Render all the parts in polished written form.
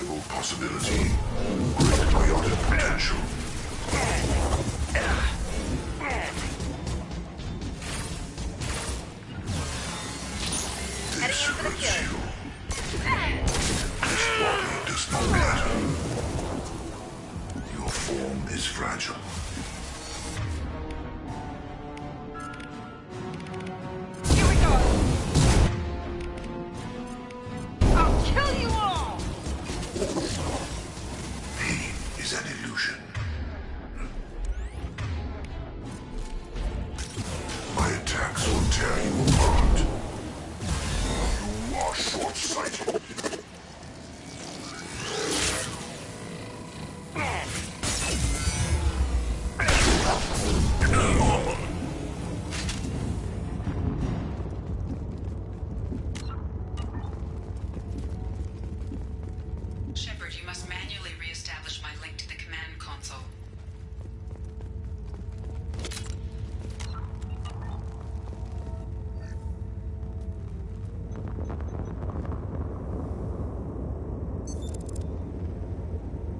incredible possibility. Great biotic potential. Heading in for the kill. This body does not matter. Your form is fragile. Here we go! I'll kill you all! Pain is an illusion. My attacks will tear you apart. You are short-sighted. Shepard, you must manually re-establish my link to the command console.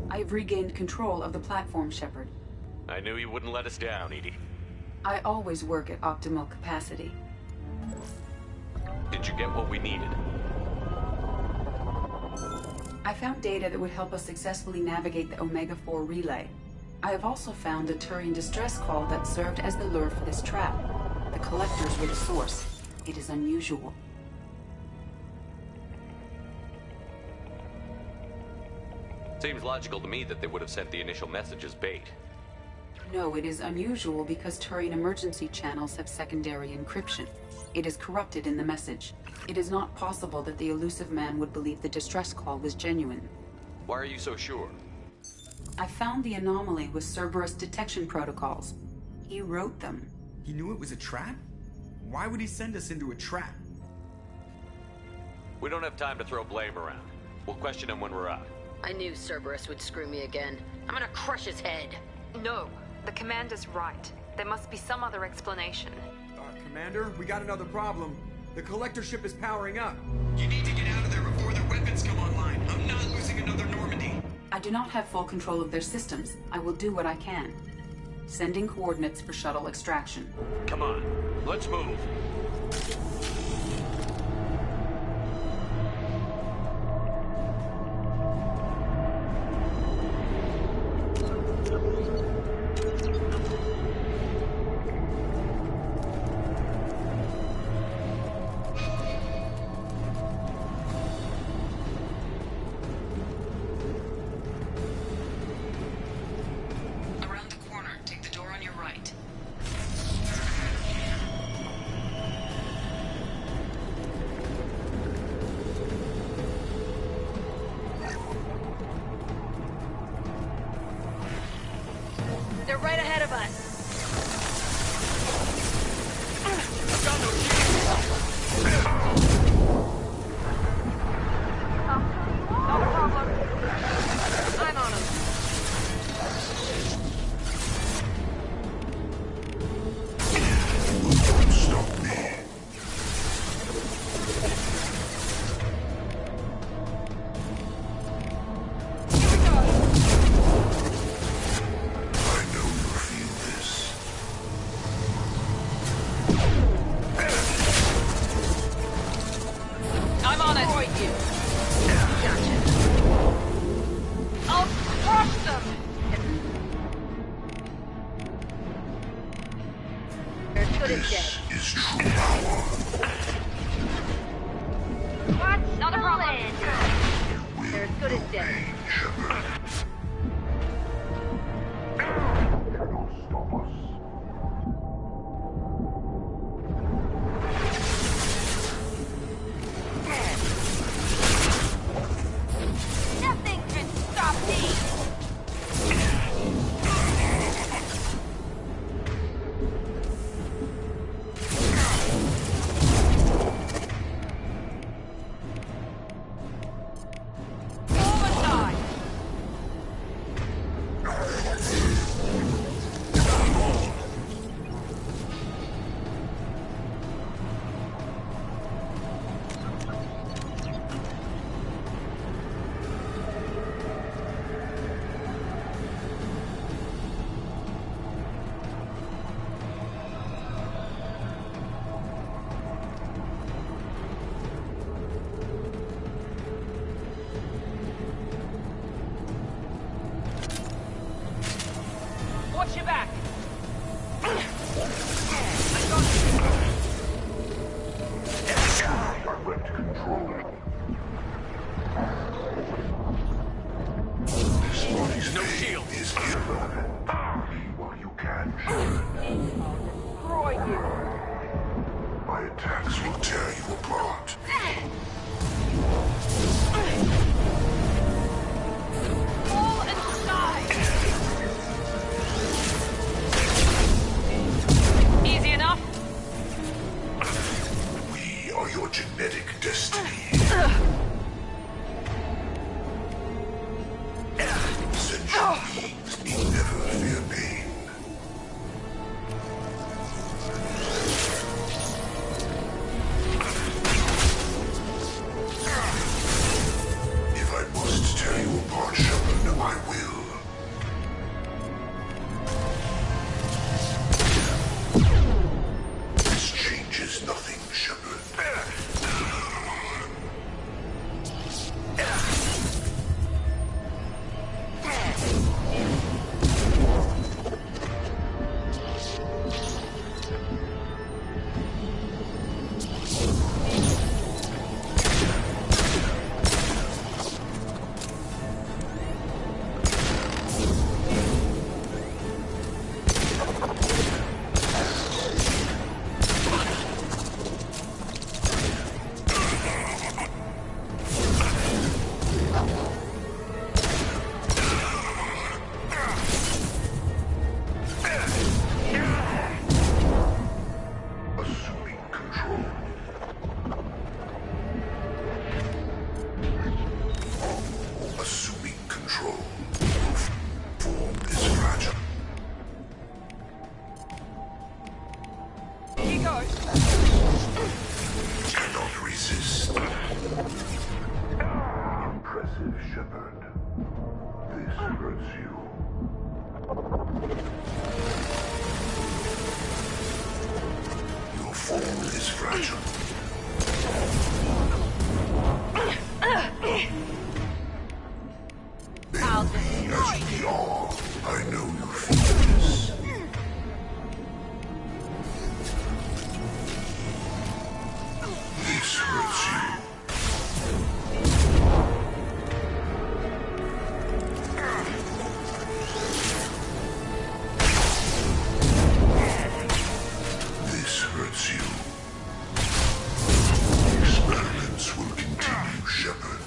I've regained control of the platform, Shepard. I knew you wouldn't let us down, EDI. I always work at optimal capacity. Did you get what we needed? I found data that would help us successfully navigate the Omega-4 relay. I have also found a Turian distress call that served as the lure for this trap. The collectors were the source. It is unusual. Seems logical to me that they would have sent the initial message as bait. No, it is unusual because Turian emergency channels have secondary encryption. It is corrupted in the message. It is not possible that the elusive man would believe the distress call was genuine. Why are you so sure? I found the anomaly with Cerberus detection protocols. He wrote them. He knew it was a trap? Why would he send us into a trap? We don't have time to throw blame around. We'll question him when we're out. I knew Cerberus would screw me again. I'm gonna crush his head. No, the commander's right. There must be some other explanation. Commander, we got another problem. The collector ship is powering up. You need to get out of there before their weapons come online. I'm not losing another Normandy. I do not have full control of their systems. I will do what I can. Sending coordinates for shuttle extraction. Come on, let's move. Around the corner, take the door on your right. They're right ahead of us. Not a problem. I'm on him. Don't stop me. I know you feel this. I'm on it. You. Gotcha. I'll crush them. They're as good as dead. This is true power. What? Not a problem. They're as good as dead. Pain, Shepard. Cannot stop us. Nothing can stop me. Suicide. fervent. Well, you can, Shepard. Destroy you. My attacks will tear you apart. Fall inside. Easy enough? We are your genetic destiny. Sentient beings need never fear pain. If I must tear you apart, Shepard, I will. This changes nothing, Shepard. Assuming control. Assuming control. Your form is fragile. Here goes. Cannot resist. Impressive, Shepard. This hurts you. Your form is fragile. I'll As destroy we are, I know you feel this. This hurts you. This hurts you. Experiments will continue, Shepard.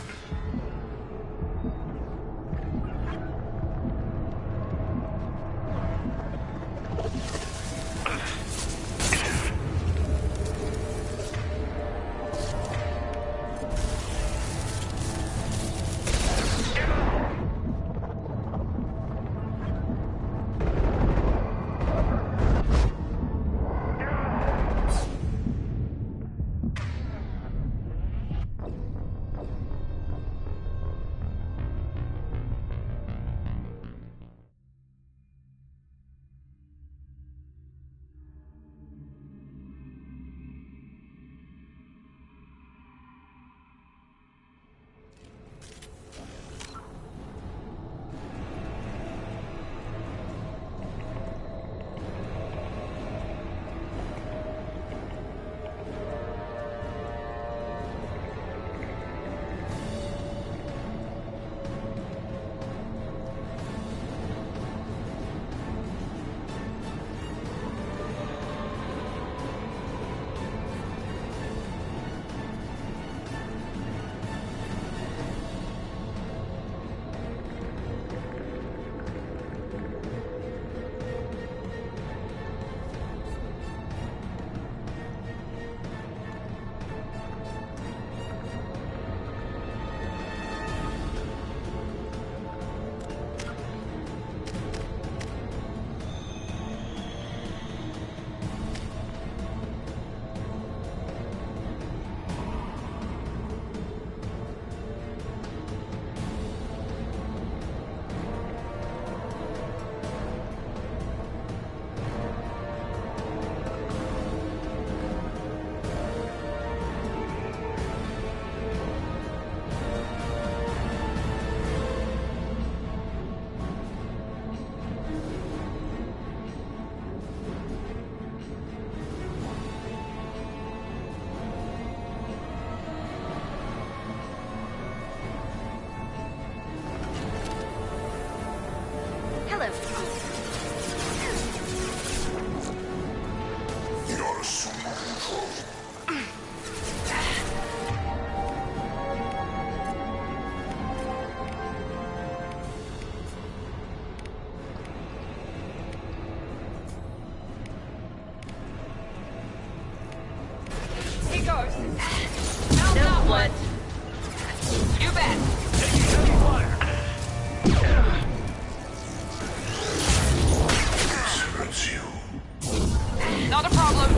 You're assuming control. He goes. How's that one? You bet. This hurts you. Not a problem.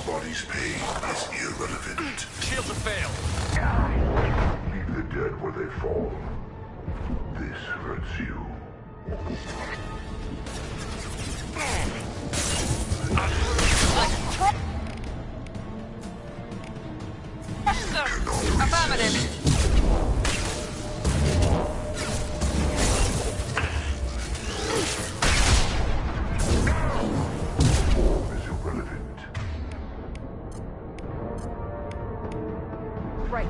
body's pain is irrelevant. Shields have failed. Leave the dead where they fall. This hurts you. Affirmative. Is irrelevant. Right.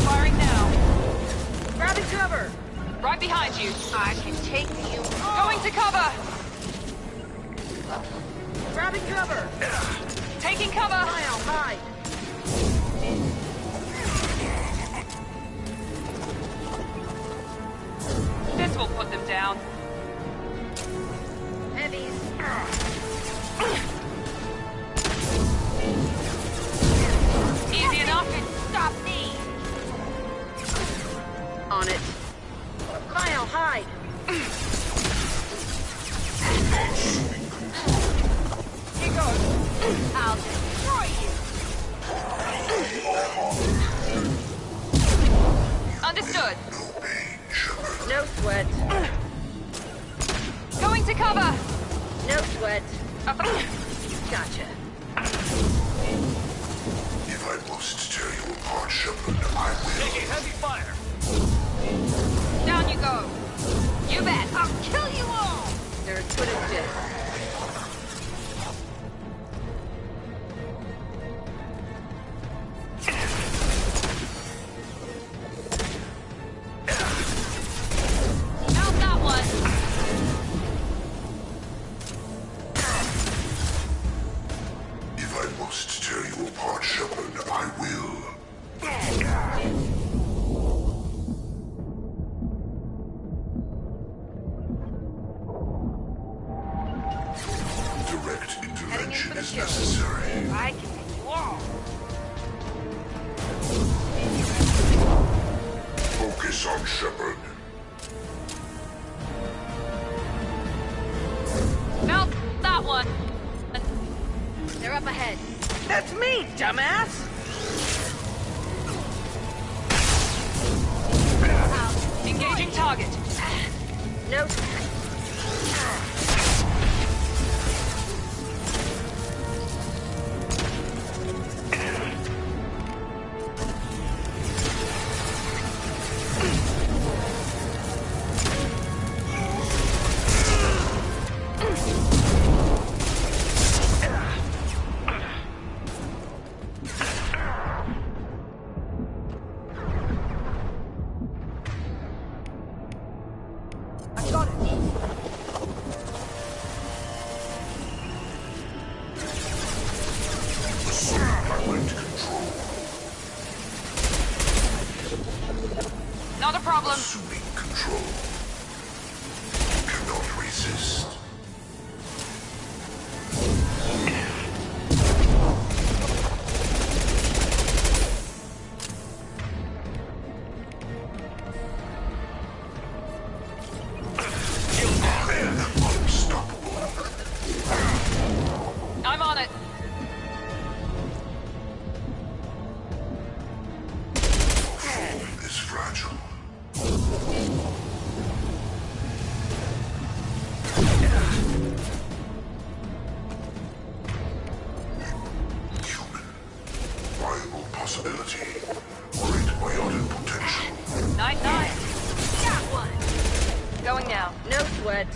Firing now. Grabbing cover. Right behind you. I can take you. Going to cover. Grabbing cover. Taking cover. I'll hide. This will put them down. Heavies. Easy enough. Stop me. On it. I'll hide. Here goes. I'll destroy you. Understood. No sweat. Going to cover. No sweat. Gotcha. If I must tear you apart, Shepard, I will. Taking heavy fire. Down you go. You bet. I'll kill you all. They're as good as dead.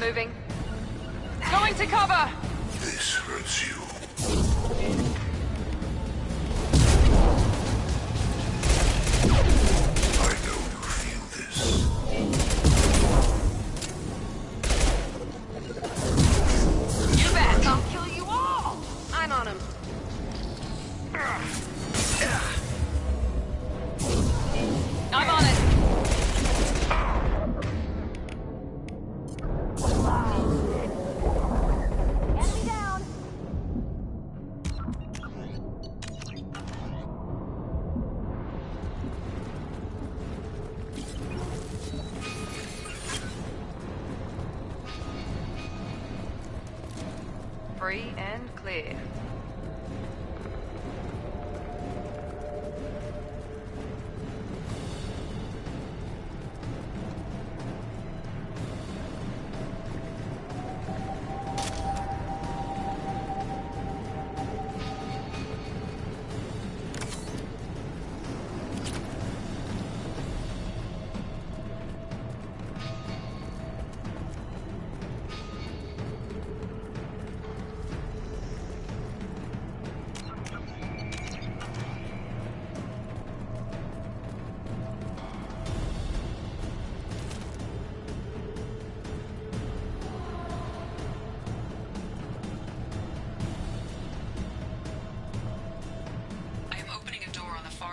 Moving. Going to cover! This hurts you. I know you feel this. You bet! I'll kill you all! I'm on him. I'm on it. Free and clear.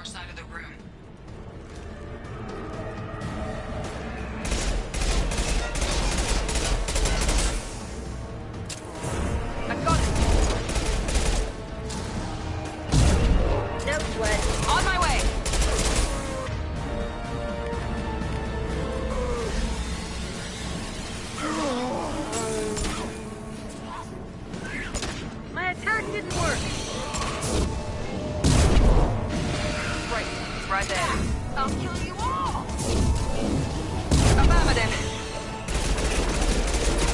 Side of the room. I've got it. No sweat. On my way. My attack didn't work. Right there. I'll kill you all! Affirmative.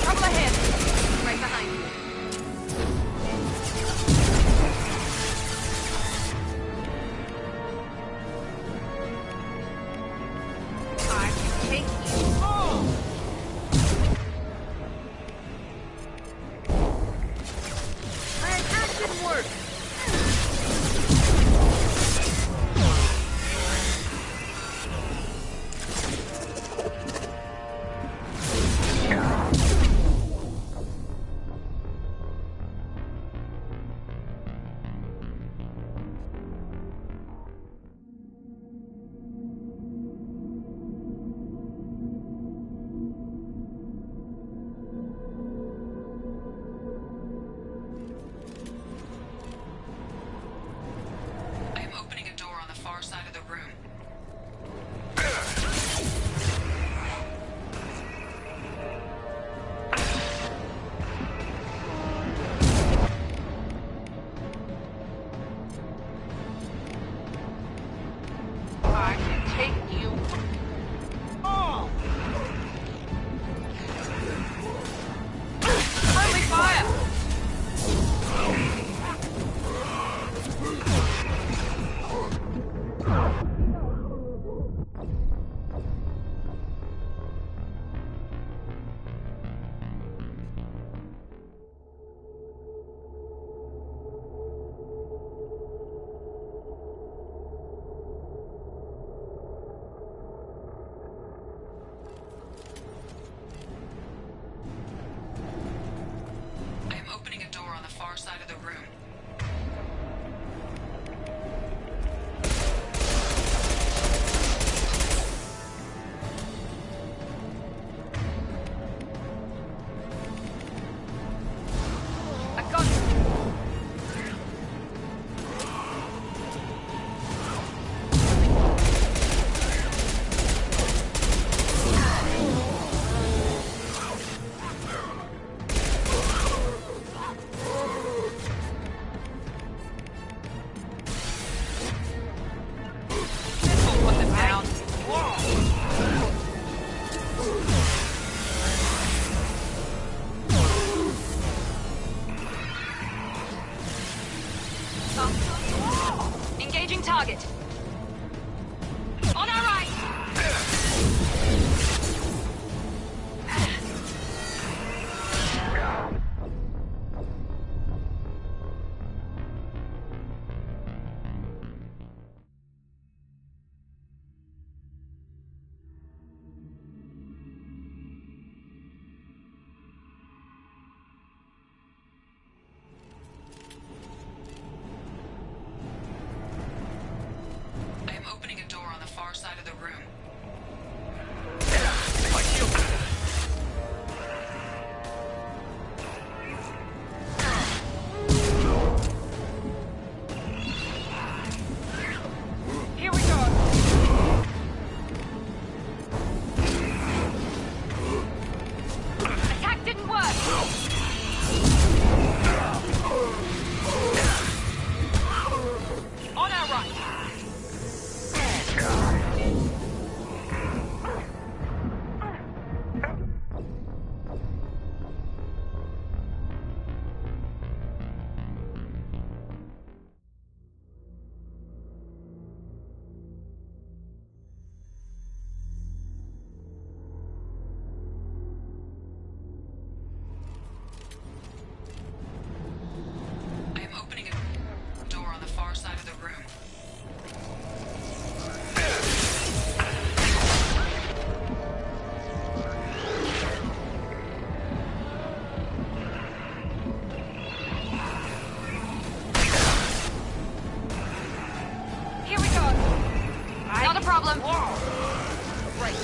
Trouble ahead. Right behind you. I can take you all! problem? Right.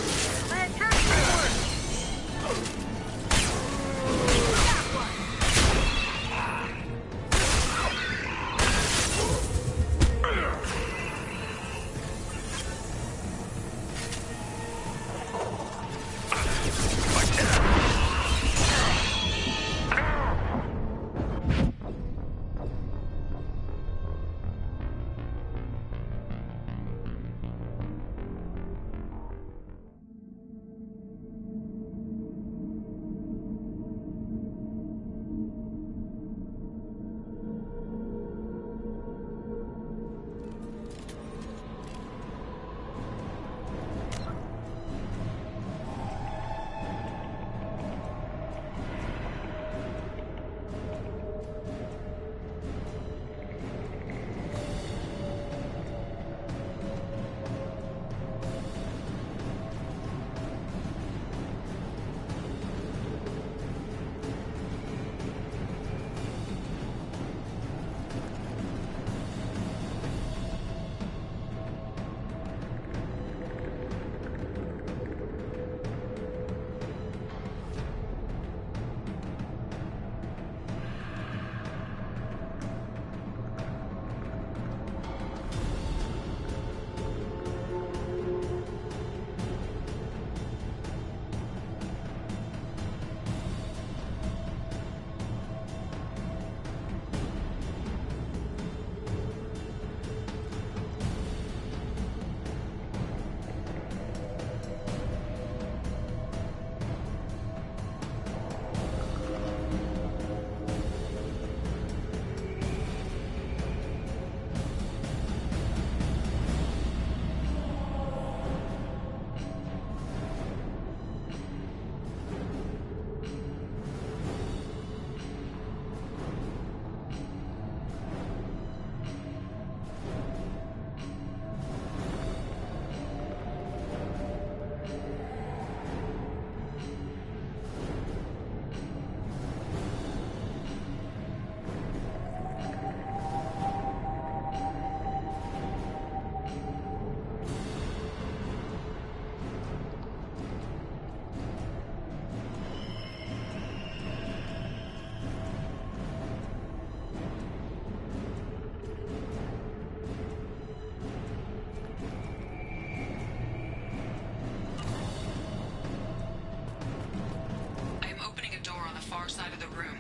Side of the room.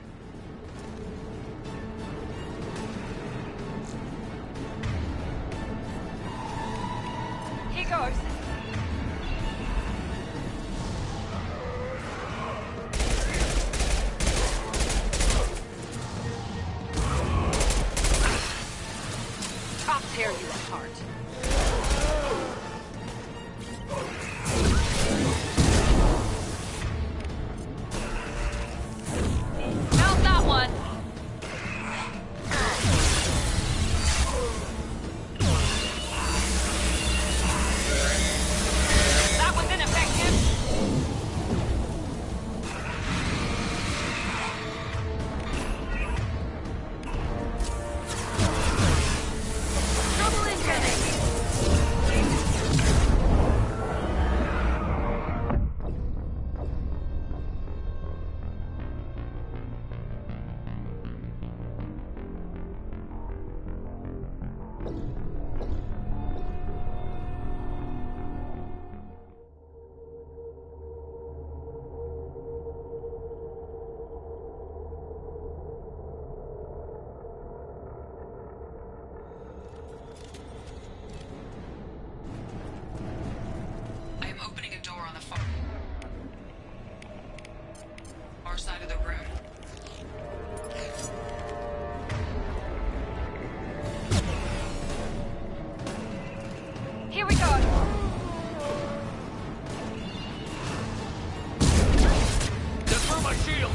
Here goes. I'll tear you apart. Melt that one. That was ineffective. Trouble incoming. I am opening a door on the far side of the room. Here we go. Just throw my shield!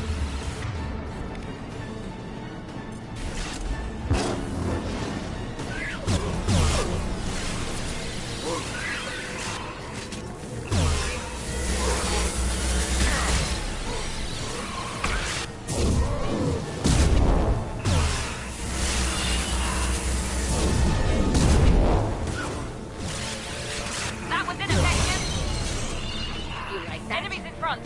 Enemies in front!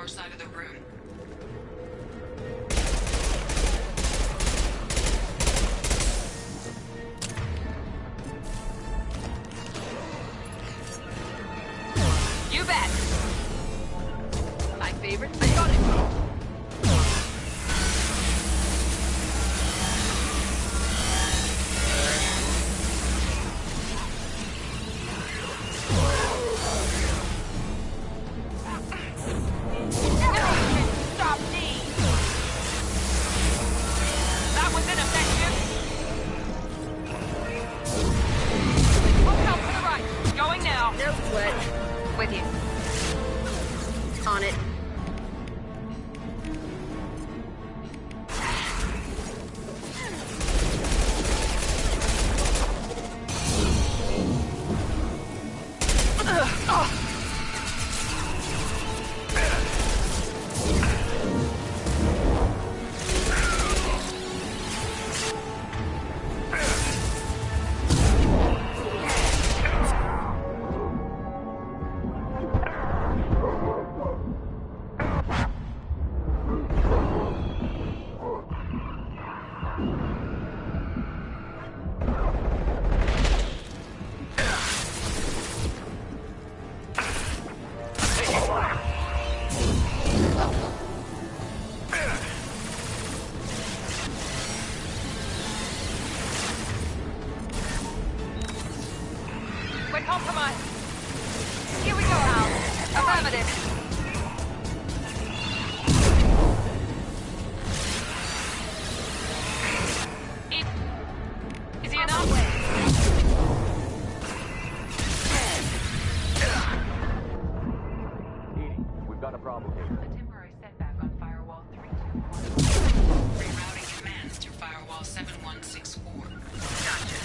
Side of the room. You bet. My favorite. I got it. With you. On it. Compromise. Here we go, Al. Affirmative. Is he enough? Edie, we've got a problem here. A temporary setback on Firewall 321. Rerouting commands to Firewall 7164. Gotcha.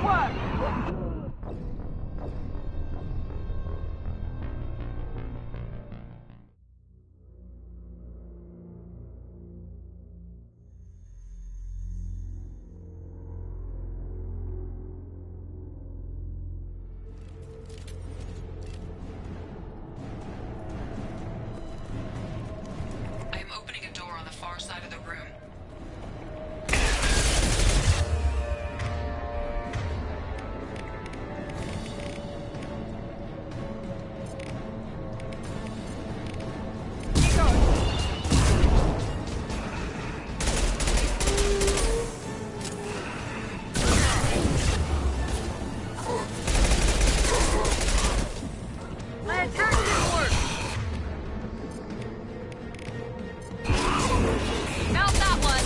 work! I am opening a door on the far side of the room. My attack didn't work! Found that one.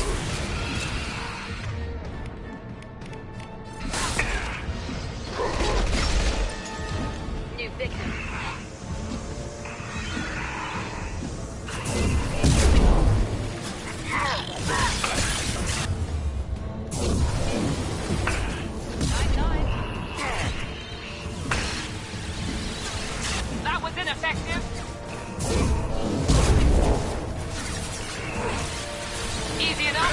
New victim. That was ineffective! Easy enough!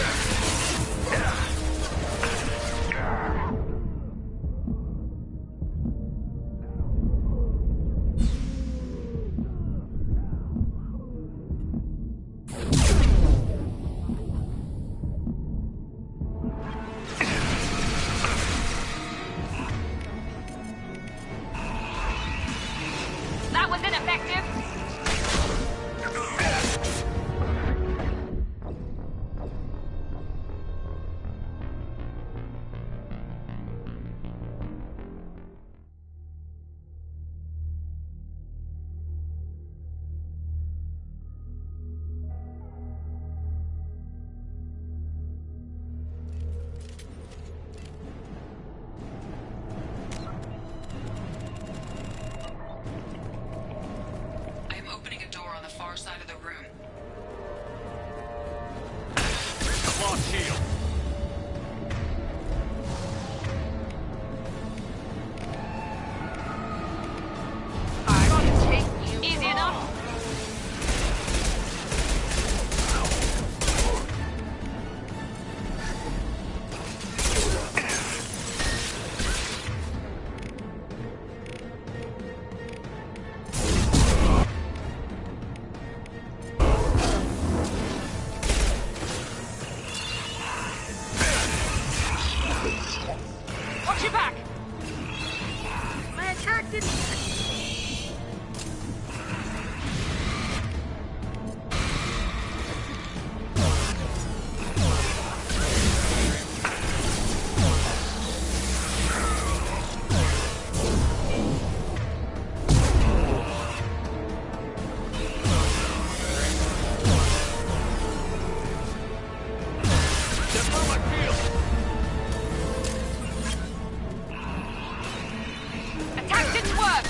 That was ineffective! I am opening a door on the far side of the room. Lock shield. I'm gonna take you Easy enough. Watch your back! My attack didn't... Diplomatic field. Attack didn't work!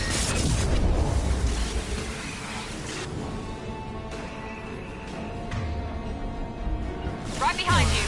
Right behind you!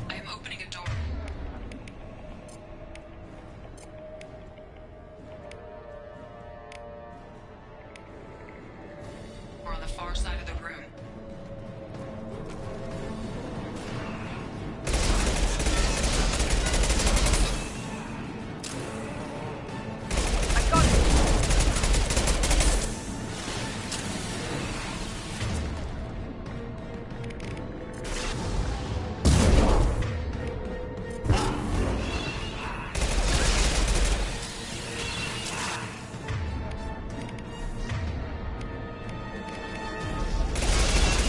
I am opening a door. We're on the far side of the room. I got it!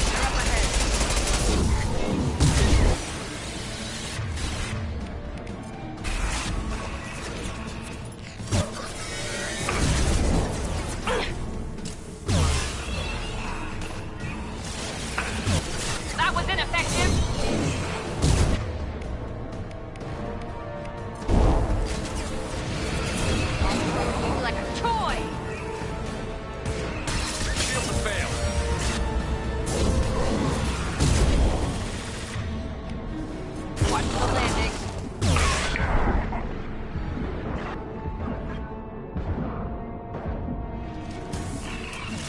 Up ahead. That was ineffective. Like a toy. Shield to fail. Watch the landing.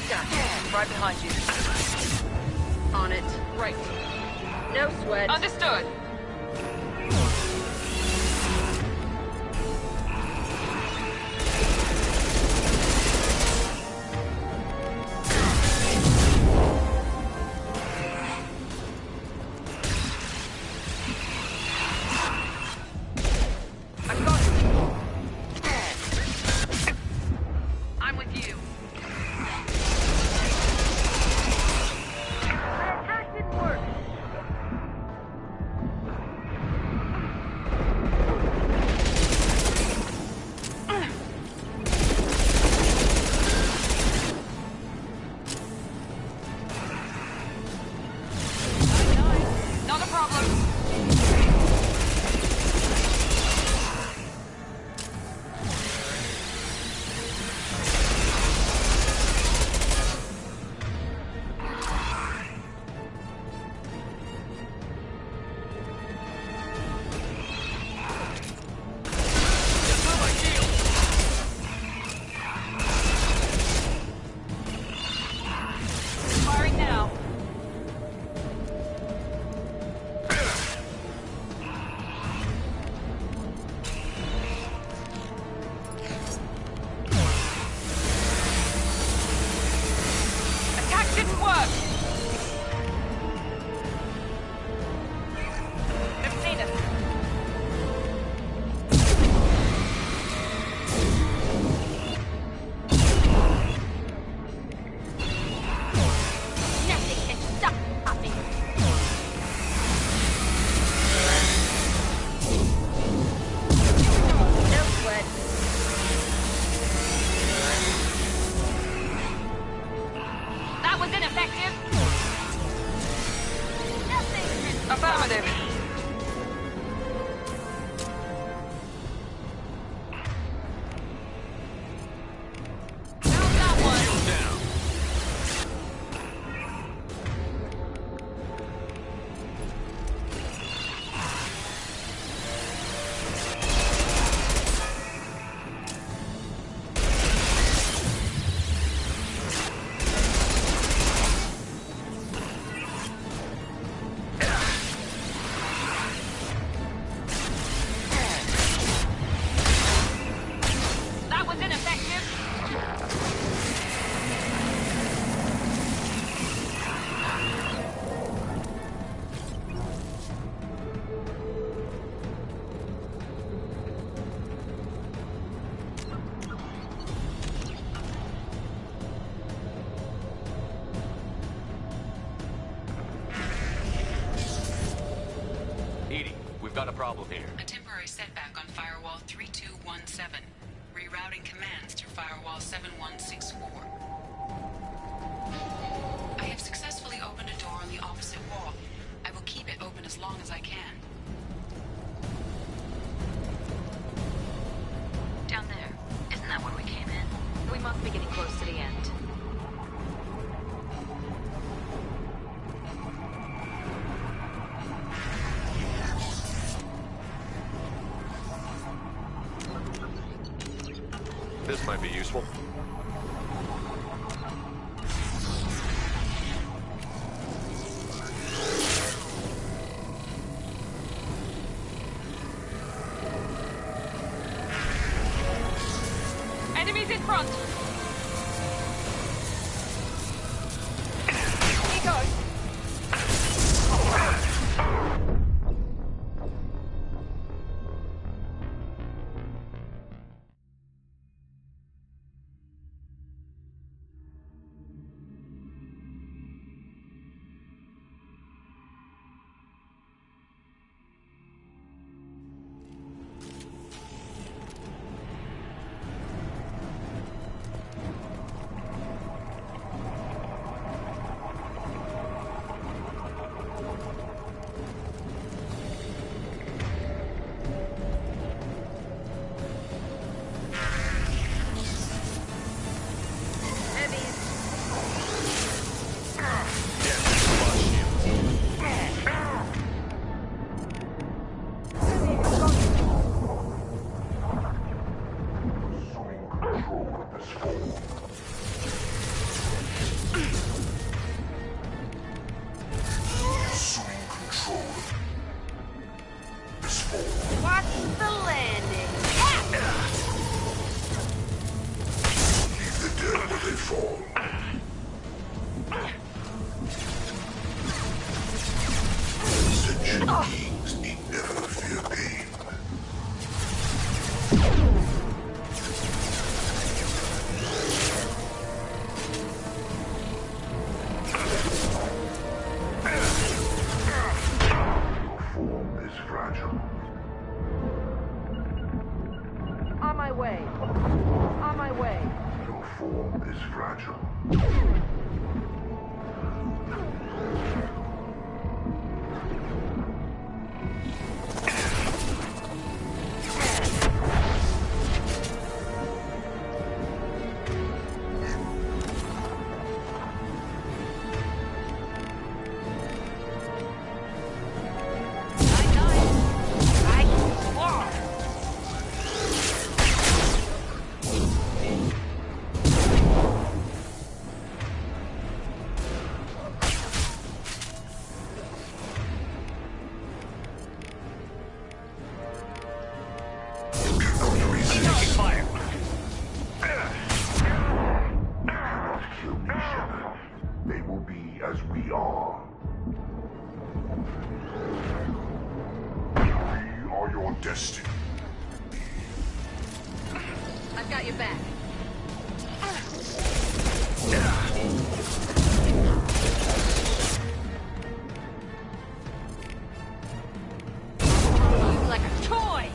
Gotcha. Right behind you. On it. Right. No sweat. Understood. I got it. I'm with you. That didn't work. Not a problem. Firing now. Attack didn't work. They've seen us. Nothing can stop me. No sweat. That was ineffective. Nothing can stop Affirmative. me. Found that one. Shield down. got a problem here. A temporary setback on Firewall 3217. Rerouting commands through Firewall 7164. I have successfully opened a door on the opposite wall. I will keep it open as long as I can. Down there. Isn't that where we came in? We must be getting close to the end. This might be useful. Enemies in front! Here goes! I've got your back. Like a toy!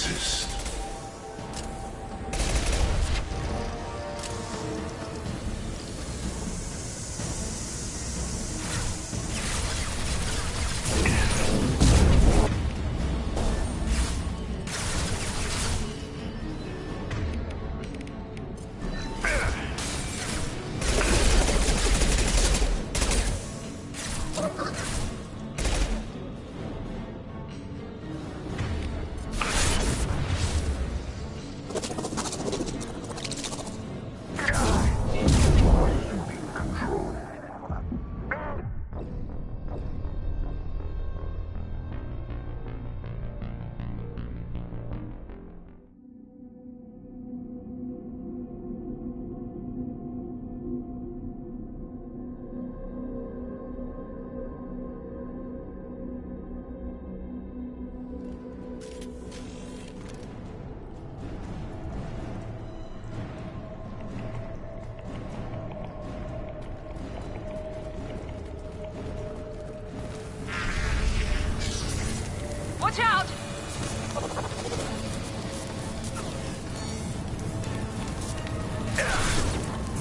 resist. Watch out!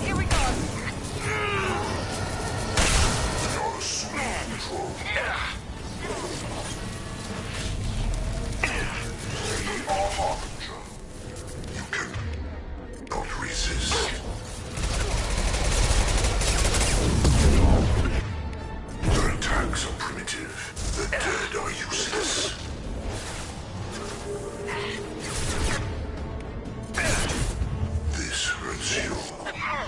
Here we go. You're assuming control. We are Harbinger. You cannot resist. Their attacks are primitive. The dead are useless. This hurts you.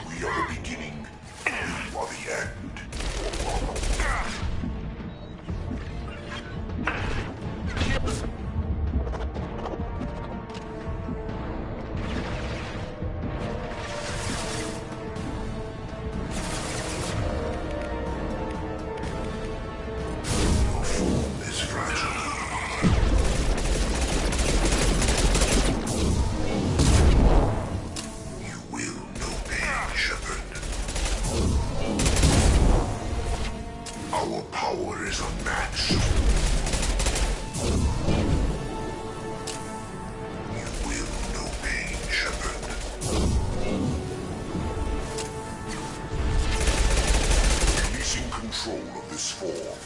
We are the beginning. You are the end. Your form is fragile. You will know pain, Shepard. Our power is unmatched. You will know pain, Shepard. Releasing control of this form.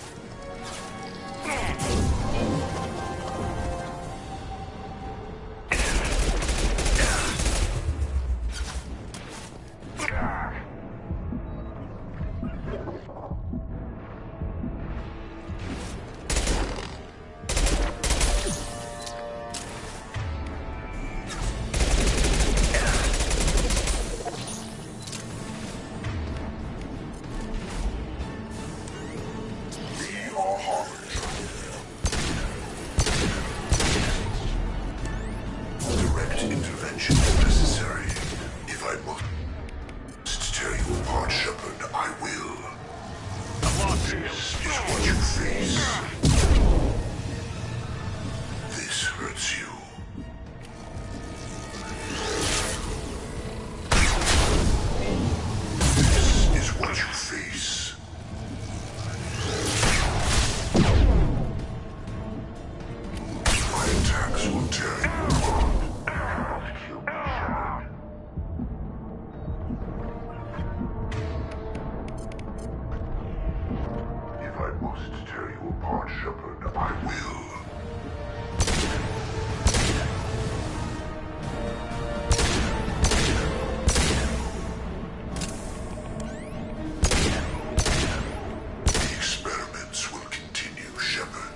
We are Harbinger. Direct intervention is necessary. If I must tear you apart, Shepard, I will. This is what you face. This hurts you. This is what you face. My attacks will tear you apart. Kill me, Shepard. If I must tear you apart, Shepard, I will. The experiments will continue, Shepard.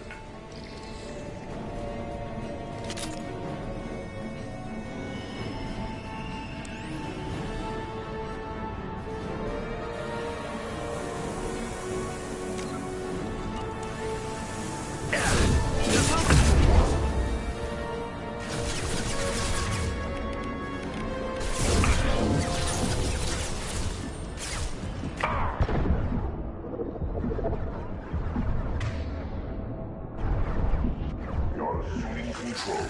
You're assuming control.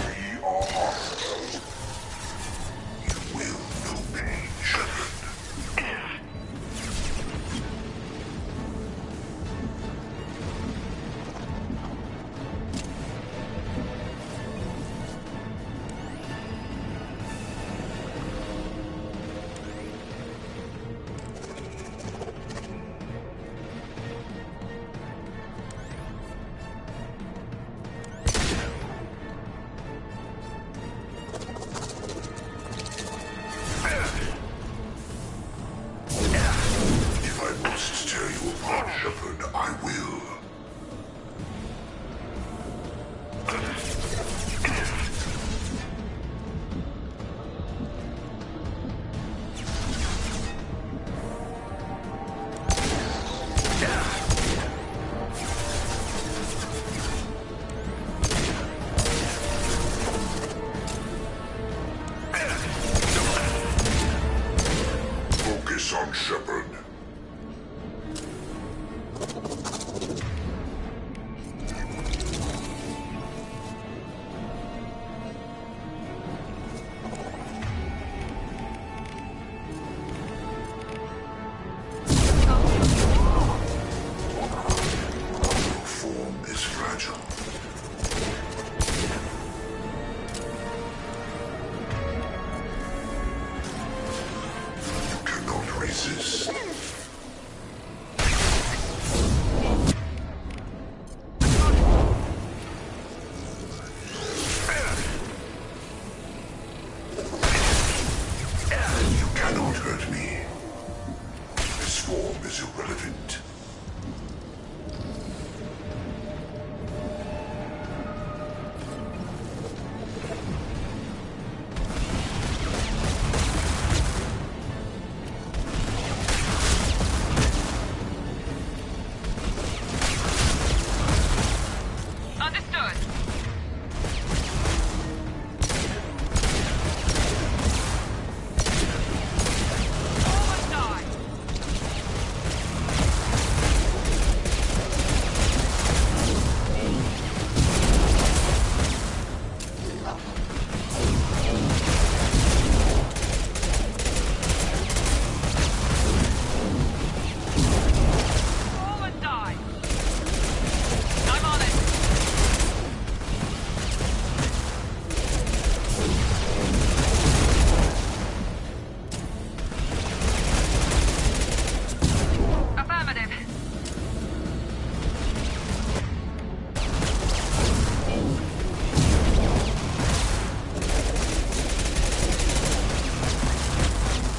We are Harbinger. You will know pain, Shepard. Form is fragile. You cannot resist. You cannot hurt me. This form is irrelevant. Understood. Almost died. Almost died. I'm on it. Affirmative.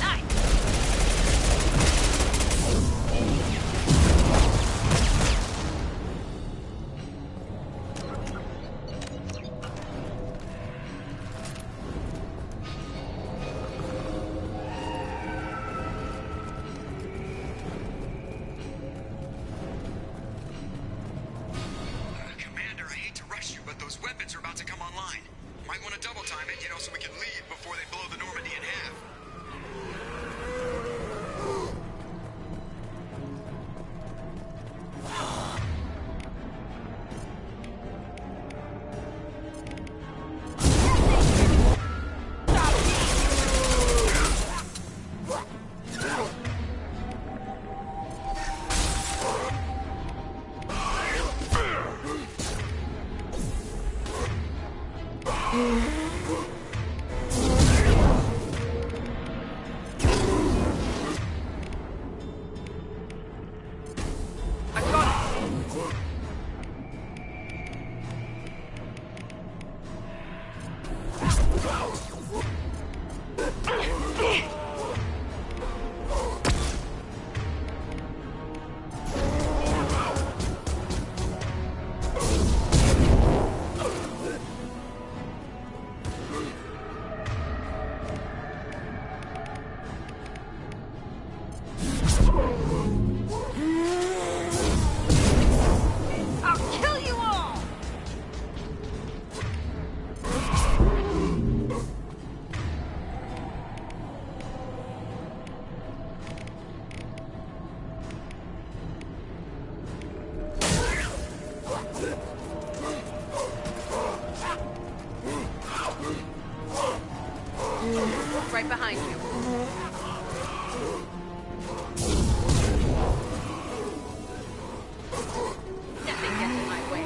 Nice. Commander, I hate to rush you, but those weapons are about to come online. Might want to double time it, so we can leave before they blow the Normandy in half. I got it. I'll kill you all! Right behind you. Nothing gets in my way.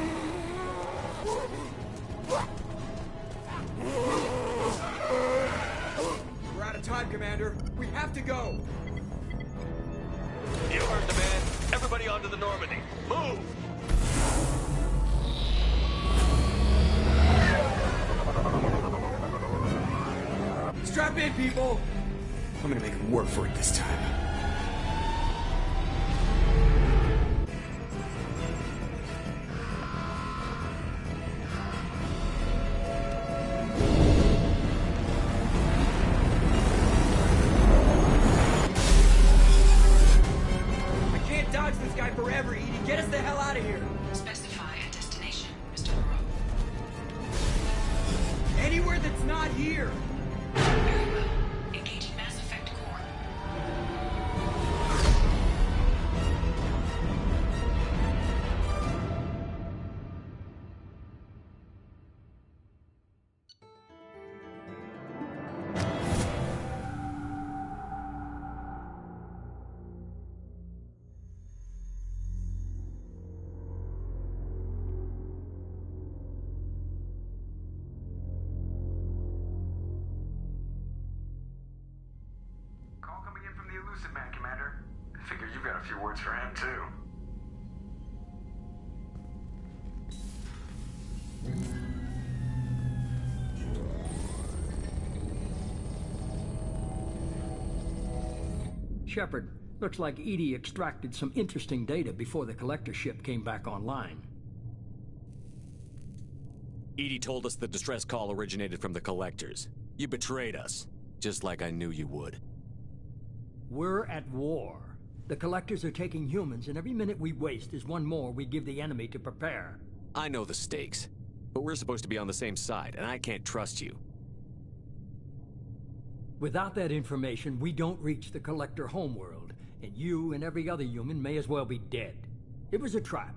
We're out of time, Commander. We have to go. You heard the man. Everybody onto the Normandy. Move! Strap in, people. I'm gonna make them work for it this time. I can't dodge this guy forever, Edie. Get us the hell out of here. Specify a destination, Mr. Moreau. Anywhere that's not here. Very well. Engaging Mass Effect core. Elusive Man, Commander. Figure you've got a few words for him, too. Shepard, looks like EDI extracted some interesting data before the collector ship came back online. EDI told us the distress call originated from the collectors. You betrayed us, just like I knew you would. We're at war. The collectors are taking humans, and every minute we waste is one more we give the enemy to prepare. I know the stakes, but we're supposed to be on the same side, and I can't trust you. Without that information, we don't reach the collector homeworld, and you and every other human may as well be dead. It was a trap,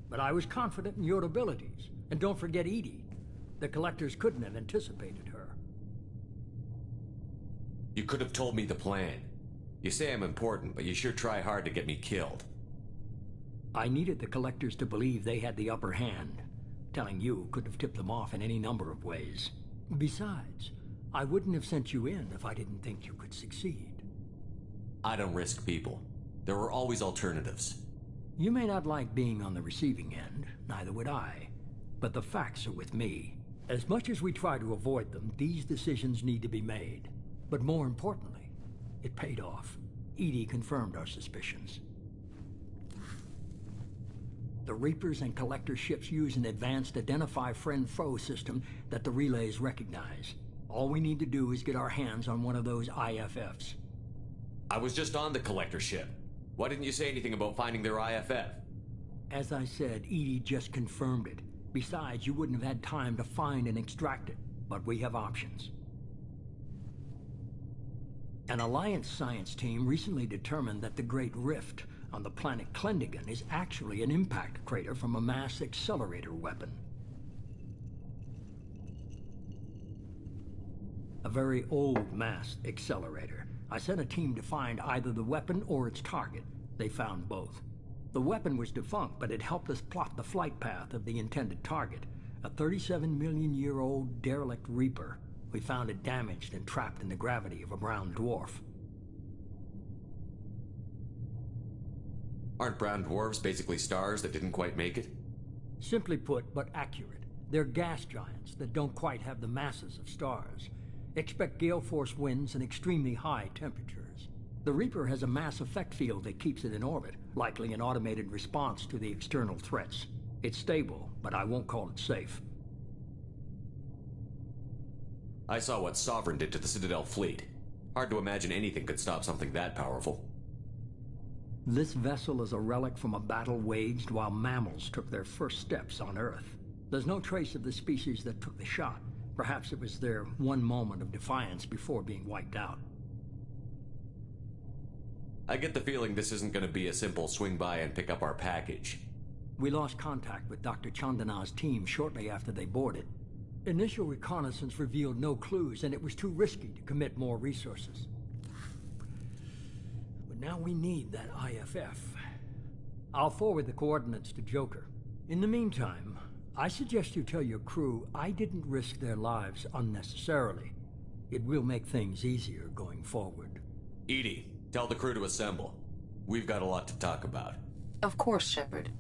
but I was confident in your abilities. And don't forget EDI. The collectors couldn't have anticipated her. You could have told me the plan. You say I'm important, but you sure try hard to get me killed. I needed the collectors to believe they had the upper hand. Telling you could have tipped them off in any number of ways. Besides, I wouldn't have sent you in if I didn't think you could succeed. I don't risk people. There are always alternatives. You may not like being on the receiving end, neither would I. But the facts are with me. As much as we try to avoid them, these decisions need to be made. But more importantly, it paid off. EDI confirmed our suspicions. The Reapers and Collector ships use an advanced Identify Friend-Foe system that the relays recognize. All we need to do is get our hands on one of those IFFs. I was just on the Collector ship. Why didn't you say anything about finding their IFF? As I said, EDI just confirmed it. Besides, you wouldn't have had time to find and extract it, but we have options. An Alliance science team recently determined that the Great Rift on the planet Klendagon is actually an impact crater from a mass accelerator weapon. A very old mass accelerator. I sent a team to find either the weapon or its target. They found both. The weapon was defunct, but it helped us plot the flight path of the intended target, a 37-million-year-old derelict Reaper. We found it damaged and trapped in the gravity of a brown dwarf. Aren't brown dwarfs basically stars that didn't quite make it? Simply put, but accurate. They're gas giants that don't quite have the masses of stars. Expect gale force winds and extremely high temperatures. The Reaper has a mass effect field that keeps it in orbit, likely an automated response to the external threats. It's stable, but I won't call it safe. I saw what Sovereign did to the Citadel fleet. Hard to imagine anything could stop something that powerful. This vessel is a relic from a battle waged while mammals took their first steps on Earth. There's no trace of the species that took the shot. Perhaps it was their one moment of defiance before being wiped out. I get the feeling this isn't going to be a simple swing by and pick up our package. We lost contact with Dr. Chandana's team shortly after they boarded. Initial reconnaissance revealed no clues, and it was too risky to commit more resources. But now we need that IFF. I'll forward the coordinates to Joker. In the meantime, I suggest you tell your crew I didn't risk their lives unnecessarily. It will make things easier going forward. EDI, tell the crew to assemble. We've got a lot to talk about. Of course, Shepard.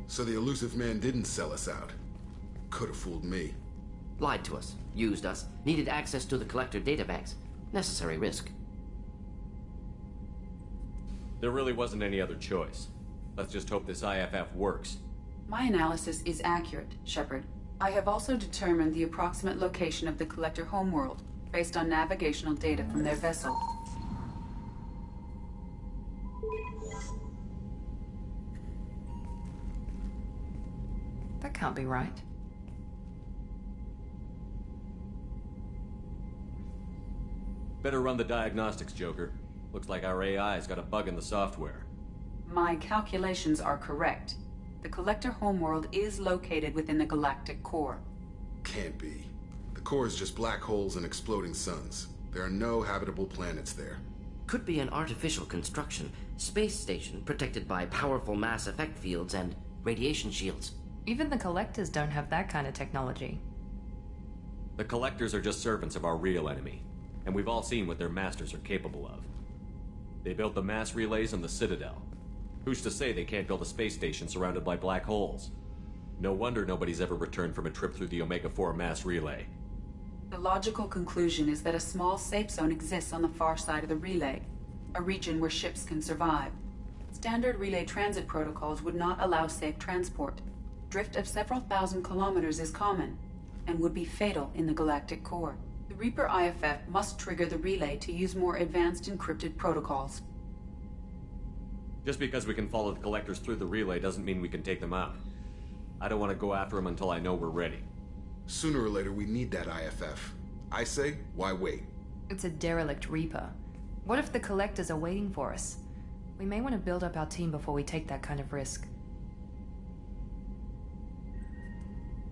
So the Elusive Man didn't sell us out. Could have fooled me. Lied to us, used us, needed access to the Collector databanks. Necessary risk. There really wasn't any other choice. Let's just hope this IFF works. My analysis is accurate, Shepard. I have also determined the approximate location of the Collector homeworld, based on navigational data from their vessel. That can't be right. Better run the diagnostics, Joker. Looks like our AI's got a bug in the software. My calculations are correct. The Collector homeworld is located within the galactic core. Can't be. The core is just black holes and exploding suns. There are no habitable planets there. Could be an artificial construction, space station protected by powerful mass effect fields and radiation shields. Even the Collectors don't have that kind of technology. The Collectors are just servants of our real enemy, and we've all seen what their masters are capable of. They built the mass relays on the Citadel. Who's to say they can't build a space station surrounded by black holes? No wonder nobody's ever returned from a trip through the Omega-4 mass relay. The logical conclusion is that a small safe zone exists on the far side of the relay, a region where ships can survive. Standard relay transit protocols would not allow safe transport. Drift of several thousand kilometers is common, and would be fatal in the galactic core. The Reaper IFF must trigger the relay to use more advanced encrypted protocols. Just because we can follow the Collectors through the relay doesn't mean we can take them out. I don't want to go after them until I know we're ready. Sooner or later, we need that IFF. I say, why wait? It's a derelict Reaper. What if the Collectors are waiting for us? We may want to build up our team before we take that kind of risk.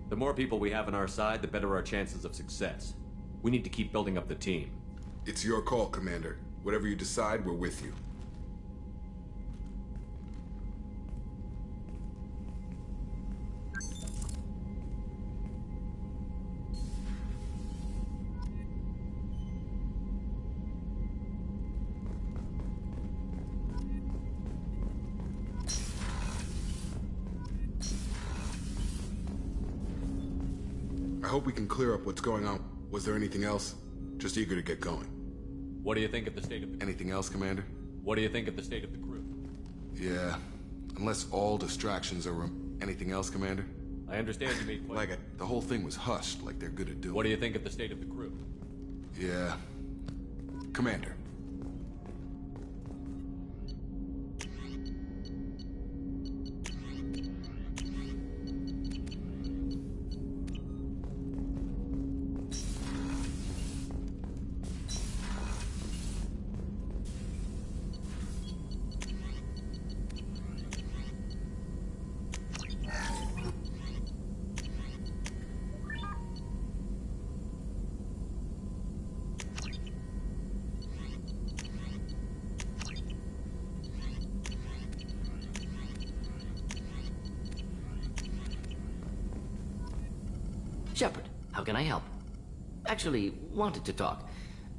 The more people we have on our side, the better our chances of success. We need to keep building up the team. It's your call, Commander. Whatever you decide, we're with you. I hope we can clear up what's going on. Was there anything else? Just eager to get going. What do you think of the state of the... Anything else, Commander? What do you think of the state of the crew? Yeah, unless all distractions are... Anything else, Commander? I understand you made... The whole thing was hushed, like they're good at doing. What do you think of the state of the crew? Yeah. Commander. Shepard, how can I help? Actually, wanted to talk.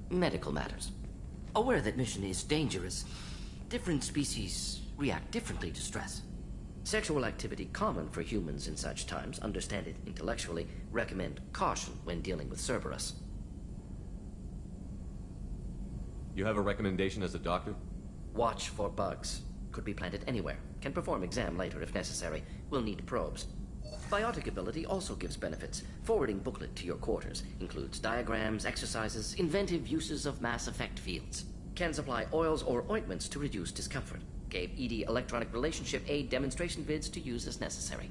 Medical matters. Aware that mission is dangerous. Different species react differently to stress. Sexual activity common for humans in such times. Understand it intellectually. Recommend caution when dealing with Cerberus. You have a recommendation as a doctor? Watch for bugs. Could be planted anywhere. Can perform exam later if necessary. Will need probes. Biotic ability also gives benefits. Forwarding booklet to your quarters. Includes diagrams, exercises, inventive uses of mass effect fields. Can supply oils or ointments to reduce discomfort. Gave ED electronic relationship aid demonstration vids to use as necessary.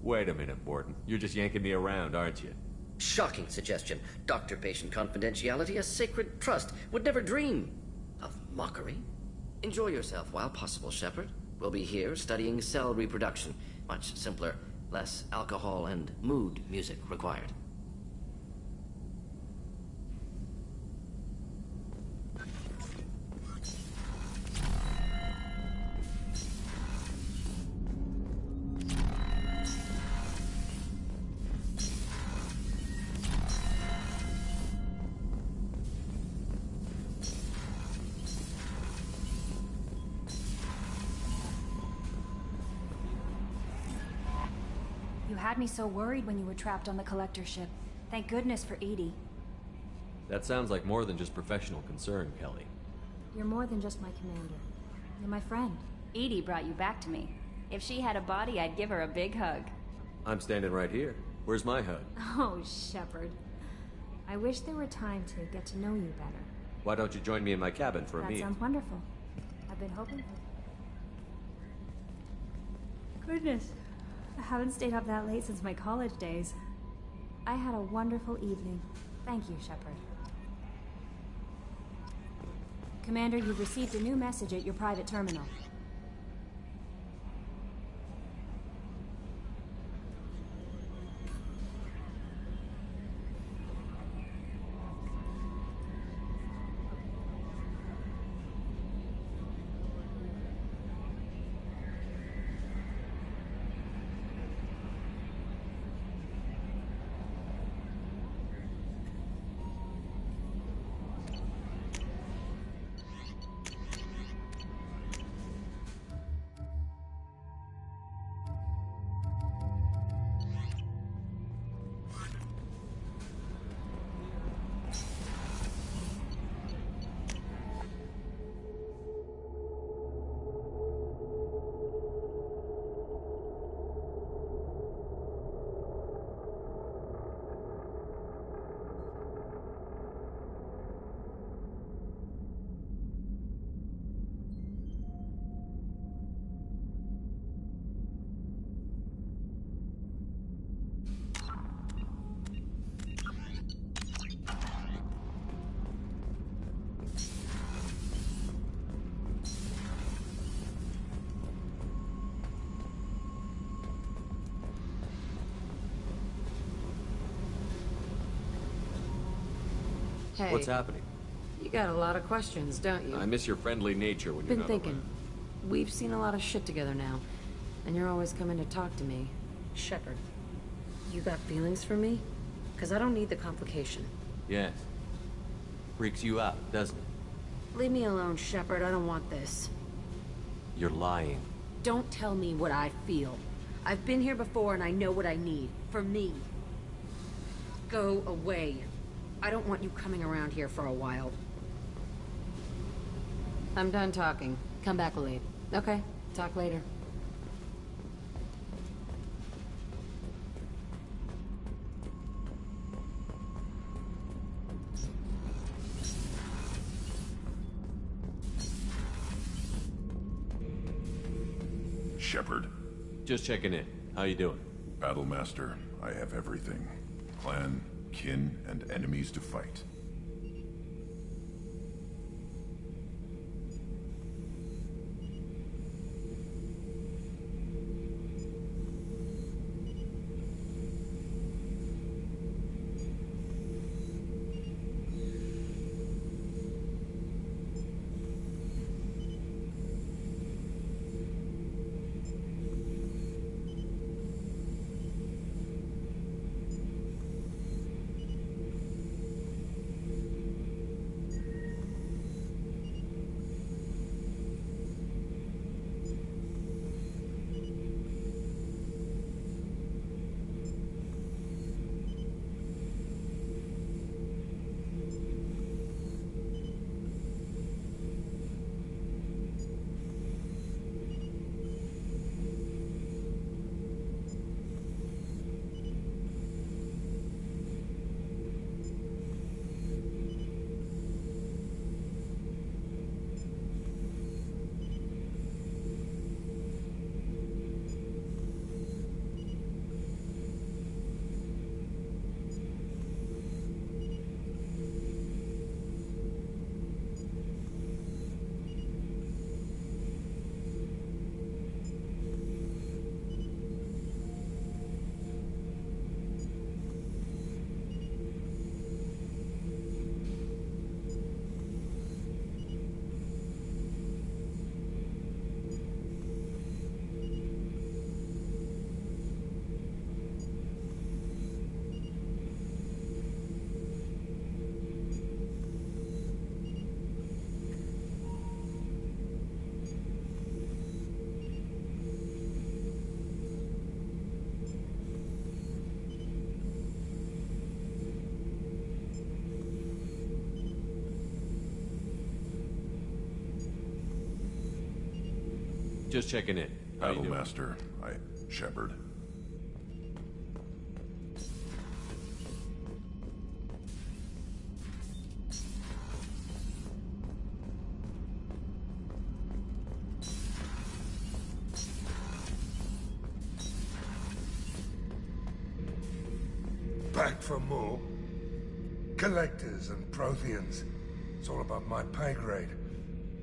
Wait a minute, Mordin. You're just yanking me around, aren't you? Shocking suggestion. Doctor-patient confidentiality, a sacred trust. Would never dream of mockery. Enjoy yourself while possible, Shepard. We'll be here studying cell reproduction. Much simpler, less alcohol and mood music required. You had me so worried when you were trapped on the Collector ship. Thank goodness for EDI. That sounds like more than just professional concern, Kelly. You're more than just my commander. You're my friend. EDI brought you back to me. If she had a body, I'd give her a big hug. I'm standing right here. Where's my hug? Oh, Shepard. I wish there were time to get to know you better. Why don't you join me in my cabin for a meal? That sounds wonderful. I've been hoping for... Goodness. I haven't stayed up that late since my college days. I had a wonderful evening. Thank you, Shepard. Commander, you've received a new message at your private terminal. Hey. What's happening? You got a lot of questions, don't you? I miss your friendly nature when you're Been not thinking. around. We've seen a lot of shit together now. And you're always coming to talk to me. Shepard, you got feelings for me? Because I don't need the complication. Yes. Freaks you out, doesn't it? Leave me alone, Shepard. I don't want this. You're lying. Don't tell me what I feel. I've been here before and I know what I need. For me. Go away. I don't want you coming around here for a while. I'm done talking. Come back late. Okay, talk later. Shepard. Just checking in. How you doing? Battlemaster, I have everything. Clan, kin, and enemies to fight. Just checking in. How you doing? Battlemaster, Shepard. Back for more. Collectors and Protheans. It's all above my pay grade.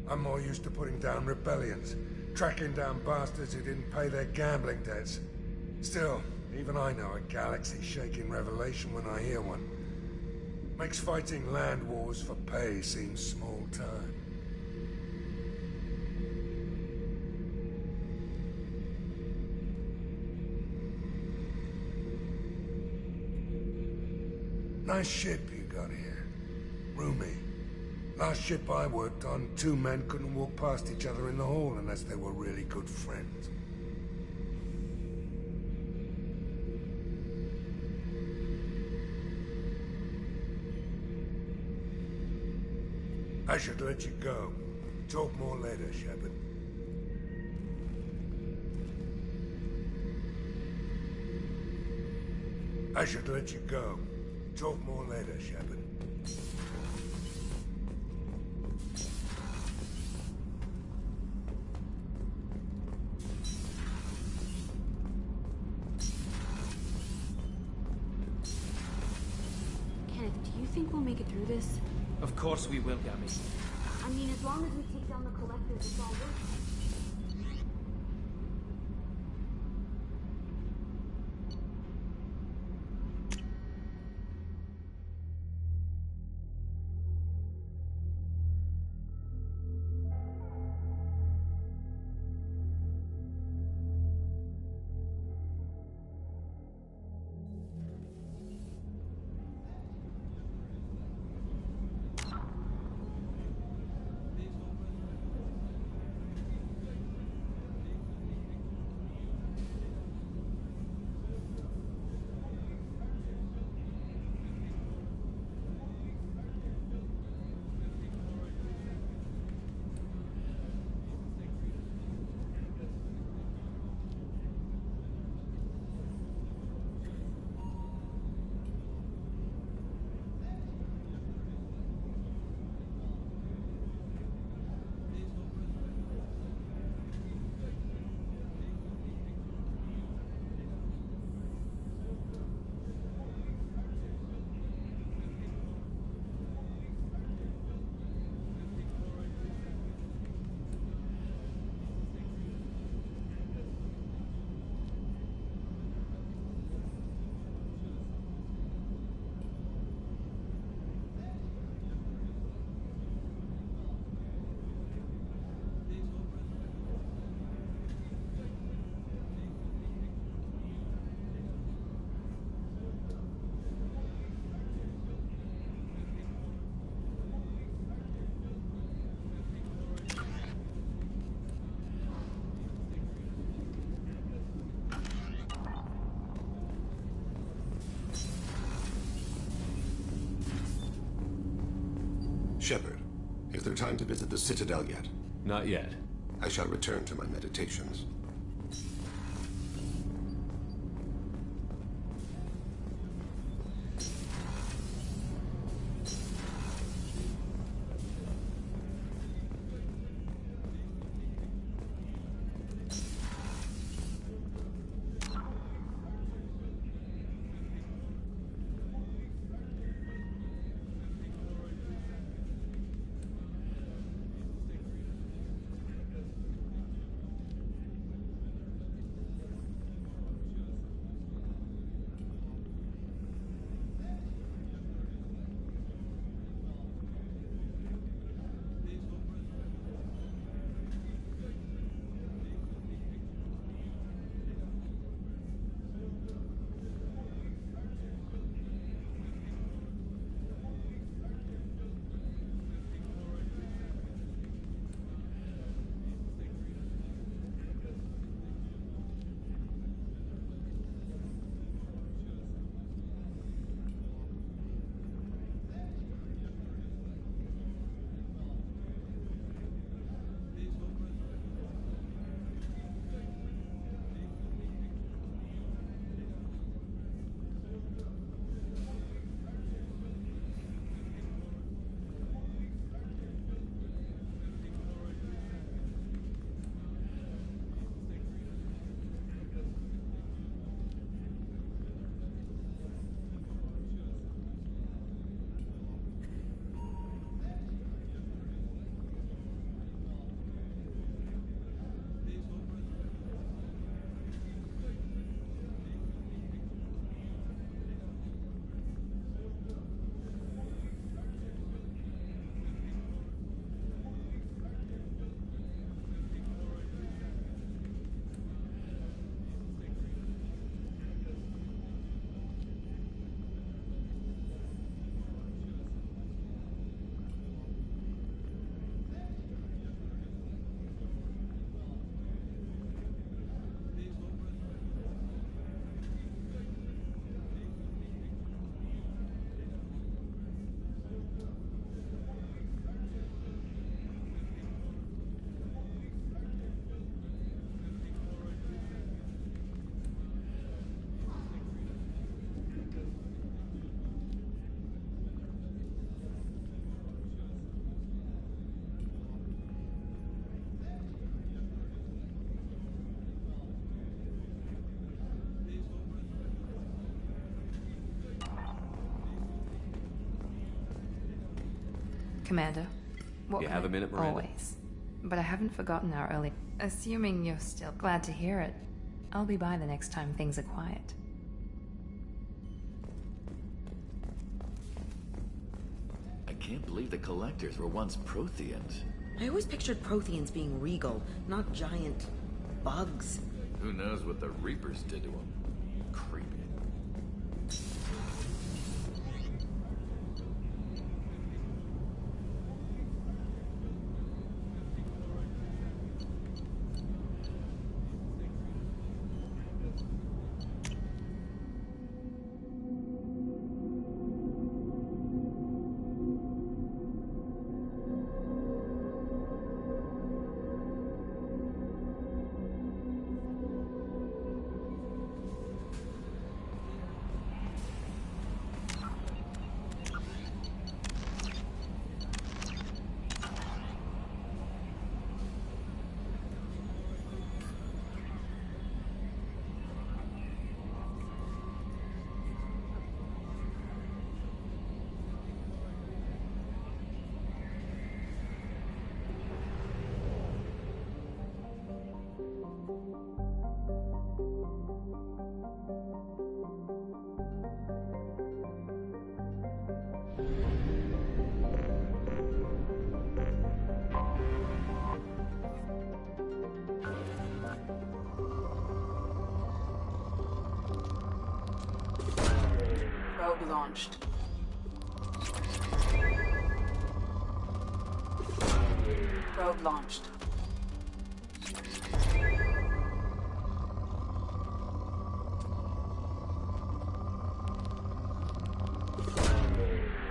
I'm more used to putting down rebellions, tracking down bastards who didn't pay their gambling debts. Still, even I know a galaxy-shaking revelation when I hear one. Makes fighting land wars for pay seem small time. Nice ship you got here. Roomy. Last ship I worked on, two men couldn't walk past each other in the hall unless they were really good friends. I should let you go. Talk more later, Shepard. I should let you go. Talk more later, Shepard. Kenneth, do you think we'll make it through this? Of course we will, Gabby. I mean, as long as we take down the Collectors, it's all worth it. Shepard, is there time to visit the Citadel yet? Not yet. I shall return to my meditations. Commander. What You have a minute, Miranda? Always. But I haven't forgotten our early... Assuming you're still glad to hear it, I'll be by the next time things are quiet. I can't believe the Collectors were once Protheans. I always pictured Protheans being regal, not giant bugs. Who knows what the Reapers did to them? Creepy. Probe launched. Probe launched.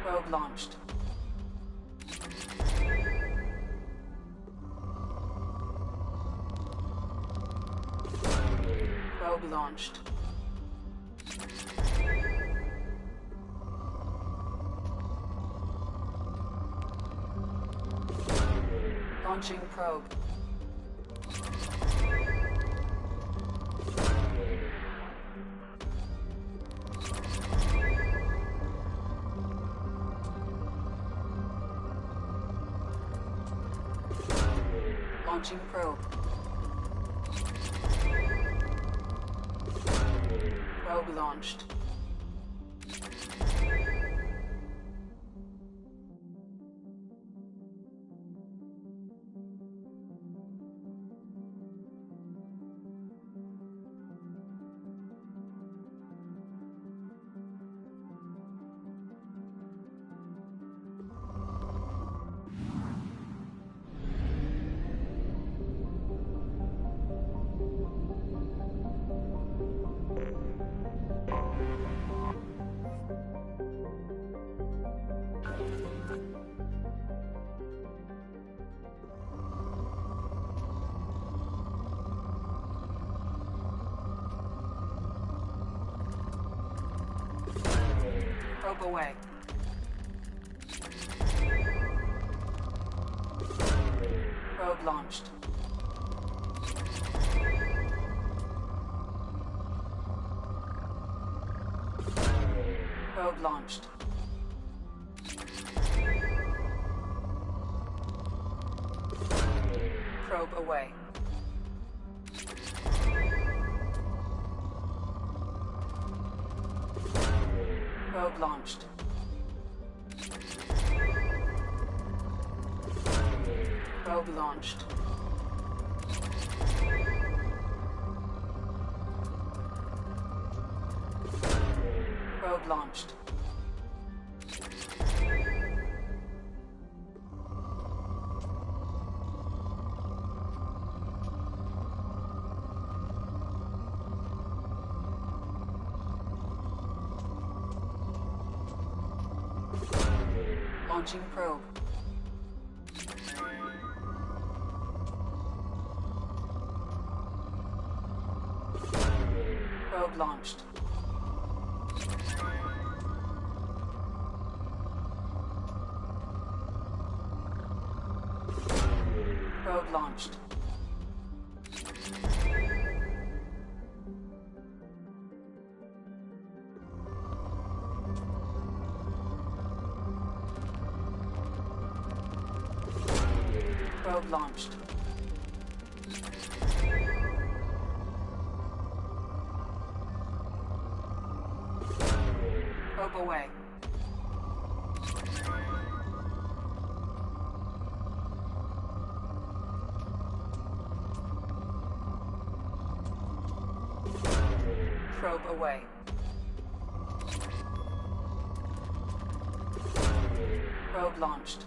Probe launched. launched. Launching probe. Launching probe. Probe launched. Probe away. Probe launched. Probe launched. Probe away. Probe launched. Probe launched. Probe launched. Launching probe. Probe launched. Probe launched. Probe launched. Probe away. Probe away. Probe launched.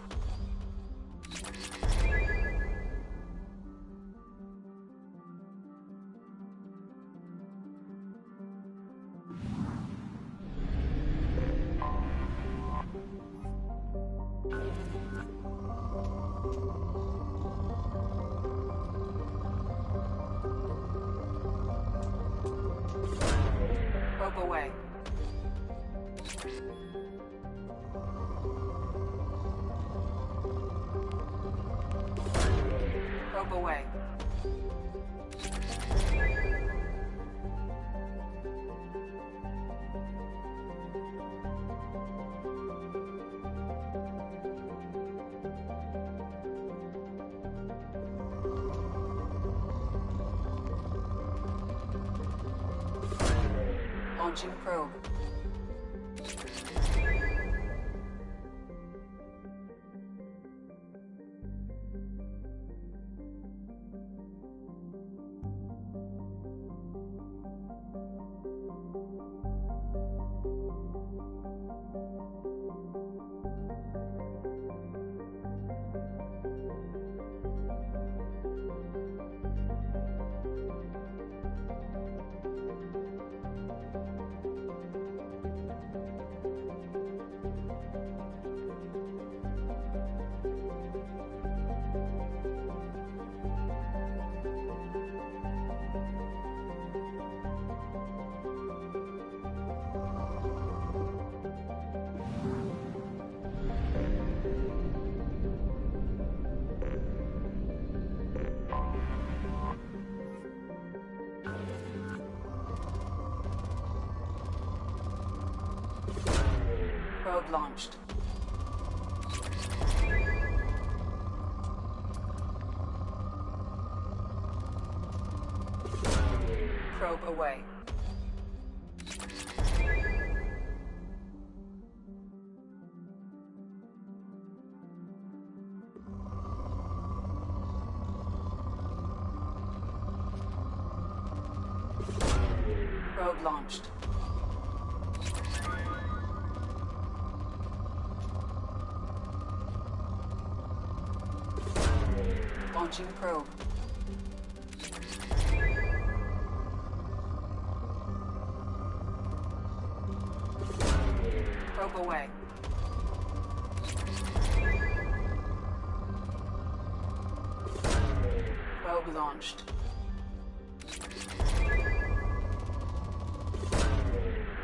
Probe away. Probe away. Launching probe. Probe launched. Probe away. Probe launched. Launching probe. Probe away. Probe launched.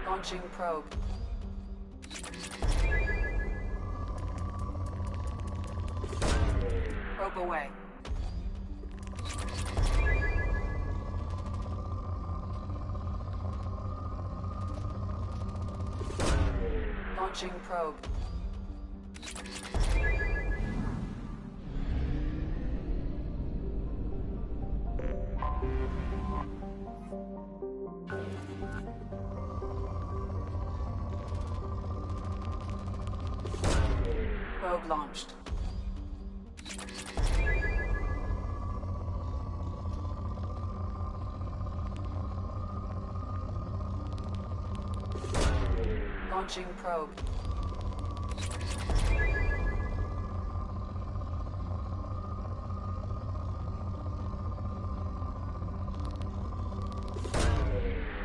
Launching probe. Probe away. Launching probe. Probe launched. Launching probe.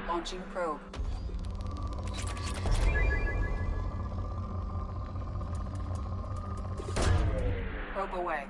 Launching probe. Probe away.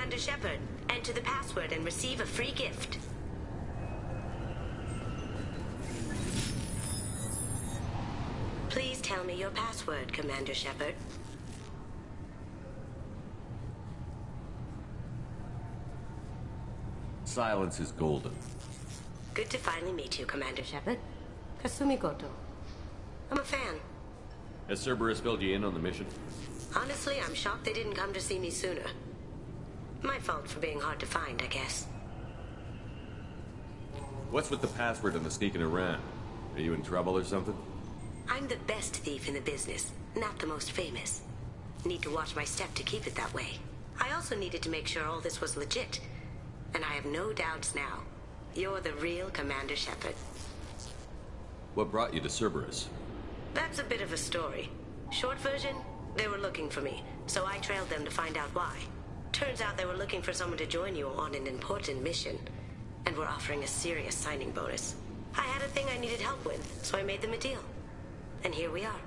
Commander Shepard. Enter the password and receive a free gift. Please tell me your password, Commander Shepard. Silence is golden. Good to finally meet you, Commander Shepard. Kasumi Goto. I'm a fan. Has Cerberus filled you in on the mission? Honestly, I'm shocked they didn't come to see me sooner. My fault for being hard to find, I guess. What's with the password and the sneaking around? Are you in trouble or something? I'm the best thief in the business, not the most famous. Need to watch my step to keep it that way. I also needed to make sure all this was legit. And I have no doubts now. You're the real Commander Shepard. What brought you to Cerberus? That's a bit of a story. Short version, they were looking for me, so I trailed them to find out why. Turns out they were looking for someone to join you on an important mission, and were offering a serious signing bonus. I had a thing I needed help with, so I made them a deal. And here we are.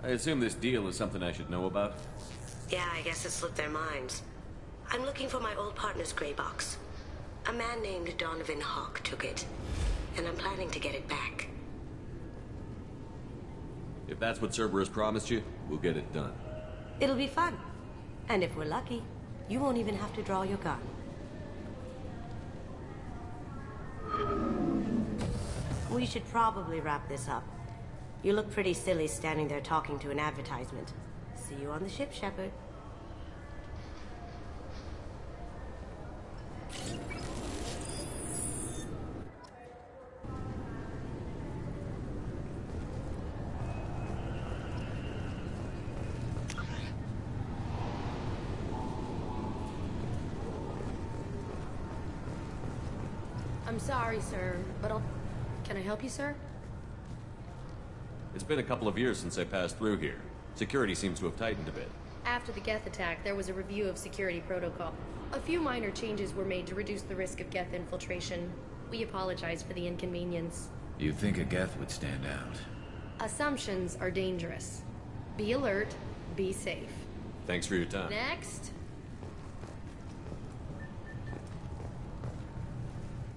I assume this deal is something I should know about? Yeah, I guess it slipped their minds. I'm looking for my old partner's gray box. A man named Donovan Hawk took it, and I'm planning to get it back. If that's what Cerberus promised you, we'll get it done. It'll be fun. And if we're lucky, you won't even have to draw your gun. We should probably wrap this up. You look pretty silly standing there talking to an advertisement. See you on the ship, Shepard. I'm sorry, sir, but Can I help you, sir? It's been a couple of years since I passed through here. Security seems to have tightened a bit. After the Geth attack, there was a review of security protocol. A few minor changes were made to reduce the risk of Geth infiltration. We apologize for the inconvenience. You'd think a Geth would stand out. Assumptions are dangerous. Be alert, be safe. Thanks for your time. Next.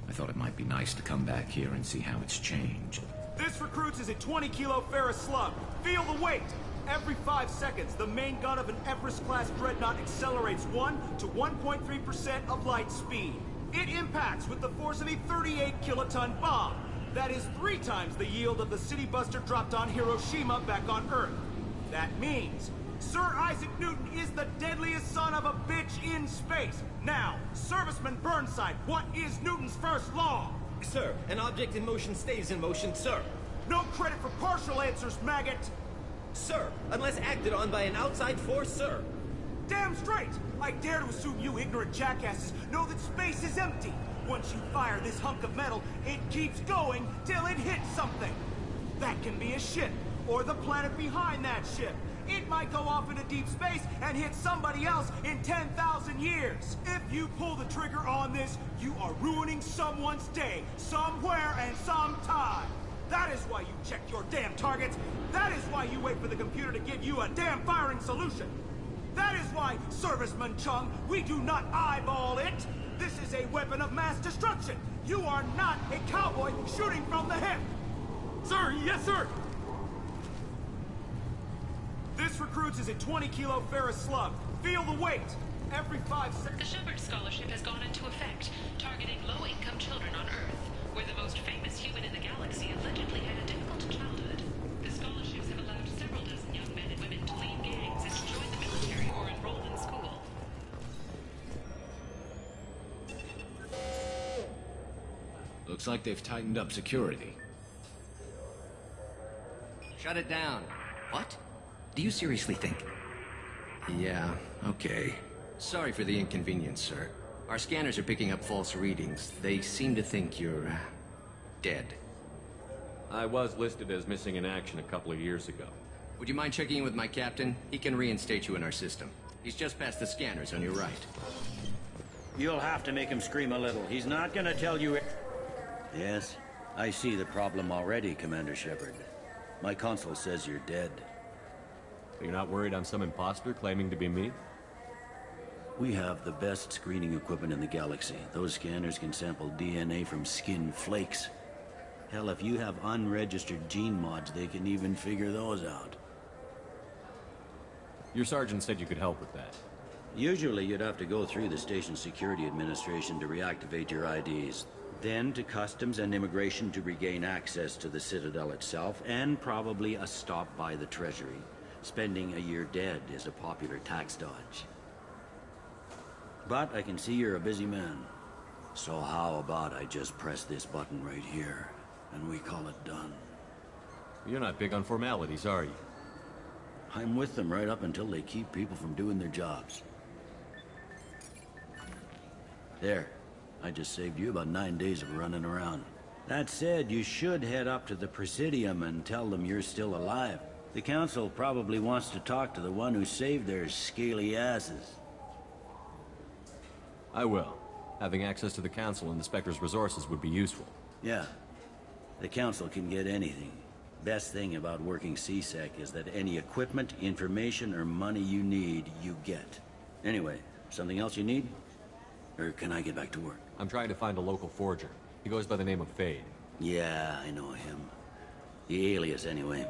I thought it might be nice to come back here and see how it's changed. This recruits is a 20-kilo ferrous slug. Feel the weight! Every 5 seconds, the main gun of an Everest-class dreadnought accelerates 1 to 1.3% of light speed. It impacts with the force of a 38-kiloton bomb. That is 3 times the yield of the city buster dropped on Hiroshima back on Earth. That means Sir Isaac Newton is the deadliest son of a bitch in space. Now, Serviceman Burnside, what is Newton's first law? Sir, an object in motion stays in motion, sir. No credit for partial answers, maggot! Sir, unless acted on by an outside force, sir. Damn straight! I dare to assume you ignorant jackasses know that space is empty. Once you fire this hunk of metal, it keeps going till it hits something. That can be a ship, or the planet behind that ship. It might go off into deep space and hit somebody else in 10,000 years. If you pull the trigger on this, you are ruining someone's day, somewhere and sometime. That is why you check your damn targets. That is why you wait for the computer to give you a damn firing solution. That is why, Serviceman Chung, we do not eyeball it. This is a weapon of mass destruction. You are not a cowboy shooting from the hip. Sir, yes, sir. This recruits is a 20-kilo ferrous slug. Feel the weight. Every 5 seconds. The Shepard Scholarship has gone into effect, targeting low-income children on Earth, where the most famous human in the galaxy allegedly had a difficult childhood. The scholarships have allowed several dozen young men and women to lead gangs and to join the military or enroll in school. Looks like they've tightened up security. Shut it down. What? Do you seriously think? Yeah, okay. Sorry for the inconvenience, sir. Our scanners are picking up false readings. They seem to think you're dead. I was listed as missing in action a couple of years ago. Would you mind checking in with my captain? He can reinstate you in our system. He's just past the scanners on your right. You'll have to make him scream a little. He's not gonna tell you it. Yes, I see the problem already, Commander Shepard. My console says you're dead. You're not worried I'm some imposter claiming to be me? We have the best screening equipment in the galaxy. Those scanners can sample DNA from skin flakes. Hell, if you have unregistered gene mods, they can even figure those out. Your sergeant said you could help with that. Usually you'd have to go through the station security administration to reactivate your IDs. Then to customs and immigration to regain access to the Citadel itself, and probably a stop by the Treasury. Spending a year dead is a popular tax dodge. But I can see you're a busy man. So how about I just press this button right here, and we call it done? You're not big on formalities, are you? I'm with them right up until they keep people from doing their jobs. There. I just saved you about 9 days of running around. That said, you should head up to the Presidium and tell them you're still alive. The Council probably wants to talk to the one who saved their scaly asses. I will. Having access to the Council and the Spectre's resources would be useful. Yeah. The Council can get anything. Best thing about working CSEC is that any equipment, information, or money you need, you get. Anyway, something else you need? Or can I get back to work? I'm trying to find a local forger. He goes by the name of Fade. Yeah, I know him. The alias, anyway.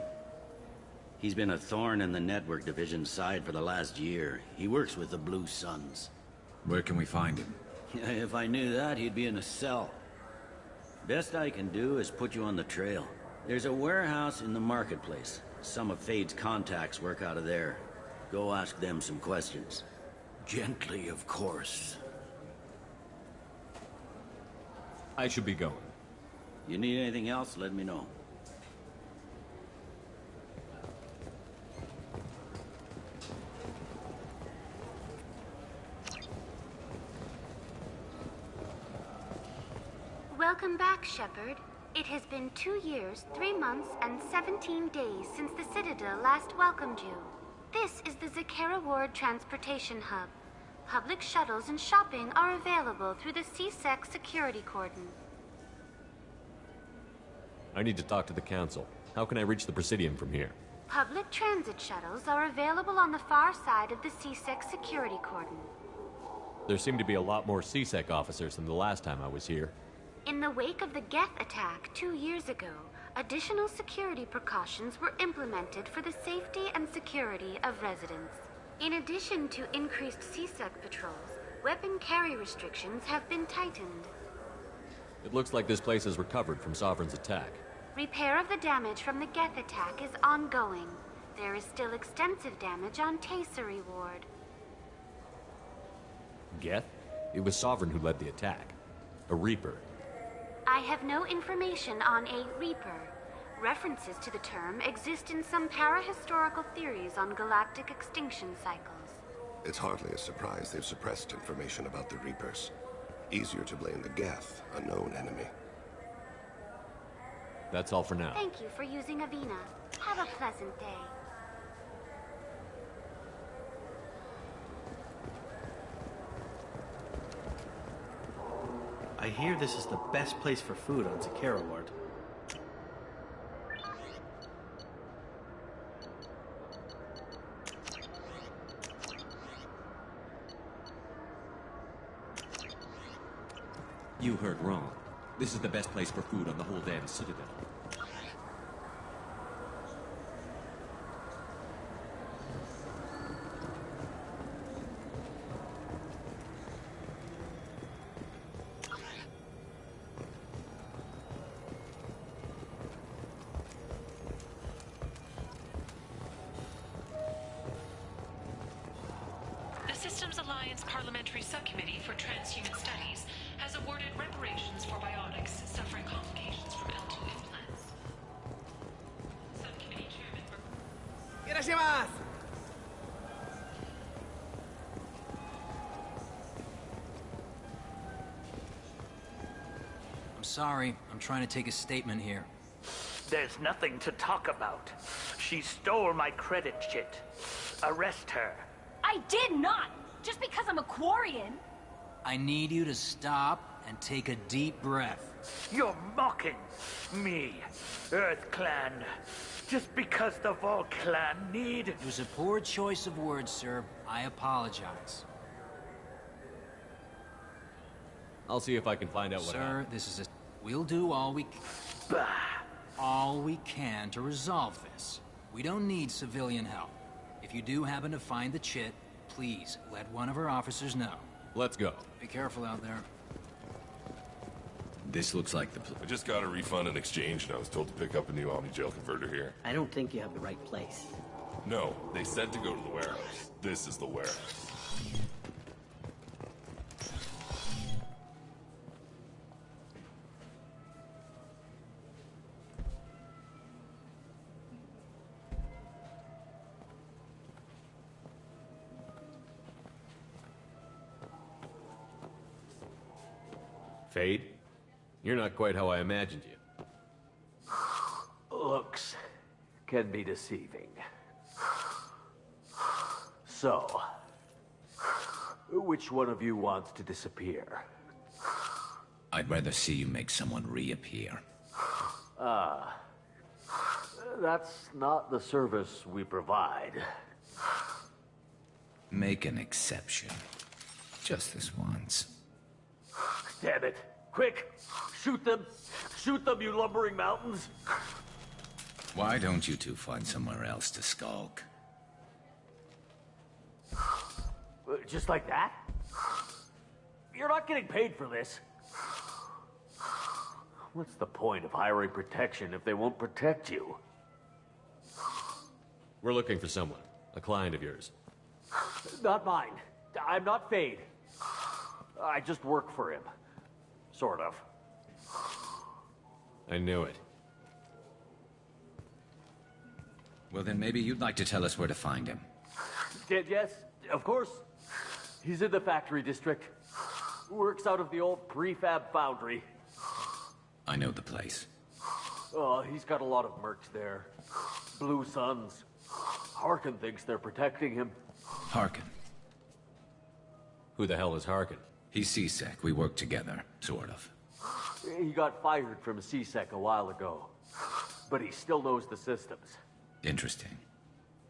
He's been a thorn in the network division's side for the last year. He works with the Blue Suns. Where can we find him? If I knew that, he'd be in a cell. Best I can do is put you on the trail. There's a warehouse in the marketplace. Some of Fade's contacts work out of there. Go ask them some questions. Gently, of course. I should be going. You need anything else, let me know. Welcome back, Shepard. It has been 2 years, 3 months, and 17 days since the Citadel last welcomed you. This is the Zakera Ward Transportation Hub. Public shuttles and shopping are available through the CSEC security cordon. I need to talk to the Council. How can I reach the Presidium from here? Public transit shuttles are available on the far side of the CSEC security cordon. There seem to be a lot more CSEC officers than the last time I was here. In the wake of the Geth attack 2 years ago, additional security precautions were implemented for the safety and security of residents. In addition to increased CSEC patrols, weapon carry restrictions have been tightened. It looks like this place has recovered from Sovereign's attack. Repair of the damage from the Geth attack is ongoing. There is still extensive damage on Tasery Ward. Geth? It was Sovereign who led the attack. A Reaper. I have no information on a Reaper. References to the term exist in some parahistorical theories on galactic extinction cycles. It's hardly a surprise they've suppressed information about the Reapers. Easier to blame the Geth, a known enemy. That's all for now. Thank you for using Avina. Have a pleasant day. I hear this is the best place for food on Zakera Ward. You heard wrong. This is the best place for food on the whole damn Citadel. The Systems Alliance Parliamentary Subcommittee for Transhuman Studies has awarded reparations for biotics suffering complications from L2 implants. Subcommittee Chairman... Irashimasu! I'm sorry. I'm trying to take a statement here. There's nothing to talk about. She stole my credit chit. Arrest her. I did not! Just because I'm a Quarian! I need you to stop and take a deep breath. You're mocking me, Earth Clan. Just because the Vol Clan need... It was a poor choice of words, sir. I apologize. I'll see if I can find out what happened. Sir, this is a... We'll do all we can to resolve this. We don't need civilian help. If you do happen to find the chit, please let one of our officers know. Let's go. Be careful out there. This looks like the I just got a refund in exchange, and I was told to pick up a new Omni Gel converter here. I don't think you have the right place. No, they said to go to the warehouse. This is the warehouse. Fade? You're not quite how I imagined you. Looks can be deceiving. So, which one of you wants to disappear? I'd rather see you make someone reappear. That's not the service we provide. Make an exception. Just this once. Damn it. Quick! Shoot them! Shoot them, you lumbering mountains! Why don't you two find somewhere else to skulk? Just like that? You're not getting paid for this. What's the point of hiring protection if they won't protect you? We're looking for someone. A client of yours. Not mine. I'm not Fade. I just work for him. Sort of. I knew it. Well, then maybe you'd like to tell us where to find him. Yes, of course. He's in the factory district. Works out of the old prefab foundry. I know the place. He's got a lot of mercs there. Blue Suns. Harkin thinks they're protecting him. Harkin. Who the hell is Harkin? He's C-Sec. We work together, sort of. He got fired from C-Sec a while ago. But he still knows the systems. Interesting.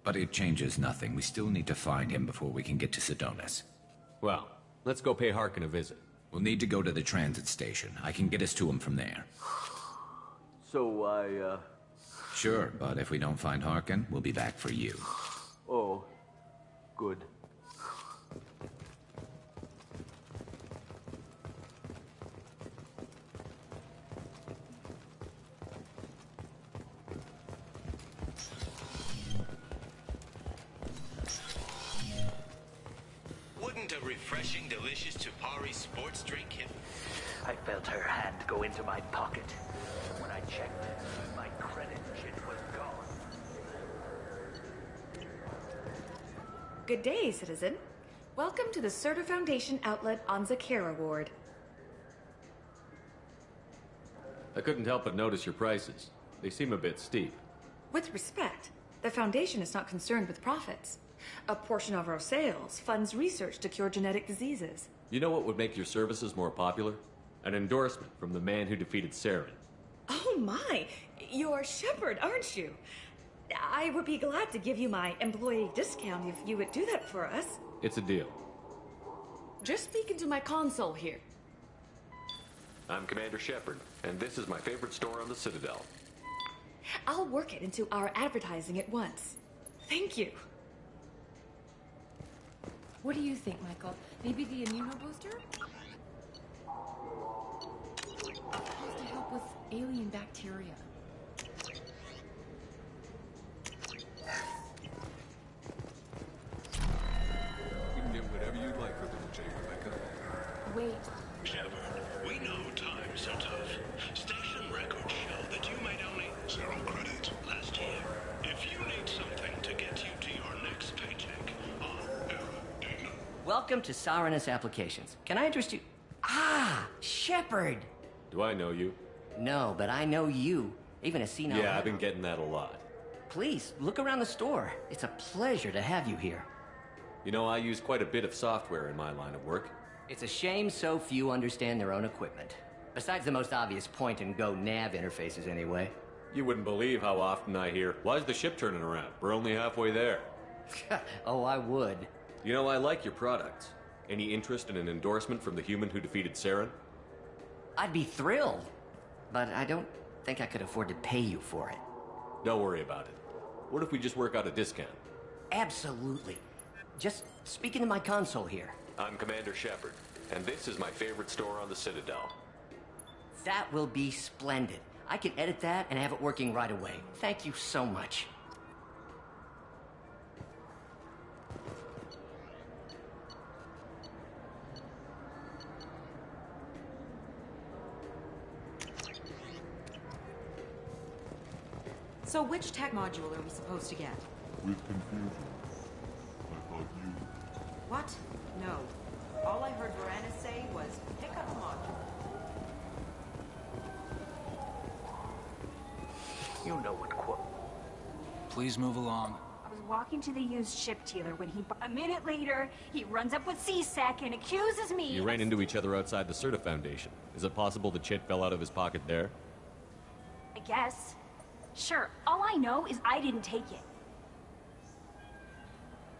But it changes nothing. We still need to find him before we can get to Sidonis. Well, let's go pay Harkin a visit. We'll need to go to the transit station. I can get us to him from there. So, Sure, but if we don't find Harkin, we'll be back for you. Oh, good. Wouldn't a refreshing, delicious Chupari sports drink hit? I felt her hand go into my pocket. When I checked, my credit kit was gone. Good day, citizen. Welcome to the Serta Foundation outlet on Zakera Ward. I couldn't help but notice your prices. They seem a bit steep. With respect, the Foundation is not concerned with profits. A portion of our sales funds research to cure genetic diseases. You know what would make your services more popular? An endorsement from the man who defeated Saren. Oh my! You're Shepard, aren't you? I would be glad to give you my employee discount if you would do that for us. It's a deal. Just speak into my console here. I'm Commander Shepard, and this is my favorite store on the Citadel. I'll work it into our advertising at once. Thank you. What do you think, Michael? Maybe the immunobooster? Supposed to help with alien bacteria. You can get whatever you'd like for little J, Rebecca. Wait. Shepard, we know times are tough. Station records show that you made only 0 credit last year. If you need something to get you to your next paycheck on Era, Welcome to Saranus Applications. Can I interest you? Ah, Shepard! Do I know you? No, but I know you. Even a senile... Yeah, I've been getting that a lot. Please, look around the store. It's a pleasure to have you here. You know, I use quite a bit of software in my line of work. It's a shame so few understand their own equipment. Besides the most obvious point-and-go nav interfaces, anyway. You wouldn't believe how often I hear, "Why is the ship turning around? We're only halfway there." Oh, I would. You know, I like your products. Any interest in an endorsement from the human who defeated Saren? I'd be thrilled. But I don't think I could afford to pay you for it. Don't worry about it. What if we just work out a discount? Absolutely. Just speak into my console here. I'm Commander Shepard, and this is my favorite store on the Citadel. That will be splendid. I can edit that and have it working right away. Thank you so much. So which tech module are we supposed to get? With confusion. I thought you... What? No. All I heard Varanus say was, pick up a module. You know what quote. Please move along. I was walking to the used ship dealer when he... A minute later, he runs up with C-Sec and accuses me... You ran into each other outside the Certa Foundation. Is it possible the chit fell out of his pocket there? I guess. Sure, all I know is I didn't take it.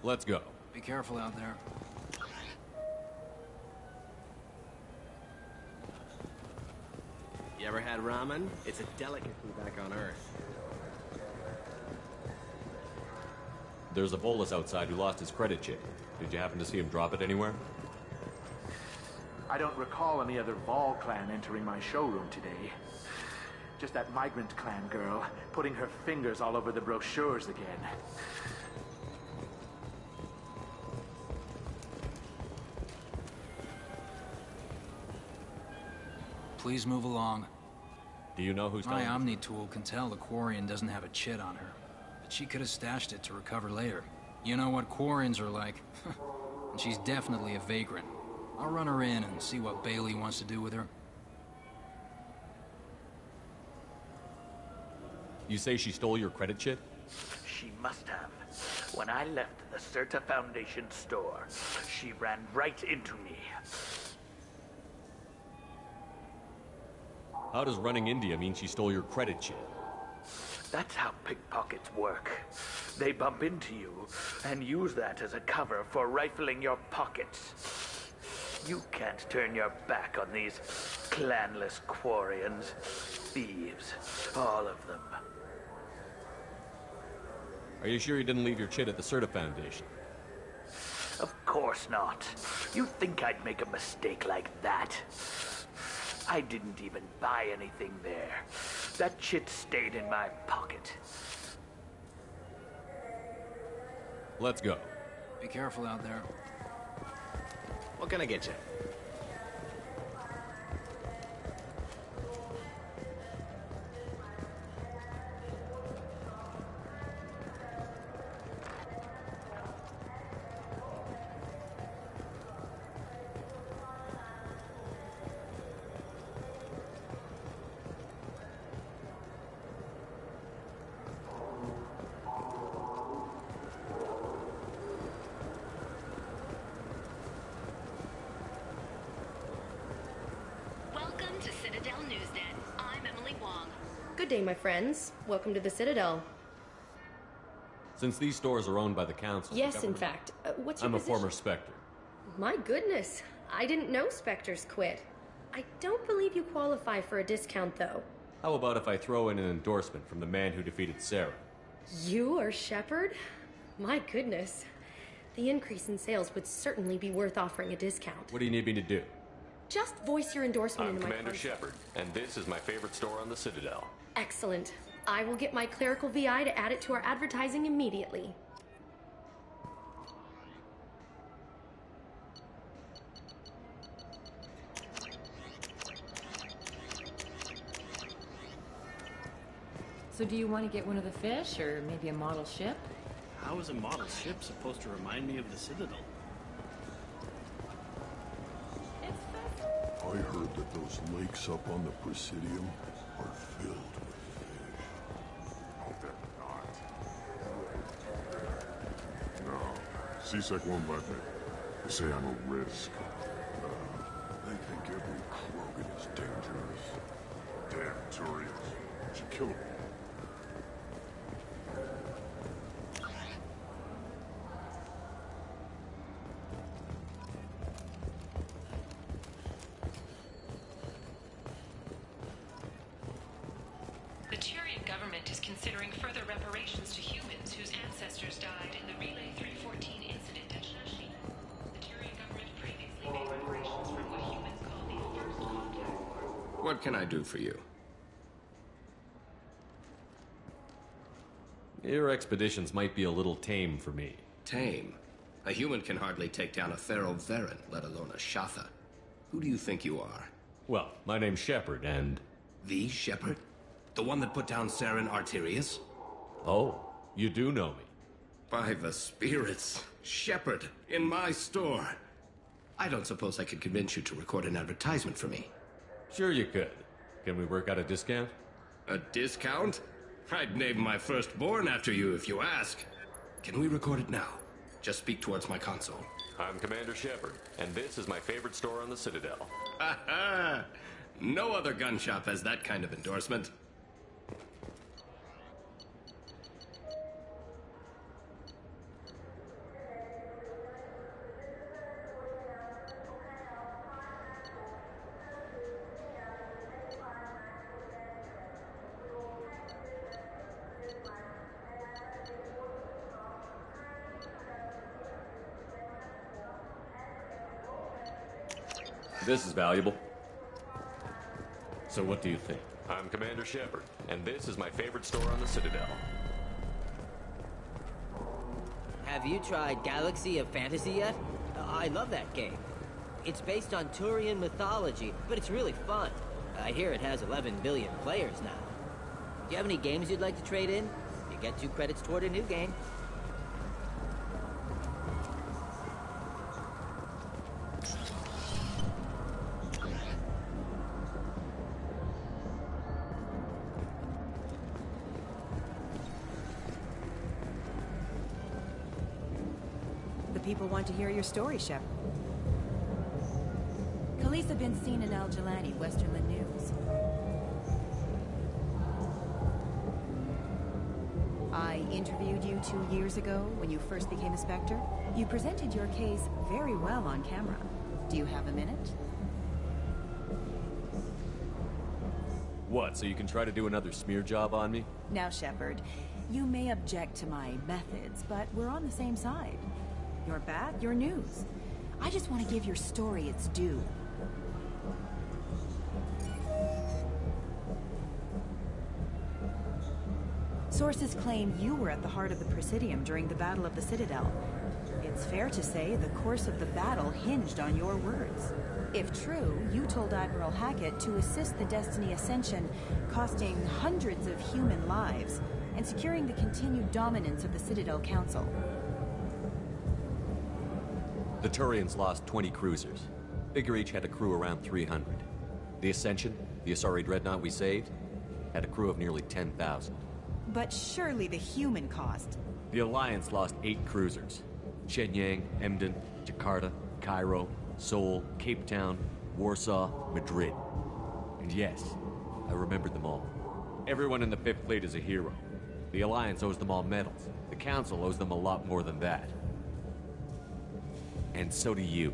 Let's go. Be careful out there. You ever had ramen? It's a delicacy back on Earth. There's a Volus outside who lost his credit chip. Did you happen to see him drop it anywhere? I don't recall any other Vol clan entering my showroom today. Just that migrant clan girl, putting her fingers all over the brochures again. Please move along. Do you know who's My telling you? Omni tool can tell the Quarian doesn't have a chit on her, but she could have stashed it to recover later. You know what Quarians are like. And she's definitely a vagrant. I'll run her in and see what Bailey wants to do with her. You say she stole your credit chit? She must have. When I left the Certa Foundation store, she ran right into me. How does running India mean she stole your credit chit? That's how pickpockets work. They bump into you and use that as a cover for rifling your pockets. You can't turn your back on these clanless Quarians. Thieves, all of them. Are you sure you didn't leave your chit at the Certa Foundation? Of course not. You think I'd make a mistake like that? I didn't even buy anything there. That chit stayed in my pocket. Let's go. Be careful out there. What can I get you? Welcome to Citadel Newsnet. I'm Emily Wong. Good day, my friends. Welcome to the Citadel. Since these stores are owned by the Council... Yes, in fact. What's your I'm a position? former Spectre. My goodness. I didn't know Spectres quit. I don't believe you qualify for a discount, though. How about if I throw in an endorsement from the man who defeated Sarah? You are Shepard? My goodness. The increase in sales would certainly be worth offering a discount. What do you need me to do? Just voice your endorsement I'm into my Commander console. Shepard, and this is my favorite store on the Citadel. Excellent. I will get my clerical VI to add it to our advertising immediately. So do you want to get one of the fish, or maybe a model ship? How is a model ship supposed to remind me of the Citadel? I heard that those lakes up on the Presidium are filled with fish. Oh, they're not. No. C-Sec won't let me. They say I'm a risk. They think every Krogan is dangerous. Damn Turians. Should kill them. government is considering further reparations to humans whose ancestors died in the Relay 314 incident at Shashi. The Turian government previously made reparations from what humans call the first contact. What can I do for you? Your expeditions might be a little tame for me. Tame? A human can hardly take down a Pharaoh Varen, let alone a Shatha. Who do you think you are? Well, my name's Shepard, and... The Shepard? The one that put down Saren Arterius? Oh, you do know me. By the spirits. Shepard, in my store. I don't suppose I could convince you to record an advertisement for me. Sure you could. Can we work out a discount? A discount? I'd name my firstborn after you if you ask. Can we record it now? Just speak towards my console. I'm Commander Shepard, and this is my favorite store on the Citadel. Ha ha! No other gun shop has that kind of endorsement. This is valuable. So what do you think? I'm Commander Shepard, and this is my favorite store on the Citadel. Have you tried Galaxy of Fantasy yet? I love that game. It's based on Turian mythology, but it's really fun. I hear it has 11 billion players now. Do you have any games you'd like to trade in? You get 2 credits toward a new game. People want to hear your story, Shepard. Khaleesa bin seen in Al Jalani, Westerland News. I interviewed you 2 years ago when you first became a Spectre. You presented your case very well on camera. Do you have a minute? What, so you can try to do another smear job on me? Now, Shepard, you may object to my methods, but we're on the same side. You're bad, you're news. I just want to give your story its due. Sources claim you were at the heart of the Presidium during the Battle of the Citadel. It's fair to say the course of the battle hinged on your words. If true, you told Admiral Hackett to assist the Destiny Ascension, costing hundreds of human lives, and securing the continued dominance of the Citadel Council. The Turians lost 20 cruisers. Figure each had a crew around 300. The Ascension, the Asari dreadnought we saved, had a crew of nearly 10,000. But surely the human cost. The Alliance lost 8 cruisers. Shenyang, Emden, Jakarta, Cairo, Seoul, Cape Town, Warsaw, Madrid. And yes, I remembered them all. Everyone in the 5th Fleet is a hero. The Alliance owes them all medals. The Council owes them a lot more than that. And so do you.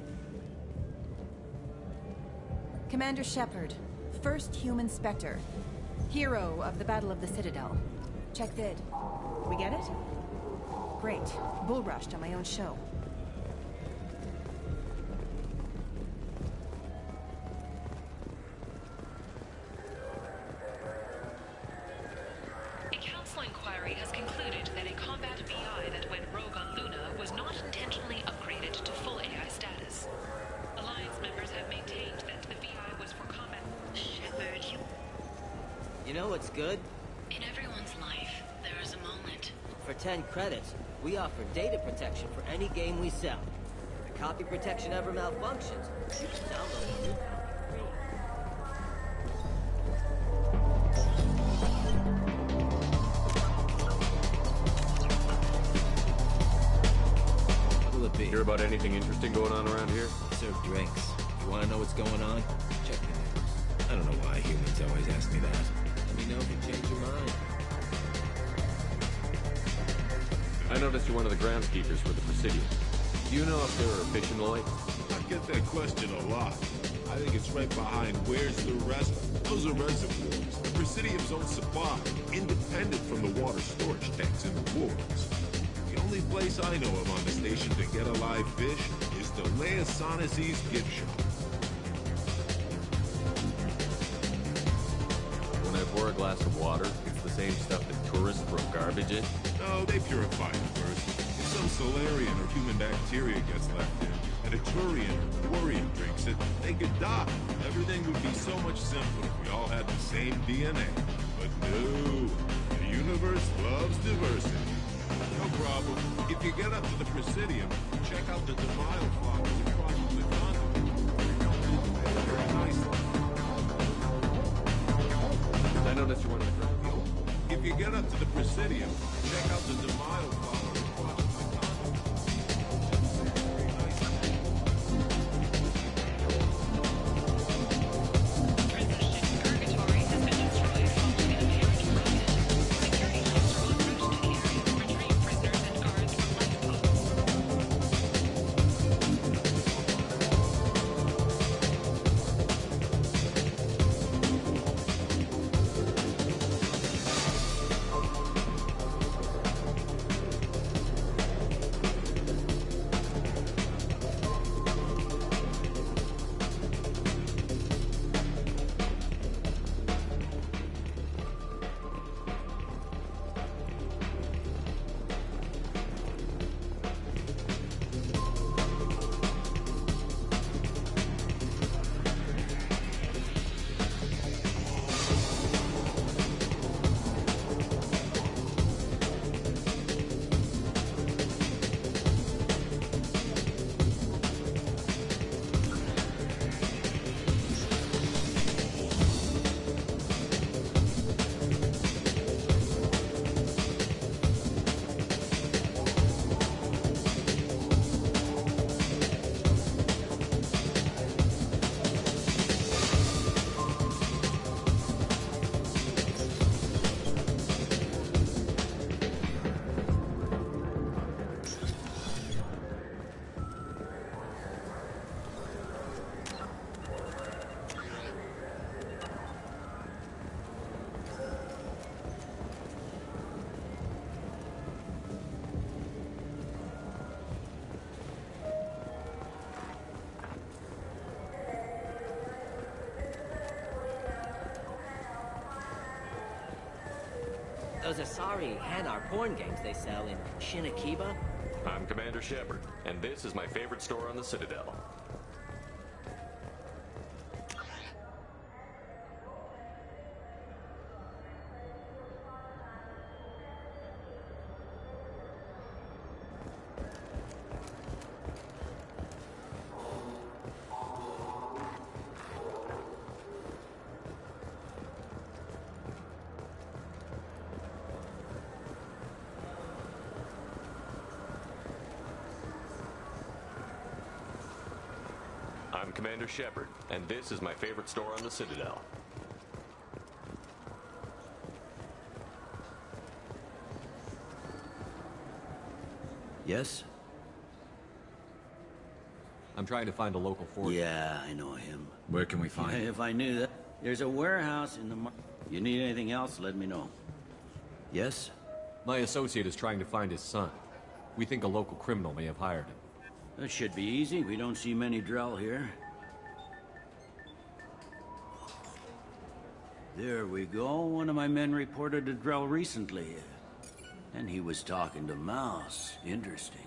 Commander Shepard, first human Spectre. Hero of the Battle of the Citadel. Check vid. We get it? Great. Bull rushed on my own show. A council inquiry has concluded that a combat BI that went rogue on Luna was not intentionally upgraded to full AI status. Alliance members have maintained that the BI was for combat. Shepard, you know what's good? In everyone's life, there is a moment. For 10 credits, we offer data protection for any game we sell. If the copy protection ever malfunctions, you can download a new copy What'll it be? Hear about anything interesting going on around here? Serve drinks. If you want to know what's going on, check the news. I don't know why humans always ask me that. Let me know if you change your mind. I noticed you're one of the groundskeepers for the Presidium. Do you know if there are fish in Lloyd? I get that question a lot. I think it's right behind where's the rest? Those are reservoirs. Presidium's own supply, independent from the water storage tanks in the woods. The only place I know of on the station to get a live fish is the Leosanese's gift shop. When I pour a glass of water, it's the same stuff that tourists throw garbage in? No, they purify it first. If some Solarian or human bacteria gets left in, and a Turian or Quarian drinks it, they could die. Everything would be so much simpler if we all had the same DNA. But no, the universe loves diversity. No problem. If you get up to the Presidium, check out the Demile flowers across from the convent. Very nice. I noticed you wanted to drink. If you get up to the Presidium, check out the Demile flowers across from the convent. Very nice. Purgatory has been destroyed following an apparent riot. Security teams are en route to the area to retrieve prisoners and guards from life posts. Those Asari Hanar porn games they sell in Shinakiba? I'm Commander Shepard, and this is my favorite store on the Citadel. I'm Commander Shepard, and this is my favorite store on the Citadel. Yes? I'm trying to find a local forge. Yeah, I know him. Where can we find him? If I knew that. There's a warehouse in the... You need anything else, let me know. Yes? My associate is trying to find his son. We think a local criminal may have hired him. That should be easy. We don't see many Drell here. There we go. One of my men reported a Drell recently. And he was talking to Mouse. Interesting.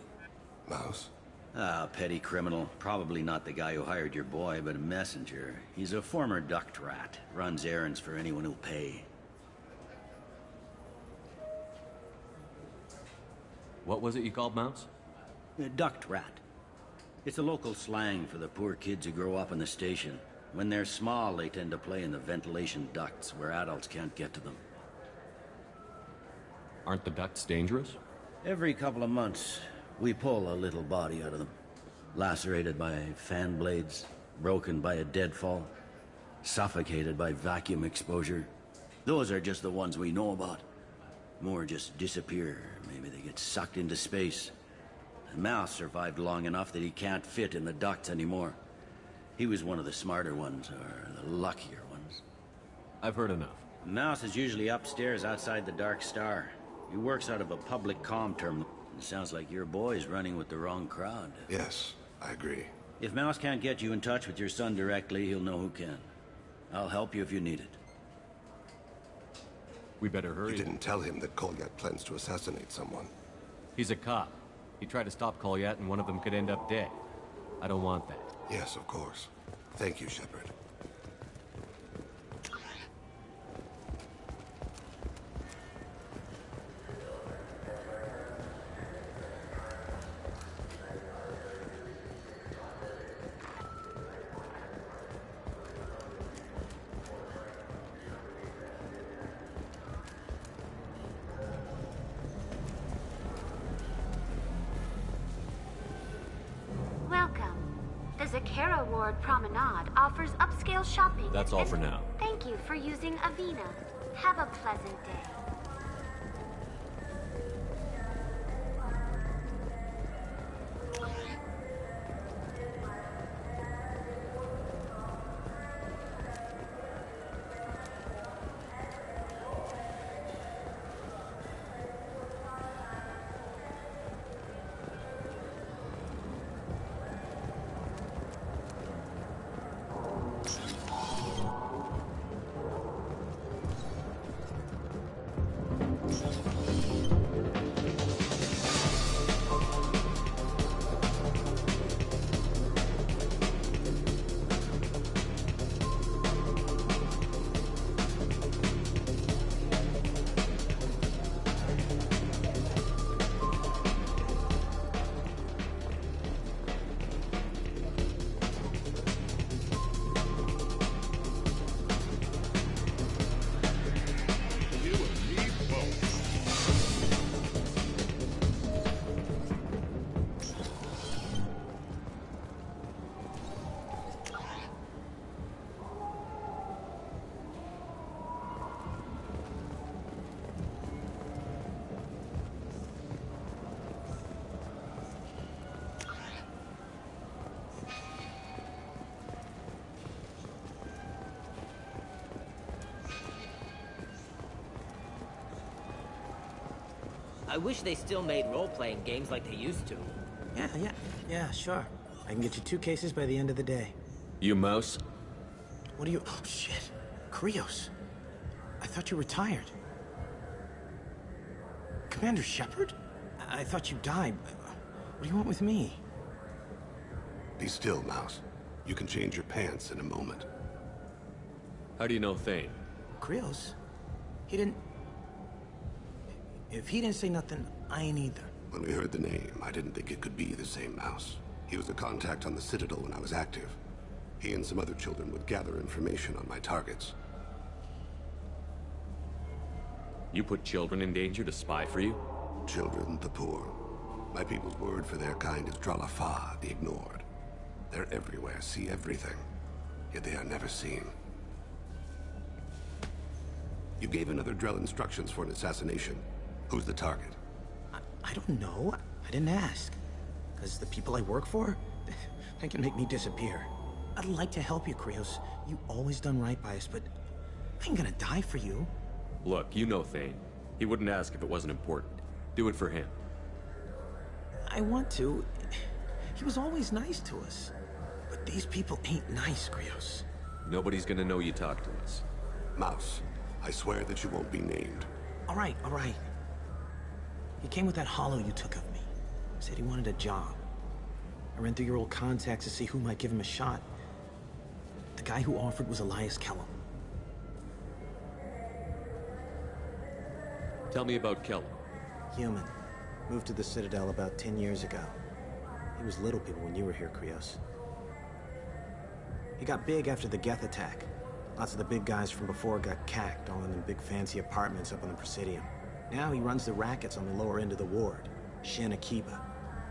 Mouse? Ah, petty criminal. Probably not the guy who hired your boy, but a messenger. He's a former duct rat. Runs errands for anyone who'll pay. What was it you called Mouse? A duct rat. It's a local slang for the poor kids who grow up in the station. When they're small, they tend to play in the ventilation ducts where adults can't get to them. Aren't the ducts dangerous? Every couple of months, we pull a little body out of them. Lacerated by fan blades, broken by a deadfall, suffocated by vacuum exposure. Those are just the ones we know about. More just disappear. Maybe they get sucked into space. Mouse survived long enough that he can't fit in the ducts anymore. He was one of the smarter ones, or the luckier ones. I've heard enough. Mouse is usually upstairs outside the Dark Star. He works out of a public comm terminal. It sounds like your boy's running with the wrong crowd. Yes, I agree. If Mouse can't get you in touch with your son directly, he'll know who can. I'll help you if you need it. We better hurry. You didn't tell him that Kolyat plans to assassinate someone. He's a cop. He tried to stop Kolyat and one of them could end up dead. I don't want that. Yes, of course. Thank you, Shepard. Welcome. The Zakara Ward Promenade offers upscale shopping. That's all for now. Thank you for using Avena. Have a pleasant day. I wish they still made role-playing games like they used to. Yeah, sure. I can get you 2 cases by the end of the day. You Mouse? What are you... Oh, shit. Krios. I thought you retired. Commander Shepard? I thought you died. What do you want with me? Be still, Mouse. You can change your pants in a moment. How do you know Thane? Krios? He didn't... If he didn't say nothing, I ain't either. When we heard the name, I didn't think it could be the same Mouse. He was a contact on the Citadel when I was active. He and some other children would gather information on my targets. You put children in danger to spy for you? Children, the poor. My people's word for their kind is Dralafa, the ignored. They're everywhere, see everything. Yet they are never seen. You gave another Drell instructions for an assassination. Who's the target? I don't know. I didn't ask. Because the people I work for, they can make me disappear. I'd like to help you, Krios. You always done right by us, but I ain't gonna die for you. Look, you know Thane. He wouldn't ask if it wasn't important. Do it for him. I want to. He was always nice to us. But these people ain't nice, Krios. Nobody's gonna know you talked to us. Mouse, I swear that you won't be named. All right. He came with that hollow you took of me. Said he wanted a job. I ran through your old contacts to see who might give him a shot. The guy who offered was Elias Kellum. Tell me about Kellum. Human. Moved to the Citadel about 10 years ago. He was little people when you were here, Krios. He got big after the Geth attack. Lots of the big guys from before got cacked, all in them big fancy apartments up on the Presidium. Now he runs the rackets on the lower end of the ward. Shin Akiba.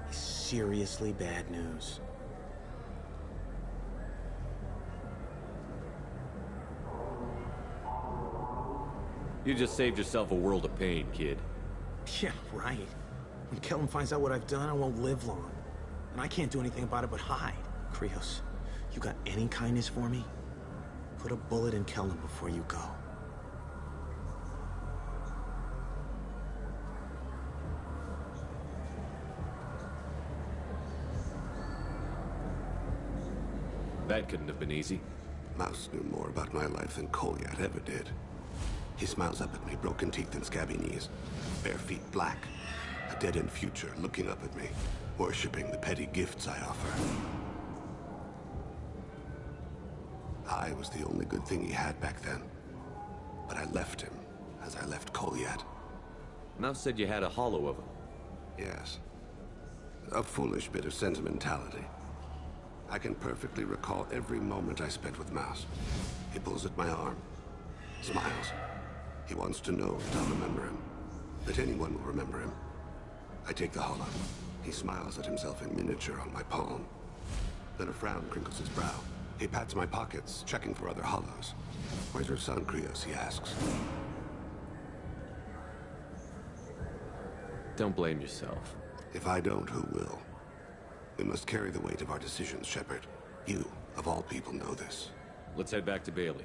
He's seriously bad news. You just saved yourself a world of pain, kid. Yeah, right. When Kellum finds out what I've done, I won't live long. And I can't do anything about it but hide. Krios, you got any kindness for me? Put a bullet in Kellum before you go. That couldn't have been easy. Mouse knew more about my life than Kolyat ever did. He smiles up at me, broken teeth and scabby knees. Bare feet black. A dead-end future looking up at me, worshipping the petty gifts I offer. I was the only good thing he had back then. But I left him, as I left Kolyat. Mouse said you had a hollow of him. Yes. A foolish bit of sentimentality. I can perfectly recall every moment I spent with Mouse. He pulls at my arm, smiles. He wants to know that I'll remember him, that anyone will remember him. I take the hollow. He smiles at himself in miniature on my palm. Then a frown crinkles his brow. He pats my pockets, checking for other hollows. Where's your son, Krios? He asks. Don't blame yourself. If I don't, who will? We must carry the weight of our decisions, Shepard. You, of all people, know this. Let's head back to Bailey.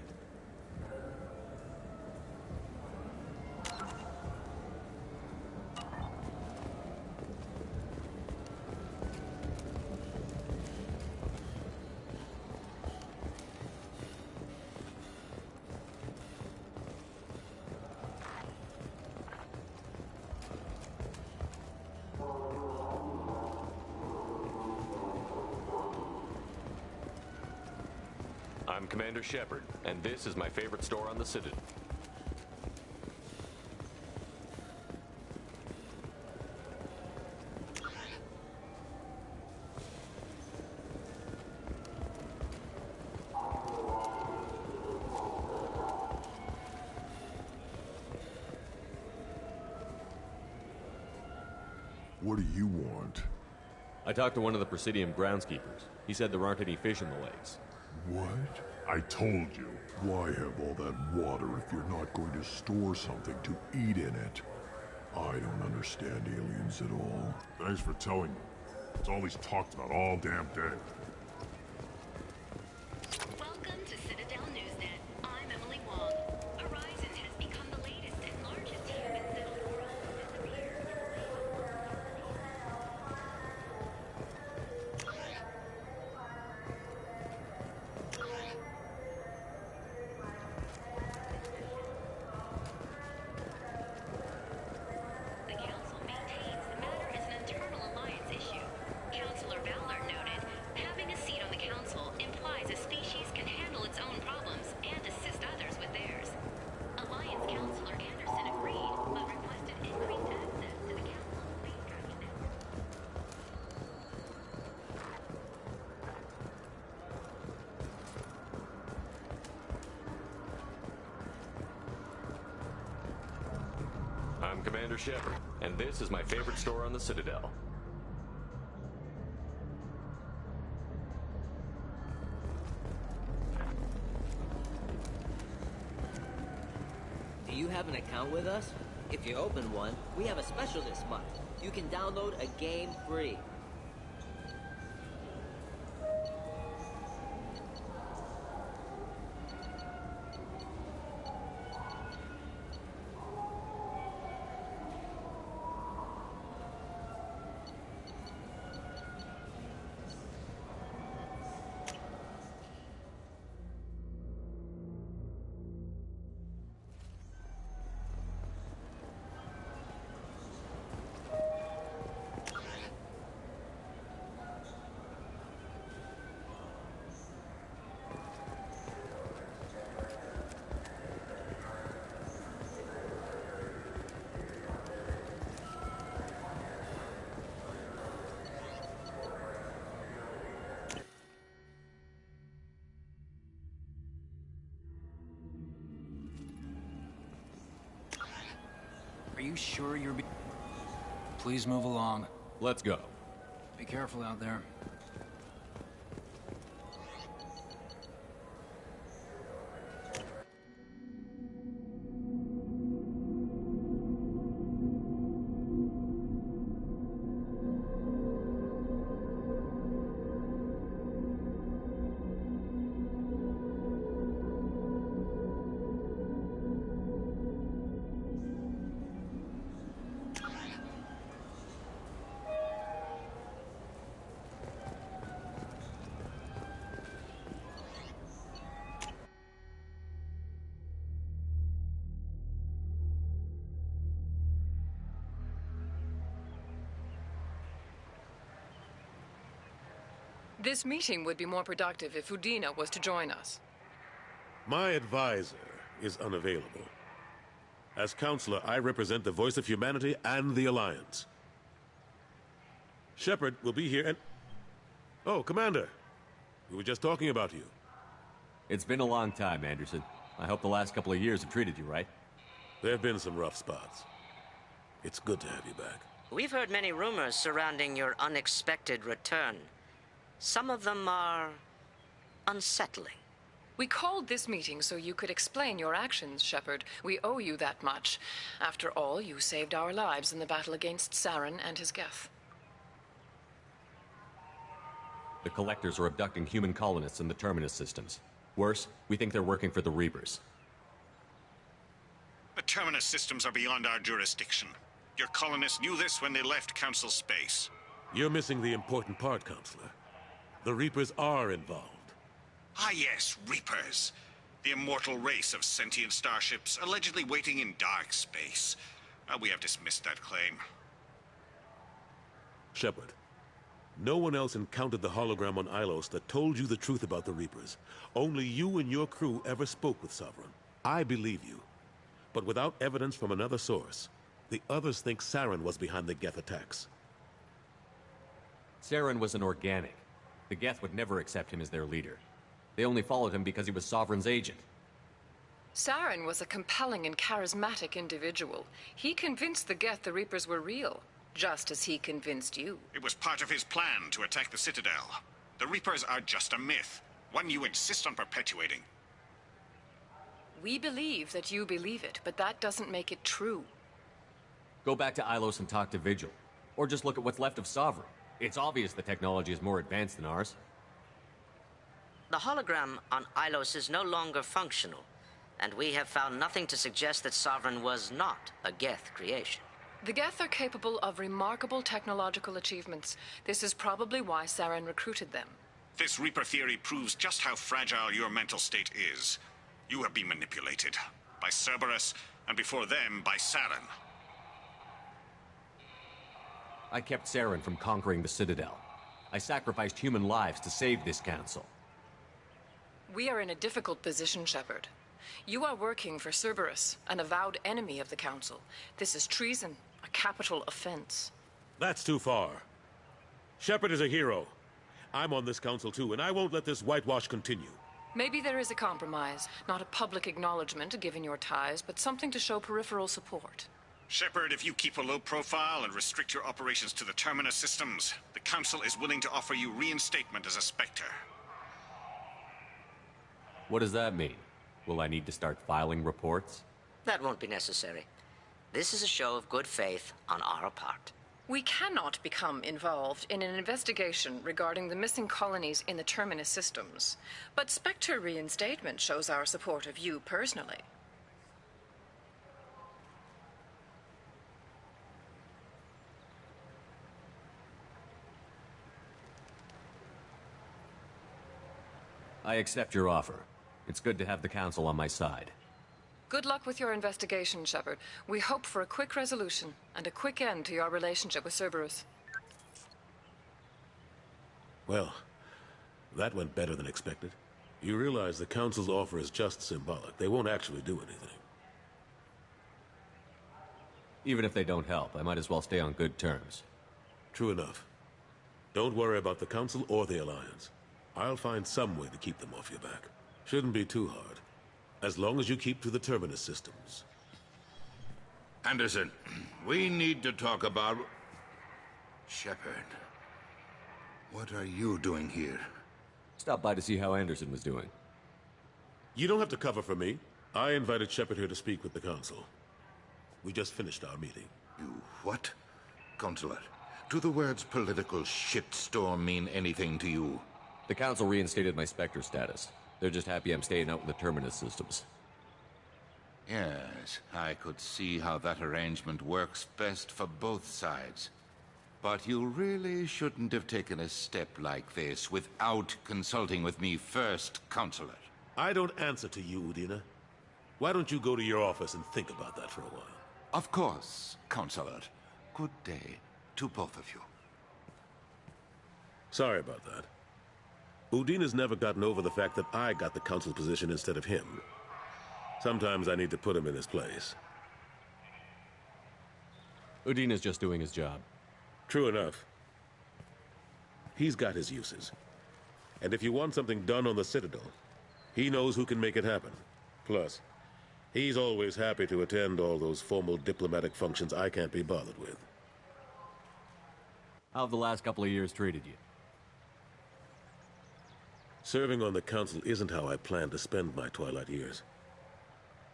I'm Commander Shepard, and this is my favorite store on the Citadel. What do you want? I talked to one of the Presidium groundskeepers. He said there aren't any fish in the lakes. What? I told you. Why have all that water if you're not going to store something to eat in it? I don't understand aliens at all. Thanks for telling me. It's all he's talked about all damn day. Welcome to Citadel Newsnet. I'm Emily Wong. Horizon has become the latest and largest human-settled world to disappear. The Council maintains the matter is an internal alliance issue. Councilor Valor noted, having a seat on the Council implies a species can handle its own problems and assist others with theirs. Alliance Councilor Anderson agreed, but requested increased access to the Council's space tracking network. I'm Commander Shepard, and this is my favorite store on the Citadel. Do you have an account with us? If you open one, we have a special this month. You can download a game free. Are you sure you're Please move along. Let's go. Be careful out there. This meeting would be more productive if Udina was to join us. My advisor is unavailable. As counselor, I represent the voice of humanity and the Alliance. Shepard will be here and... Oh, Commander. We were just talking about you. It's been a long time, Anderson. I hope the last couple of years have treated you right. There have been some rough spots. It's good to have you back. We've heard many rumors surrounding your unexpected return. Some of them are unsettling. We called this meeting so you could explain your actions, Shepard. We owe you that much. After all, you saved our lives in the battle against Saren and his Geth. The Collectors are abducting human colonists in the Terminus systems. Worse, we think they're working for the Reapers. The Terminus systems are beyond our jurisdiction. Your colonists knew this when they left Council space. You're missing the important part, Counselor. The Reapers are involved. Ah yes, Reapers. The immortal race of sentient starships allegedly waiting in dark space. We have dismissed that claim. Shepard, no one else encountered the hologram on Ilos that told you the truth about the Reapers. Only you and your crew ever spoke with Sovereign. I believe you. But without evidence from another source, the others think Saren was behind the Geth attacks. Saren was an organic. The Geth would never accept him as their leader. They only followed him because he was Sovereign's agent. Saren was a compelling and charismatic individual. He convinced the Geth the Reapers were real, just as he convinced you. It was part of his plan to attack the Citadel. The Reapers are just a myth, one you insist on perpetuating. We believe that you believe it, but that doesn't make it true. Go back to Ilos and talk to Vigil. Or just look at what's left of Sovereign. It's obvious the technology is more advanced than ours. The hologram on Ilos is no longer functional, and we have found nothing to suggest that Sovereign was not a Geth creation. The Geth are capable of remarkable technological achievements. This is probably why Saren recruited them. This Reaper theory proves just how fragile your mental state is. You have been manipulated. By Cerberus, and before them, by Saren. I kept Saren from conquering the Citadel. I sacrificed human lives to save this council. We are in a difficult position, Shepard. You are working for Cerberus, an avowed enemy of the Council. This is treason, a capital offense. That's too far. Shepard is a hero. I'm on this council too, and I won't let this whitewash continue. Maybe there is a compromise. Not a public acknowledgement given your ties, but something to show peripheral support. Shepard, if you keep a low profile and restrict your operations to the Terminus systems, the Council is willing to offer you reinstatement as a Spectre. What does that mean? Will I need to start filing reports? That won't be necessary. This is a show of good faith on our part. We cannot become involved in an investigation regarding the missing colonies in the Terminus systems. But Spectre reinstatement shows our support of you personally. I accept your offer. It's good to have the Council on my side. Good luck with your investigation, Shepard. We hope for a quick resolution and a quick end to your relationship with Cerberus. Well, that went better than expected. You realize the Council's offer is just symbolic. They won't actually do anything. Even if they don't help, I might as well stay on good terms. True enough. Don't worry about the Council or the Alliance. I'll find some way to keep them off your back. Shouldn't be too hard. As long as you keep to the Terminus systems. Anderson, we need to talk about... Shepard. What are you doing here? Stop by to see how Anderson was doing. You don't have to cover for me. I invited Shepard here to speak with the Council. We just finished our meeting. You what? Consular, do the words political shitstorm mean anything to you? The Council reinstated my Spectre status. They're just happy I'm staying out in the Terminus systems. Yes, I could see how that arrangement works best for both sides. But you really shouldn't have taken a step like this without consulting with me first, Consular. I don't answer to you, Udina. Why don't you go to your office and think about that for a while? Of course, Consular. Good day to both of you. Sorry about that. Udine has never gotten over the fact that I got the Council's position instead of him. Sometimes I need to put him in his place. Udine is just doing his job. True enough. He's got his uses. And if you want something done on the Citadel, he knows who can make it happen. Plus, he's always happy to attend all those formal diplomatic functions I can't be bothered with. How have the last couple of years treated you? Serving on the Council isn't how I plan to spend my twilight years.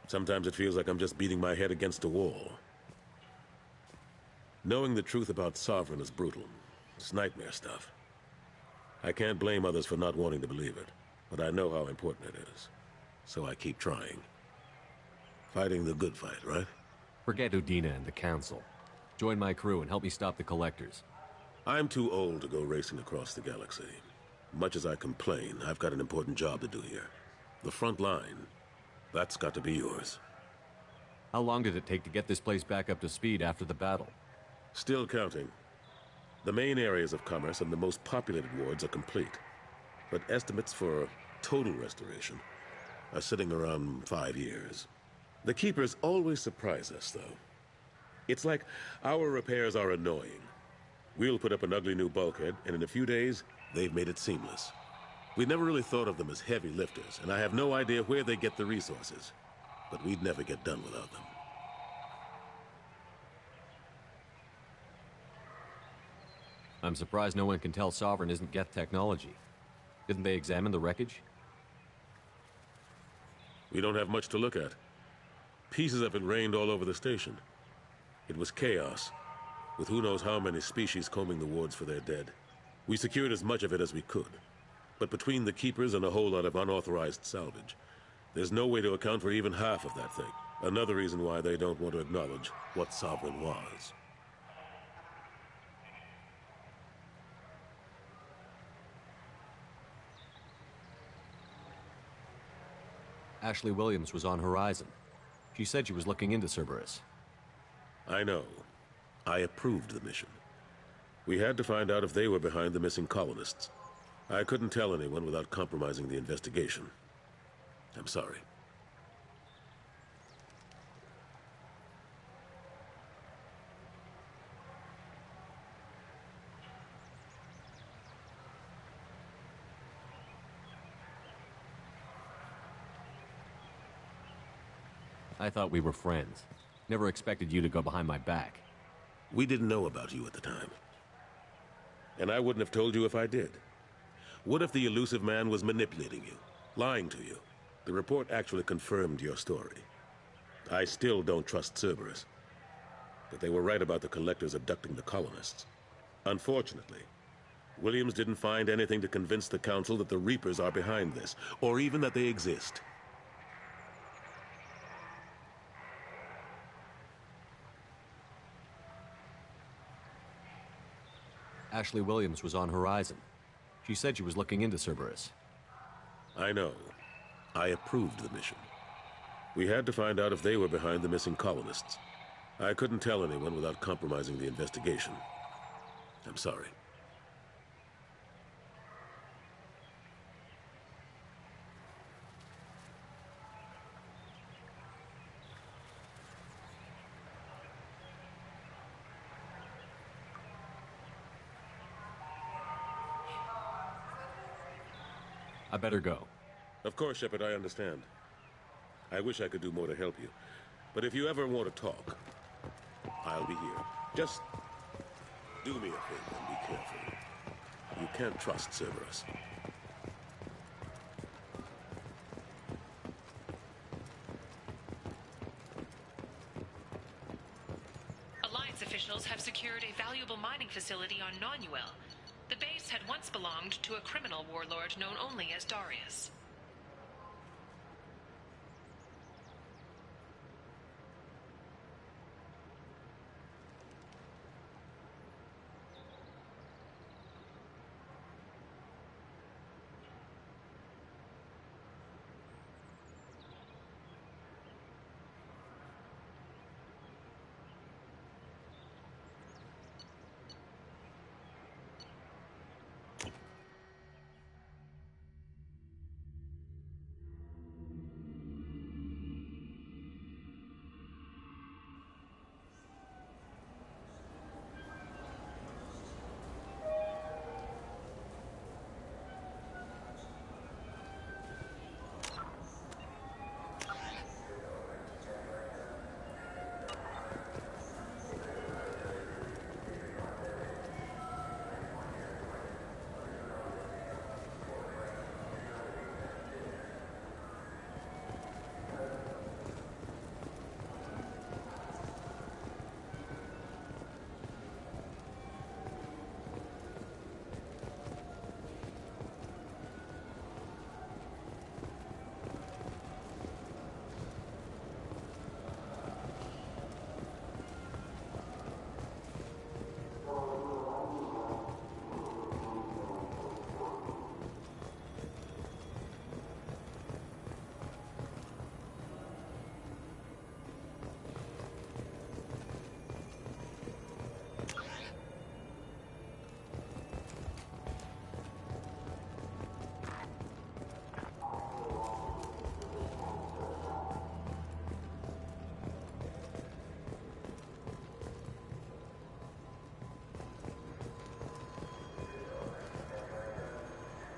Sometimes it feels like I'm just beating my head against a wall. Knowing the truth about Sovereign is brutal. It's nightmare stuff. I can't blame others for not wanting to believe it, but I know how important it is. So I keep trying. Fighting the good fight, right? Forget Udina and the Council. Join my crew and help me stop the Collectors. I'm too old to go racing across the galaxy. Much as I complain, I've got an important job to do here. The front line, that's got to be yours. How long did it take to get this place back up to speed after the battle? Still counting. The main areas of commerce and the most populated wards are complete. But estimates for total restoration are sitting around 5 years. The Keepers always surprise us, though. It's like our repairs are annoying. We'll put up an ugly new bulkhead, and in a few days, they've made it seamless. We never really thought of them as heavy lifters, and I have no idea where they get the resources. But we'd never get done without them. I'm surprised no one can tell Sovereign isn't Geth technology. Didn't they examine the wreckage? We don't have much to look at. Pieces of it rained all over the station. It was chaos, with who knows how many species combing the wards for their dead. We secured as much of it as we could. But between the Keepers and a whole lot of unauthorized salvage, there's no way to account for even half of that thing. Another reason why they don't want to acknowledge what Sovereign was. Ashley Williams was on Horizon. She said she was looking into Cerberus. I know. I approved the mission. We had to find out if they were behind the missing colonists. I couldn't tell anyone without compromising the investigation. I'm sorry. I thought we were friends. Never expected you to go behind my back. We didn't know about you at the time. And I wouldn't have told you if I did. What if the elusive man was manipulating you, lying to you? The report actually confirmed your story. I still don't trust Cerberus. But they were right about the Collectors abducting the colonists. Unfortunately, Williams didn't find anything to convince the Council that the Reapers are behind this, or even that they exist. Ashley Williams was on Horizon. She said she was looking into Cerberus. I know. I approved the mission. We had to find out if they were behind the missing colonists. I couldn't tell anyone without compromising the investigation. I'm sorry. I better go. Of course, Shepard, I understand. I wish I could do more to help you. But if you ever want to talk, I'll be here. Just do me a favor and be careful. You can't trust Cerberus. Alliance officials have secured a valuable mining facility on Nonuel. The base had once belonged to a criminal warlord known only as Darius.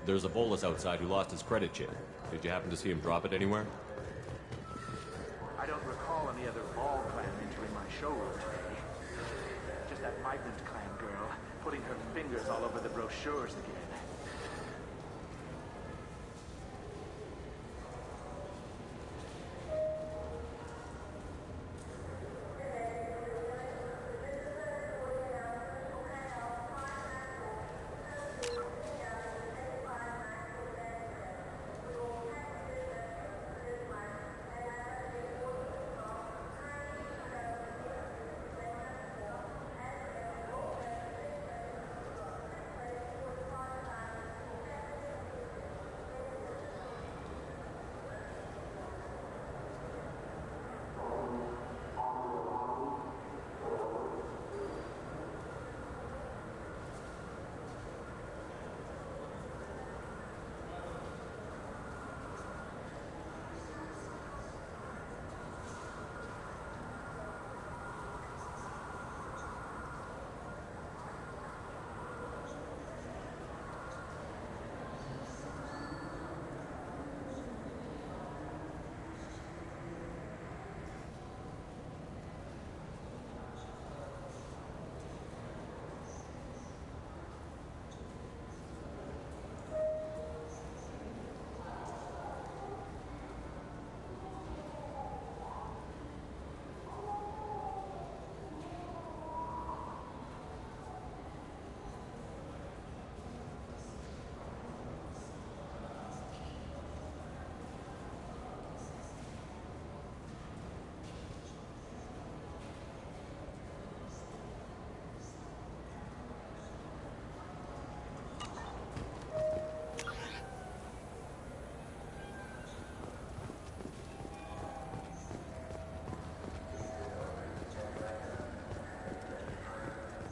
There's a Volus outside who lost his credit chip. Did you happen to see him drop it anywhere? I don't recall any other Vol clan entering my showroom today. Just that Migrant clan girl putting her fingers all over the brochures again.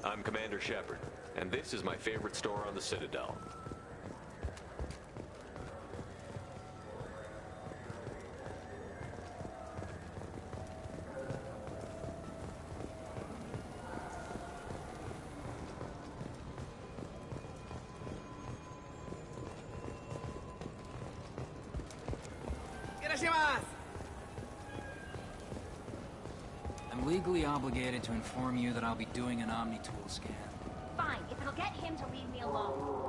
I'm Commander Shepard, and this is my favorite store on the Citadel. I'm legally obligated to inform you that I'll be doing an Omni-Tool scan. Fine, if it'll get him to leave me alone.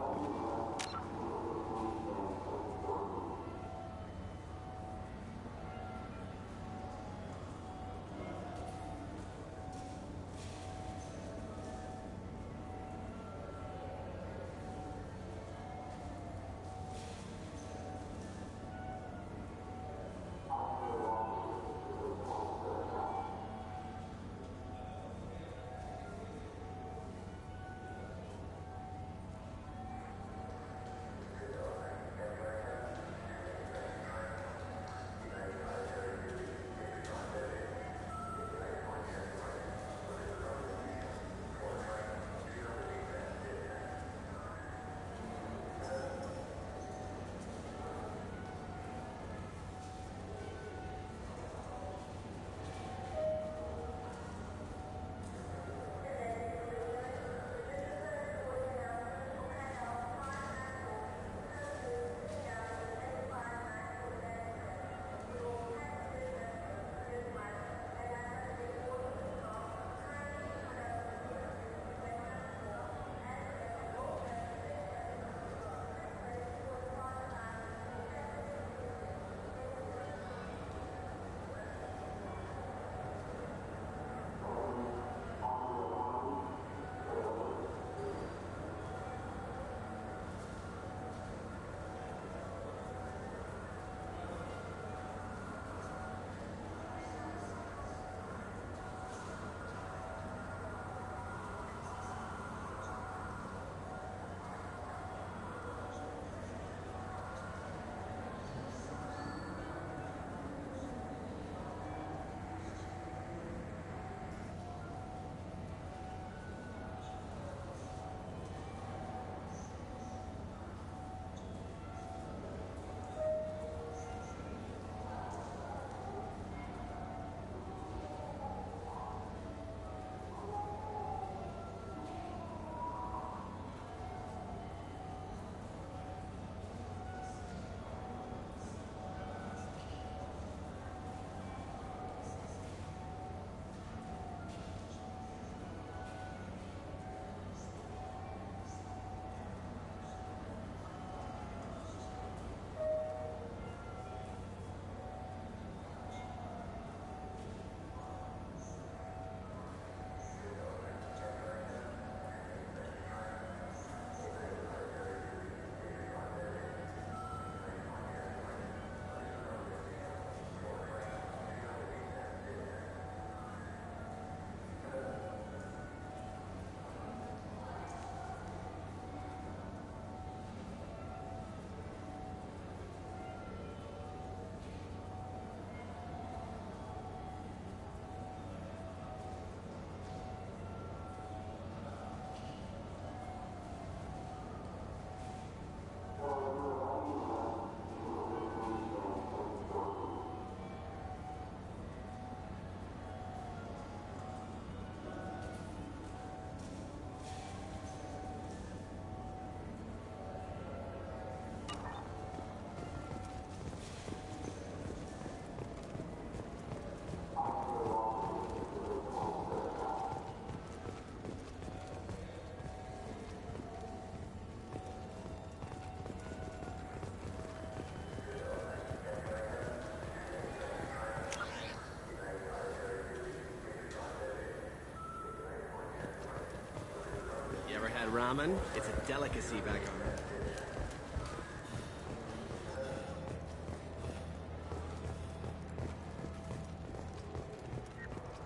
had ramen. It's a delicacy back on Earth.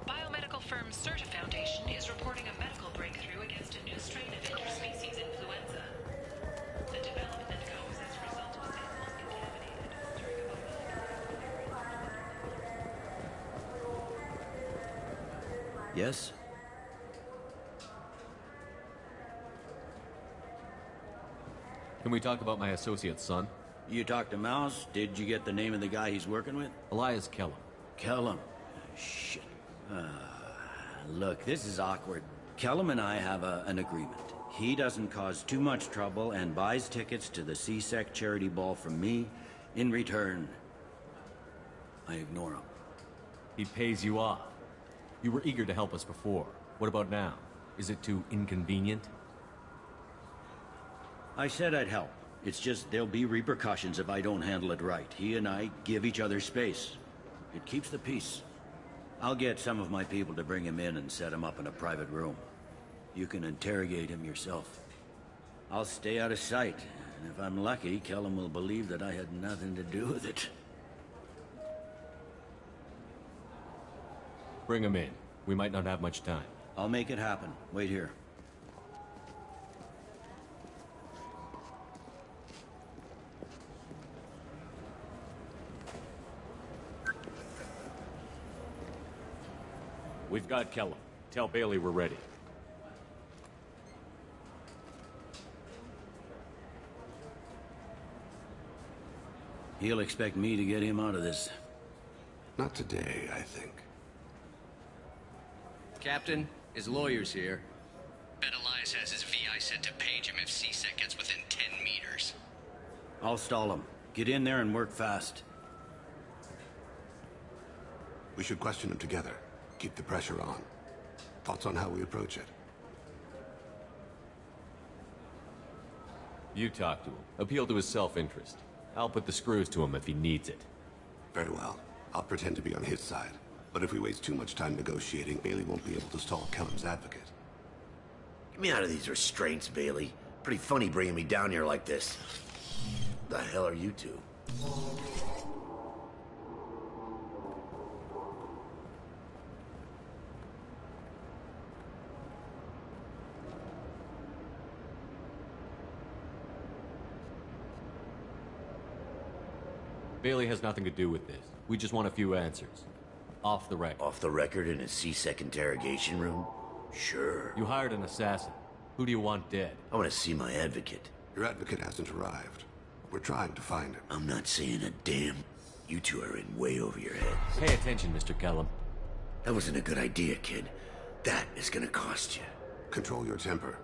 Biomedical firm Certa Foundation is reporting a medical breakthrough against a new strain of interspecies influenza. The development comes as a result of samples contaminated during a biomedical. Yes? Can we talk about my associate's son? You talked to Mouse? Did you get the name of the guy he's working with? Elias Kellum. Kellum? Shit. Look, this is awkward. Kellum and I have an agreement. He doesn't cause too much trouble and buys tickets to the C-Sec charity ball from me. In return, I ignore him. He pays you off. You were eager to help us before. What about now? Is it too inconvenient? I said I'd help. It's just there'll be repercussions if I don't handle it right. He and I give each other space. It keeps the peace. I'll get some of my people to bring him in and set him up in a private room. You can interrogate him yourself. I'll stay out of sight, and if I'm lucky, Kellum will believe that I had nothing to do with it. Bring him in. We might not have much time. I'll make it happen. Wait here. We've got Kellum. Tell Bailey we're ready. He'll expect me to get him out of this. Not today, I think. Captain, his lawyer's here. Bet Elias has his VI set to page him if C-Sec gets within 10 meters. I'll stall him. Get in there and work fast. We should question him together. Keep the pressure on. Thoughts on how we approach it? You talk to him. Appeal to his self-interest. I'll put the screws to him if he needs it. Very well. I'll pretend to be on his side. But if we waste too much time negotiating, Bailey won't be able to stall Kellum's advocate. Get me out of these restraints, Bailey. Pretty funny bringing me down here like this. The hell are you two? Bailey has nothing to do with this. We just want a few answers. Off the record. Off the record in a C-Sec interrogation room? Sure. You hired an assassin. Who do you want dead? I want to see my advocate. Your advocate hasn't arrived. We're trying to find him. I'm not saying a damn. You two are in way over your heads. Pay attention, Mr. Kellum. That wasn't a good idea, kid. That is gonna cost you. Control your temper.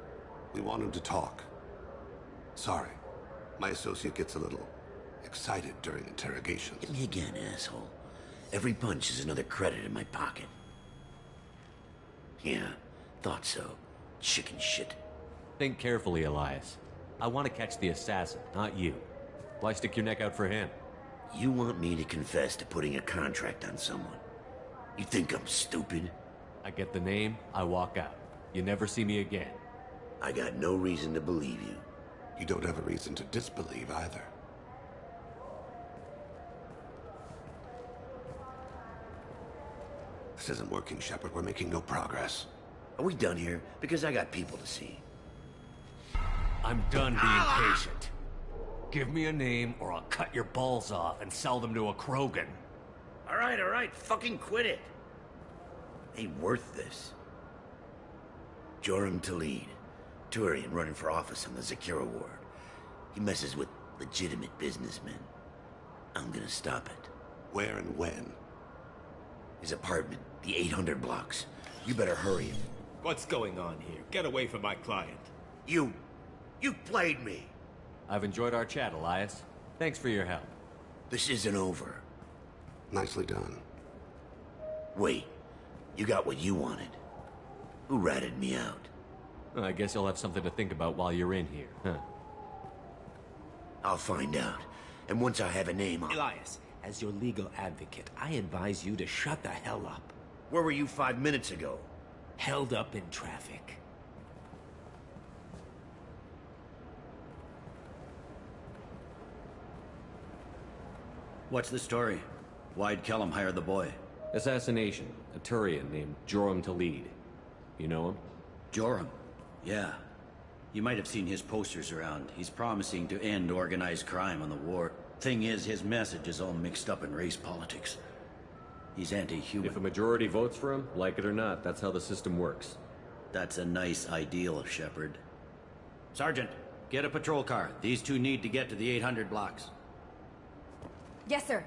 We want him to talk. Sorry. My associate gets a little excited during interrogations. Hit me again, asshole. Every punch is another credit in my pocket. Yeah, thought so. Chicken shit. Think carefully, Elias. I want to catch the assassin, not you. Why stick your neck out for him? You want me to confess to putting a contract on someone? You think I'm stupid? I get the name, I walk out. You never see me again. I got no reason to believe you. You don't have a reason to disbelieve either. This isn't working, Shepard. We're making no progress. Are we done here? Because I got people to see. I'm done being patient. Give me a name or I'll cut your balls off and sell them to a Krogan. All right. Fucking quit it. Ain't worth this. Joram Talid. Turian running for office on the Zakira ward. He messes with legitimate businessmen. I'm gonna stop it. Where and when? His apartment, the 800 blocks. You better hurry him. What's going on here? Get away from my client. You played me. I've enjoyed our chat, Elias. Thanks for your help. This isn't over. Nicely done. Wait, you got what you wanted. Who ratted me out? I guess you'll have something to think about while you're in here, huh? I'll find out. And once I have a name, Elias, as your legal advocate, I advise you to shut the hell up. Where were you 5 minutes ago? Held up in traffic. What's the story? Why'd Kellum hire the boy? Assassination. A Turian named Joram Talid. You know him? Joram? Yeah. You might have seen his posters around. He's promising to end organized crime on the war. Thing is, his message is all mixed up in race politics. He's anti-human. If a majority votes for him, like it or not, that's how the system works. That's a nice ideal, Shepard. Sergeant, get a patrol car. These two need to get to the 800 blocks. Yes, sir.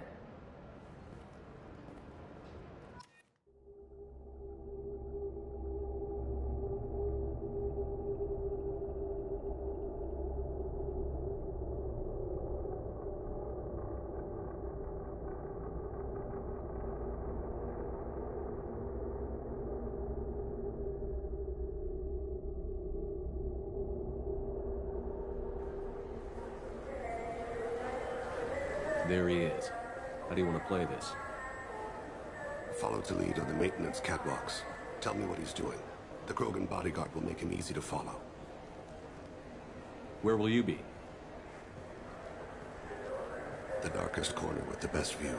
There he is. How do you want to play this? Follow Talid on the maintenance catwalks. Tell me what he's doing. The Krogan bodyguard will make him easy to follow. Where will you be? The darkest corner with the best view.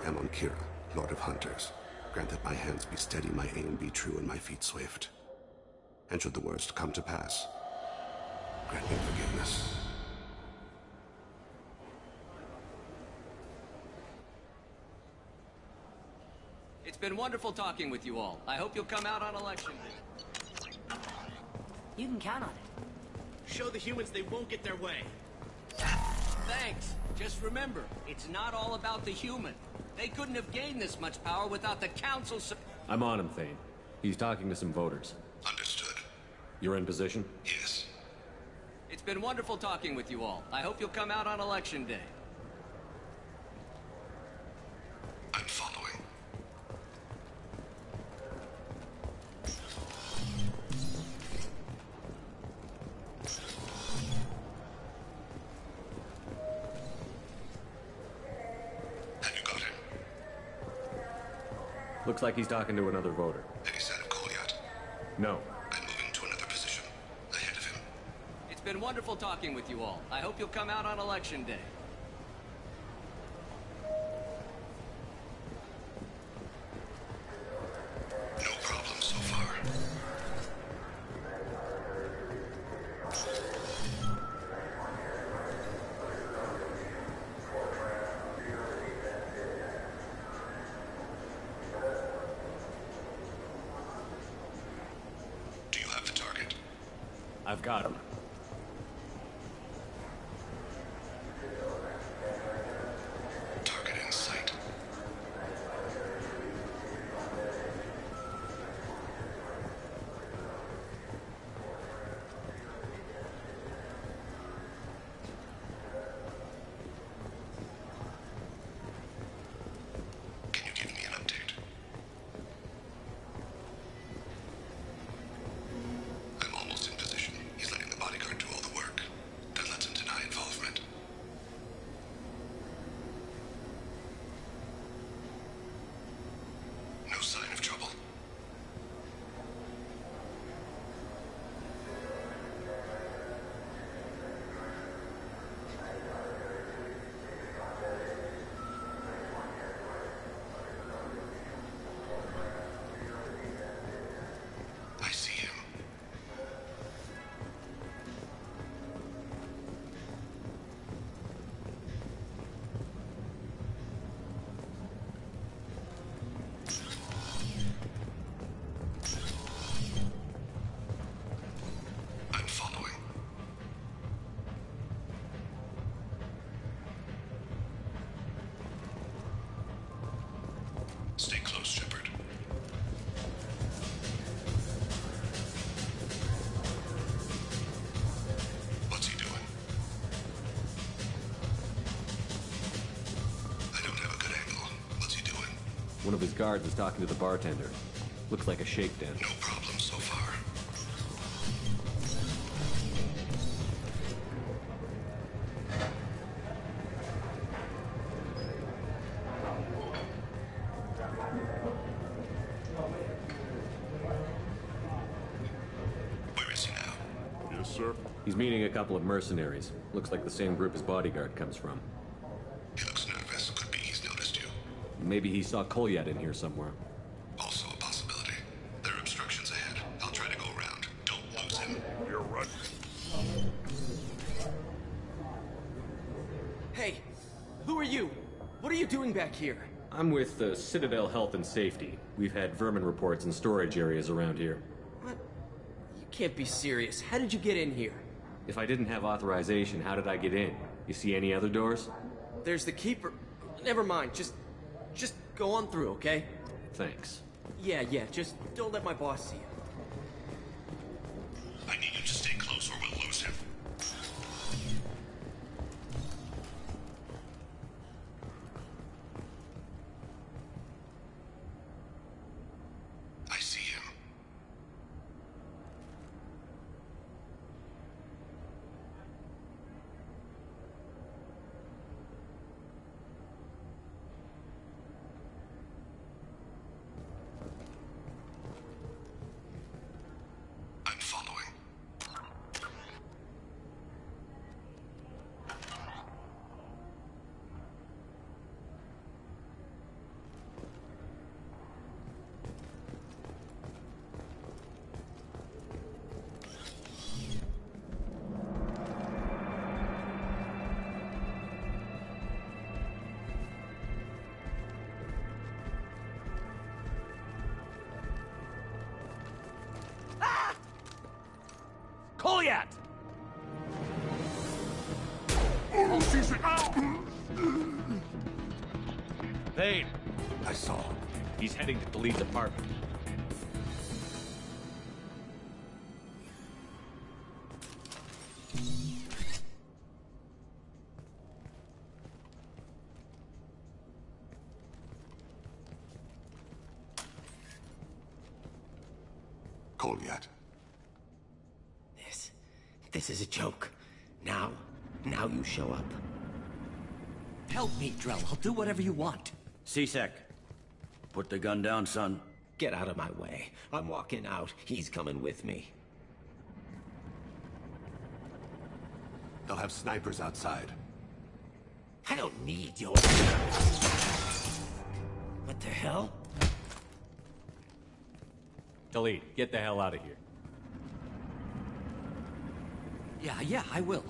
Amon Kira, Lord of Hunters. Grant that my hands be steady, my aim be true, and my feet swift. And should the worst come to pass, grant me forgiveness. It's been wonderful talking with you all. I hope you'll come out on election day. You can count on it. Show the humans they won't get their way. Thanks. Just remember, it's not all about the human. They couldn't have gained this much power without the Council's... I'm on him, Thane. He's talking to some voters. Understood. You're in position? Yes. It's been wonderful talking with you all. I hope you'll come out on election day. I'm following. Have you got him? Looks like he's talking to another voter. Any sign of Goliath? No. I'm moving to another position. Ahead of him. It's been wonderful talking with you all. I hope you'll come out on election day. No problem so far. Do you have the target? I've got him. Target in sight. Can you give me an update? I'm almost in position. He's letting the bodyguard do all the work. That lets him deny involvement. No sign of trouble. I see him. I'm following. Stay close, Shepard. What's he doing? I don't have a good angle. What's he doing? One of his guards is talking to the bartender. Looks like a shakedown. No problem so far. Where is he now? Yes, He's meeting a couple of mercenaries. Looks like the same group his bodyguard comes from. He looks nervous. Could be he's noticed you. Maybe he saw Kolyat in here somewhere. Also a possibility. There are obstructions ahead. I'll try to go around. Don't lose him. You're right. Hey, who are you? What are you doing back here? I'm with the Citadel Health and Safety. We've had vermin reports in storage areas around here. What? You can't be serious. How did you get in here? If I didn't have authorization, how did I get in? You see any other doors? There's the Keeper. Never mind. Just go on through, okay? Thanks. Yeah, just don't let my boss see you. I need you to stay close or we'll lose him. I see him. I'm following. Kolyat! Oh, C-Sec! Thane! I saw him. He's heading to Taleed's apartment. Kolyat. This is a joke. Now you show up. Help me, Drell. I'll do whatever you want. C-Sec, put the gun down, son. Get out of my way. I'm walking out. He's coming with me. They'll have snipers outside. I don't need your... What the hell? Taleed, get the hell out of here. Yeah, I will.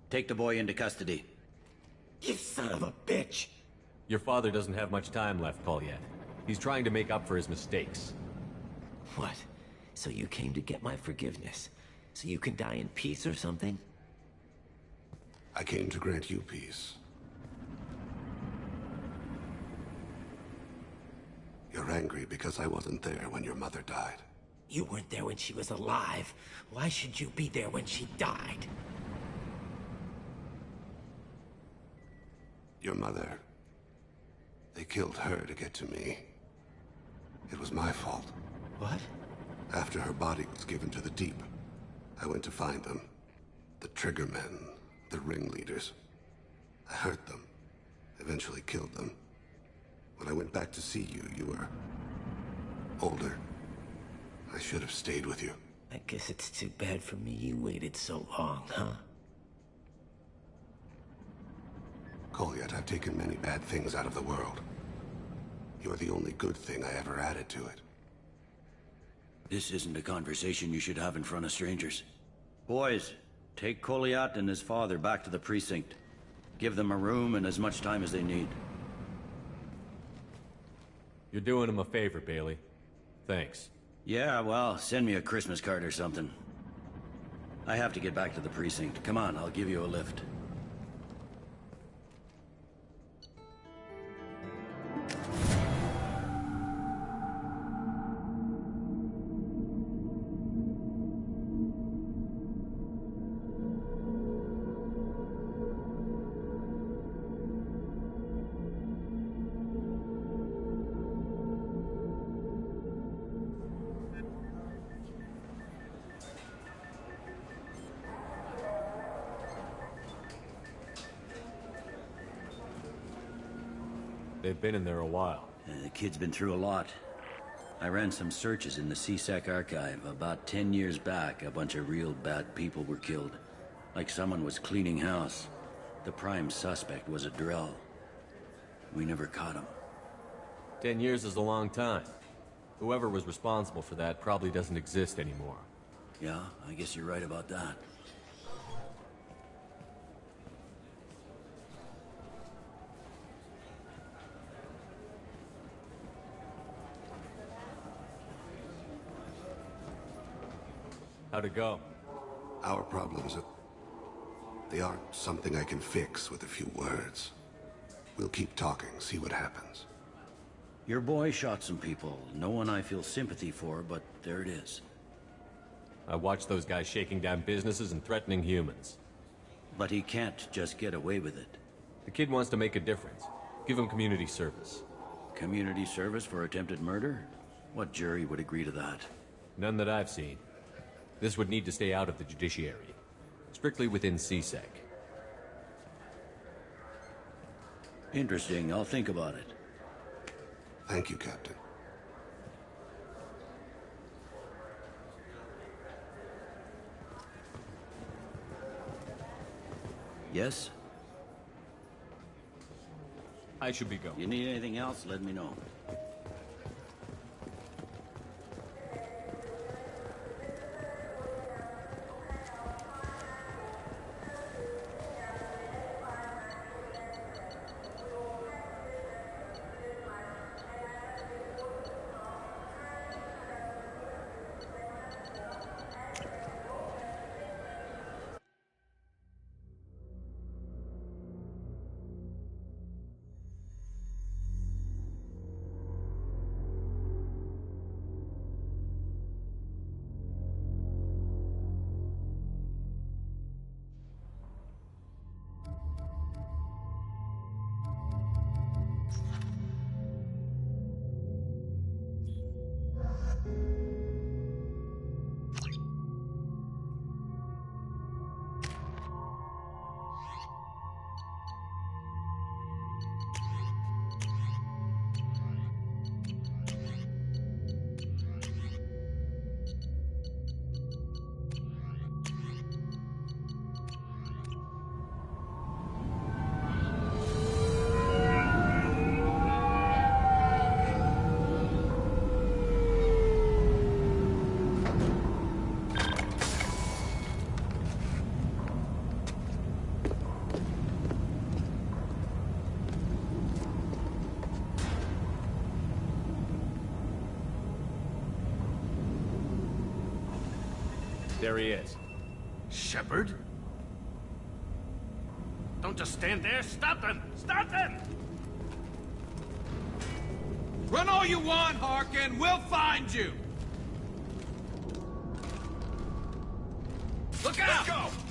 Take the boy into custody. You son of a bitch! Your father doesn't have much time left, Kolyat. He's trying to make up for his mistakes. What? So you came to get my forgiveness? So you can die in peace or something? I came to grant you peace. You're angry because I wasn't there when your mother died. You weren't there when she was alive. Why should you be there when she died? Your mother. They killed her to get to me. It was my fault. What? After her body was given to the Deep, I went to find them. The Triggermen, the ringleaders. I hurt them. Eventually killed them. When I went back to see you, you were... older. I should have stayed with you. I guess it's too bad for me you waited so long, huh? Kolyat, I've taken many bad things out of the world. You're the only good thing I ever added to it. This isn't a conversation you should have in front of strangers. Boys, take Kolyat and his father back to the precinct. Give them a room and as much time as they need. You're doing him a favor, Bailey. Thanks. Yeah, well, send me a Christmas card or something. I have to get back to the precinct. Come on, I'll give you a lift. They've been in there a while. The kid's been through a lot. I ran some searches in the CSEC archive. About 10 years back, a bunch of real bad people were killed. Like someone was cleaning house. The prime suspect was a Drell. We never caught him. 10 years is a long time. Whoever was responsible for that probably doesn't exist anymore. Yeah, I guess you're right about that. How'd it go? Our problems, they aren't something I can fix with a few words. We'll keep talking, see what happens. Your boy shot some people. No one I feel sympathy for, but there it is. I watched those guys shaking down businesses and threatening humans. But he can't just get away with it. The kid wants to make a difference. Give him community service. Community service for attempted murder? What jury would agree to that? None that I've seen. This would need to stay out of the judiciary. Strictly within CSEC. Interesting. I'll think about it. Thank you, Captain. Yes? I should be going. You need anything else, let me know. There he is. Shepard? Don't just stand there. Stop them! Stop them! Run all you want, Harkin. We'll find you. Look out! Let's go!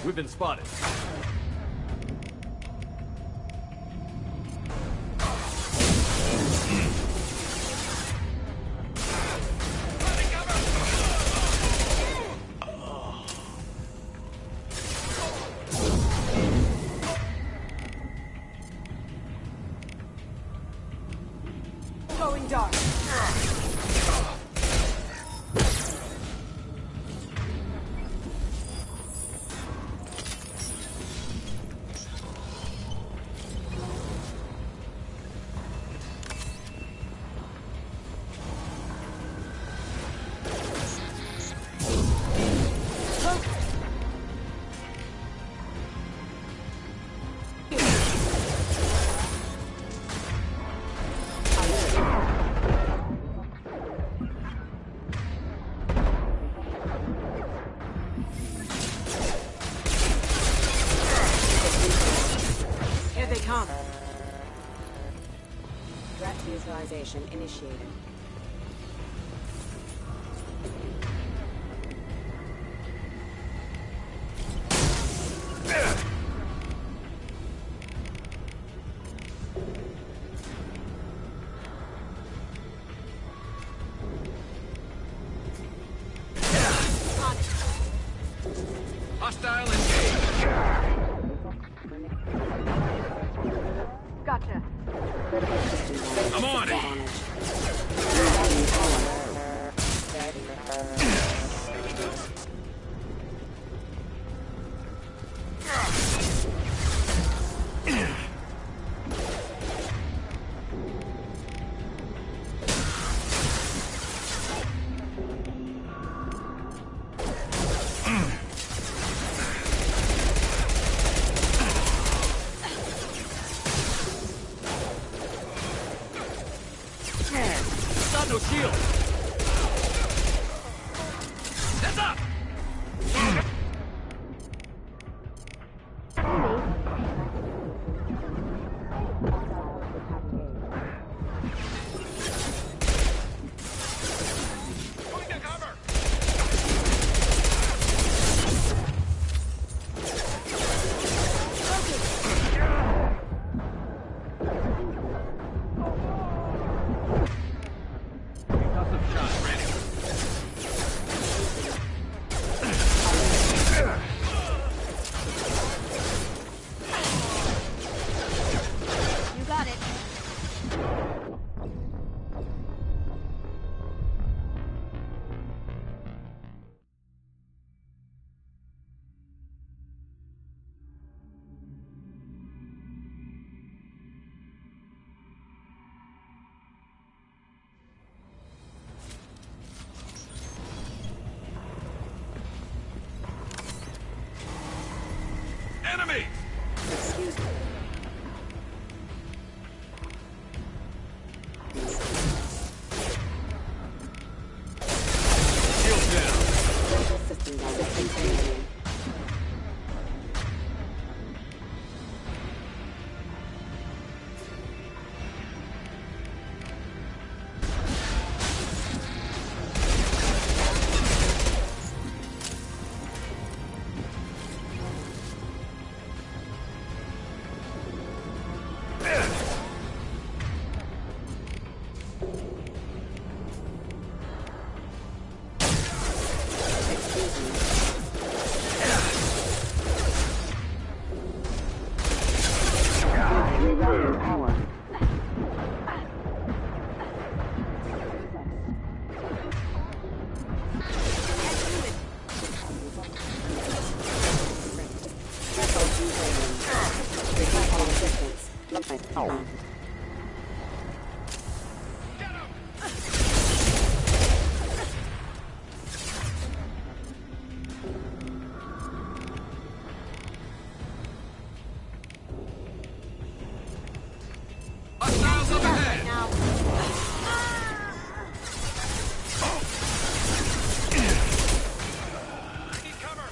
We've been spotted. Going dark. Here they come. Threat neutralization initiated. Hostile engaged. Gotcha. I'm on it. Got no shield. Heads up! Going to cover! You got it. Enemy! Excuse me. Shield down. Systems are discontinuing. Hostiles up ahead! Need cover!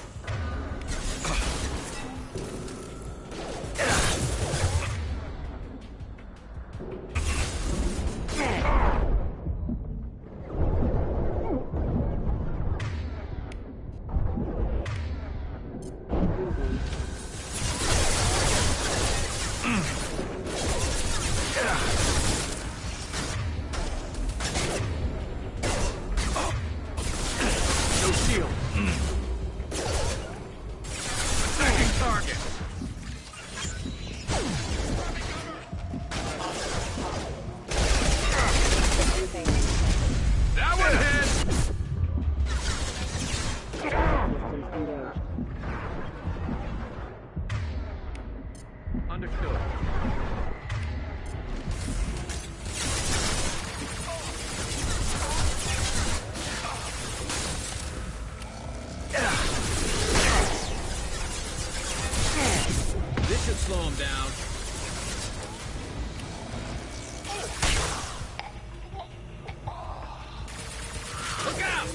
Look out!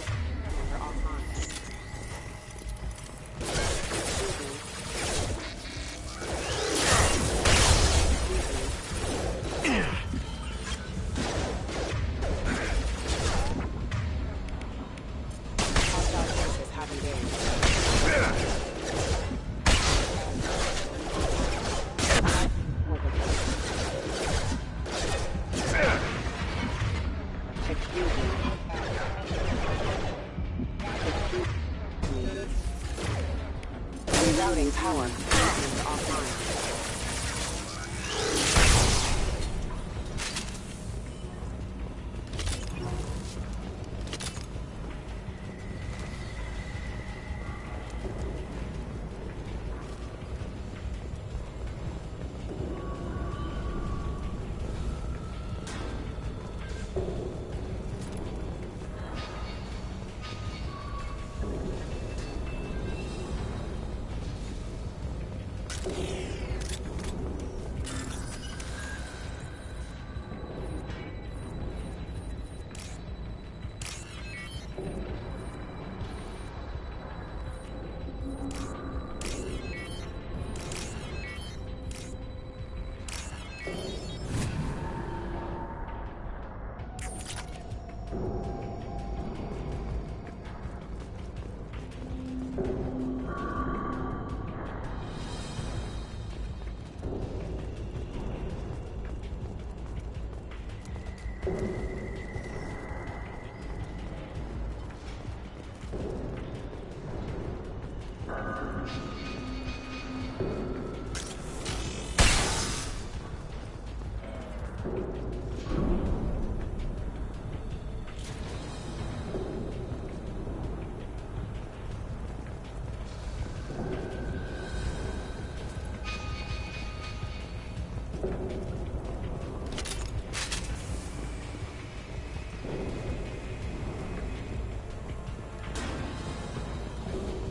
Rerouting power. Offline.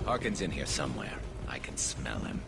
Harkin's in here somewhere. I can smell him.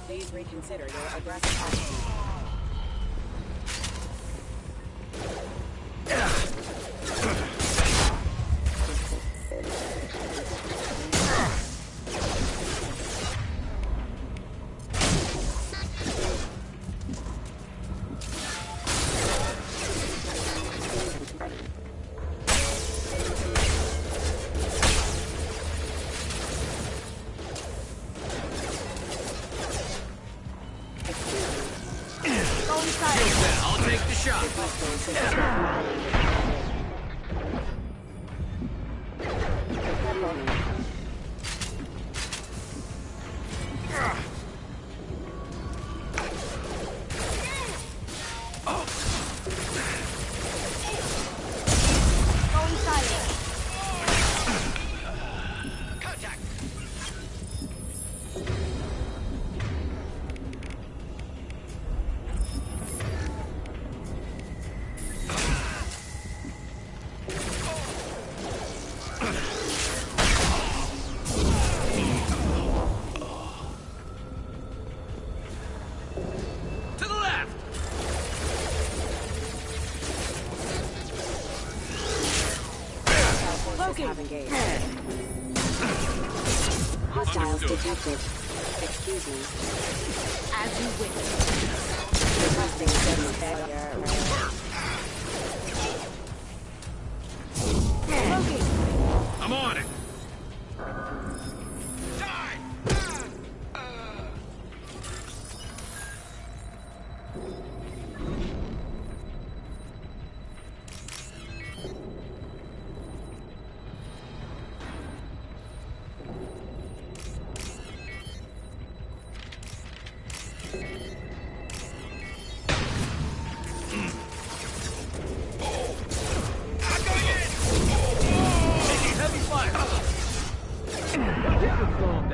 Please reconsider your aggressive action. I'll take the shot. Hostiles detected. Excuse me. As you wish. Requesting steady failure. I'm on it.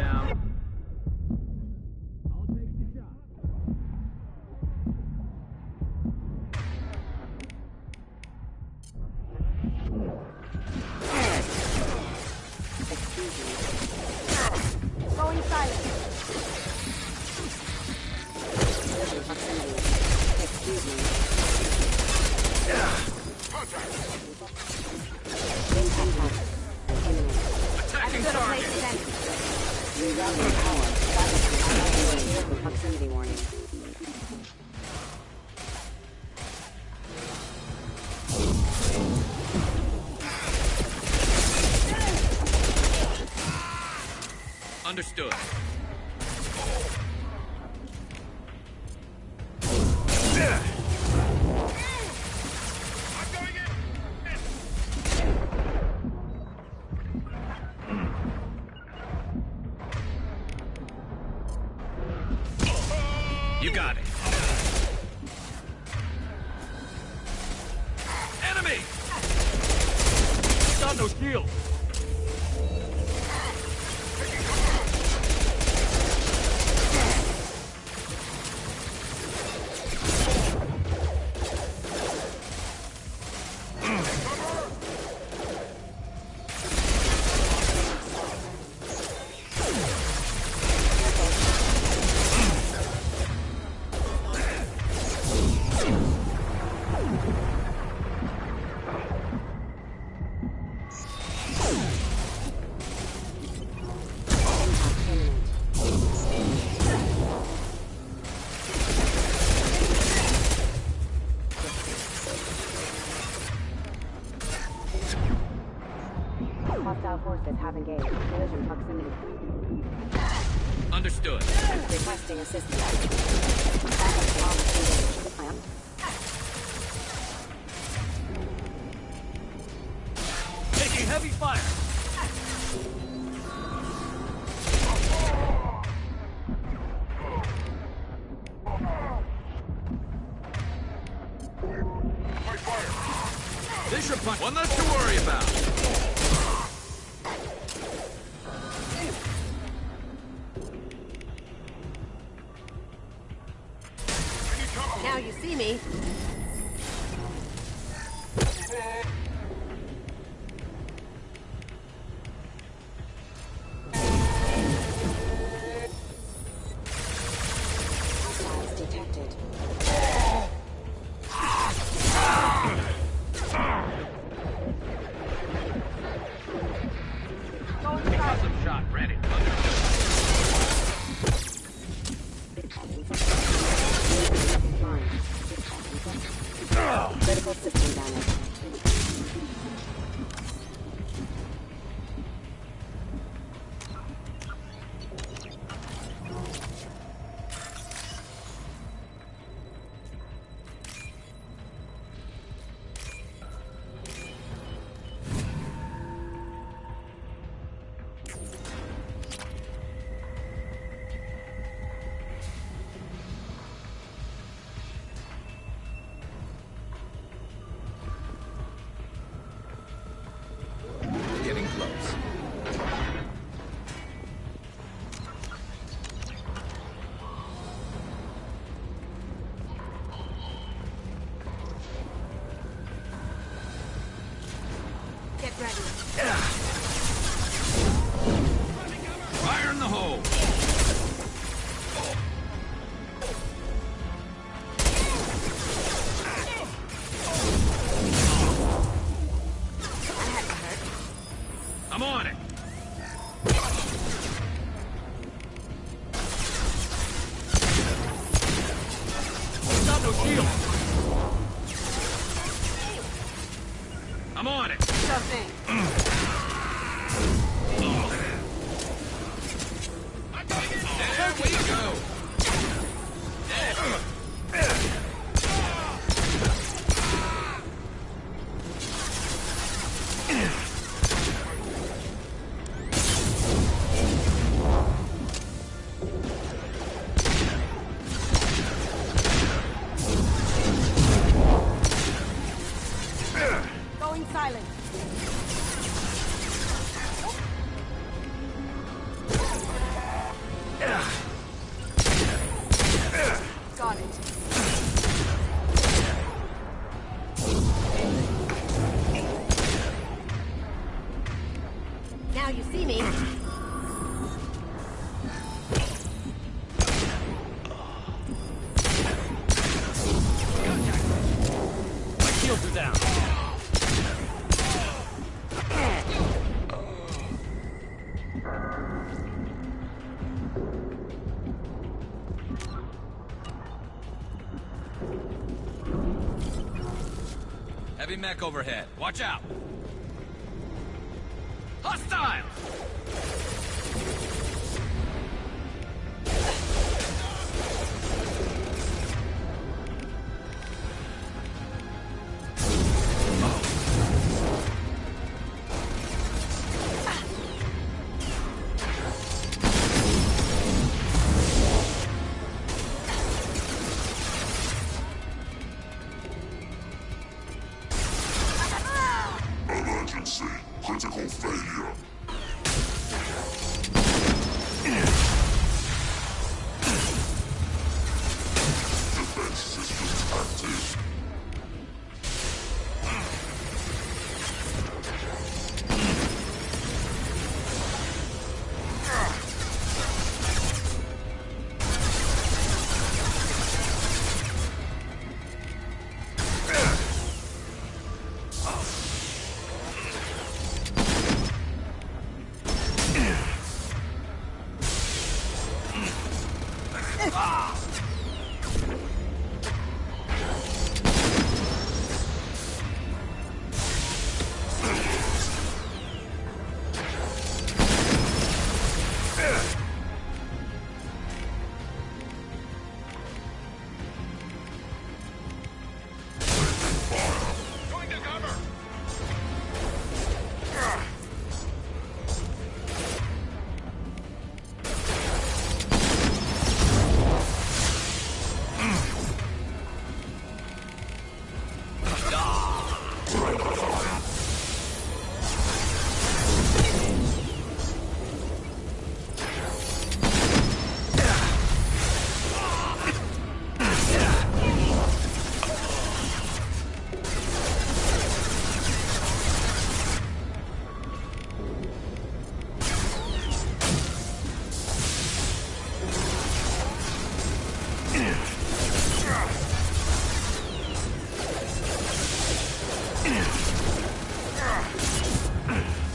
down. Going silent. Excuse me. Attacking target! Rerouting power. Vehicle proximity warning. Understood. You got it. Enemy! Got no shield. Hostile forces have engaged. Collision proximity. Understood. Requesting assistance. Backup bombs engaged. Plant. Taking heavy fire. This should punch. One less to worry about. Now you see me. Hostiles detected. Awesome shot, ready. Critical system damage. Getting close. Get ready. Fire in the hole. I'm on it. Got no shield. I'm on it. Sure thing. There we go. Going silent. Now you see me. My shields are down. Heavy mech overhead. Watch out! Hostile! Emergency. Critical failure. Defense systems active.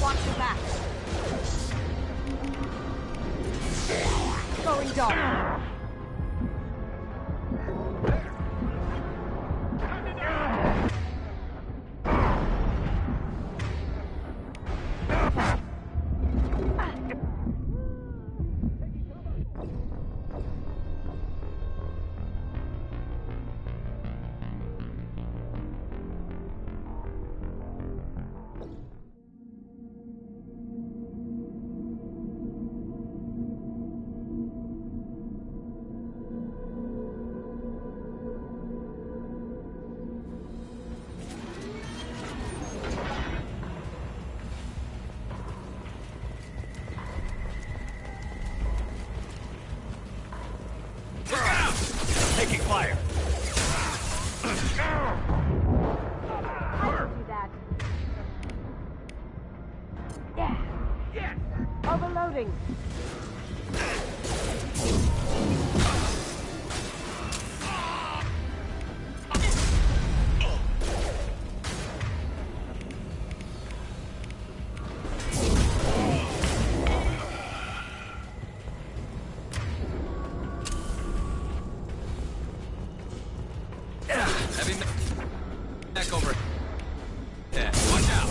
Watch your back. Going dark. Taking fire. I can do that. Yeah. Yes! Overloading. Heavy mech over. Yeah, watch out!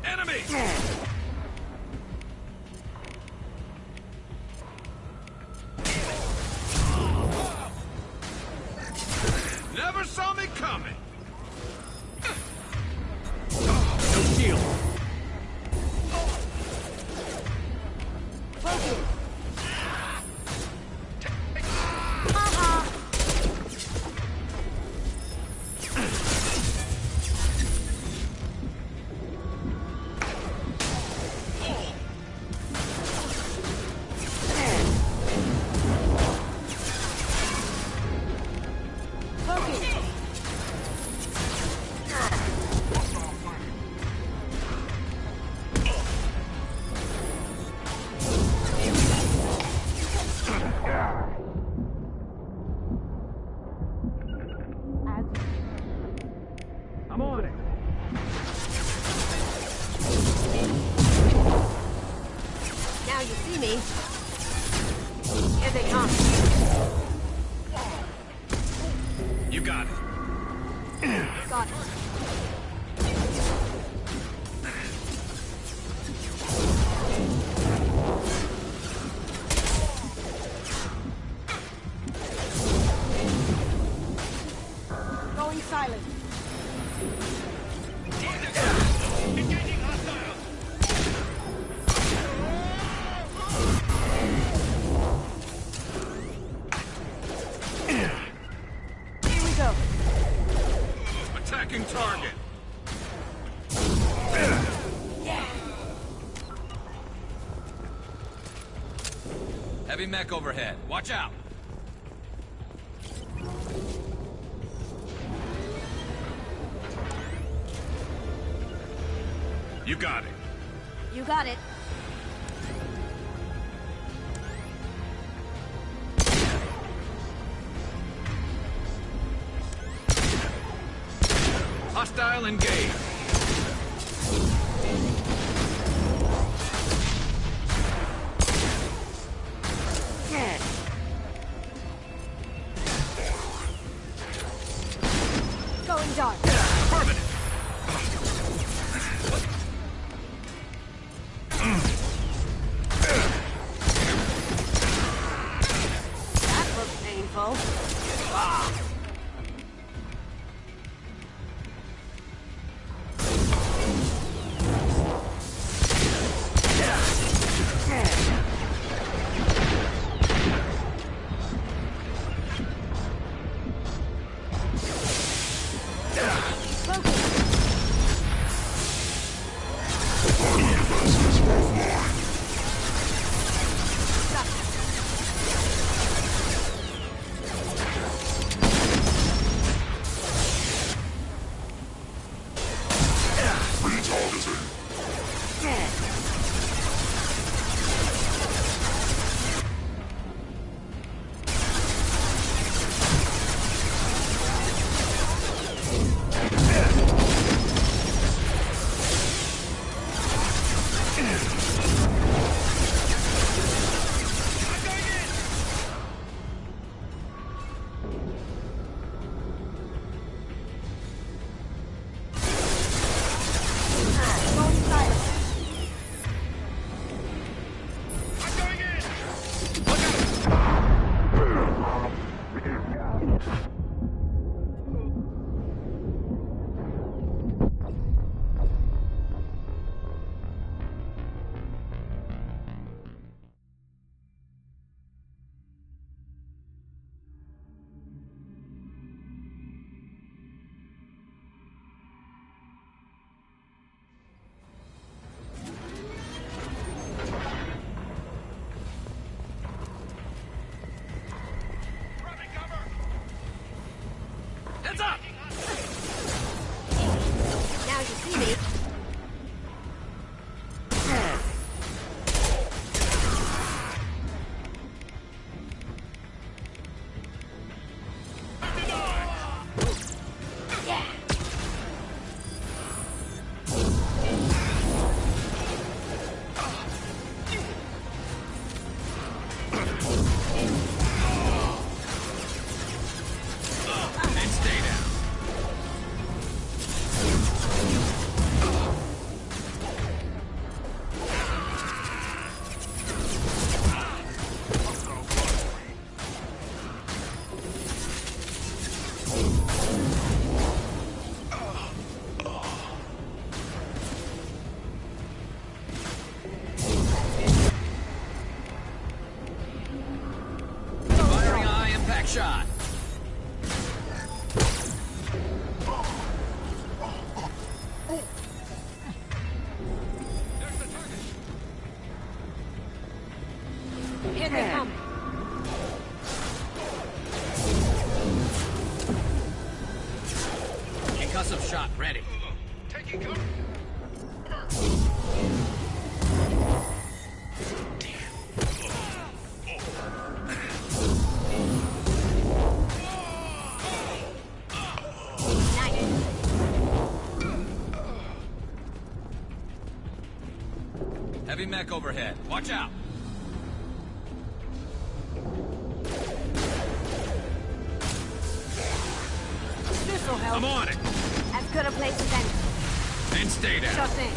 Enemy! Never saw me coming! No shield! Focus! Haha! I'm on it! Now you see me. Here they come. You got it. Got it. Going silent. Engaging hostiles! Here we go. Attacking target! Heavy mech overhead. Watch out! You got it. You got it. Hostile engaged. Going dark. Permanent. That looks painful. Heads up! Now you see me. And stay down. shot ready. Taking cover. Heavy mech overhead. Watch out. This'll help. I'm on it. As good a place as any. And stay down. Sure thing.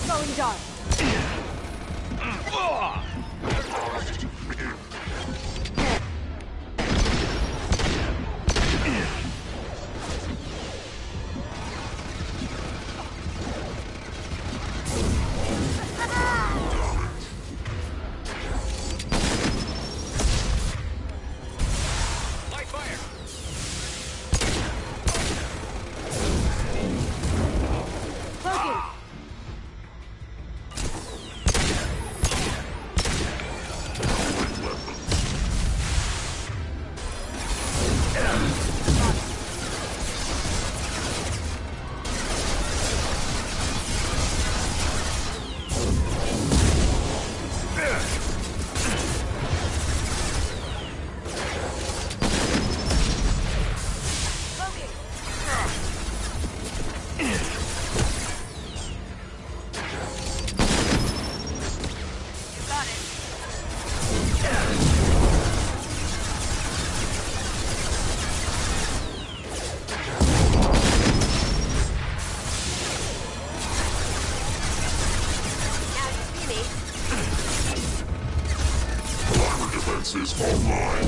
Going dark. Light fire. Cloaking. Defenses online.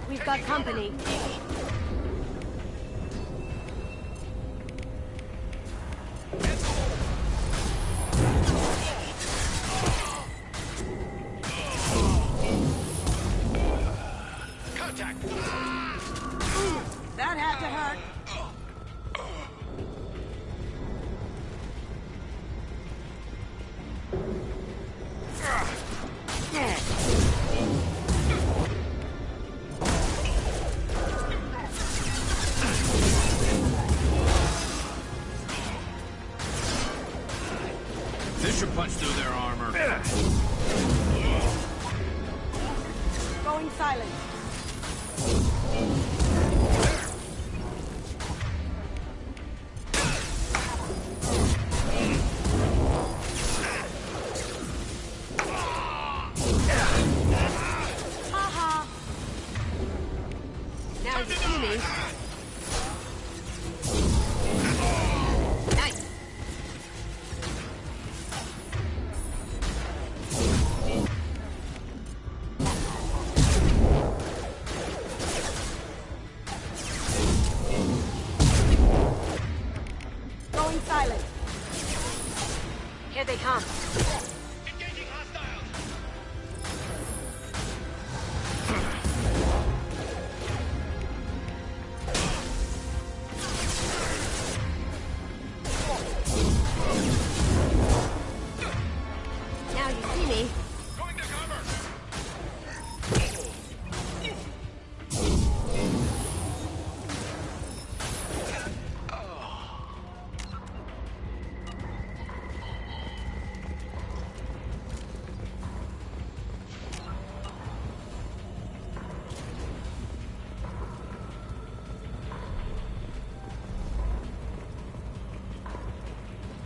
We've got company. Contact. That had to hurt. This should punch through their armor. Going silent. silent. Here they come. Engaging hostiles! Now you see me. Going to cover!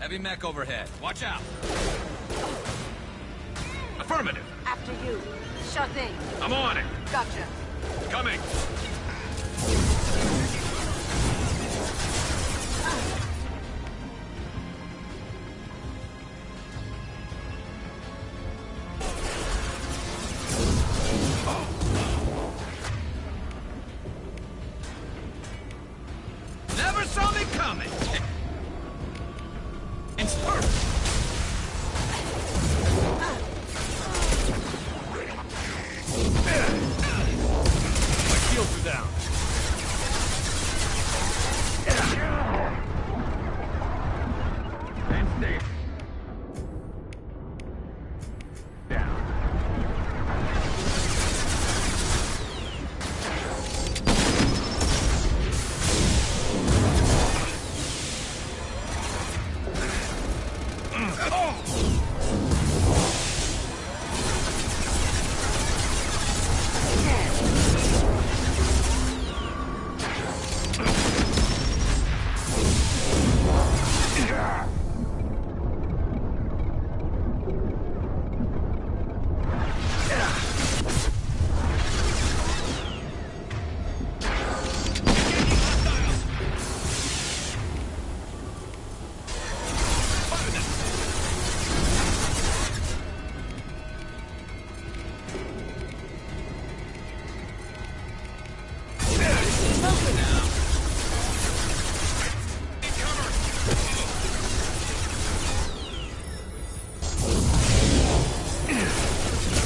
Heavy mech overhead. Watch out. Affirmative. After you. Sure thing. I'm on it. Gotcha. Coming. Never saw me coming. It's perfect. My shields are down. And stay. Down.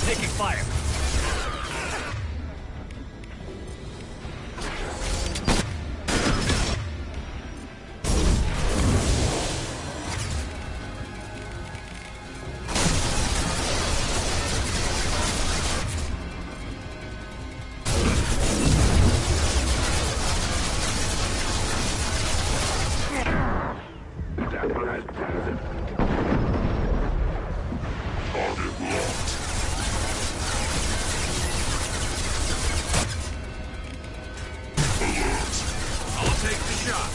Taking fire. I'll take the shot.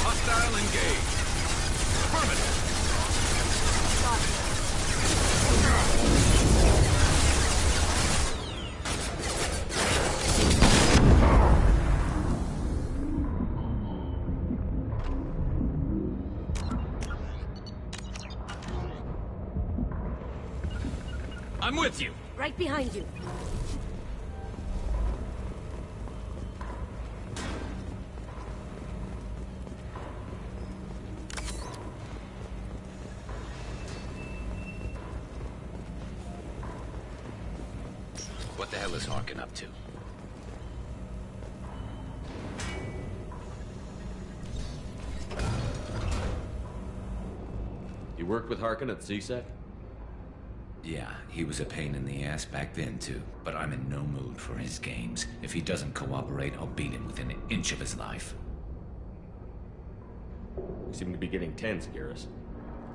Hostile engaged. Affirmative. I'm with you. Right behind you. What the hell is Harkin up to? You worked with Harkin at CSEC? Yeah, he was a pain in the ass back then, too. But I'm in no mood for his games. If he doesn't cooperate, I'll beat him within an inch of his life. You seem to be getting tense, Garrus.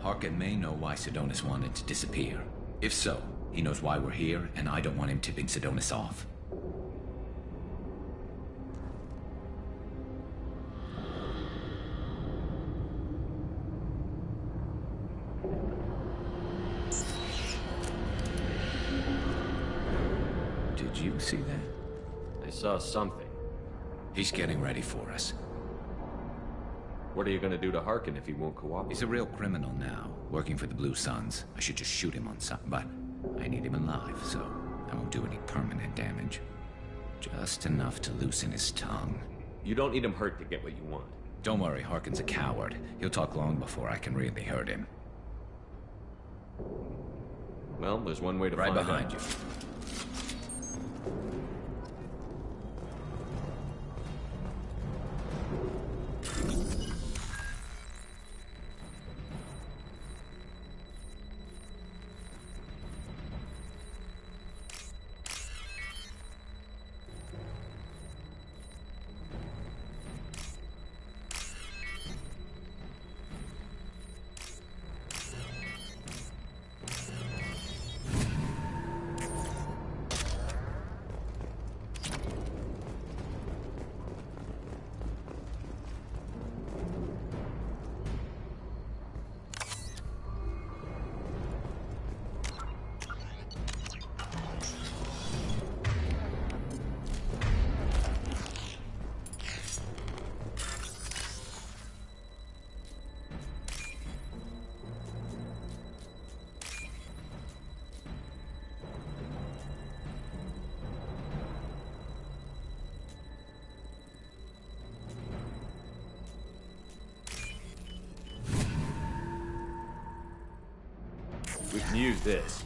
Harkin may know why Sidonis wanted to disappear. If so, he knows why we're here, and I don't want him tipping Sidonis off. Did you see that? I saw something. He's getting ready for us. What are you gonna do to Harkin if he won't cooperate? He's a real criminal now, working for the Blue Suns. I should just shoot him on something, but I need him alive, so I won't do any permanent damage. Just enough to loosen his tongue. You don't need him hurt to get what you want. Don't worry, Harkin's a coward. He'll talk long before I can really hurt him. Well, there's one way to find out. Right behind you. We can use this.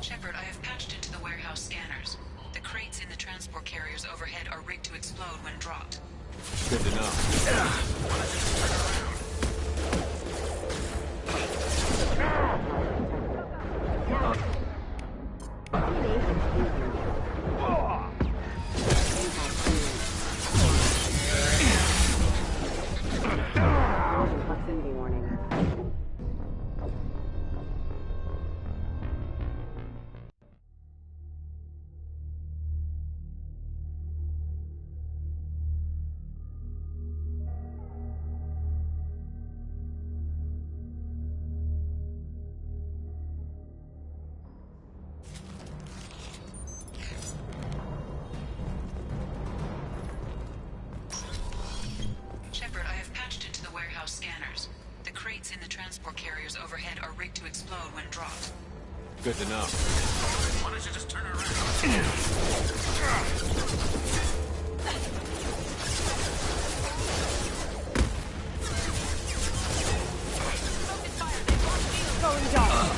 Shepard, I have patched into the warehouse scanners. The crates in the transport carriers overhead are rigged to explode when dropped. Good to know. Proximity warning. Shepard, I have patched into the warehouse scanners. The crates in the transport carriers overhead are rigged to explode when dropped. Good to know. Why don't you just turn around? Going dark.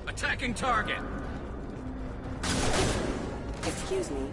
Attacking target! Excuse me.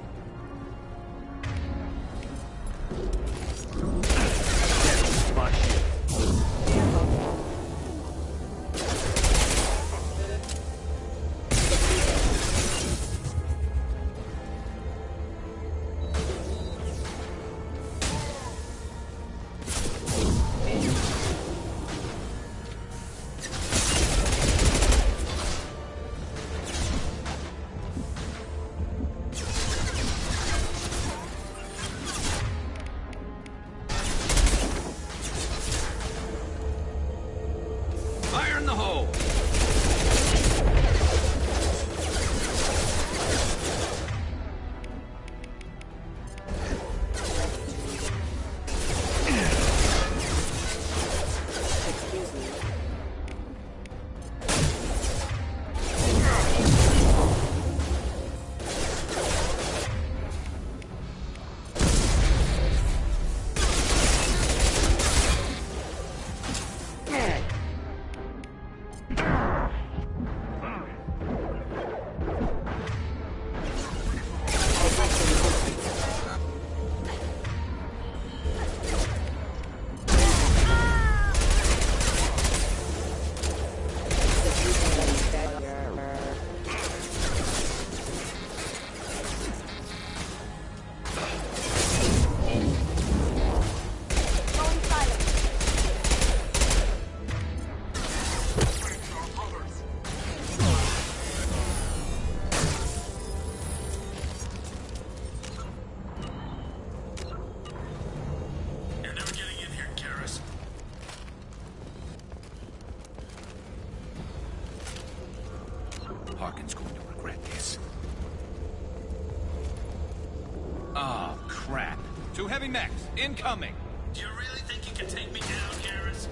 me next. Incoming. Do you really think you can take me down, Garrus?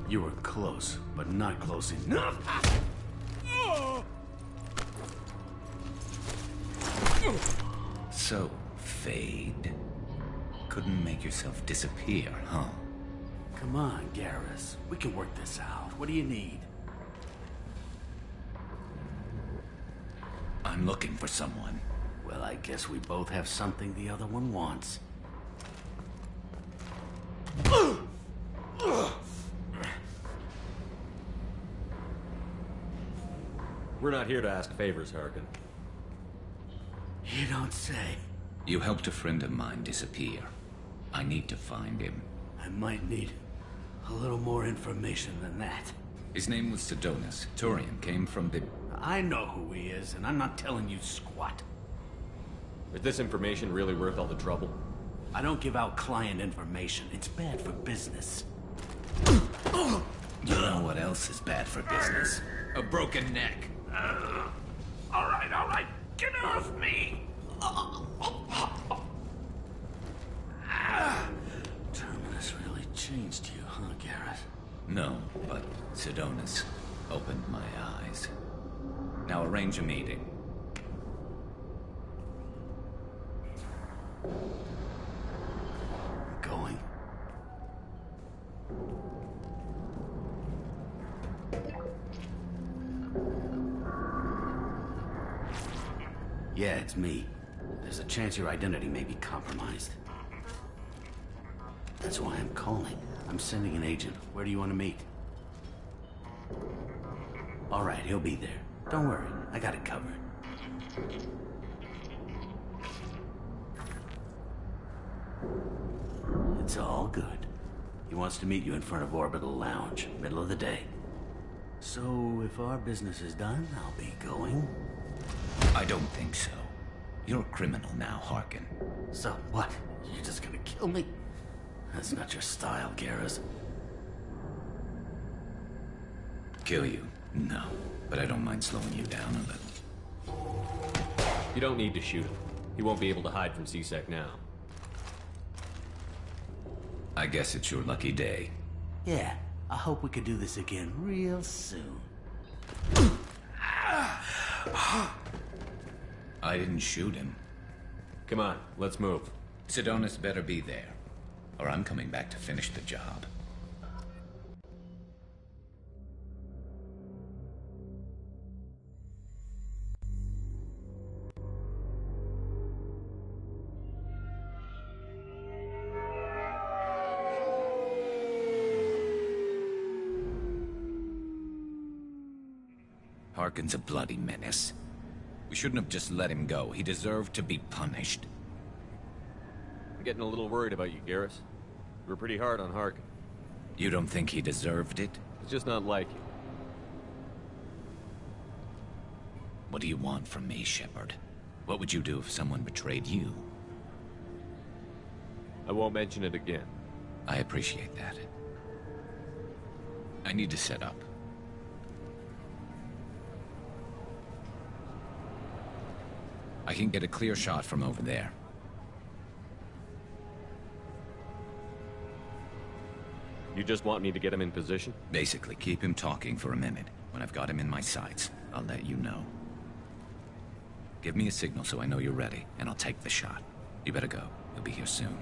You were close, but not close enough. So, Fade. Couldn't make yourself disappear, huh? Come on, Garrus. We can work this out. What do you need? I'm looking for someone. Well, I guess we both have something the other one wants. We're not here to ask favors, Harkin. You don't say. You helped a friend of mine disappear. I need to find him. I might need a little more information than that. His name was Sidonus. Turian came from the... I know who he is, and I'm not telling you squat. Is this information really worth all the trouble? I don't give out client information. It's bad for business. You know what else is bad for business? A broken neck. All right. Get off me! Terminus really changed you, huh, Garrus? No, but Sidonus opened my eyes. Now arrange a meeting. Going. Yeah, it's me. There's a chance your identity may be compromised. That's why I'm calling. I'm sending an agent. Where do you want to meet? All right, he'll be there. Don't worry, I got it covered. It's all good. He wants to meet you in front of Orbital Lounge, middle of the day. So, if our business is done, I'll be going. I don't think so. You're a criminal now, Harkin. So what? You're just gonna kill me? That's not your style, Garrus. Kill you? No. But I don't mind slowing you down a little. You don't need to shoot him. He won't be able to hide from C-Sec now. I guess it's your lucky day. Yeah, I hope we could do this again real soon. I didn't shoot him. Come on, let's move. Sidonus better be there, or I'm coming back to finish the job. Harkin's a bloody menace. We shouldn't have just let him go. He deserved to be punished. I'm getting a little worried about you, Garrus. You were pretty hard on Harkin. You don't think he deserved it? It's just not like you. What do you want from me, Shepard? What would you do if someone betrayed you? I won't mention it again. I appreciate that. I need to set up. I can get a clear shot from over there. You just want me to get him in position? Basically, keep him talking for a minute. When I've got him in my sights, I'll let you know. Give me a signal so I know you're ready, and I'll take the shot. You better go. He'll be here soon.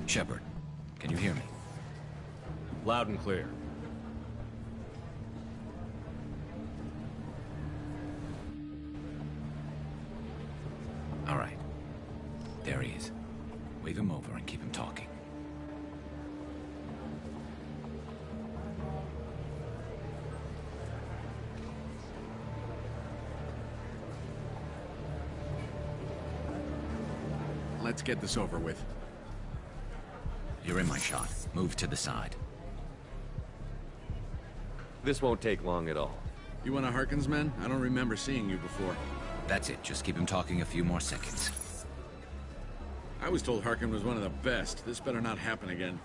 Shepard, can you hear me? Loud and clear. All right. There he is. Wave him over and keep him talking. Let's get this over with. You're in my shot. Move to the side. This won't take long at all. You one of Harkin's men? I don't remember seeing you before. That's it. Just keep him talking a few more seconds. I was told Harkin was one of the best. This better not happen again.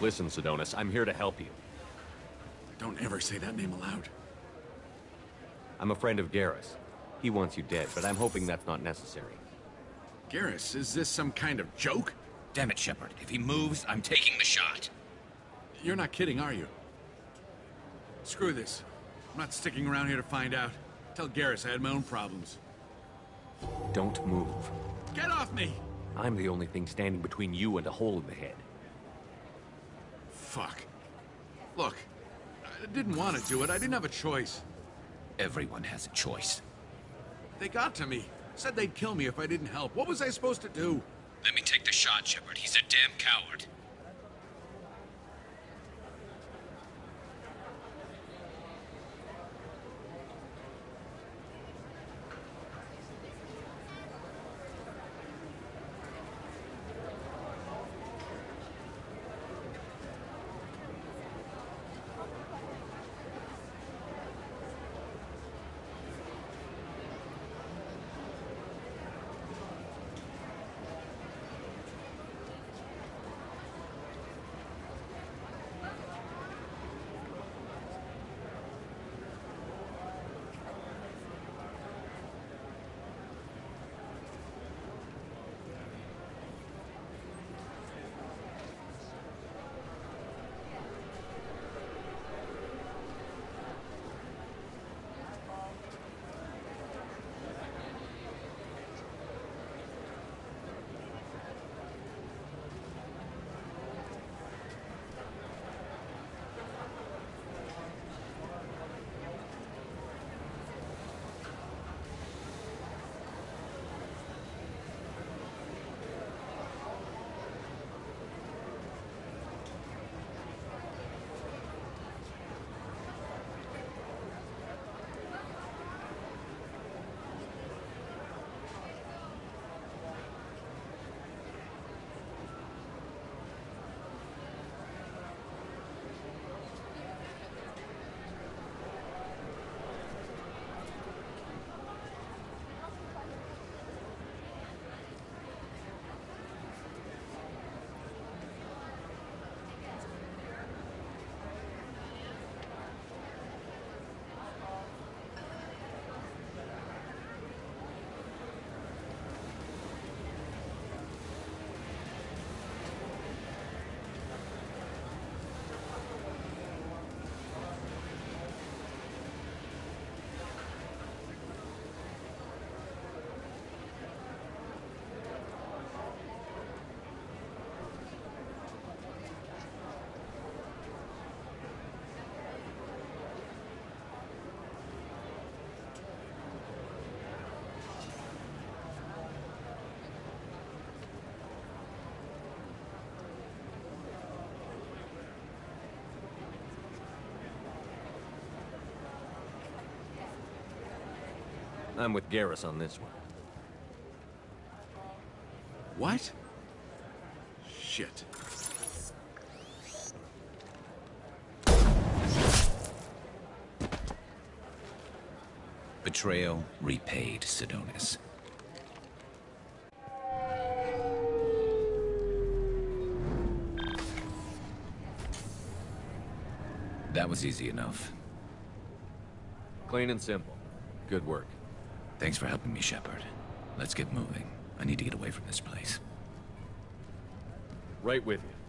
Listen, Sidonis, I'm here to help you. Don't ever say that name aloud. I'm a friend of Garrus. He wants you dead, but I'm hoping that's not necessary. Garrus, is this some kind of joke? Damn it, Shepard. If he moves, I'm taking the shot. You're not kidding, are you? Screw this. I'm not sticking around here to find out. Tell Garrus I had my own problems. Don't move. Get off me! I'm the only thing standing between you and a hole in the head. Fuck. Look, I didn't want to do it. I didn't have a choice. Everyone has a choice. They got to me. Said they'd kill me if I didn't help. What was I supposed to do? Let me take the shot, Shepard. He's a damn coward. I'm with Garrus on this one. What? Shit. Betrayal repaid, Sidonis. That was easy enough. Clean and simple. Good work. Thanks for helping me, Shepard. Let's get moving. I need to get away from this place. Right with you.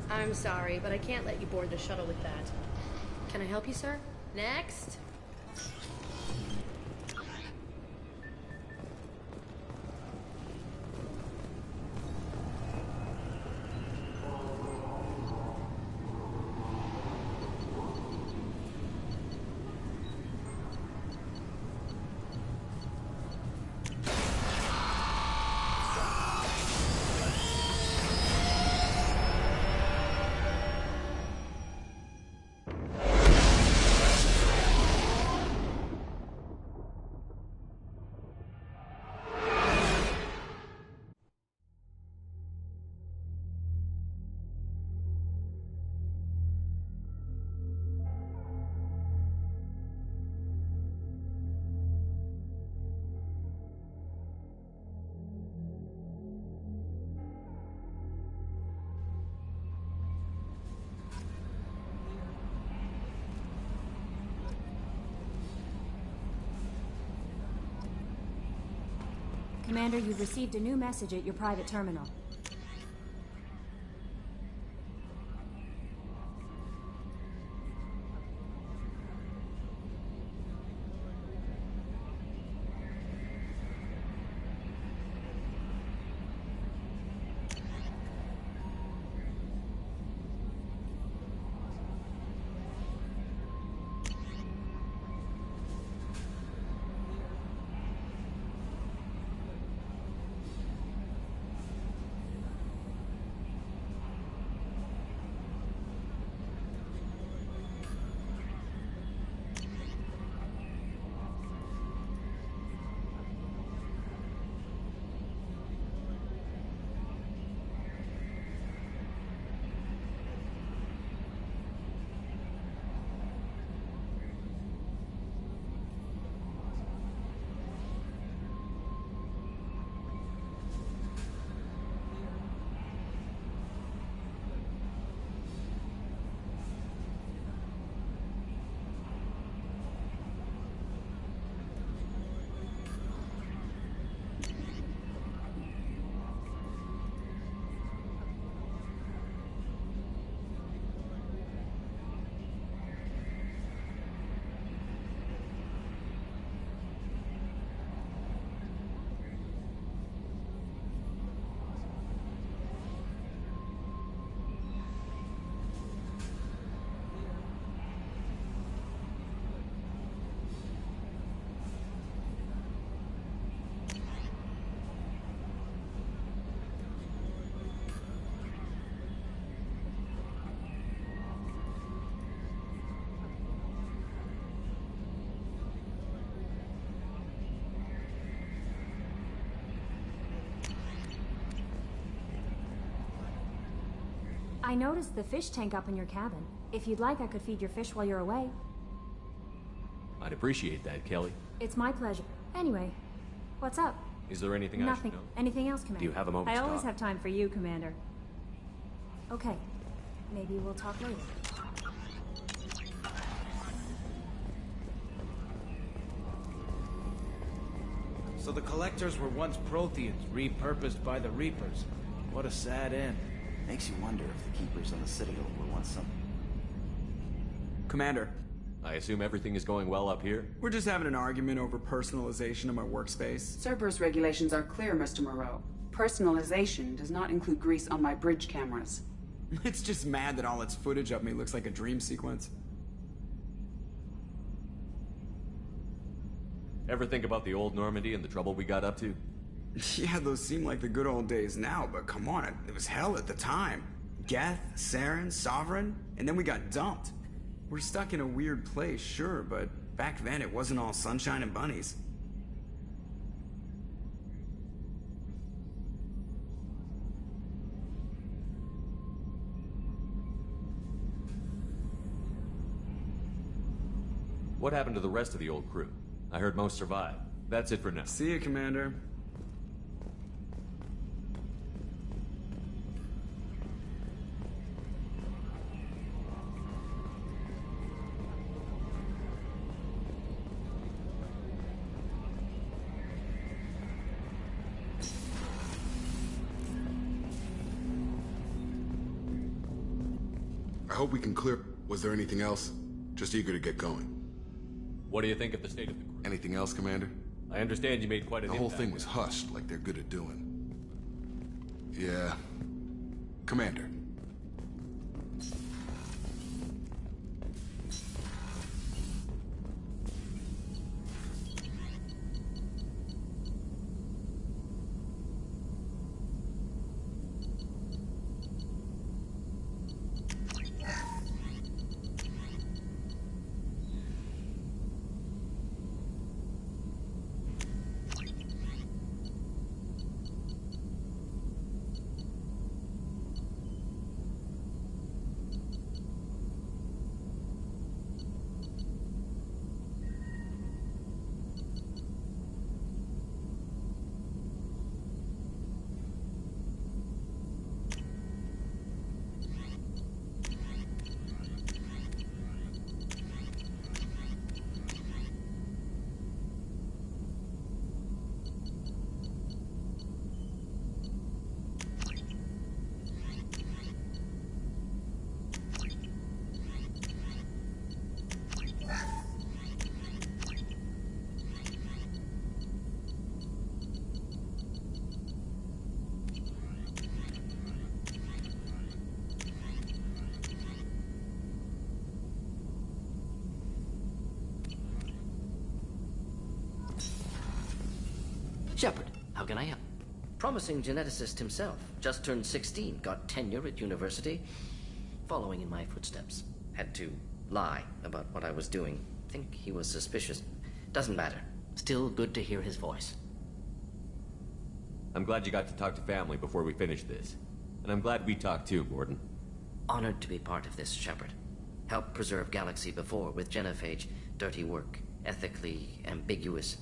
I'm sorry, but I can't let you board the shuttle with that. Can I help you, sir? Next. Commander, you've received a new message at your private terminal. I noticed the fish tank up in your cabin. If you'd like, I could feed your fish while you're away. I'd appreciate that, Kelly. It's my pleasure. Anyway, what's up? Is there anything I should Nothing. know? Anything else, Commander? Do you have a moment I to always talk? have time for you, Commander. Okay, Maybe we'll talk later. So the Collectors were once Protheans, repurposed by the Reapers. What a sad end. Makes you wonder if the Keepers on the Citadel were once some... Commander. I assume everything is going well up here? We're just having an argument over personalization of my workspace. Cerberus regulations are clear, Mr. Moreau. Personalization does not include grease on my bridge cameras. It's just mad that all its footage of me looks like a dream sequence. Ever think about the old Normandy and the trouble we got up to? Yeah, those seem like the good old days now, but come on, it was hell at the time. Geth, Saren, Sovereign, and then we got dumped. We're stuck in a weird place, sure, but back then it wasn't all sunshine and bunnies. What happened to the rest of the old crew? I heard most survived. That's it for now. See you, Commander. I hope we can clear... Was there anything else? Just eager to get going. What do you think of the state of the crew? Anything else, Commander? I understand you made quite an impact. The whole thing was hushed, like they're good at doing. Yeah. Commander. Shepard, how can I help? Promising geneticist himself. Just turned 16, got tenure at university. Following in my footsteps. Had to lie about what I was doing. Think he was suspicious. Doesn't matter. Still good to hear his voice. I'm glad you got to talk to family before we finish this. And I'm glad we talked too, Gordon. Honored to be part of this, Shepard. Helped preserve Galaxy before with Genophage. Dirty work. Ethically ambiguous.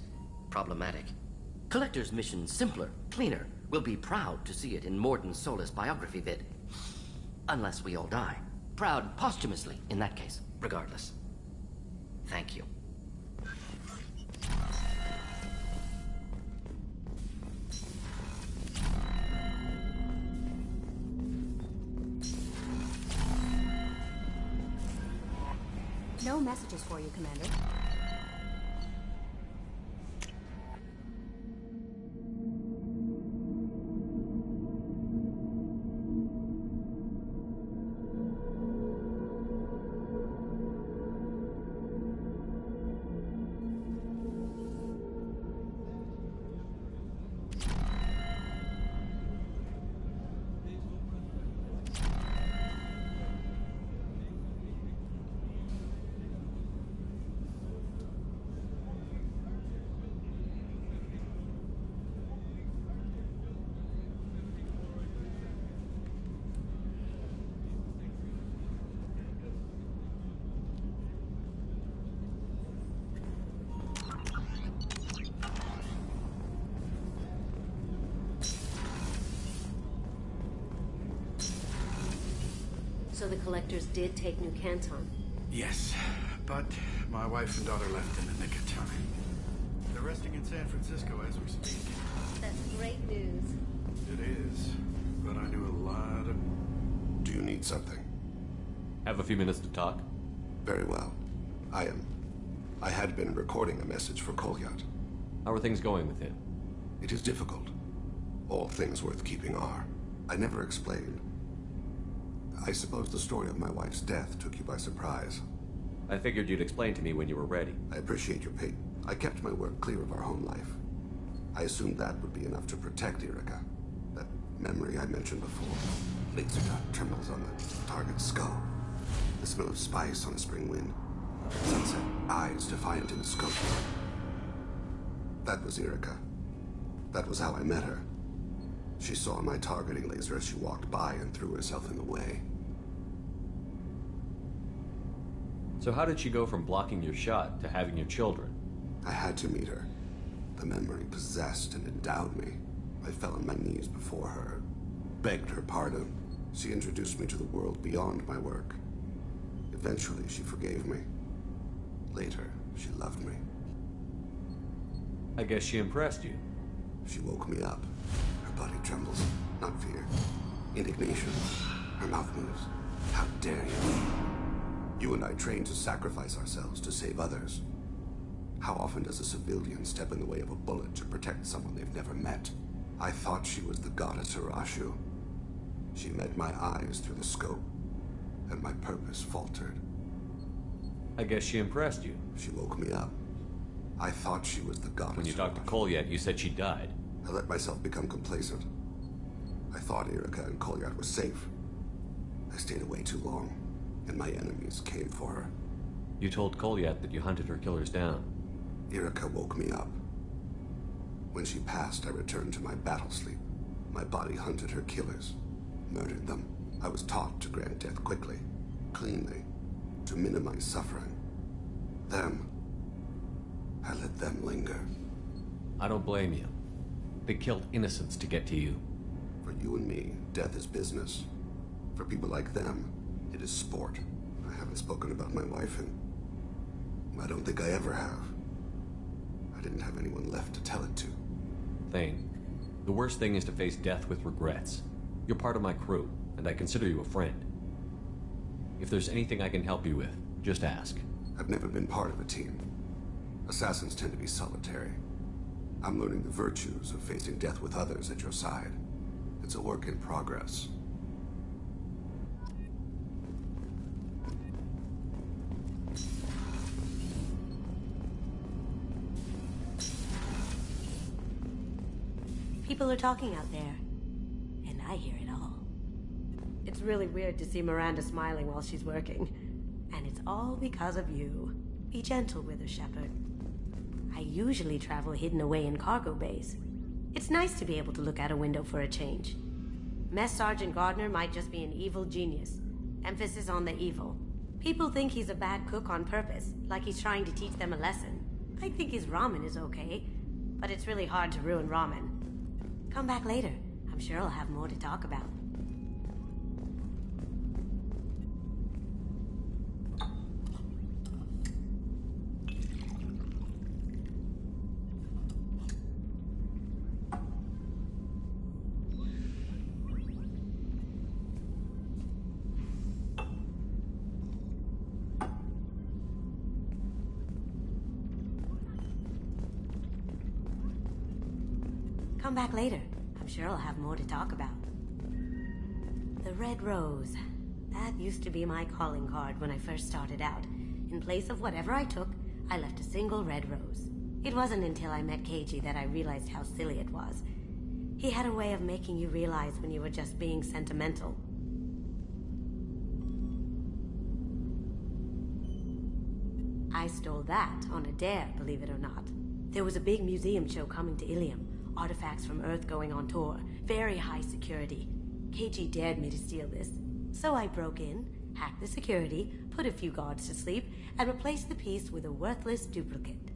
Problematic. Collector's mission simpler, cleaner. We'll be proud to see it in Mordin Solus biography vid. Unless we all die. Proud posthumously, in that case, regardless. Thank you. No messages for you, Commander. So the Collectors did take New Canton? Yes, but my wife and daughter left in the nick of time. They're resting in San Francisco as we speak. That's great news. It is, but I knew a lot of... Do you need something? Have a few minutes to talk? Very well. I had been recording a message for Kolyat. How are things going with him? It is difficult. All things worth keeping are. I never explained. I suppose the story of my wife's death took you by surprise. I figured you'd explain to me when you were ready. I appreciate your pity. I kept my work clear of our home life. I assumed that would be enough to protect Erica. That memory I mentioned before. Laser dot trembles on the target's skull. The smell of spice on a spring wind. Sunset, eyes defiant in the scope. That was Erica. That was how I met her. She saw my targeting laser as she walked by and threw herself in the way. So how did she go from blocking your shot to having your children? I had to meet her. The memory possessed and endowed me. I fell on my knees before her, begged her pardon. She introduced me to the world beyond my work. Eventually, she forgave me. Later, she loved me. I guess she impressed you. She woke me up. Her body trembles. Not fear. Indignation. Her mouth moves. How dare you? You and I trained to sacrifice ourselves to save others. How often does a civilian step in the way of a bullet to protect someone they've never met? I thought she was the goddess Arashu. She met my eyes through the scope, and my purpose faltered. I guess she impressed you. She woke me up. I thought she was the goddess. When you talked to Kolyat, you said she died. I let myself become complacent. I thought Erica and Kolyat were safe. I stayed away too long, and my enemies came for her. You told Kolyat that you hunted her killers down. Erica woke me up. When she passed, I returned to my battle sleep. My body hunted her killers, murdered them. I was taught to grant death quickly, cleanly, to minimize suffering. Them, I let them linger. I don't blame you. They killed innocents to get to you. For you and me, death is business. For people like them, it is sport. I haven't spoken about my wife, and I don't think I ever have. I didn't have anyone left to tell it to. Thane, the worst thing is to face death with regrets. You're part of my crew, and I consider you a friend. If there's anything I can help you with, just ask. I've never been part of a team. Assassins tend to be solitary. I'm learning the virtues of facing death with others at your side. It's a work in progress. People are talking out there, and I hear it all. It's really weird to see Miranda smiling while she's working, and it's all because of you. Be gentle with her, Shepard. I usually travel hidden away in cargo bays. It's nice to be able to look out a window for a change. Mess Sergeant Gardner might just be an evil genius. Emphasis on the evil. People think he's a bad cook on purpose, like he's trying to teach them a lesson. I think his ramen is okay, but it's really hard to ruin ramen. Come back later. I'm sure I'll have more to talk about. Come back later. I'm sure I'll have more to talk about. The Red Rose. That used to be my calling card when I first started out. In place of whatever I took, I left a single red rose. It wasn't until I met Keiji that I realized how silly it was. He had a way of making you realize when you were just being sentimental. I stole that on a dare, believe it or not. There was a big museum show coming to Ilium. Artifacts from Earth going on tour. Very high security. Keiji dared me to steal this. So I broke in, hacked the security, put a few guards to sleep, and replaced the piece with a worthless duplicate.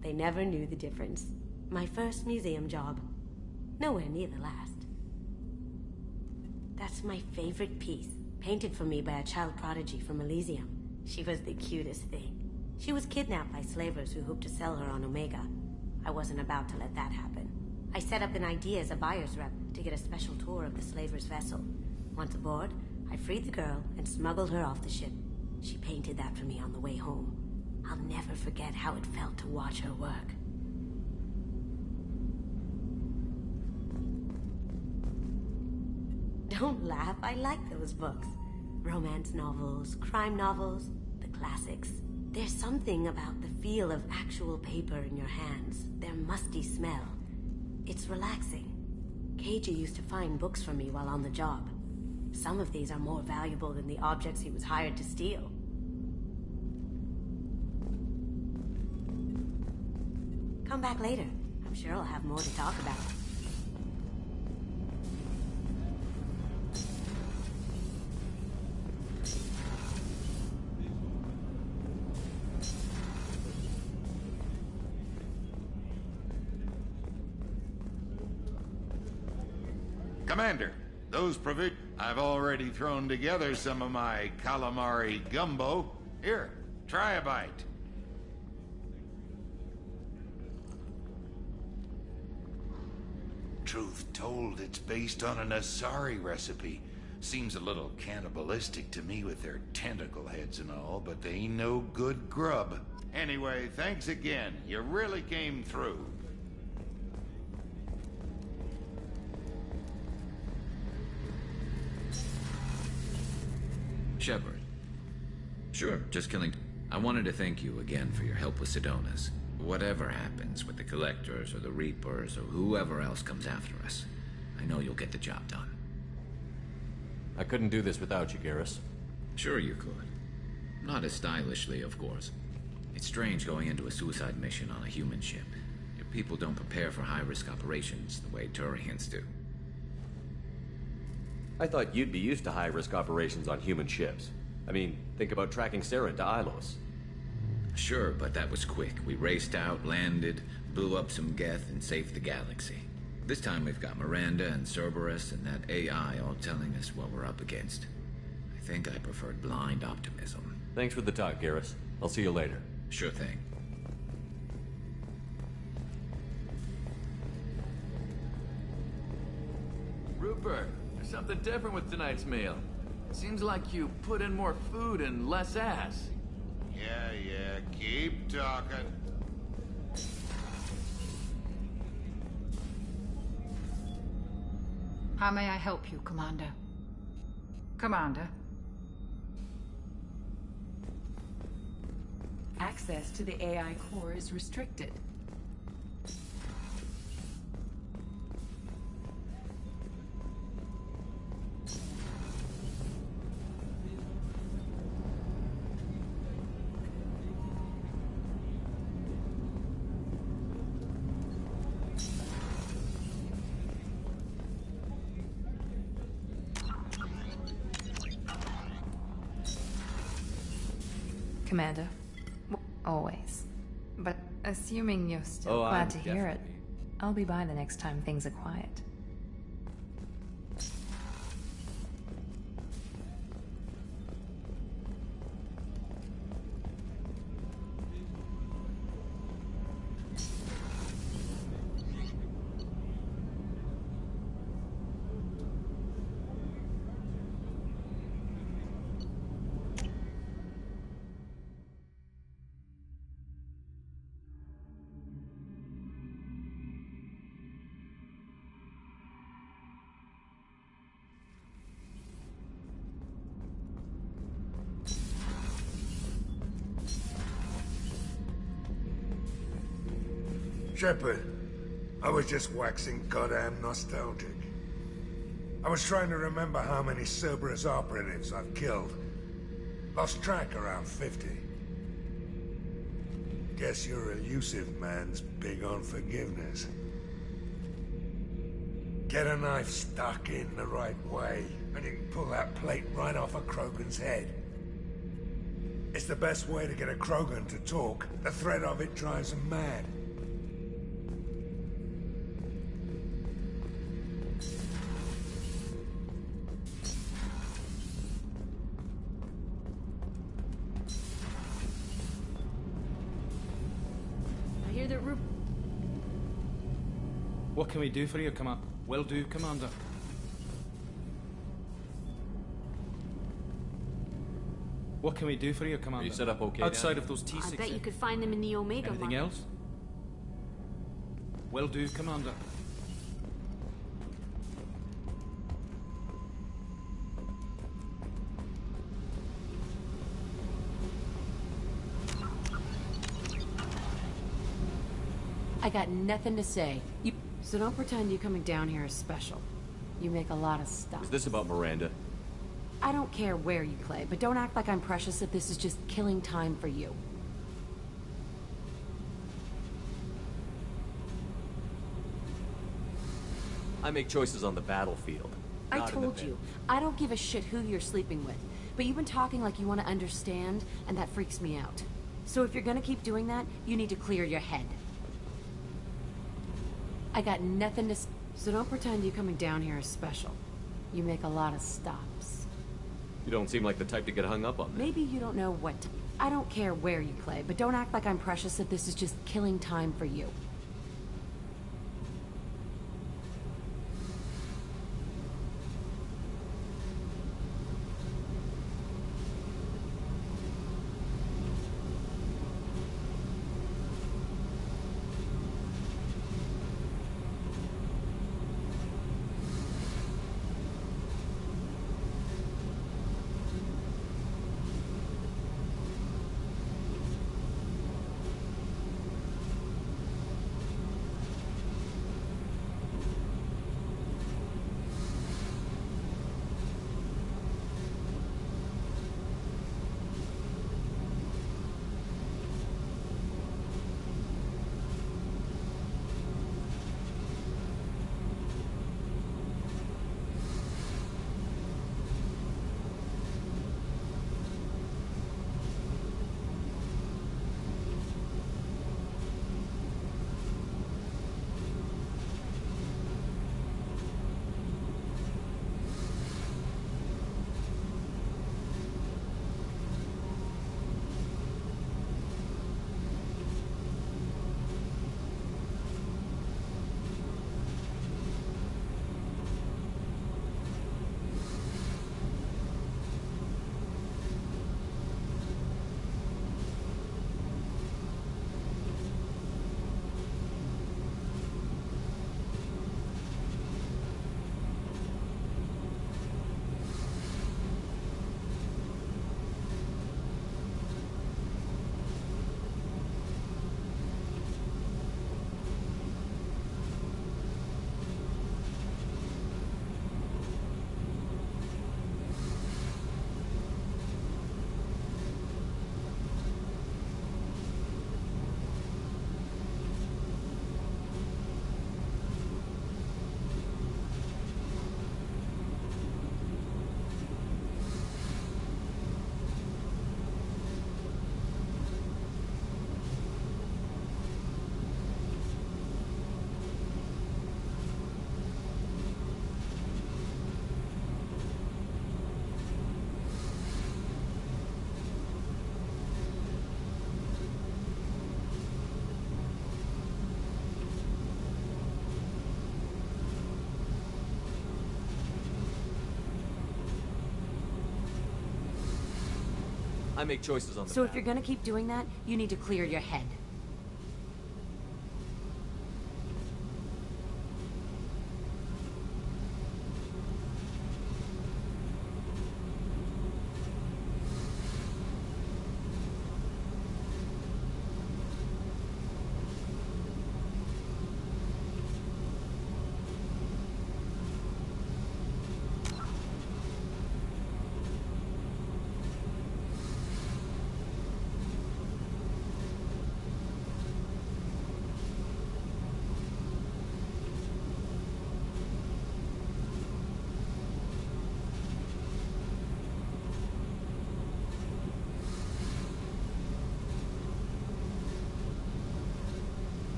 They never knew the difference. My first museum job. Nowhere near the last. That's my favorite piece. painted for me by a child prodigy from Elysium. She was the cutest thing. She was kidnapped by slavers who hoped to sell her on Omega. I wasn't about to let that happen. I set up an idea as a buyer's rep to get a special tour of the slaver's vessel. Once aboard, I freed the girl and smuggled her off the ship. She painted that for me on the way home. I'll never forget how it felt to watch her work. Don't laugh, I like those books. Romance novels, crime novels, the classics. There's something about the feel of actual paper in your hands, their musty smell. It's relaxing. Keiji used to find books for me while on the job. Some of these are more valuable than the objects he was hired to steal. Come back later. I'm sure I'll have more to talk about. Commander, those I've already thrown together some of my calamari gumbo. Here, try a bite. Truth told, it's based on an Asari recipe. Seems a little cannibalistic to me with their tentacle heads and all, but they ain't no good grub. Anyway, thanks again. You really came through. Shepard. Sure, just killing. I wanted to thank you again for your help with Sidonis. Whatever happens with the Collectors or the Reapers or whoever else comes after us, I know you'll get the job done. I couldn't do this without you, Garrus. Sure you could. Not as stylishly, of course. It's strange going into a suicide mission on a human ship. Your people don't prepare for high-risk operations the way Turians do. I thought you'd be used to high-risk operations on human ships. I mean, think about tracking Saren to Ilos. Sure, but that was quick. We raced out, landed, blew up some Geth, and saved the galaxy. This time we've got Miranda and Cerberus and that AI all telling us what we're up against. I think I preferred blind optimism. Thanks for the talk, Garrus. I'll see you later. Sure thing. Rupert, there's something different with tonight's meal. Seems like you put in more food and less ass. Yeah, keep talking. How may I help you, Commander? Commander? Access to the AI core is restricted. Commander. Always. But assuming you're still glad to hear it, I'll be by the next time things are quiet. Shepard, I was just waxing goddamn nostalgic. I was trying to remember how many Cerberus operatives I've killed. Lost track around 50. Guess your elusive man's big on forgiveness. Get a knife stuck in the right way, and you can pull that plate right off a Krogan's head. It's the best way to get a Krogan to talk. The threat of it drives him mad. What can we do for you, Will do, Commander. What can we do for you, Commander? Are you set up okay Outside down of those T6. I bet you could find them in the Omega Anything Market. else? Will do, Commander. I got nothing to say. So don't pretend you coming down here is special. You make a lot of stuff. Is this about Miranda? I don't care where you play, but don't act like I'm precious if this is just killing time for you. I make choices on the battlefield. I not in the told bed. you, I don't give a shit who you're sleeping with. But you've been talking like you want to understand, and that freaks me out. So if you're gonna keep doing that, you need to clear your head. I got nothing to so don't pretend you coming down here is special. You make a lot of stops. You don't seem like the type to get hung up on that. Maybe you don't know what to... I don't care where you play, but don't act like I'm precious if this is just killing time for you. I make choices on the So if you're gonna keep doing that, you need to clear your head.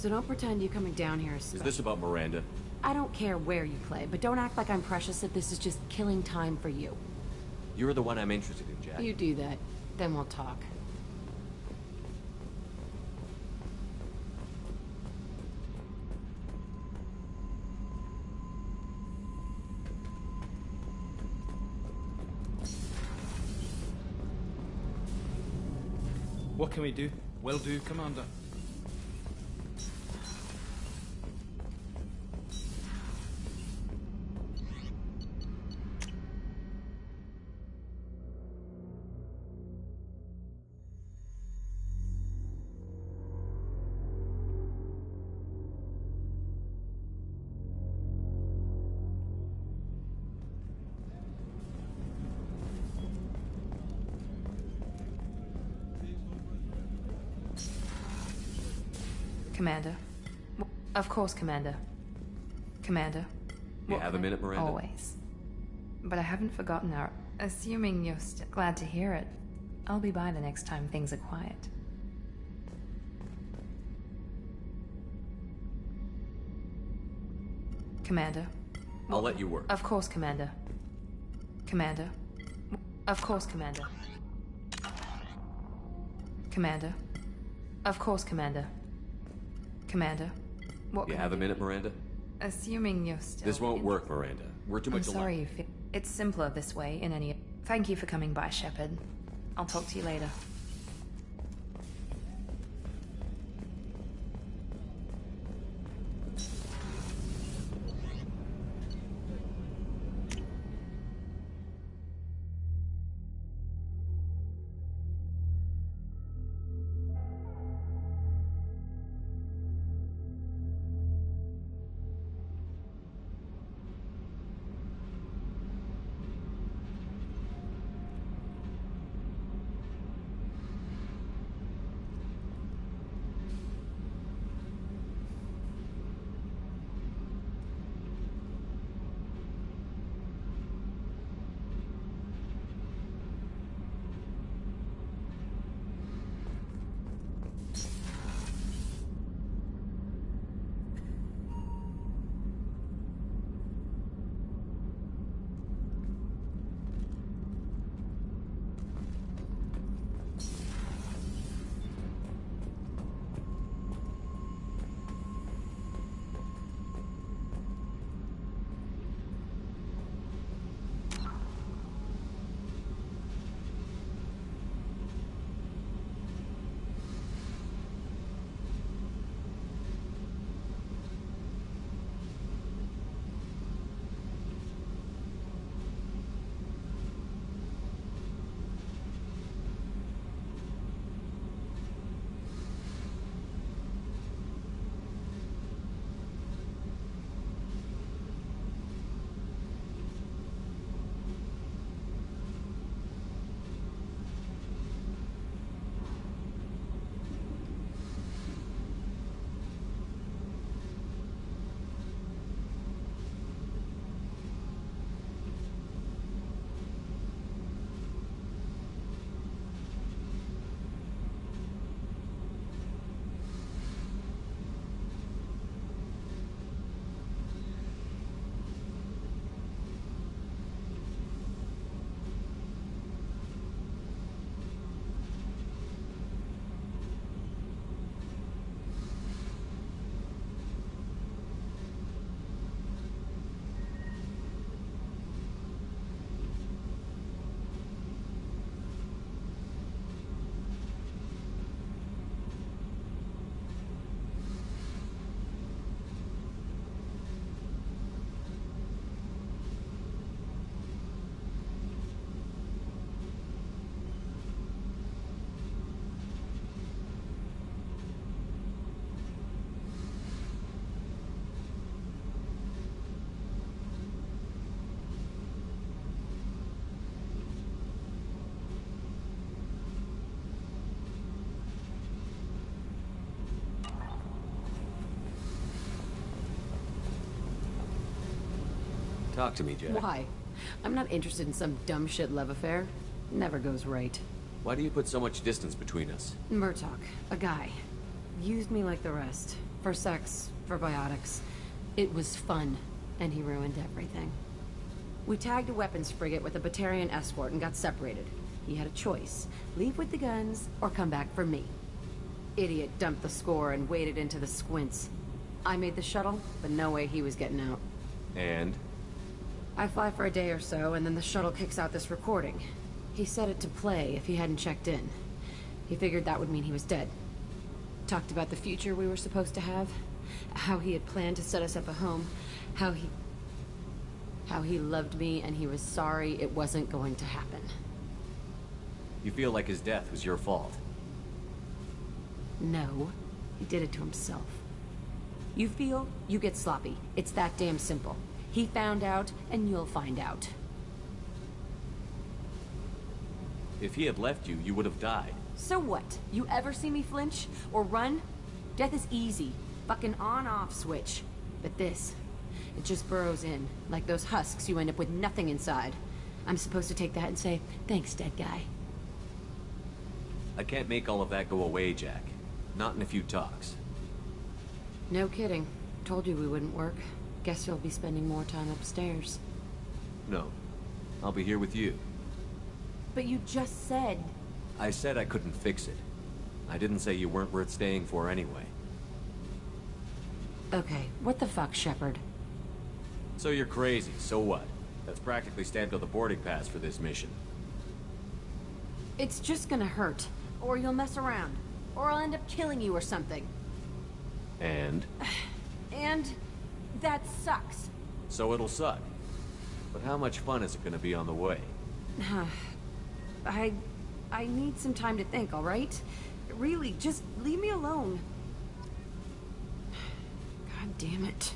So don't pretend you coming down here is Is special. this about Miranda? I don't care where you play, but don't act like I'm precious if this is just killing time for you. You're the one I'm interested in, Jack. You do that, then we'll talk. What can we do? Will do, Commander. Commander. Of course, Commander. Commander. You have a minute, Miranda? Always. But I haven't forgotten our... Assuming you're still glad to hear it, I'll be by the next time things are quiet. Commander. I'll let you work. Of course, Commander. Commander. Of course, Commander. Commander. Of course, Commander. Commander. What You can have I a do? minute, Miranda? Assuming you're still... This won't work, Miranda. We're too I'm much alike. sorry you feel... It's simpler this way in any... Thank you for coming by, Shepard. I'll talk to you later. Talk to me, Jack. Why? I'm not interested in some dumb shit love affair. Never goes right. Why do you put so much distance between us? Murtaugh, a guy. Used me like the rest. For sex, for biotics. It was fun, and he ruined everything. We tagged a weapons frigate with a Batarian escort and got separated. He had a choice. Leave with the guns, or come back for me. Idiot dumped the score and waded into the squints. I made the shuttle, but no way he was getting out. And? I fly for a day or so, and then the shuttle kicks out this recording. He set it to play if he hadn't checked in. He figured that would mean he was dead. Talked about the future we were supposed to have. How he had planned to set us up a home. How he loved me and he was sorry it wasn't going to happen. You feel like his death was your fault? No. He did it to himself. You feel, you get sloppy. It's that damn simple. He found out, and you'll find out. If he had left you, you would have died. So what? You ever see me flinch? Or run? Death is easy. Fucking on-off switch. But this, it just burrows in. Like those husks, you end up with nothing inside. I'm supposed to take that and say, thanks, dead guy. I can't make all of that go away, Jack. Not in a few talks. No kidding. Told you we wouldn't work. Guess you'll be spending more time upstairs. No. I'll be here with you. But you just said... I said I couldn't fix it. I didn't say you weren't worth staying for anyway. Okay, what the fuck, Shepard? So you're crazy, so what? That's practically stamped on the boarding pass for this mission. It's just gonna hurt. Or you'll mess around. Or I'll end up killing you or something. And? And... that sucks. So it'll suck. But how much fun is it gonna be on the way? I need some time to think, alright? Really, just leave me alone. God damn it.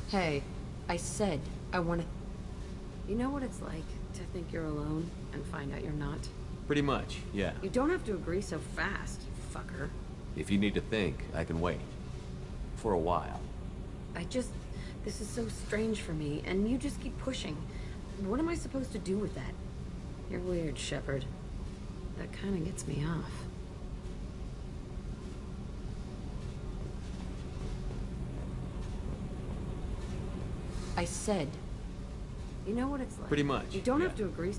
Hey, I said I want to... You know what it's like to think you're alone and find out you're not? Pretty much, yeah. You don't have to agree so fast, fucker. If you need to think, I can wait. For a while. This is so strange for me, and you just keep pushing. What am I supposed to do with that? You're weird, Shepard. That kind of gets me off. I said, you know what it's like? Pretty much. You don't have to agree.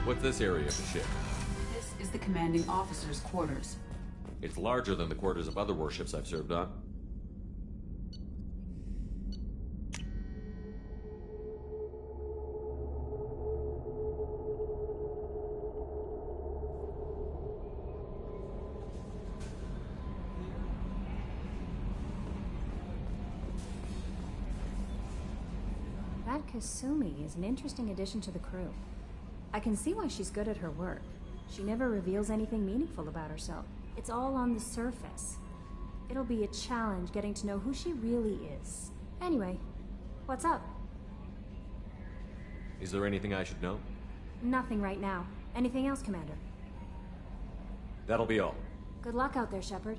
What's this area of the ship? This is the commanding officer's quarters. It's larger than the quarters of other warships I've served on. That Kasumi is an interesting addition to the crew. I can see why she's good at her work. She never reveals anything meaningful about herself. It's all on the surface. It'll be a challenge getting to know who she really is. Anyway, what's up? Is there anything I should know? Nothing right now. Anything else, Commander? That'll be all. Good luck out there, Shepard.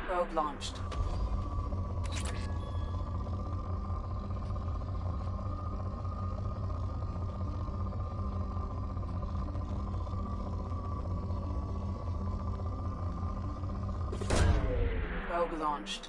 Probe launched. Probe launched.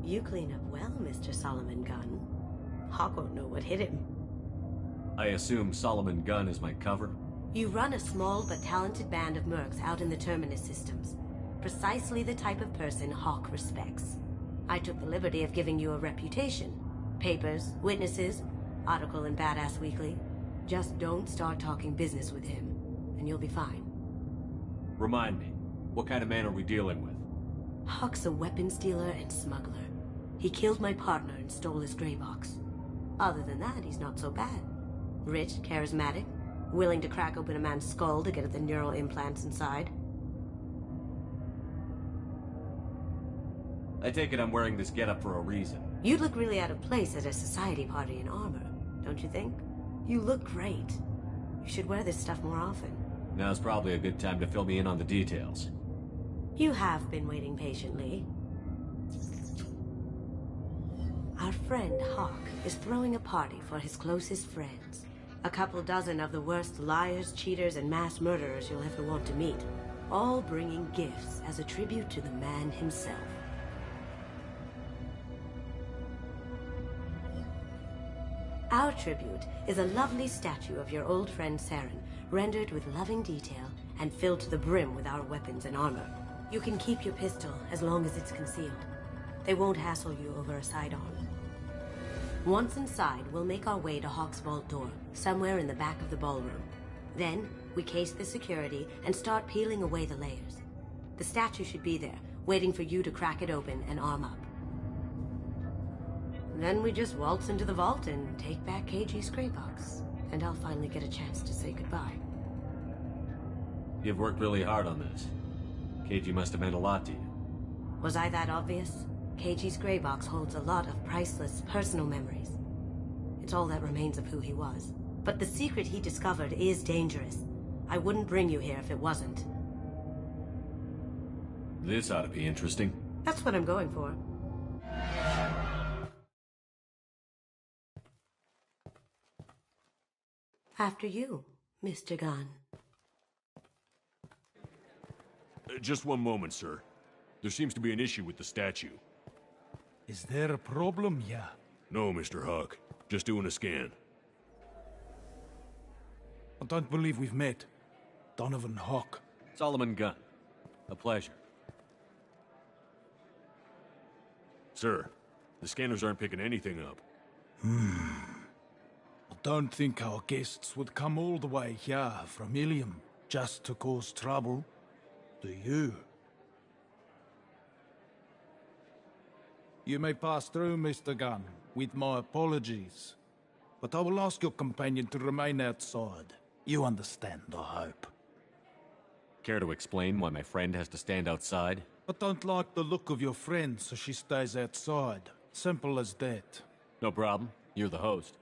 You clean up well, Mr. Solomon Gunn. Hawk won't know what hit him. I assume Solomon Gunn is my cover? You run a small but talented band of mercs out in the Terminus systems. Precisely the type of person Hawk respects. I took the liberty of giving you a reputation. Papers, witnesses, article in Badass Weekly. Just don't start talking business with him, and you'll be fine. Remind me, what kind of man are we dealing with? Hawk's a weapons dealer and smuggler. He killed my partner and stole his gray box. Other than that, he's not so bad. Rich, charismatic, willing to crack open a man's skull to get at the neural implants inside. I take it I'm wearing this getup for a reason. You'd look really out of place at a society party in armor, don't you think? You look great. You should wear this stuff more often. Now's probably a good time to fill me in on the details. You have been waiting patiently. Our friend Hawk is throwing a party for his closest friends. A couple dozen of the worst liars, cheaters, and mass murderers you'll ever want to meet. All bringing gifts as a tribute to the man himself. Our tribute is a lovely statue of your old friend Saren, rendered with loving detail and filled to the brim with our weapons and armor. You can keep your pistol as long as it's concealed. They won't hassle you over a sidearm. Once inside, we'll make our way to Hawk's vault door, somewhere in the back of the ballroom. Then, we case the security and start peeling away the layers. The statue should be there, waiting for you to crack it open and arm up. Then we just waltz into the vault and take back KG's gray box, and I'll finally get a chance to say goodbye. You've worked really hard on this. KG must have meant a lot to you. Was I that obvious? KG's gray box holds a lot of priceless personal memories. It's all that remains of who he was. But the secret he discovered is dangerous. I wouldn't bring you here if it wasn't. This ought to be interesting. That's what I'm going for. After you, Mr. Gunn. Just one moment, sir. There seems to be an issue with the statue. Is there a problem here? No, Mr. Huck. Just doing a scan. I don't believe we've met. Donovan Huck. Solomon Gunn. A pleasure. Sir, the scanners aren't picking anything up. I don't think our guests would come all the way here from Ilium just to cause trouble. Do you? You may pass through, Mr. Gunn, with my apologies. But I will ask your companion to remain outside. You understand, I hope. Care to explain why my friend has to stand outside? I don't like the look of your friend, so she stays outside. Simple as that. No problem. You're the host.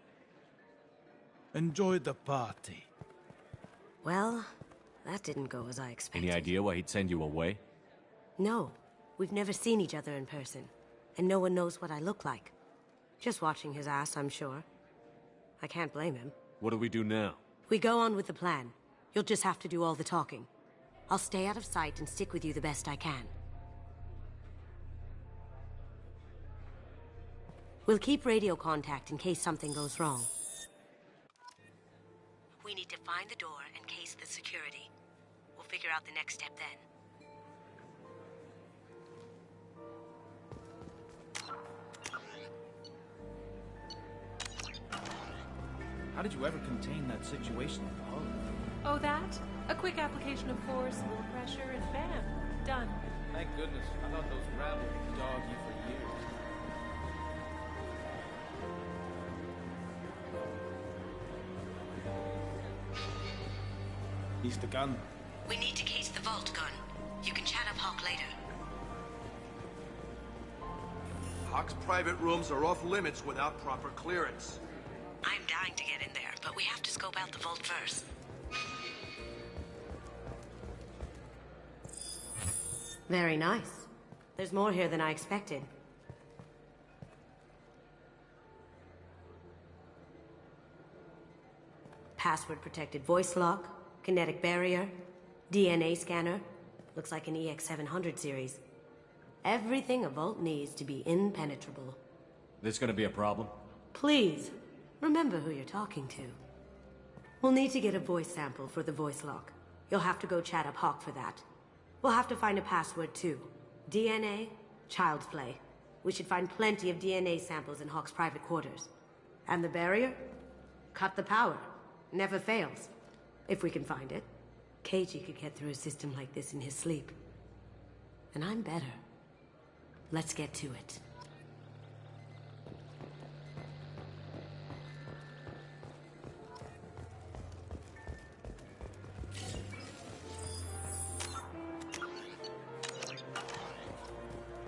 Enjoy the party. Well, that didn't go as I expected. Any idea why he'd send you away? No. We've never seen each other in person. And no one knows what I look like. Just watching his ass, I'm sure. I can't blame him. What do we do now? We go on with the plan. You'll just have to do all the talking. I'll stay out of sight and stick with you the best I can. We'll keep radio contact in case something goes wrong. We need to find the door and case the security. We'll figure out the next step then. How did you ever contain that situation in the hull? Oh, that? A quick application of force, a little pressure, and bam! Done. Thank goodness. I thought those rabble would dog you for years. Mr. Gunn. We need to case the vault, Gunn. You can chat up Hawk later. Hawk's private rooms are off limits without proper clearance. I'm dying to get in there, but we have to scope out the vault first. Very nice. There's more here than I expected. Password-protected voice lock, kinetic barrier, DNA scanner. Looks like an EX700 series. Everything a vault needs to be impenetrable. This gonna be a problem? Please, remember who you're talking to. We'll need to get a voice sample for the voice lock. You'll have to go chat up Hawk for that. We'll have to find a password too. DNA, child's play. We should find plenty of DNA samples in Hawk's private quarters. And the barrier? Cut the power. Never fails. If we can find it. KG could get through a system like this in his sleep. And I'm better. Let's get to it.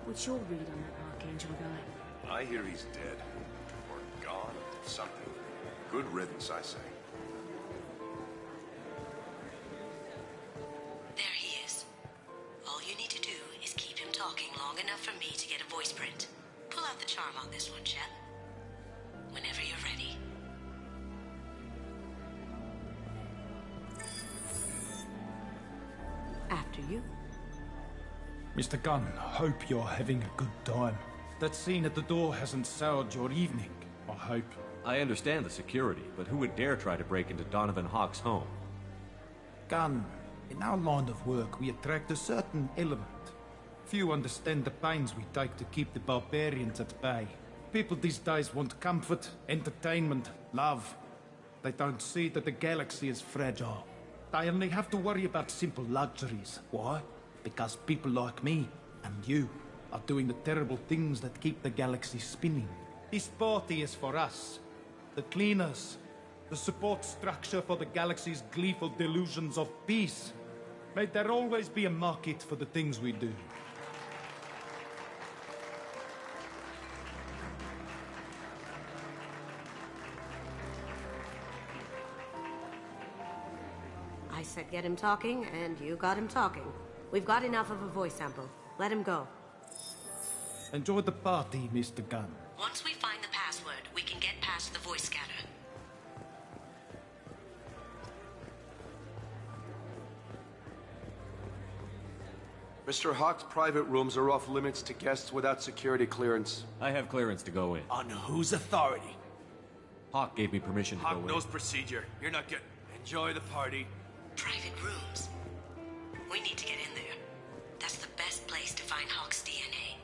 What's your read on that Archangel guy? I hear he's dead. Or gone. Something. Good riddance, I say. There he is. All you need to do is keep him talking long enough for me to get a voice print. Pull out the charm on this one, Chet. Whenever you're ready. After you. Mr. Gunn, hope you're having a good time. That scene at the door hasn't soured your evening, I hope. I understand the security, but who would dare try to break into Donovan Hawk's home? Gunn, in our line of work, we attract a certain element. Few understand the pains we take to keep the barbarians at bay. People these days want comfort, entertainment, love. They don't see that the galaxy is fragile. They only have to worry about simple luxuries. Why? Because people like me and you are doing the terrible things that keep the galaxy spinning. This party is for us, the cleaners, the support structure for the galaxy's gleeful delusions of peace. May there always be a market for the things we do. I said get him talking, and you got him talking. We've got enough of a voice sample. Let him go. Enjoy the party, Mr. Gunn. Once we find the password, we can get past the voice scanner. Mr. Hawk's private rooms are off limits to guests without security clearance. I have clearance to go in. On whose authority? Hawk gave me permission to go Hawk in. knows procedure. You're not getting... Enjoy the party. Private rooms. We need to get in there. That's the best place to find Hawk's DNA.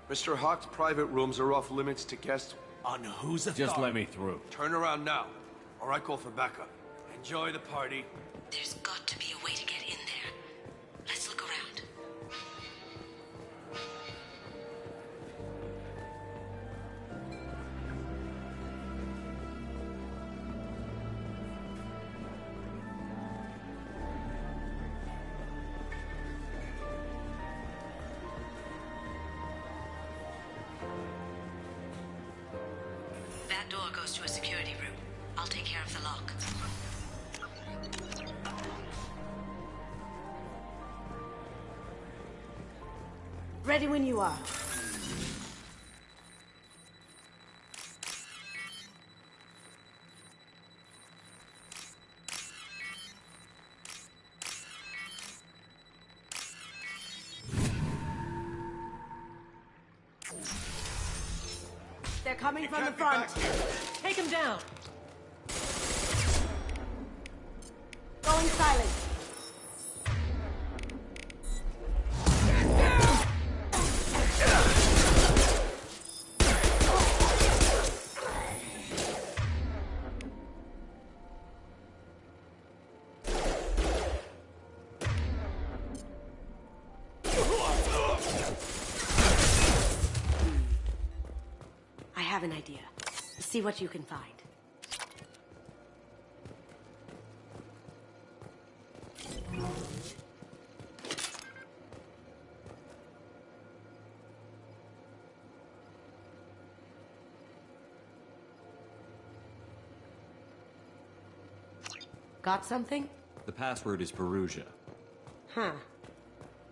Mr. Hawk's private rooms are off limits to guests... On whose authority? Just let me through. Turn around now, or I call for backup. Enjoy the party. There's got to be a way to get in there. Let's look around. That door goes to a security room. I'll take care of the lock. Ready when you are. They're coming from the front. Take him down. Going silent. I have an idea. See what you can find. Got something? The password is Perugia. Huh.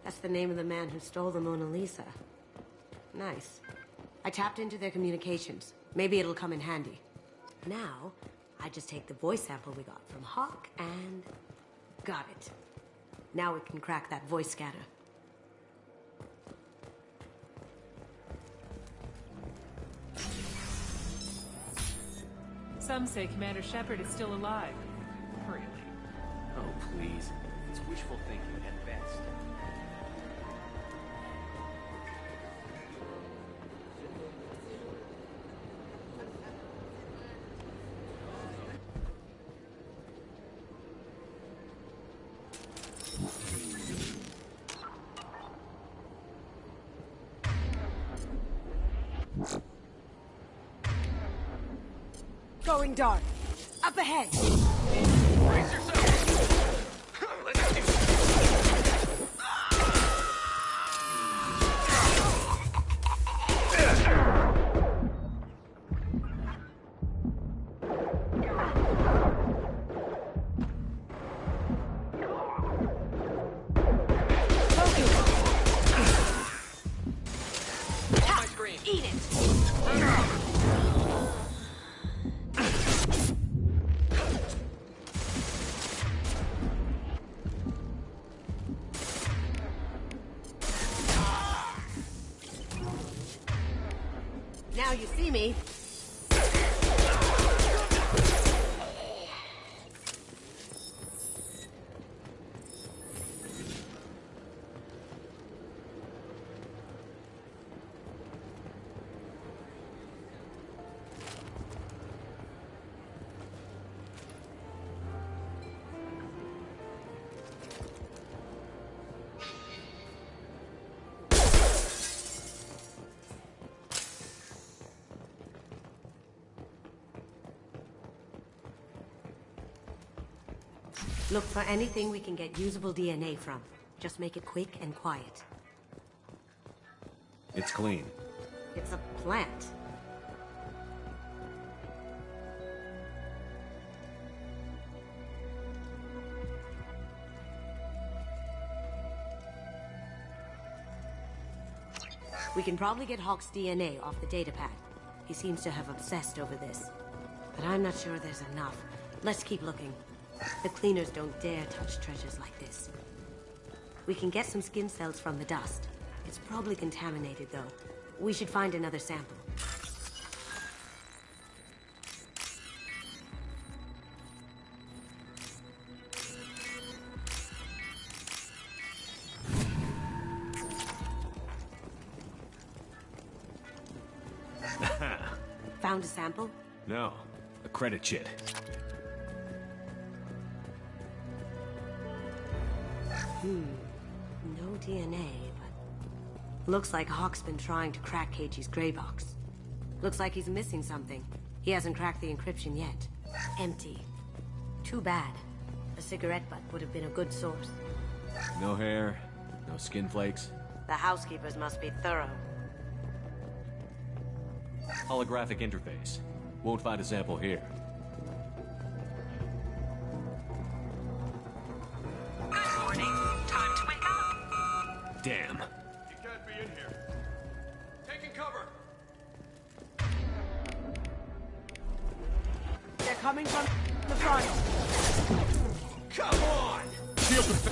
That's the name of the man who stole the Mona Lisa. Nice. I tapped into their communications. Maybe it'll come in handy. Now, I just take the voice sample we got from Hawk and... got it. Now we can crack that voice scanner. Some say Commander Shepard is still alive. Really? Oh, please. It's wishful thinking at best. Going dark. Up ahead. Brace yourself. Let's do Eat it. Now you see me. Look for anything we can get usable DNA from. Just make it quick and quiet. It's clean. It's a plant. We can probably get Hawk's DNA off the datapad. He seems to have obsessed over this. But I'm not sure there's enough. Let's keep looking. The cleaners don't dare touch treasures like this. We can get some skin cells from the dust. It's probably contaminated, though. We should find another sample. Found a sample? No, a credit chit. No DNA, but... Looks like Hawk's been trying to crack Keiji's gray box. Looks like he's missing something. He hasn't cracked the encryption yet. Empty. Too bad. A cigarette butt would have been a good source. No hair, no skin flakes. The housekeepers must be thorough. Holographic interface. Won't find a sample here. Good morning. Time to wake up. Damn. You can't be in here. Taking cover. They're coming from the front. Come on! Shield the...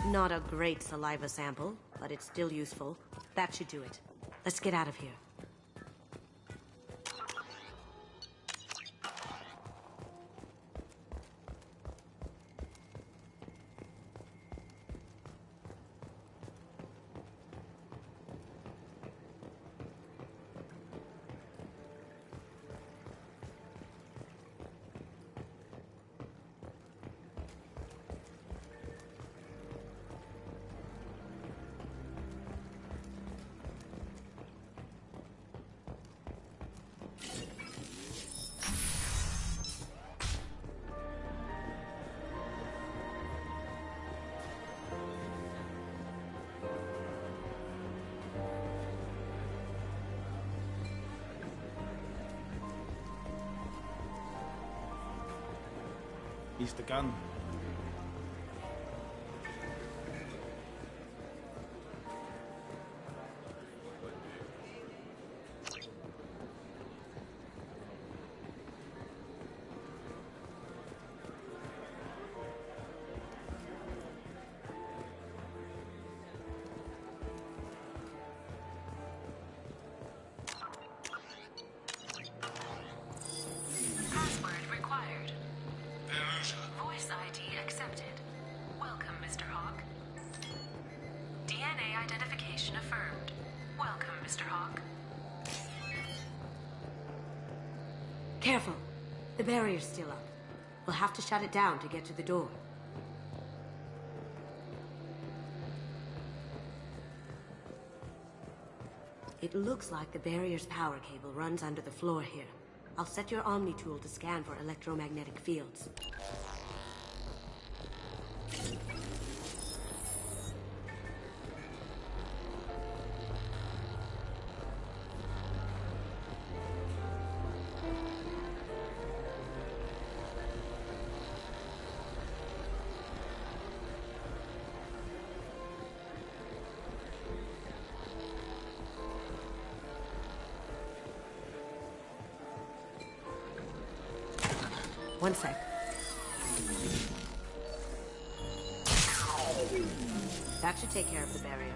Not a great saliva sample, but it's still useful. That should do it. Let's get out of here. He's the gun. Password required. Voice ID accepted. Welcome, Mr. Hawk. DNA identification affirmed. Welcome, Mr. Hawk. Careful. The barrier's still up. We'll have to shut it down to get to the door. It looks like the barrier's power cable runs under the floor here. I'll set your Omni tool to scan for electromagnetic fields. One sec. That should take care of the barrier.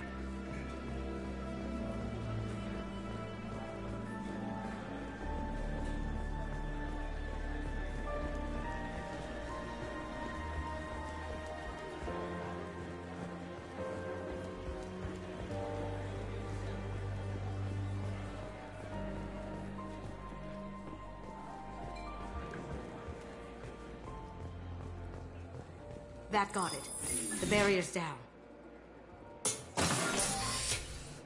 That got it. The barrier's down.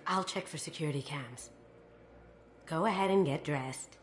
I'll check for security cams. Go ahead and get dressed.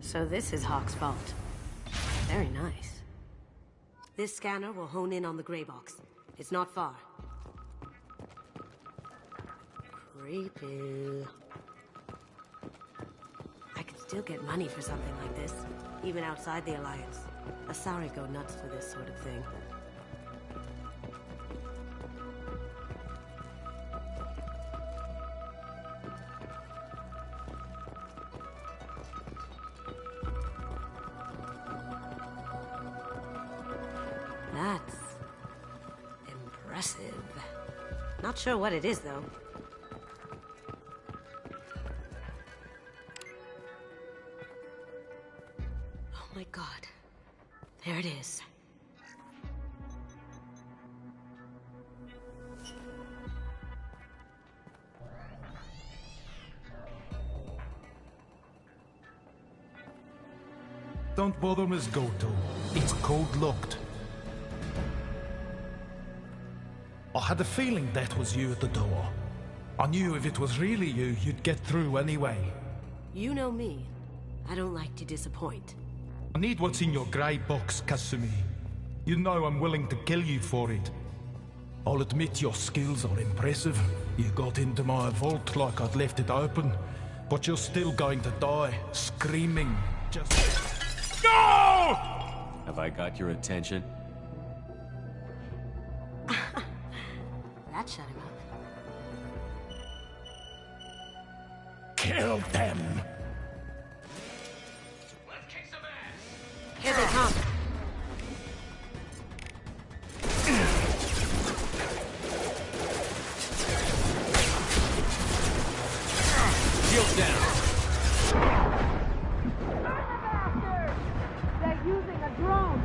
So this is Hawk's vault. Very nice. This scanner will hone in on the gray box. It's not far. Creepy. I could still get money for something like this, even outside the Alliance. Asari go nuts for this sort of thing. That's impressive. Not sure what it is, though. Oh my god. There it is. Don't bother, Miss Goto. It's code-locked. I had a feeling that was you at the door. I knew if it was really you, you'd get through anyway. You know me. I don't like to disappoint. I need what's in your grey box, Kasumi. You know I'm willing to kill you for it. I'll admit your skills are impressive. You got into my vault like I'd left it open. But you're still going to die, screaming. Just... No! Have I got your attention? That shut him up. Kill them! Let's kick some ass! Here they come! Shields down! They're using a drone!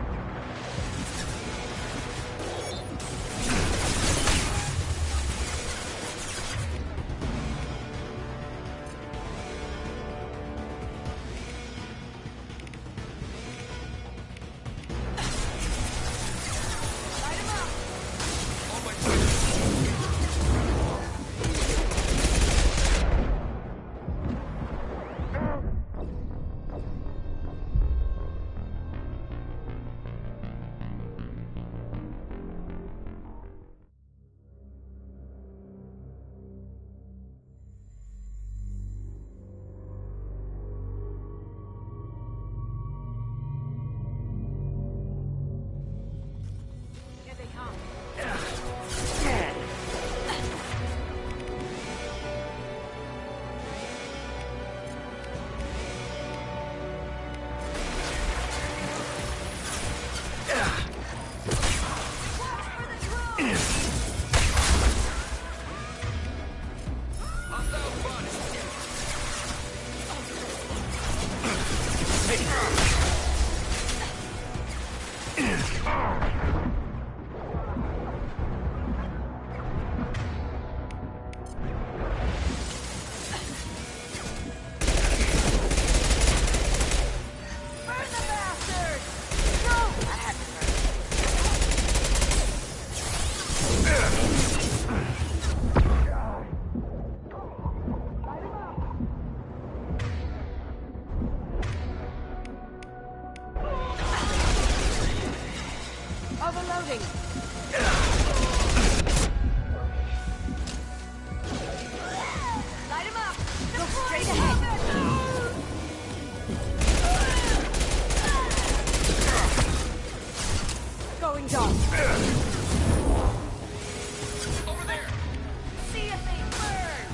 Reloading! Light him up! Look straight ahead! Going down. Over there! See if they burn!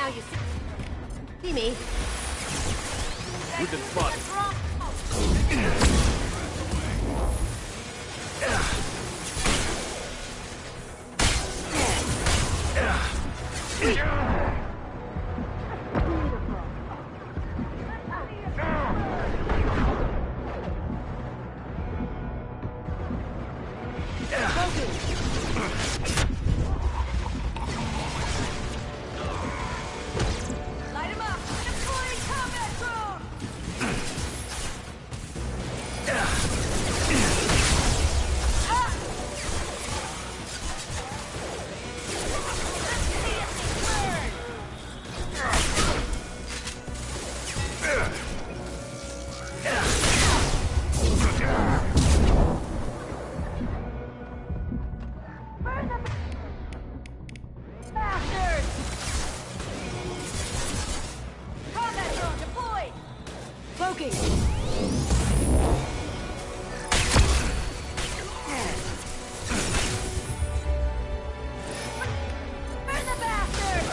Now you see me. We've been spotted. Light him up! Deploying combat drone! Bastards! Combat drone deployed! Cloaking! Burn the bastard!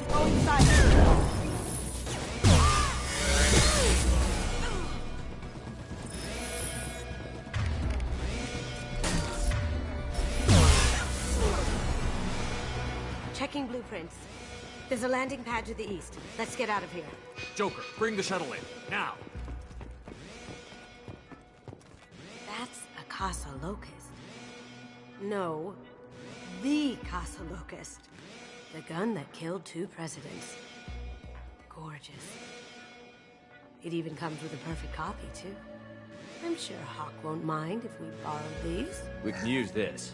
Go inside. Checking blueprints. There's a landing pad to the east. Let's get out of here. Joker, bring the shuttle in. Now! That's a Casa Locust. No, the Casa Locust. The gun that killed 2 presidents. Gorgeous. It even comes with a perfect copy, too. I'm sure Hawk won't mind if we borrow these. We can use this.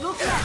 Look at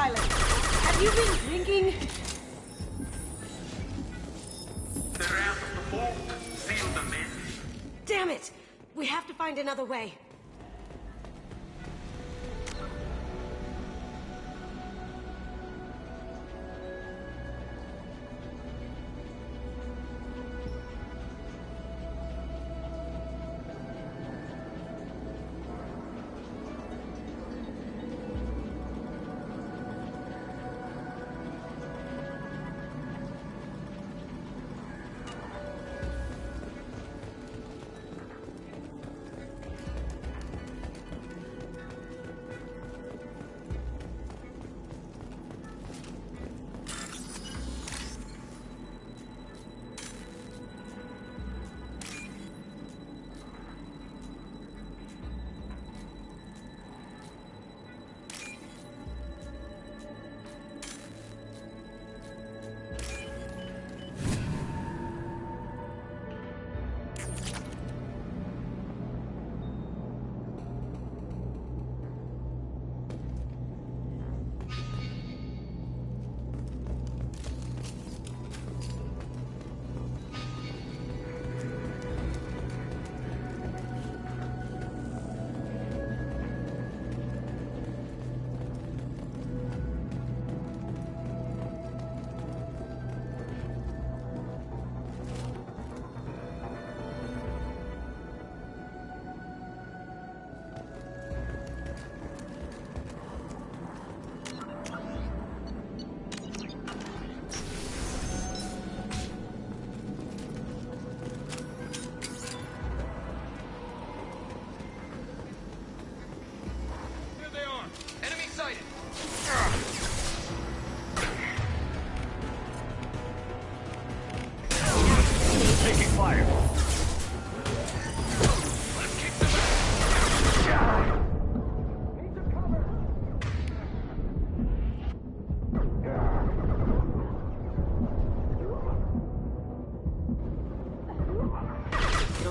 silent. Have you been drinking? The ramp of the vault. Seal them in. Damn it! We have to find another way.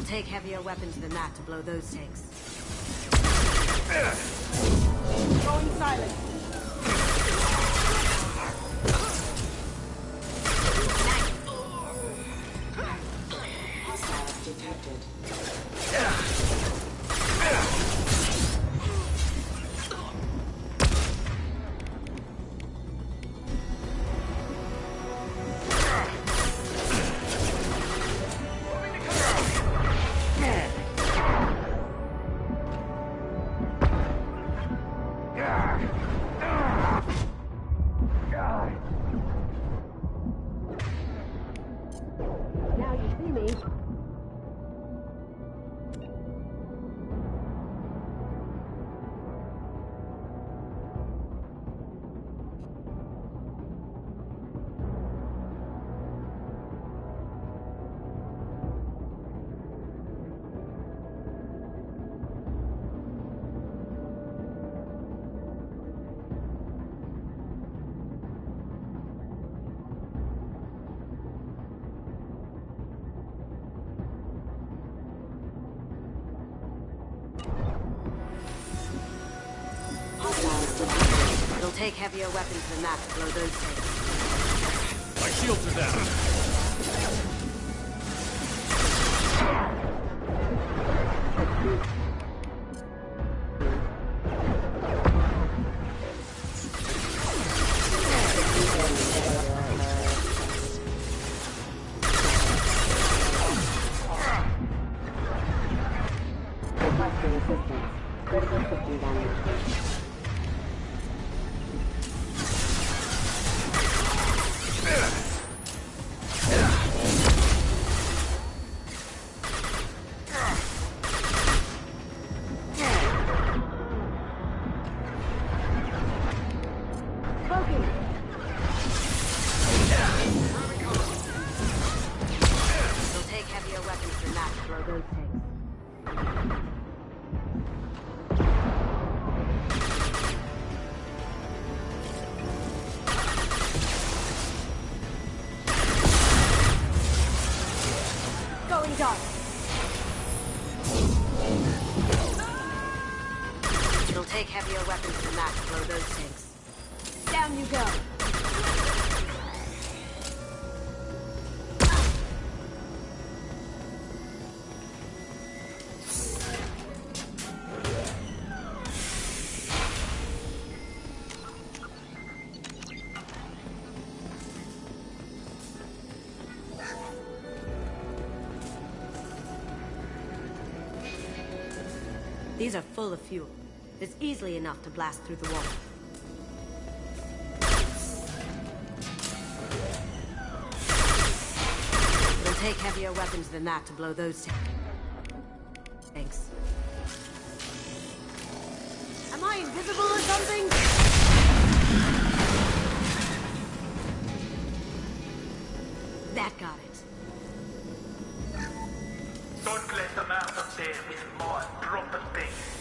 Take heavier weapons than that to blow those tanks. Going silent. Hostiles detected. It'll take heavier weapons than that to blow those tanks. My shields are down. Requesting assistance. Critical system damage. It'll take heavier weapons than that to blow those tanks. Down you go. These are full of fuel. It's easily enough to blast through the wall. It'll take heavier weapons than that to blow those tanks. Am I invisible or something? That got it. Don't let them out of there with more proper things.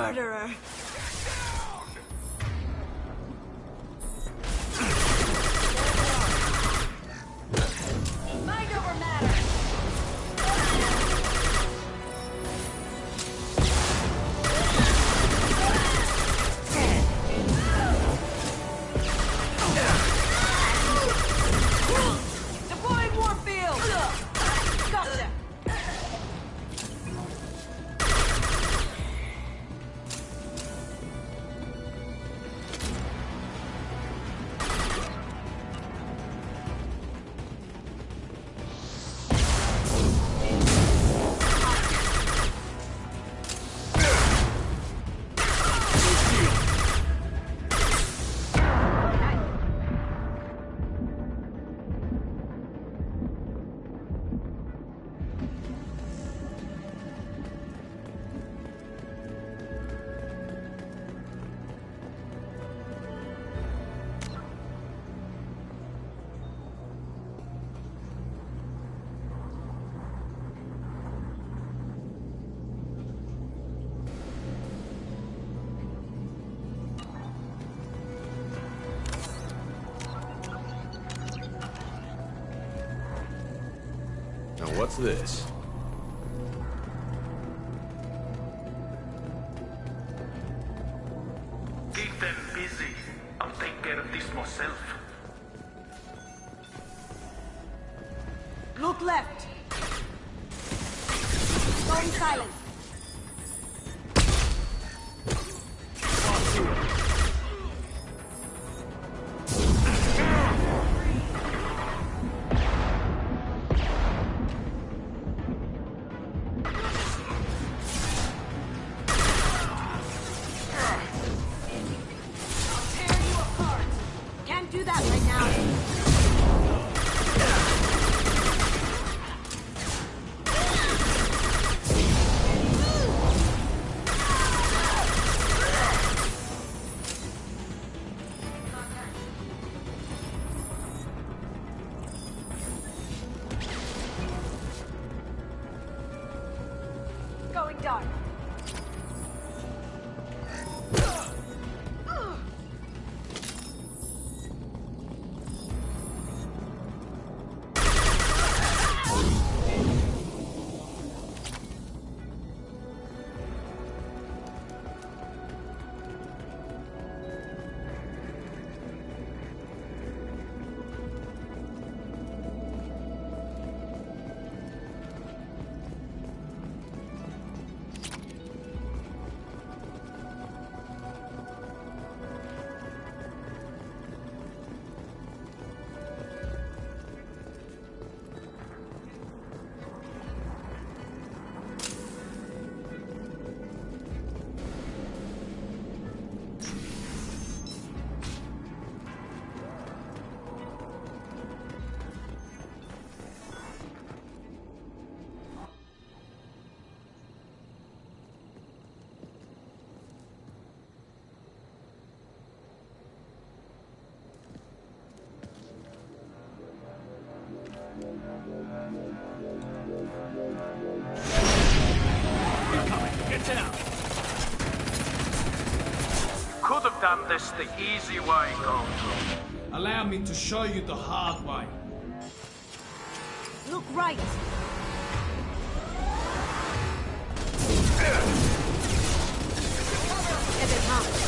murderer! Mind over matter! Deploying Warfield! Gotcha! Now what's this? Keep them busy. I'll take care of this myself. Look left! Going silent! Can't do that right now. Going dark. Get down! Could have done this the easy way, Gold. Allow me to show you the hard way. Look right! Get it, huh?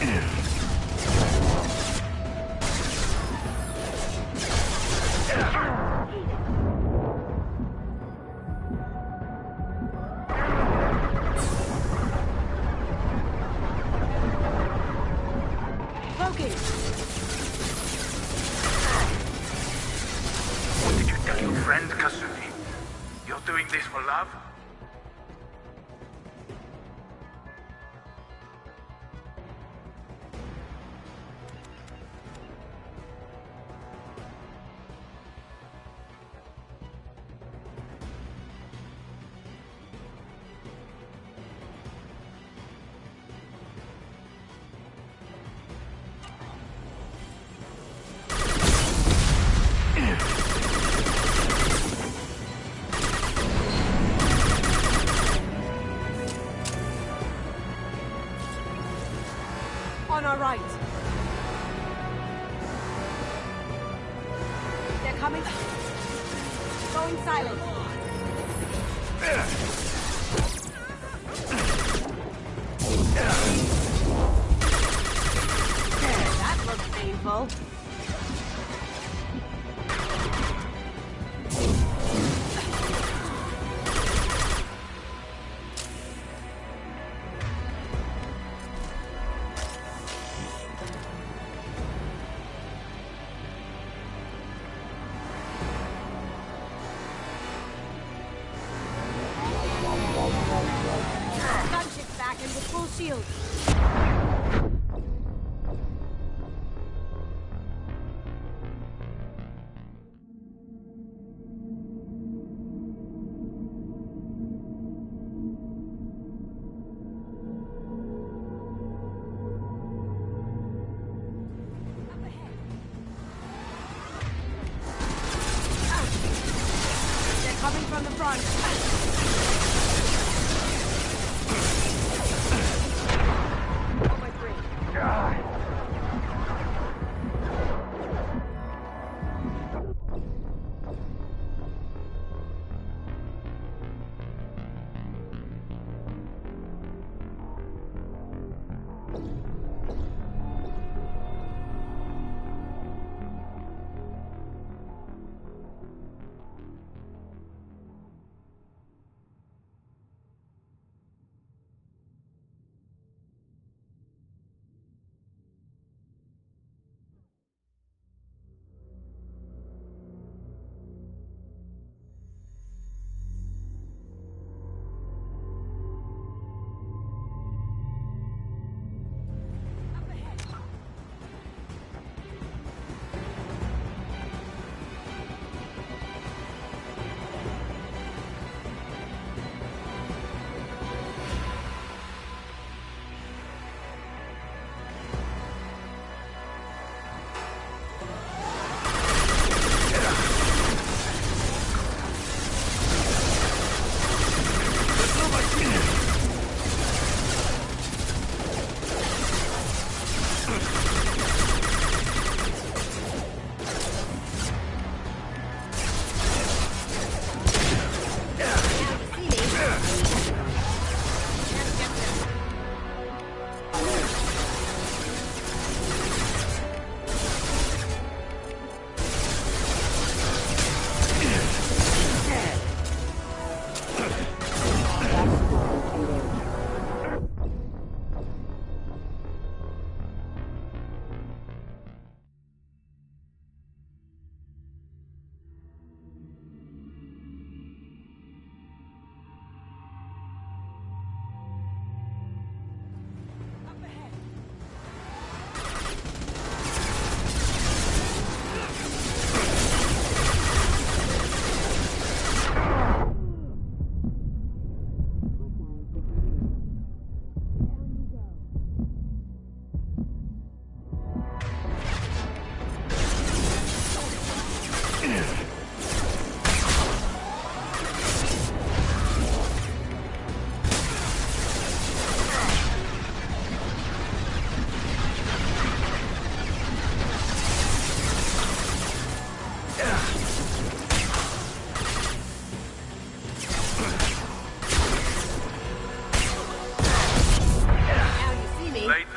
What did you tell your friend, Kasumi? You're doing this for love? On our right. They're coming. Going silent. That looks painful. Gunship's back and with full shield. They're coming from the front.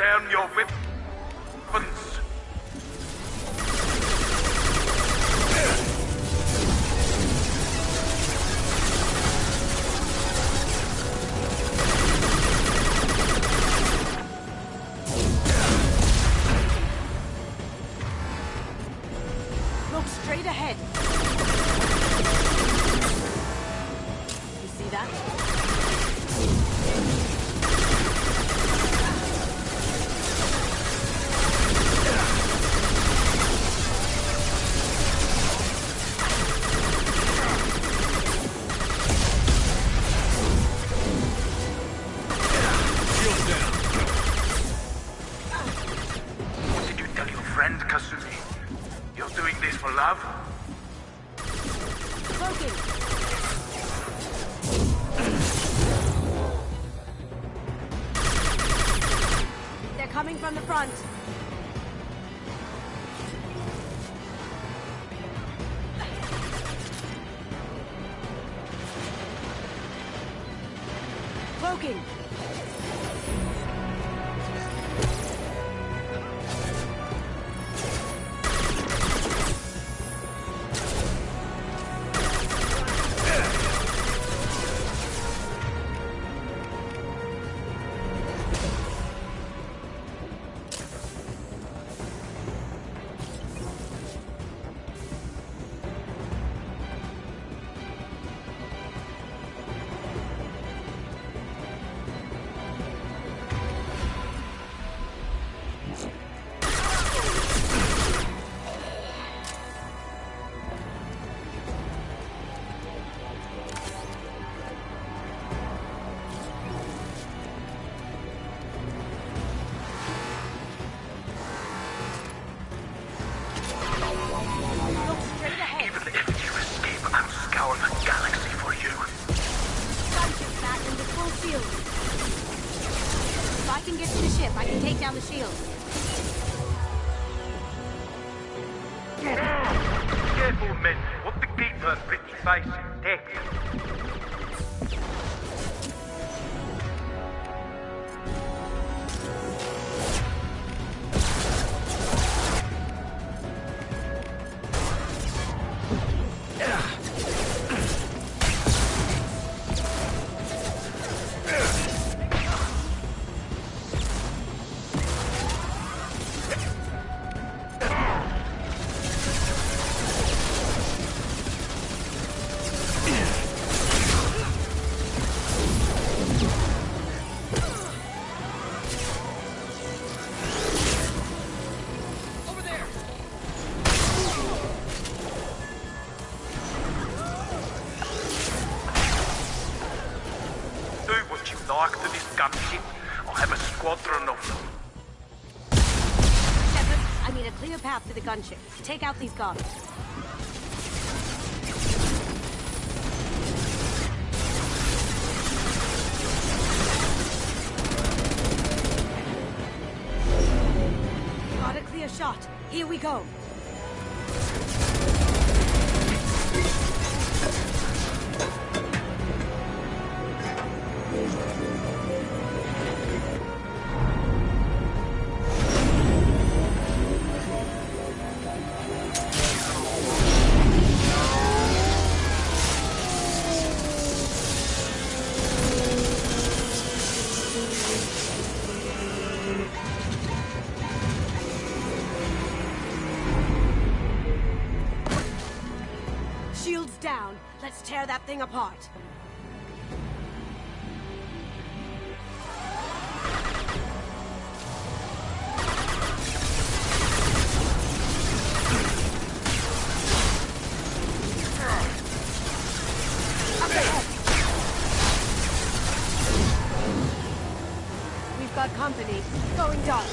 down your weapons. Look straight ahead. You see that? What did you tell your friend, Kasumi? You're doing this for love? Cloaking. They're coming from the front. Cloaking. Even if you escape, I'll scour the galaxy for you. Gunship that into full shield. If I can get to the ship, I can take down the shield. Careful, men. Want to keep her pretty face intact. Like to this gunship, I'll have a squadron of them. Shepard, I need a clear path to the gunship. Take out these guards. Got a clear shot. Here we go. Shields down. Let's tear that thing apart. Up ahead. We've got company. Going dark.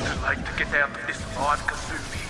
Too late to get out of this alive, Kasumi.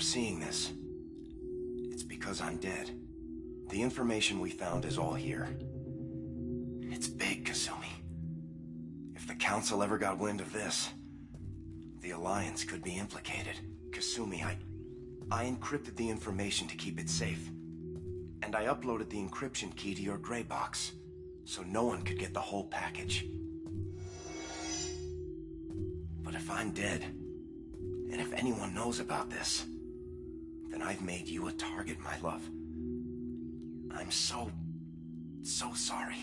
you're seeing this, it's because I'm dead. The information we found is all here. It's big, Kasumi. If the Council ever got wind of this, the Alliance could be implicated. Kasumi, I encrypted the information to keep it safe. And I uploaded the encryption key to your gray box, so no one could get the whole package. But if I'm dead, and if anyone knows about this, then I've made you a target, my love. I'm so sorry.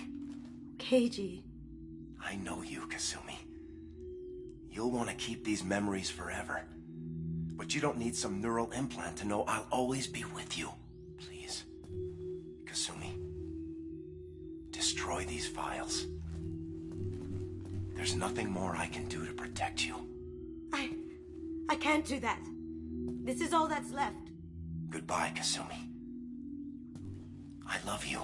Keiji. I know you, Kasumi. You'll want to keep these memories forever. But you don't need some neural implant to know I'll always be with you. Please, Kasumi, destroy these files. There's nothing more I can do to protect you. I can't do that. This is all that's left. Goodbye, Kasumi. I love you.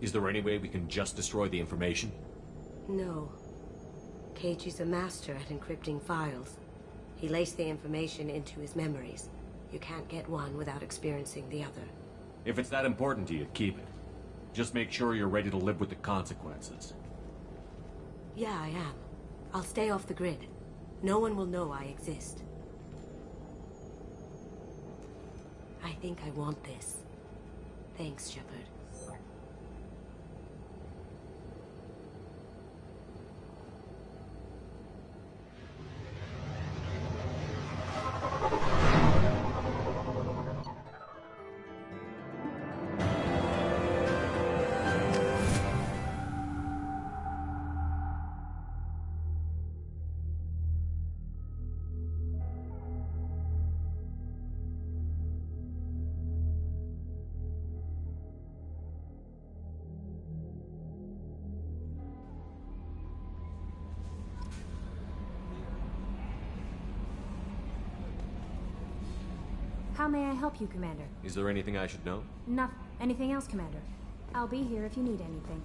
Is there any way we can just destroy the information? No. Keiji's a master at encrypting files. He laced the information into his memories. You can't get one without experiencing the other. If it's that important to you, keep it. Just make sure you're ready to live with the consequences. Yeah, I am. I'll stay off the grid. No one will know I exist. I think I want this. Thanks, Shepard. How may I help you, Commander? Is there anything I should know? Anything else, Commander? I'll be here if you need anything.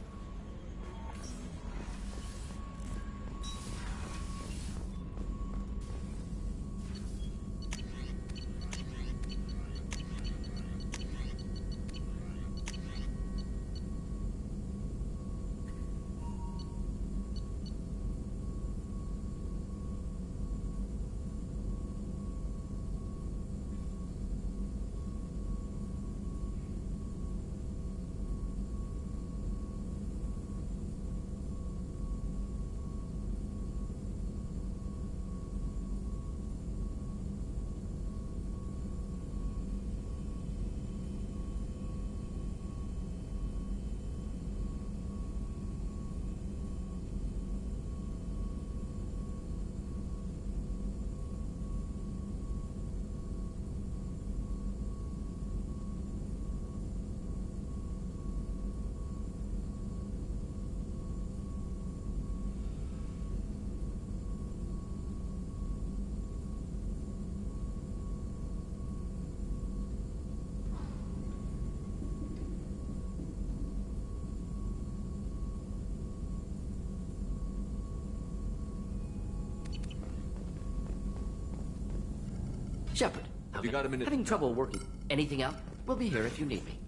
Shepard, have you got a minute? Having trouble working anything out? We'll be here if you need me.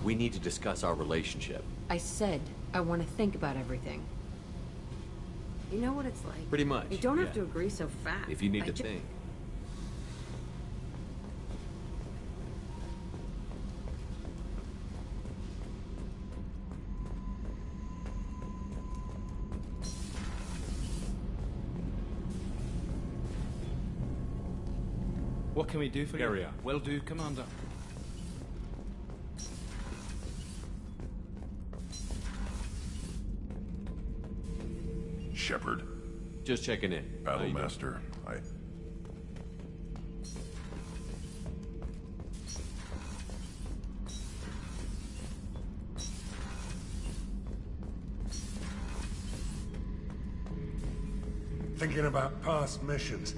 We need to discuss our relationship. I said I want to think about everything. You know what it's like? Pretty much, You don't have yeah. to agree so fast. If you need to think. can we do for you? Carry on. Will do, Commander. Shepard? Just checking in. Battlemaster, Thinking about past missions.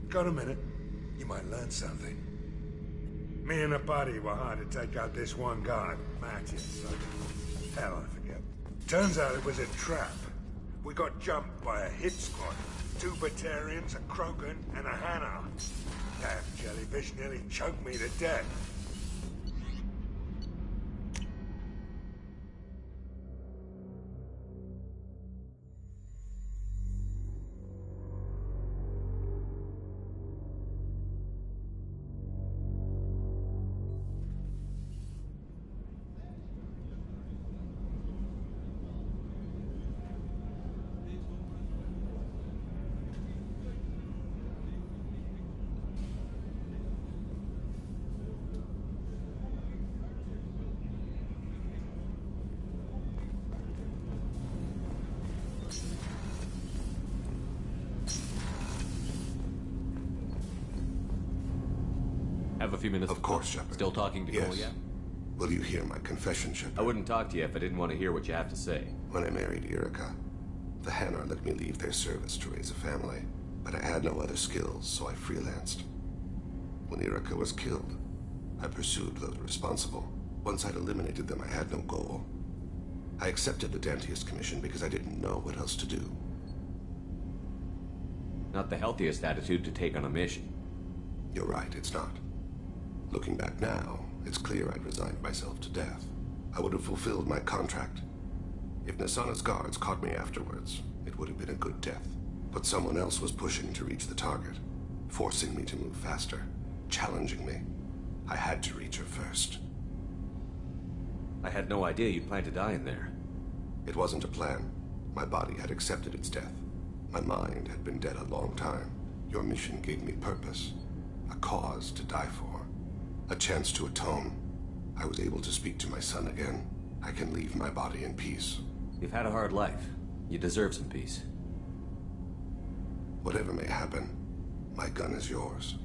Got a minute? You might learn something. Me and a buddy were hired to take out this one guard, Matthew, so... Hell, I forget. Turns out it was a trap. We got jumped by a hit squad. 2 Batarians, a Krogan, and a Hanar. Damn jellyfish nearly choked me to death. Have a few minutes. Of course, Shepard. Still talking to Cole yet? Will you hear my confession, Shepard? I wouldn't talk to you if I didn't want to hear what you have to say. When I married Irika, the Hanar let me leave their service to raise a family, but I had no other skills, so I freelanced. When Irika was killed, I pursued those responsible. Once I'd eliminated them, I had no goal. I accepted the Dantius Commission because I didn't know what else to do. Not the healthiest attitude to take on a mission. You're right, it's not. Looking back now, it's clear I'd resigned myself to death. I would have fulfilled my contract. If Nasana's guards caught me afterwards, it would have been a good death. But someone else was pushing to reach the target, forcing me to move faster, challenging me. I had to reach her first. I had no idea you'd plan to die in there. It wasn't a plan. My body had accepted its death. My mind had been dead a long time. Your mission gave me purpose, a cause to die for. A chance to atone. I was able to speak to my son again. I can leave my body in peace. You've had a hard life. You deserve some peace. Whatever may happen, my gun is yours.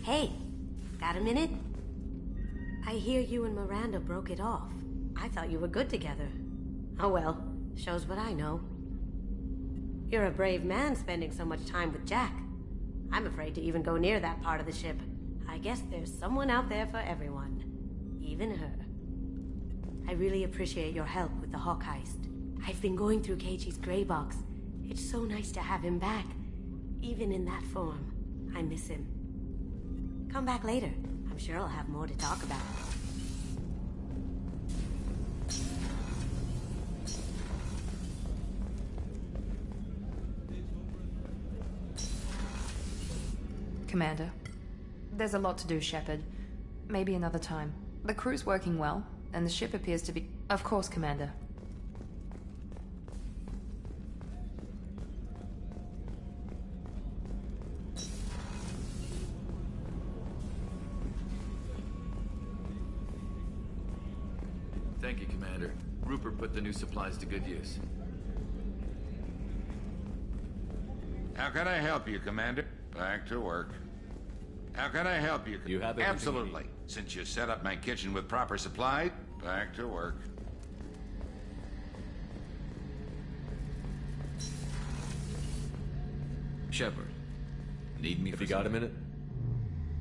Hey, got a minute? I hear you and Miranda broke it off. I thought you were good together. Oh well, shows what I know. You're a brave man spending so much time with Jack. I'm afraid to even go near that part of the ship. I guess there's someone out there for everyone. Even her. I really appreciate your help with the Hawk heist. I've been going through Keiichi's gray box. It's so nice to have him back. Even in that form. I miss him. Come back later. I'm sure I'll have more to talk about. Commander, there's a lot to do, Shepard. Maybe another time. The crew's working well, and the ship appears to be... Of course, Commander. Thank you, Commander. Rupert put the new supplies to good use. How can I help you, Commander? Back to work. How can I help you? You have everything Absolutely. Since you set up my kitchen with proper supplies, back to work. Shepard, need me? If you got a minute?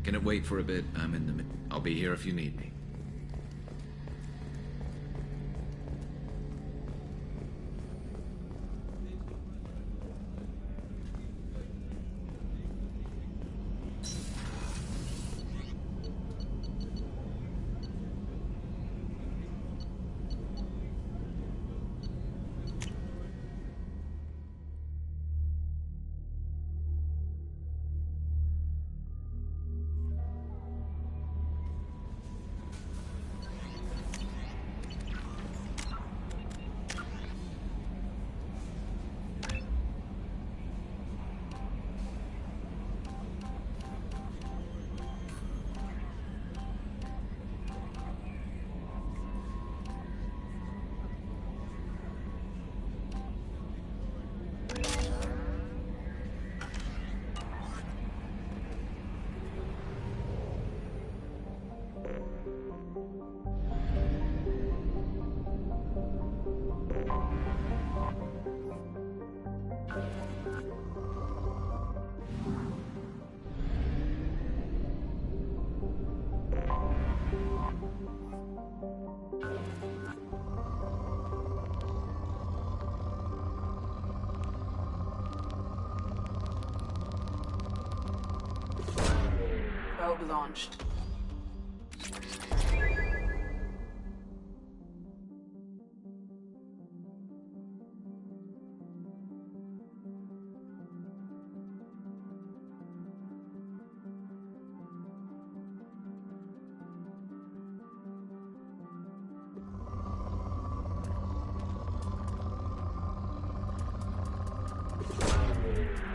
Can it wait for a bit? I'm in the... I'll be here if you need me. Probe launched.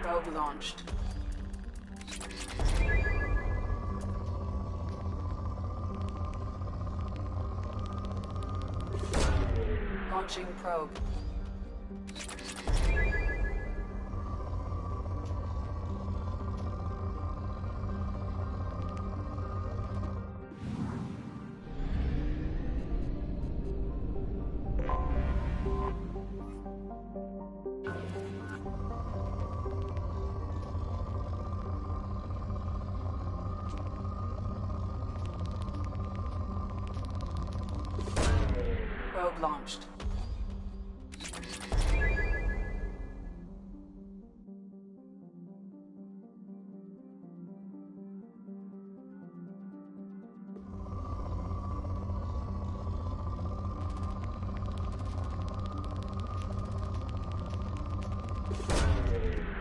Probe launched. Launching probe. Probe launched.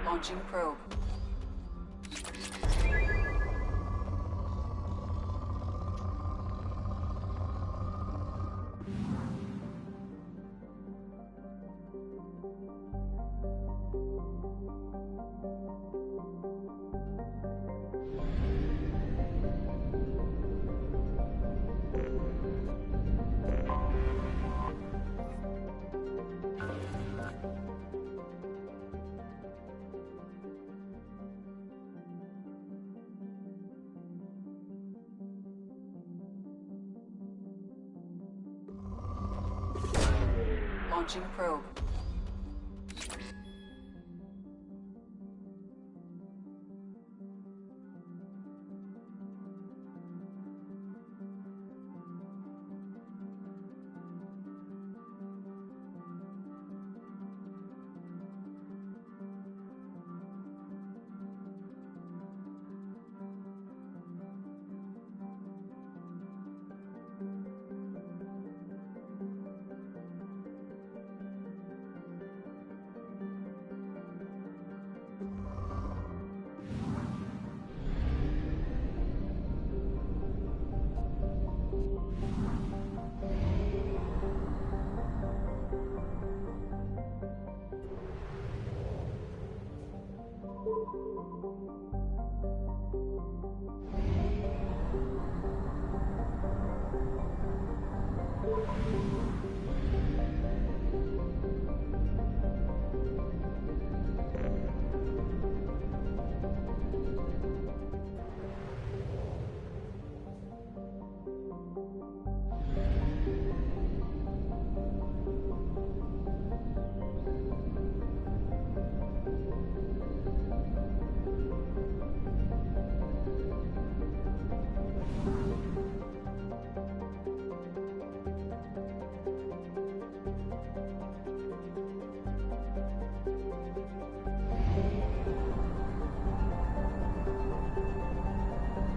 Launching probe. Launching probe.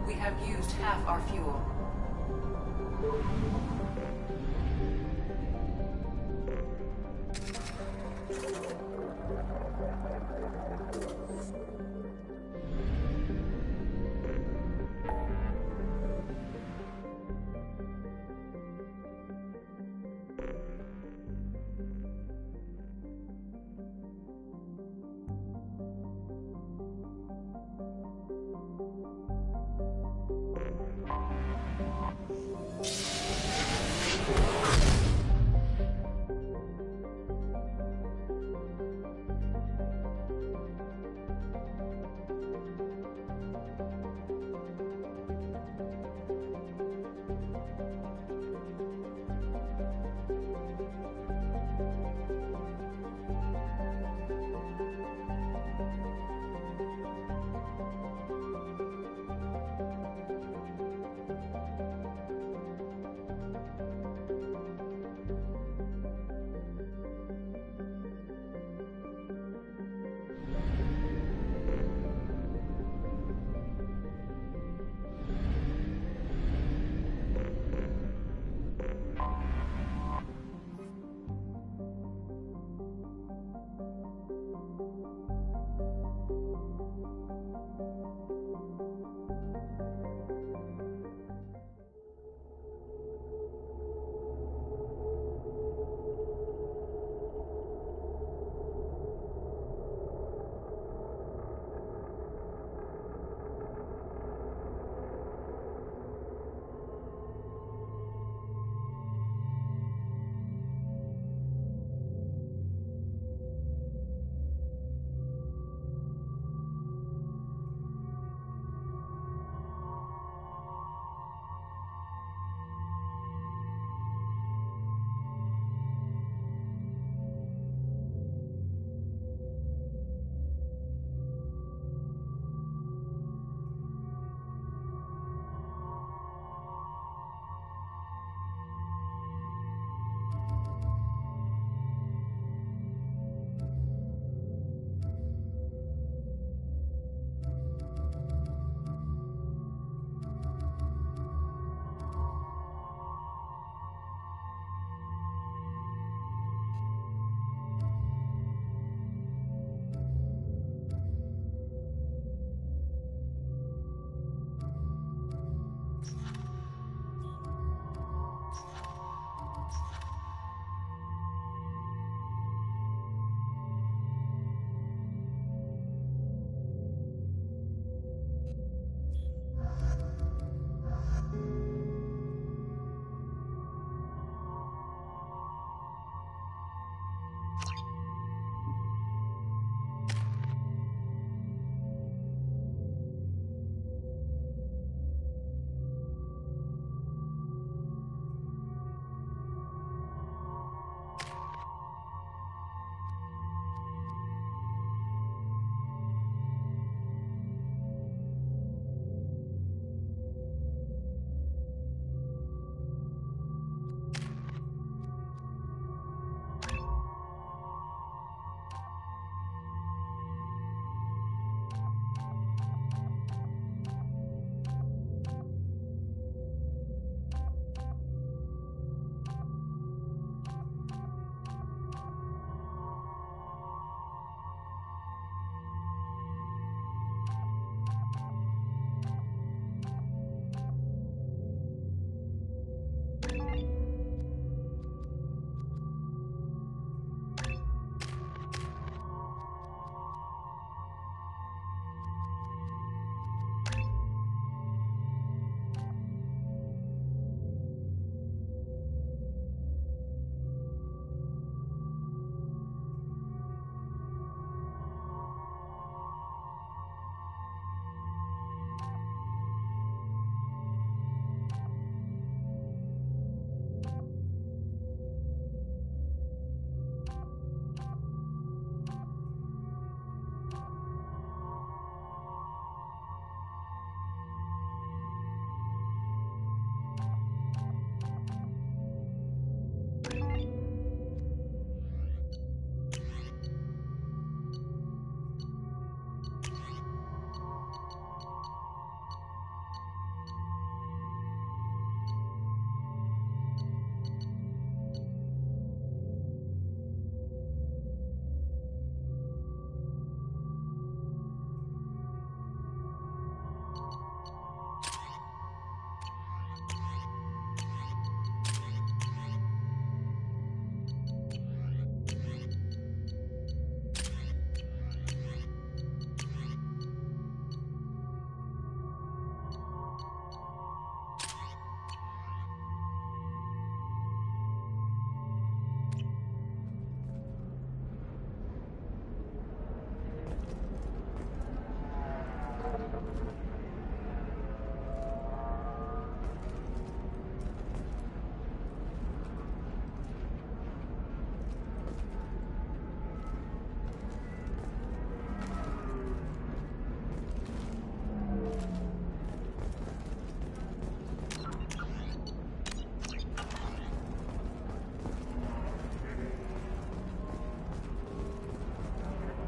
We have used half our fuel.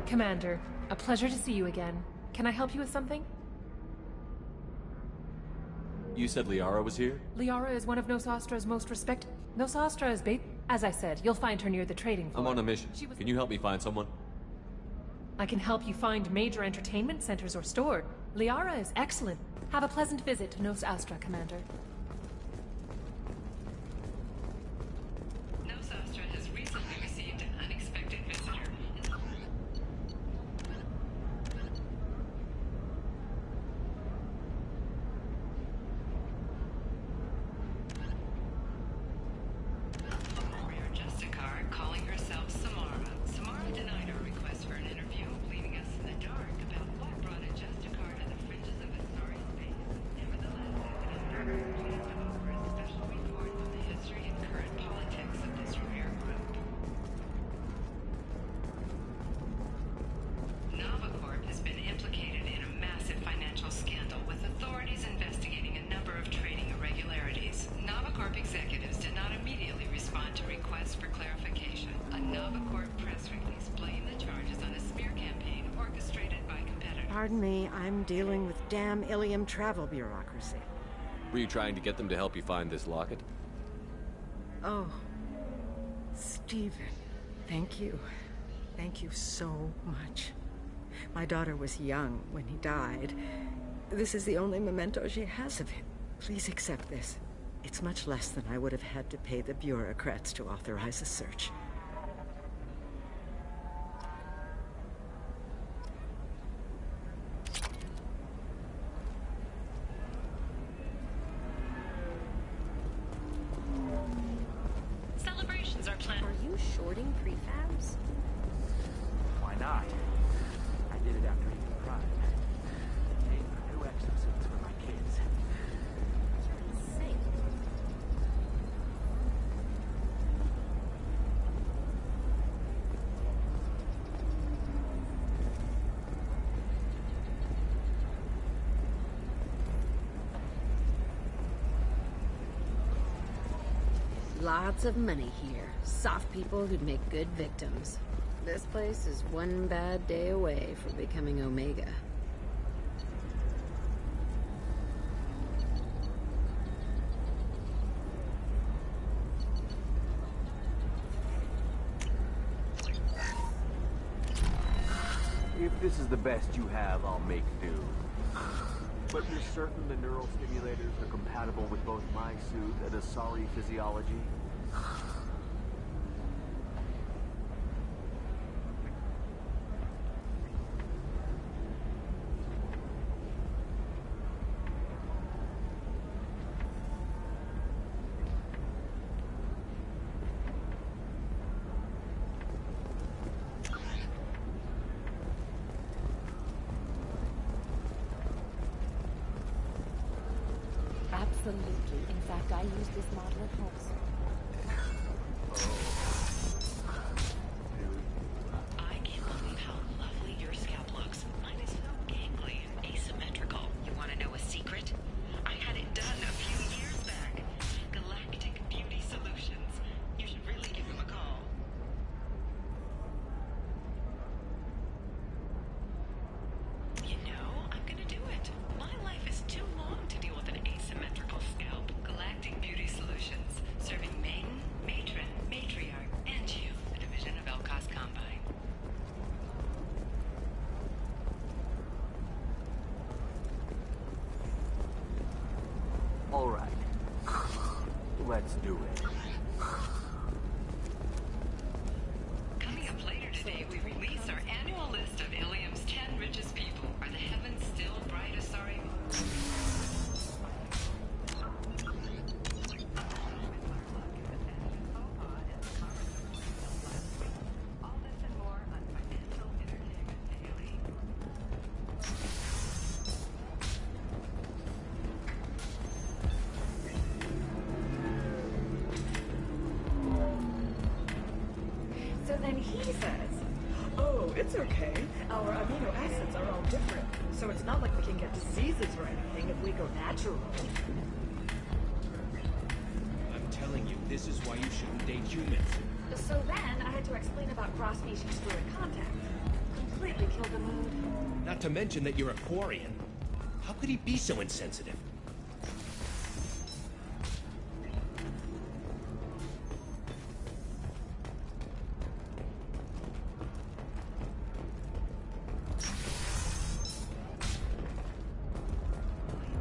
Commander, a pleasure to see you again. Can I help you with something? You said Liara was here? Liara is one of Nosastra's most respected... Nosastra is As I said, you'll find her near the trading floor. I'm on a mission. Can you help me find someone? I can help you find major entertainment centers or stores. Liara is excellent. Have a pleasant visit to Nos Astra, Commander. Nos Astra has recently received an unexpected visitor. Rare Justicar calling herself Samara. Samara denied our request for an interview, leaving us in the dark about what brought a Justicar to the fringes of a sorry space. Nevertheless, Pardon me, I'm dealing with damn Ilium travel bureaucracy. Were you trying to get them to help you find this locket? Oh, Stephen, thank you. Thank you so much. My daughter was young when he died. This is the only memento she has of him. Please accept this. It's much less than I would have had to pay the bureaucrats to authorize a search. Celebrations are planned. Are you shorting prefabs? Why not? I did it after Ethan Prime. Made new exosuits for my kids. Lots of money here. Soft people who'd make good victims. This place is one bad day away from becoming Omega. If this is the best you have, I'll make do. But you're certain the neural stimulators are compatible with both my suit and Asari physiology? Absolutely. In fact, I use this model at home. I can't believe how lovely your scalp looks. Mine is so gangly and asymmetrical. You want to know a secret? I had it done a few years back. Galactic Beauty Solutions. You should really give them a call. You know, I'm gonna do it. My life is too long to deal with an asymmetrical scalp. Galactic Beauty Solutions. Serving maiden, matron, matriarch, and you. A division of Elcos Combine. All right. Let's do it. Coming up later today, we release our annual list of Ilium's 10 richest people. Are the heavens still bright, Asari? All this and more on Financial Entertainment Daily. So then he says, oh, it's okay. Our amino acids are all different. So it's not like we can get diseases or anything if we go natural. I'm telling you, this is why you shouldn't date humans. So then I had to explain about cross-species fluid contact. Completely killed the mood. Not to mention that you're a Quarian. How could he be so insensitive?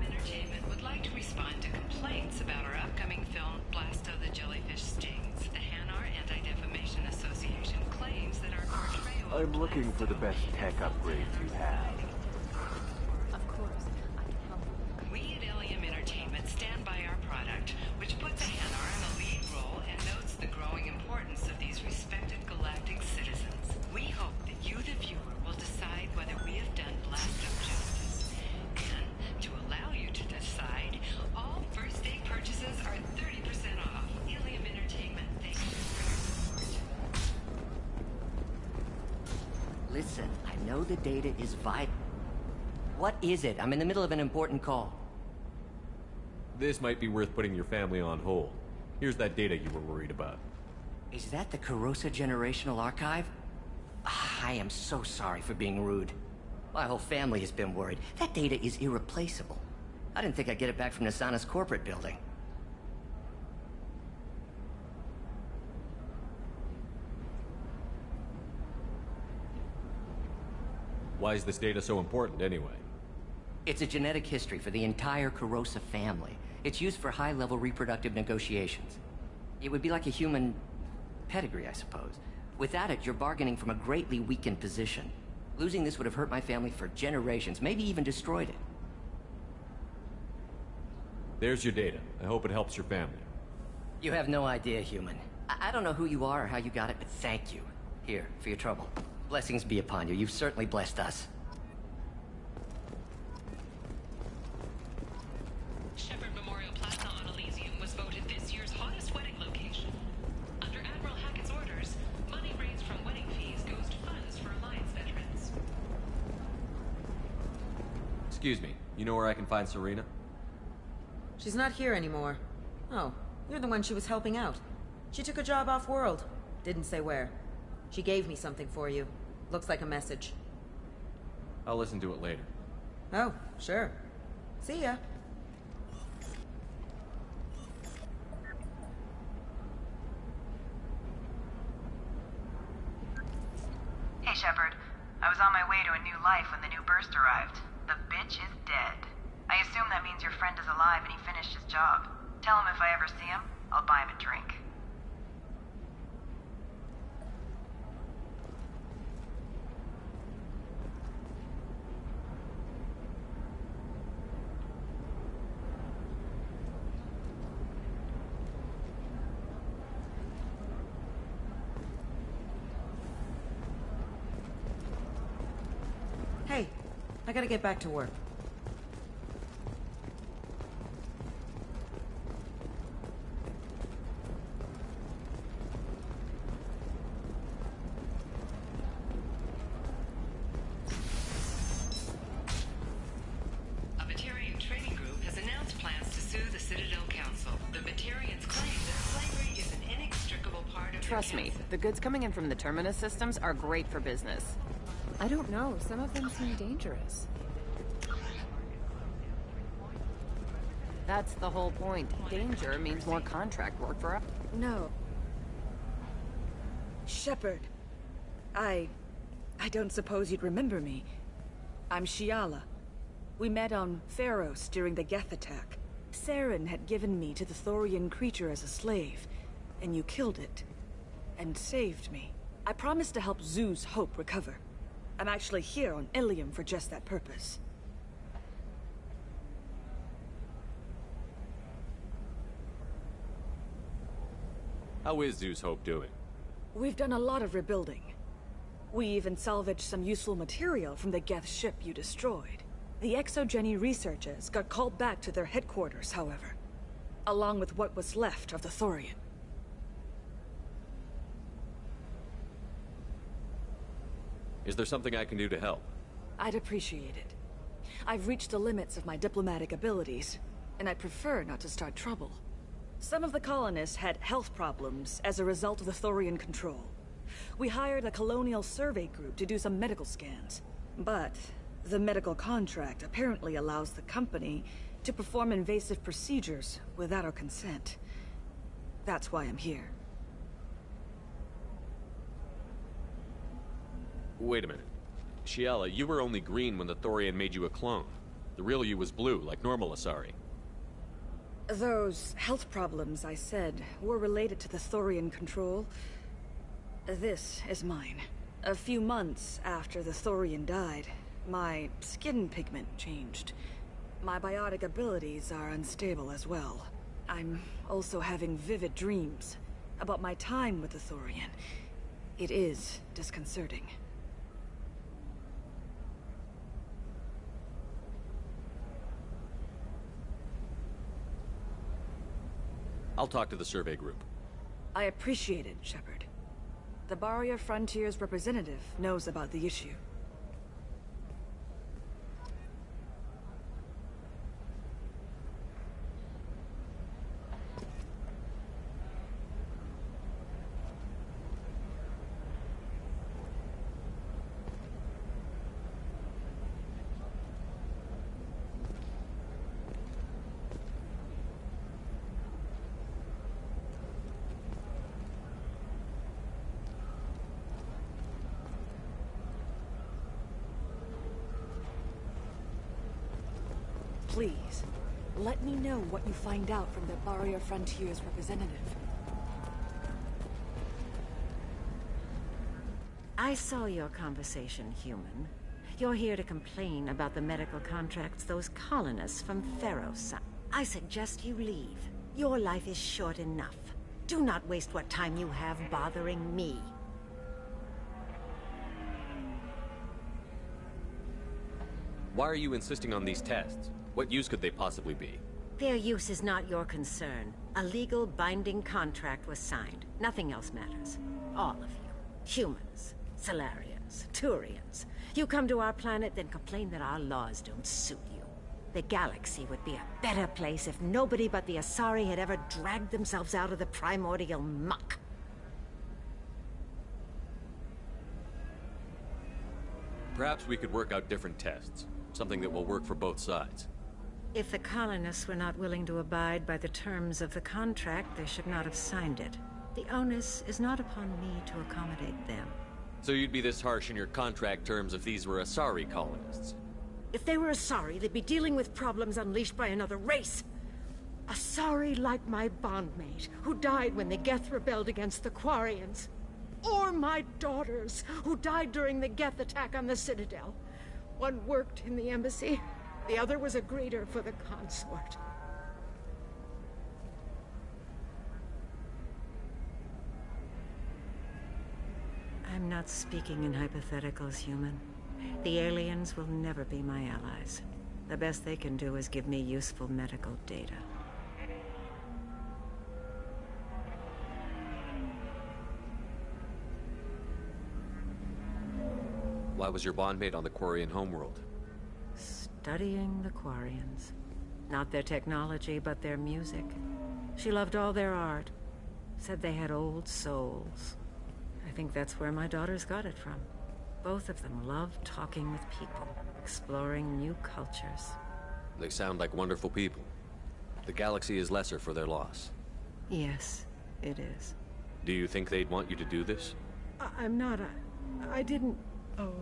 Entertainment would like to respond to complaints about our upcoming film, Blasto the Jellyfish Stings. The Hanar Anti-Defamation Association claims that our portrayal I'm looking for the best tech upgrades you have. Of course, I can help you. We at Ilium Entertainment stand by our product, which puts a Hanar in a lead role and notes the growing importance of these respected galactic citizens. We hope that you, the viewer, will decide whether we have done Blasto justice. And to allow you to decide, all first-day purchases are 30% off. Ilium Entertainment, thank you for your support. Listen, I know the data is vital. What is it? I'm in the middle of an important call. This might be worth putting your family on hold. Here's that data you were worried about. Is that the Carosa Generational Archive? I am so sorry for being rude. My whole family has been worried. That data is irreplaceable. I didn't think I'd get it back from Nasana's corporate building. Why is this data so important, anyway? It's a genetic history for the entire Kurosa family. It's used for high-level reproductive negotiations. It would be like a human pedigree, I suppose. Without it, you're bargaining from a greatly weakened position. Losing this would have hurt my family for generations, maybe even destroyed it. There's your data. I hope it helps your family. You have no idea, human. I don't know who you are or how you got it, but thank you. Here, for your trouble. Blessings be upon you. You've certainly blessed us. Shepard Memorial Plaza on Elysium was voted this year's hottest wedding location. Under Admiral Hackett's orders, money raised from wedding fees goes to funds for Alliance veterans. Excuse me, you know where I can find Serena? She's not here anymore. Oh, you're the one she was helping out. She took a job off-world. Didn't say where. She gave me something for you. Looks like a message. I'll listen to it later. Oh, sure. See ya. Hey, Shepard. I was on my way to a new life when the new burst arrived. The bitch is dead. I assume that means your friend is alive and he finished his job. Tell him if I ever see him, I'll buy him a drink. Hey, I gotta get back to work. A Batarian trading group has announced plans to sue the Citadel Council. The Batarians claim that slavery is an inextricable part of Trust me, the goods coming in from the Terminus systems are great for business. I don't know. Some of them seem dangerous. That's the whole point. Danger means more contract work for us. No. Shepard. I don't suppose you'd remember me. I'm Shiala. We met on Pharos during the Geth attack. Saren had given me to the Thorian creature as a slave, and you killed it. And saved me. I promised to help Zeus Hope recover. I'm actually here on Ilium for just that purpose. How is Zeus Hope doing? We've done a lot of rebuilding. We even salvaged some useful material from the Geth ship you destroyed. The Exogeny researchers got called back to their headquarters, however, along with what was left of the Thorian. Is there something I can do to help? I'd appreciate it. I've reached the limits of my diplomatic abilities, and I'd prefer not to start trouble. Some of the colonists had health problems as a result of the Thorian control. We hired a colonial survey group to do some medical scans. But the medical contract apparently allows the company to perform invasive procedures without our consent. That's why I'm here. Wait a minute. Shiala, you were only green when the Thorian made you a clone. The real you was blue, like normal Asari. Those health problems I said were related to the Thorian control. This is mine. A few months after the Thorian died, my skin pigment changed. My biotic abilities are unstable as well. I'm also having vivid dreams about my time with the Thorian. It is disconcerting. I'll talk to the survey group. I appreciate it, Shepard. The Barrier Frontiers representative knows about the issue. Please, let me know what you find out from the Barrier Frontiers representative. I saw your conversation, human. You're here to complain about the medical contracts those colonists from Theros signed. I suggest you leave. Your life is short enough. Do not waste what time you have bothering me. Why are you insisting on these tests? What use could they possibly be? Their use is not your concern. A legal binding contract was signed. Nothing else matters. All of you. Humans, Solarians, Turians. You come to our planet, then complain that our laws don't suit you. The galaxy would be a better place if nobody but the Asari had ever dragged themselves out of the primordial muck. Perhaps we could work out different tests. Something that will work for both sides. If the colonists were not willing to abide by the terms of the contract, they should not have signed it. The onus is not upon me to accommodate them. So you'd be this harsh in your contract terms if these were Asari colonists? If they were Asari, they'd be dealing with problems unleashed by another race. Asari like my bondmate, who died when the Geth rebelled against the Quarians. Or my daughters, who died during the Geth attack on the Citadel. One worked in the embassy, the other was a greeter for the consort. I'm not speaking in hypotheticals, human. The aliens will never be my allies. The best they can do is give me useful medical data. Why was your bondmate on the Quarian homeworld? Studying the Quarians. Not their technology, but their music. She loved all their art. Said they had old souls. I think that's where my daughters got it from. Both of them love talking with people, exploring new cultures. They sound like wonderful people. The galaxy is lesser for their loss. Yes, it is. Do you think they'd want you to do this? I'm not. I didn't. Oh.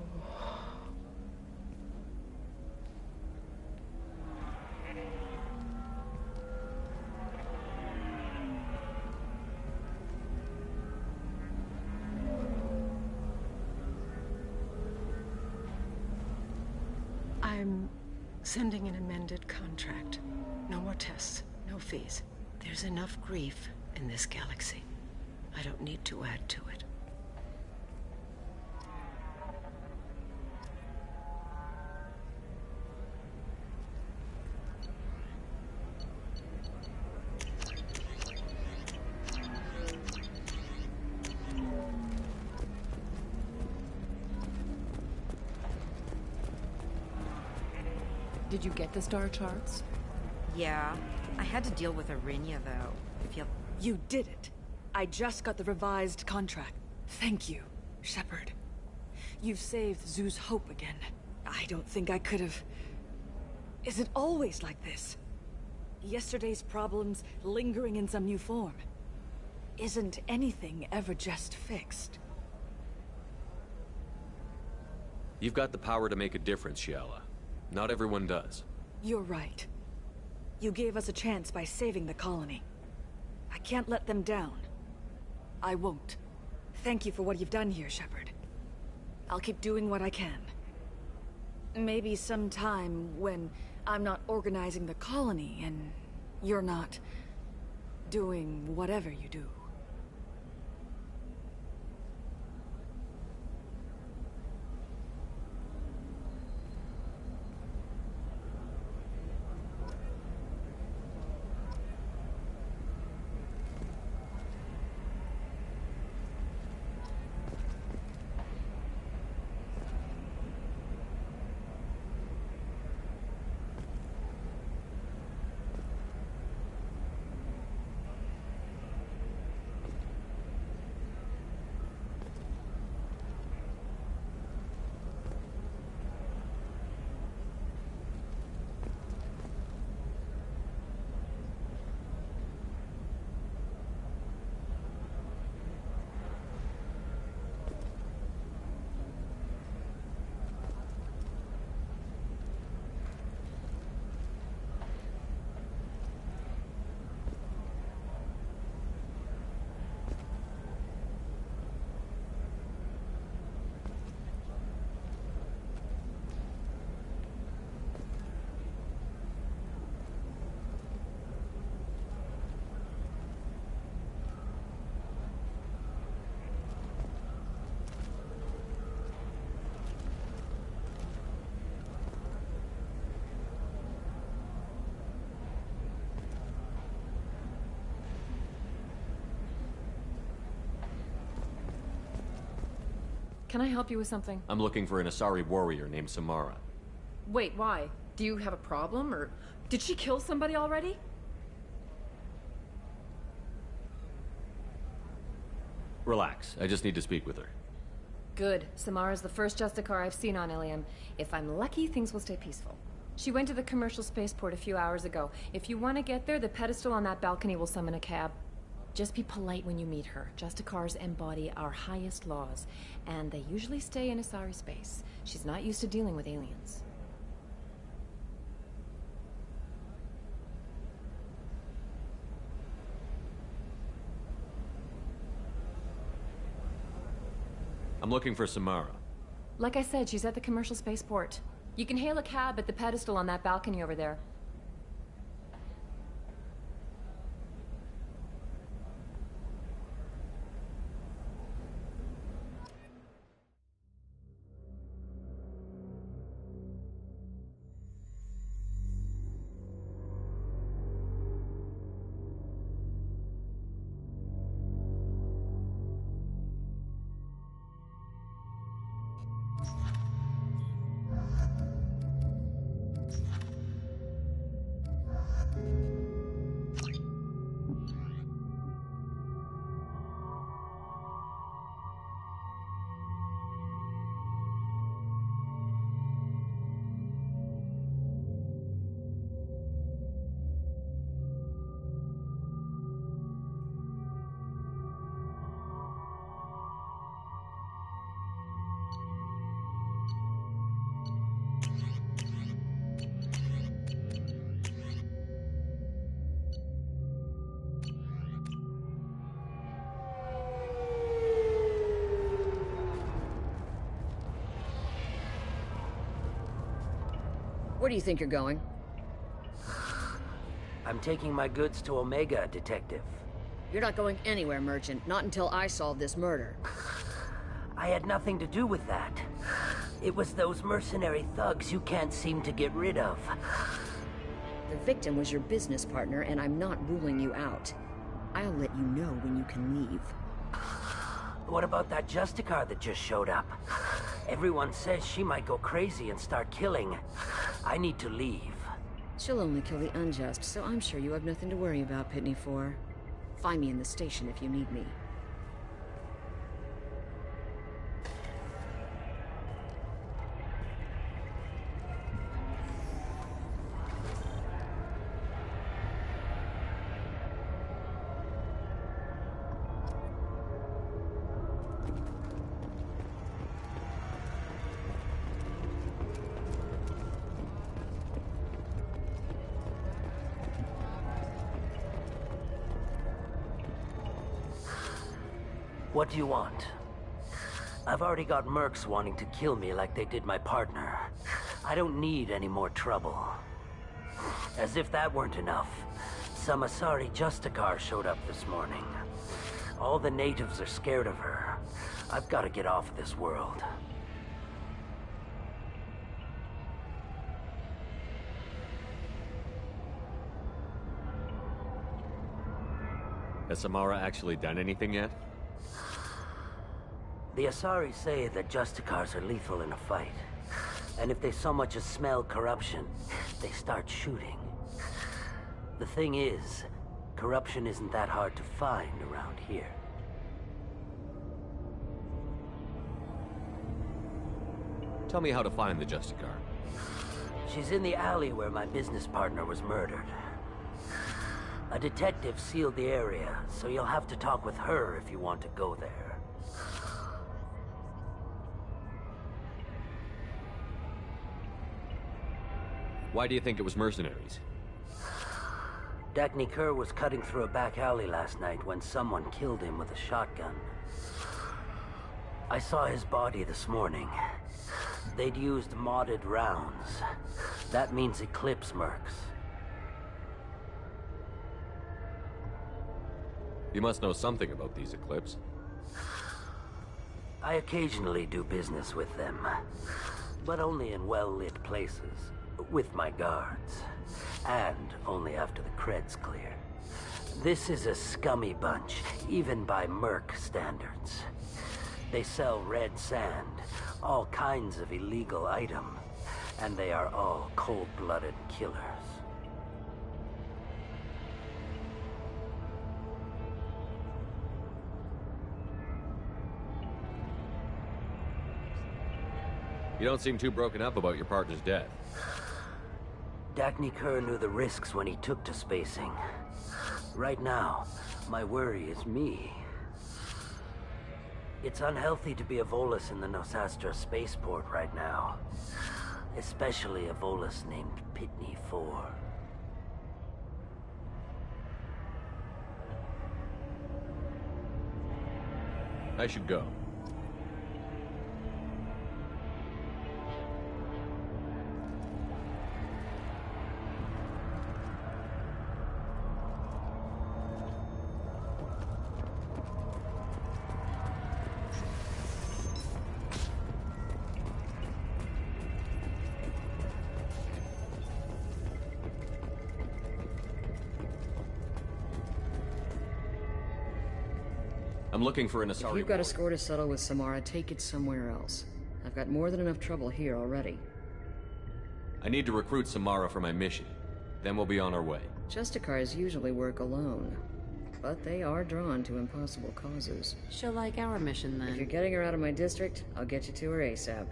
I'm sending an amended contract. No more tests, no fees. There's enough grief in this galaxy. I don't need to add to it. Did you get the star charts? Yeah. I had to deal with Arinia, though. If you... You did it. I just got the revised contract. Thank you, Shepard. You've saved Zoo's hope again. I don't think I could have... Is it always like this? Yesterday's problems lingering in some new form. Isn't anything ever just fixed? You've got the power to make a difference, Shiala. Not everyone does. You're right. You gave us a chance by saving the colony. I can't let them down. I won't. Thank you for what you've done here, Shepard. I'll keep doing what I can. Maybe sometime when I'm not organizing the colony and you're not doing whatever you do. can I help you with something? I'm looking for an Asari warrior named Samara. Wait, why? Do you have a problem, or did she kill somebody already? Relax, I just need to speak with her. Good. Samara's the first Justicar I've seen on Ilium. If I'm lucky, things will stay peaceful. She went to the commercial spaceport a few hours ago. If you want to get there, the pedestal on that balcony will summon a cab. Just be polite when you meet her. Justicars embody our highest laws, and they usually stay in Asari space. She's not used to dealing with aliens. I'm looking for Samara. Like I said, she's at the commercial spaceport. You can hail a cab at the pedestal on that balcony over there. Where do you think you're going? I'm taking my goods to Omega, Detective. You're not going anywhere, Merchant. Not until I solve this murder. I had nothing to do with that. It was those mercenary thugs you can't seem to get rid of. The victim was your business partner, and I'm not ruling you out. I'll let you know when you can leave. What about that Justicar that just showed up? Everyone says she might go crazy and start killing. I need to leave. She'll only kill the unjust, so I'm sure you have nothing to worry about, Pitney 4. Find me in the station if you need me. What do you want? I've already got mercs wanting to kill me like they did my partner. I don't need any more trouble. As if that weren't enough, some Asari Justicar showed up this morning. All the natives are scared of her. I've got to get off this world. Has Samara actually done anything yet? The Asari say that Justicars are lethal in a fight. And if they so much as smell corruption, they start shooting. The thing is, corruption isn't that hard to find around here. Tell me how to find the Justicar. She's in the alley where my business partner was murdered. A detective sealed the area, so you'll have to talk with her if you want to go there. Why do you think it was mercenaries? Dagny Kerr was cutting through a back alley last night when someone killed him with a shotgun. I saw his body this morning. They'd used modded rounds. That means Eclipse mercs. You must know something about these Eclipse. I occasionally do business with them, but only in well-lit places. With my guards. And only after the cred's clear. This is a scummy bunch, even by merc standards. They sell red sand, all kinds of illegal items, and they are all cold-blooded killers. You don't seem too broken up about your partner's death. Dagny Kerr knew the risks when he took to spacing. Right now, my worry is me. It's unhealthy to be a Volus in the Nosastra spaceport right now. Especially a Volus named Pitney 4. I should go. I'm looking for an Asari. If you've got a score to settle with Samara, take it somewhere else. I've got more than enough trouble here already. I need to recruit Samara for my mission. Then we'll be on our way. Justicars usually work alone, but they are drawn to impossible causes. She'll like our mission, then. If you're getting her out of my district, I'll get you to her ASAP.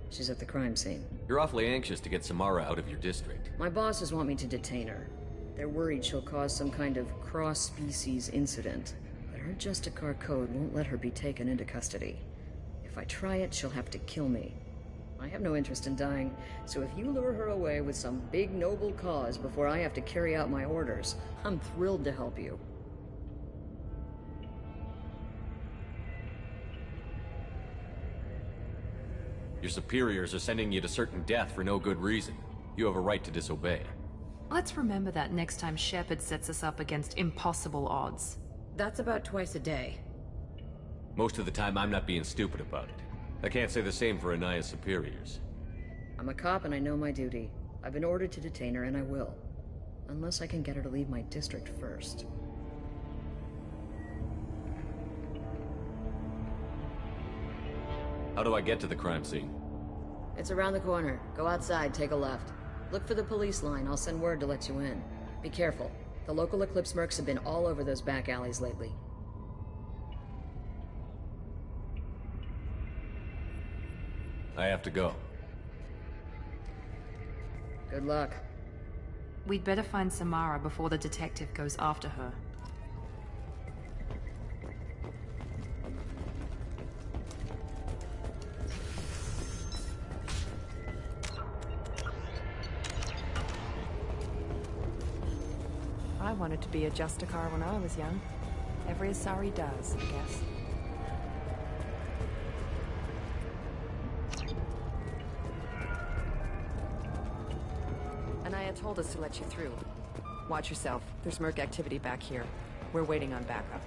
She's at the crime scene. You're awfully anxious to get Samara out of your district. My bosses want me to detain her. They're worried she'll cause some kind of cross-species incident. Her Justicar code won't let her be taken into custody. If I try it, she'll have to kill me. I have no interest in dying, so if you lure her away with some big noble cause before I have to carry out my orders, I'm thrilled to help you. Your superiors are sending you to certain death for no good reason. You have a right to disobey. Let's remember that next time Shepard sets us up against impossible odds. That's about twice a day. Most of the time, I'm not being stupid about it. I can't say the same for Anaya's superiors. I'm a cop and I know my duty. I've been ordered to detain her and I will. Unless I can get her to leave my district first. How do I get to the crime scene? It's around the corner. Go outside, take a left. Look for the police line. I'll send word to let you in. Be careful. The local Eclipse mercs have been all over those back alleys lately. I have to go. Good luck. We'd better find Samara before the detective goes after her. I wanted to be a Justicar when I was young. Every Asari does, I guess. Anaya told us to let you through. Watch yourself. There's merc activity back here. We're waiting on backup.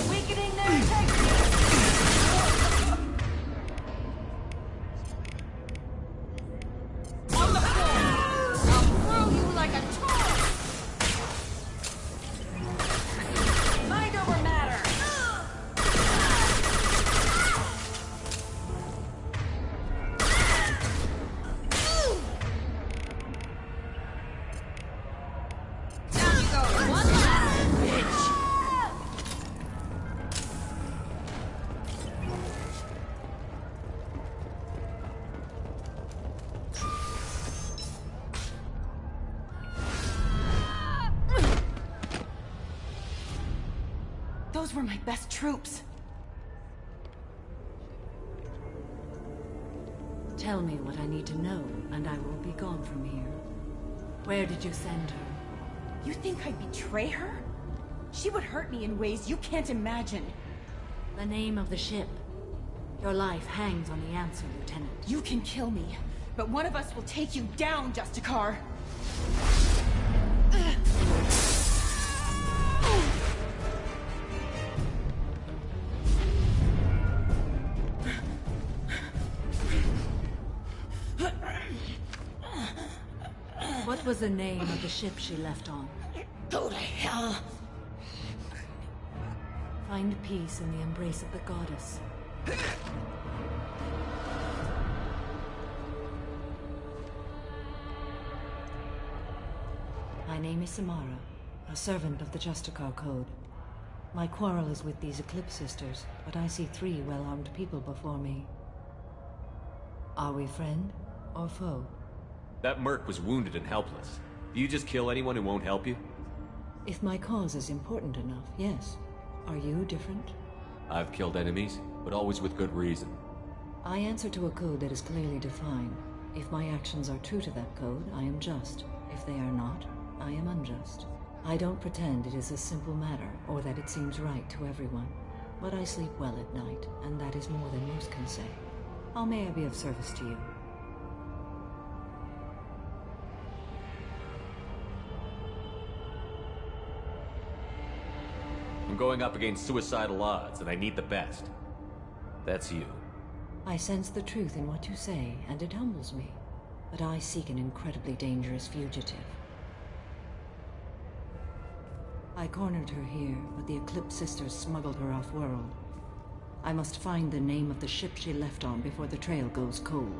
Weakening their Those were my best troops. Tell me what I need to know, and I will be gone from here. Where did you send her? You think I'd betray her? She would hurt me in ways you can't imagine. The name of the ship. Your life hangs on the answer, Lieutenant. You can kill me, but one of us will take you down, Justicar. What was the name of the ship she left on? Go to hell! Find peace in the embrace of the goddess. My name is Samara, a servant of the Justicar Code. My quarrel is with these Eclipse Sisters, but I see 3 well-armed people before me. Are we friend or foe? That merc was wounded and helpless. Do you just kill anyone who won't help you? If my cause is important enough, yes. Are you different? I've killed enemies, but always with good reason. I answer to a code that is clearly defined. If my actions are true to that code, I am just. If they are not, I am unjust. I don't pretend it is a simple matter, or that it seems right to everyone. But I sleep well at night, and that is more than most can say. How may I be of service to you? I'm going up against suicidal odds, and I need the best. That's you. I sense the truth in what you say, and it humbles me. But I seek an incredibly dangerous fugitive. I cornered her here, but the Eclipse Sisters smuggled her off-world. I must find the name of the ship she left on before the trail goes cold.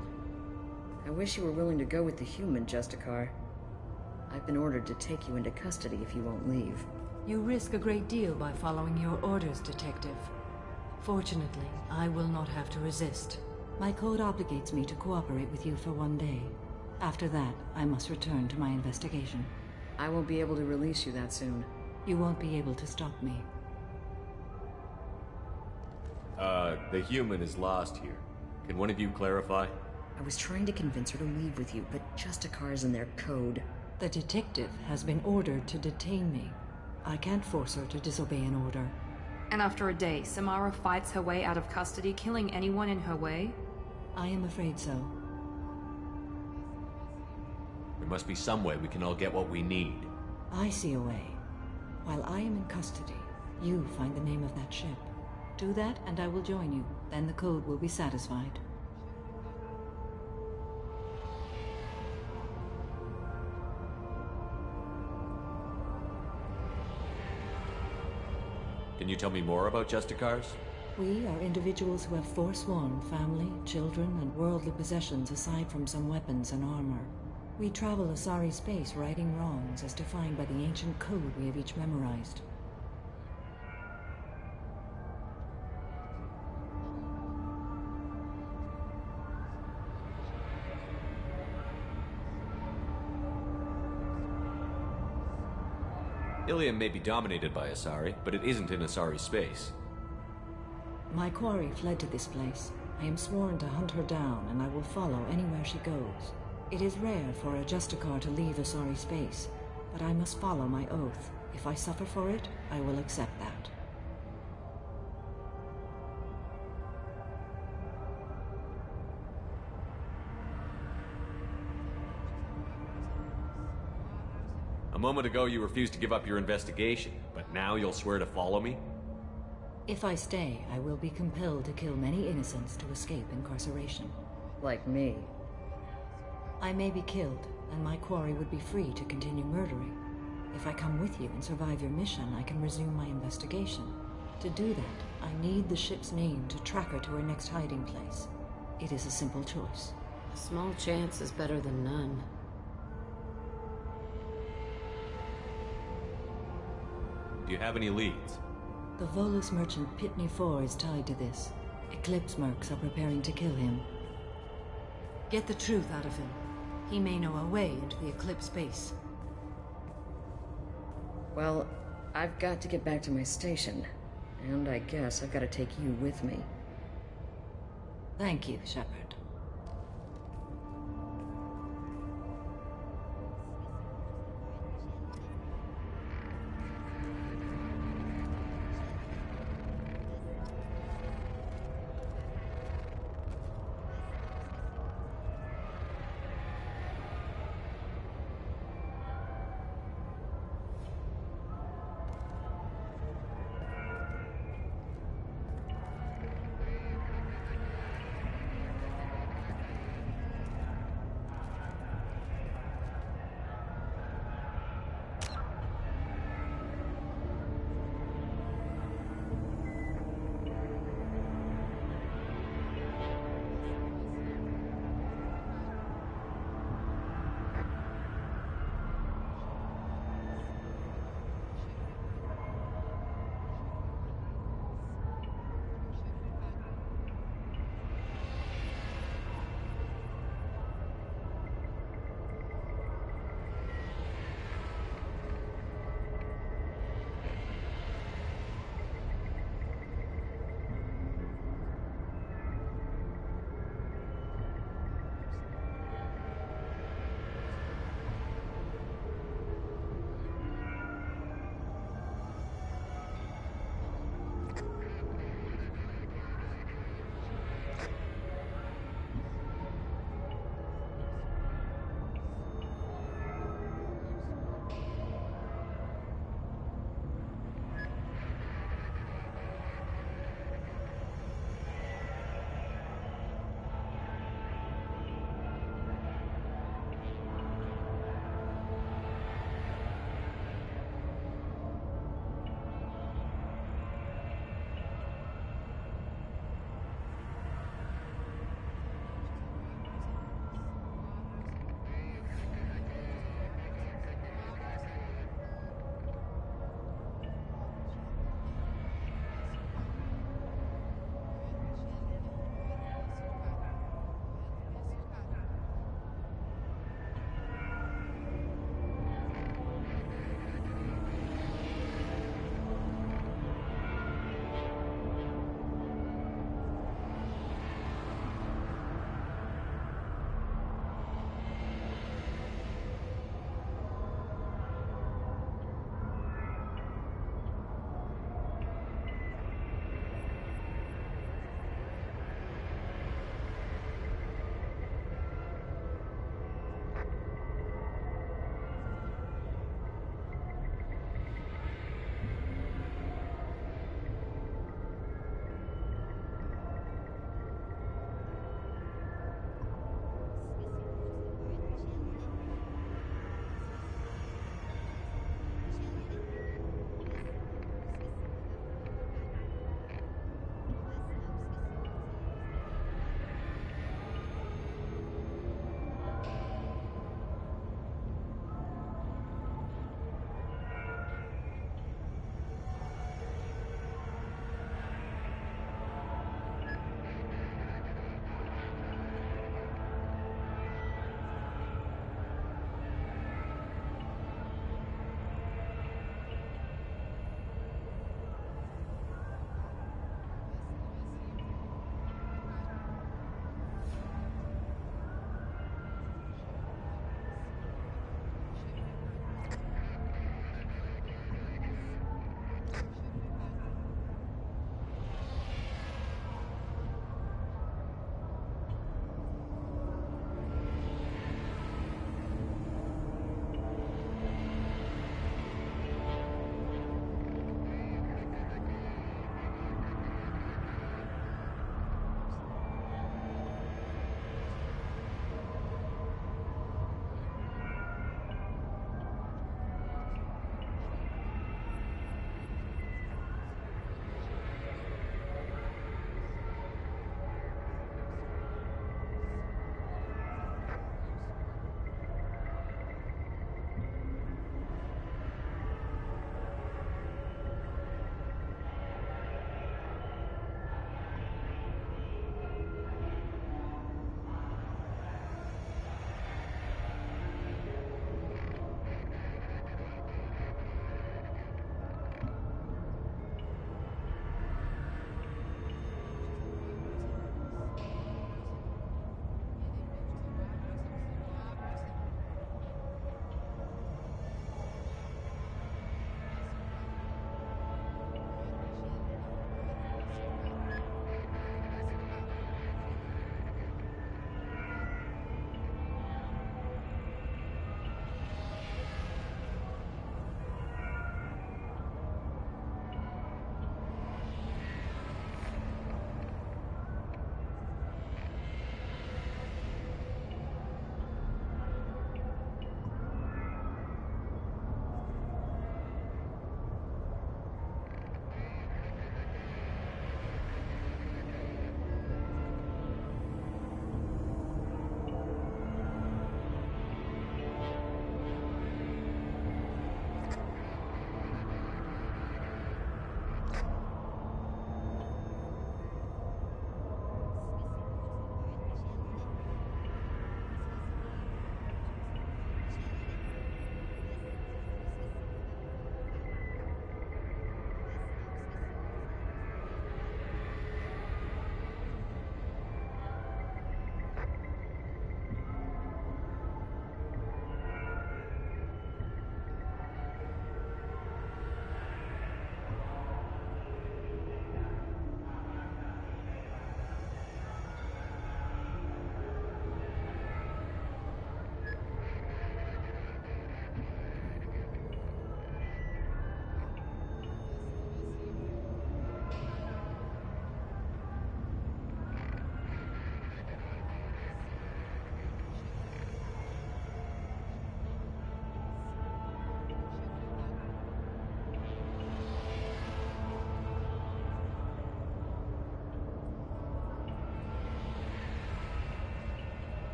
I wish you were willing to go with the human, Justicar. I've been ordered to take you into custody if you won't leave. You risk a great deal by following your orders, Detective. Fortunately, I will not have to resist. My code obligates me to cooperate with you for 1 day. After that, I must return to my investigation. I won't be able to release you that soon. You won't be able to stop me. The human is lost here. Can one of you clarify? I was trying to convince her to leave with you, but Justicar's in their code. The detective has been ordered to detain me. I can't force her to disobey an order. And after a day, Samara fights her way out of custody, killing anyone in her way? I am afraid so. There must be some way we can all get what we need. I see a way. While I am in custody, you find the name of that ship. Do that, and I will join you. Then the code will be satisfied. Can you tell me more about Justicars? We are individuals who have forsworn family, children, and worldly possessions aside from some weapons and armor. We travel Asari space righting wrongs as defined by the ancient code we have each memorized. Ilium may be dominated by Asari, but it isn't in Asari space. My quarry fled to this place. I am sworn to hunt her down, and I will follow anywhere she goes. It is rare for a Justicar to leave Asari space, but I must follow my oath. If I suffer for it, I will accept that. A moment ago you refused to give up your investigation, but now you'll swear to follow me? If I stay, I will be compelled to kill many innocents to escape incarceration. Like me. I may be killed, and my quarry would be free to continue murdering. If I come with you and survive your mission, I can resume my investigation. To do that, I need the ship's name to track her to her next hiding place. It is a simple choice. A small chance is better than none. Do you have any leads? The Volus merchant Pitney IV is tied to this. Eclipse mercs are preparing to kill him. Get the truth out of him. He may know a way into the Eclipse base. Well, I've got to get back to my station. And I guess I've got to take you with me. Thank you, Shepard.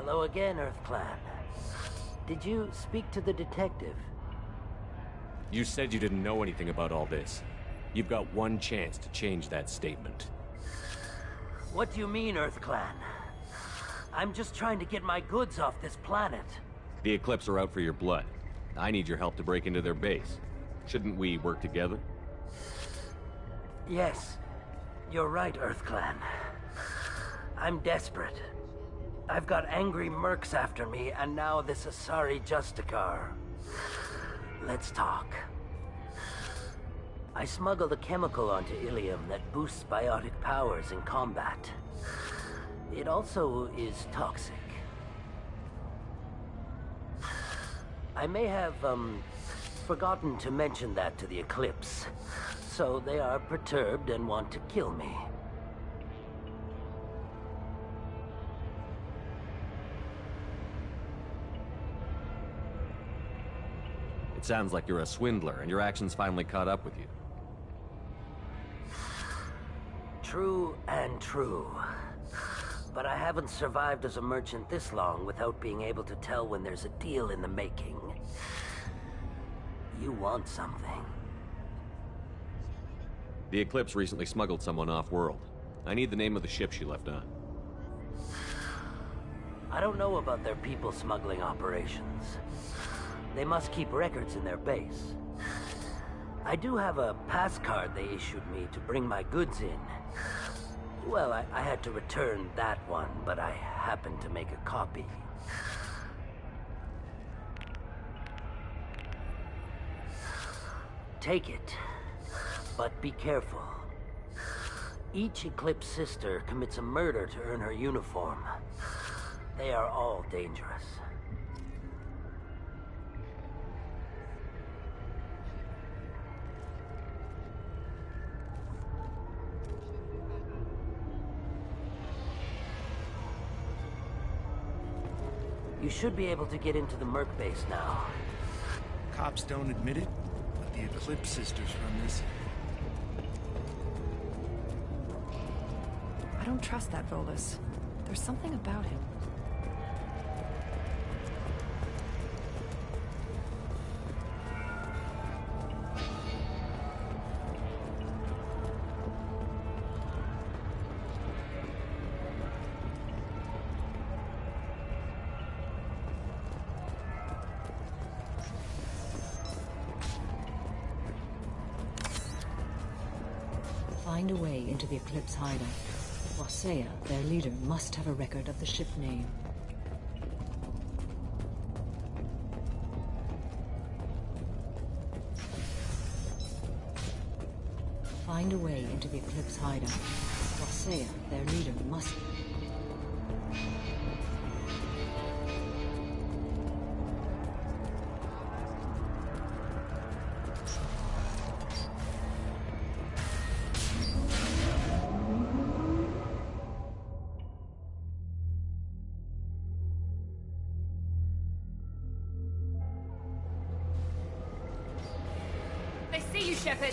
Hello again, EarthClan. Did you speak to the detective? You said you didn't know anything about all this. You've got one chance to change that statement. What do you mean, EarthClan? I'm just trying to get my goods off this planet. The Eclipse are out for your blood. I need your help to break into their base. Shouldn't we work together? Yes, you're right, EarthClan. I'm desperate. I've got angry mercs after me, and now this Asari Justicar. Let's talk. I smuggled a chemical onto Ilium that boosts biotic powers in combat. It also is toxic. I may have, forgotten to mention that to the Eclipse, so they are perturbed and want to kill me. It sounds like you're a swindler, and your actions finally caught up with you. True and true. But I haven't survived as a merchant this long without being able to tell when there's a deal in the making. You want something. The Eclipse recently smuggled someone off-world. I need the name of the ship she left on. I don't know about their people smuggling operations. They must keep records in their base. I do have a pass card they issued me to bring my goods in. Well, I had to return that one, but I happened to make a copy. Take it, but be careful. Each Eclipse sister commits a murder to earn her uniform. They are all dangerous. You should be able to get into the Merc base now. Cops don't admit it, but the Eclipse sisters run this. I don't trust that Volus. There's something about him. Find a way into the Eclipse hideout. Wasea, their leader, must have a record of the ship name. Find a way into the Eclipse hideout. Wasea, their leader, must... They see you, Shepard!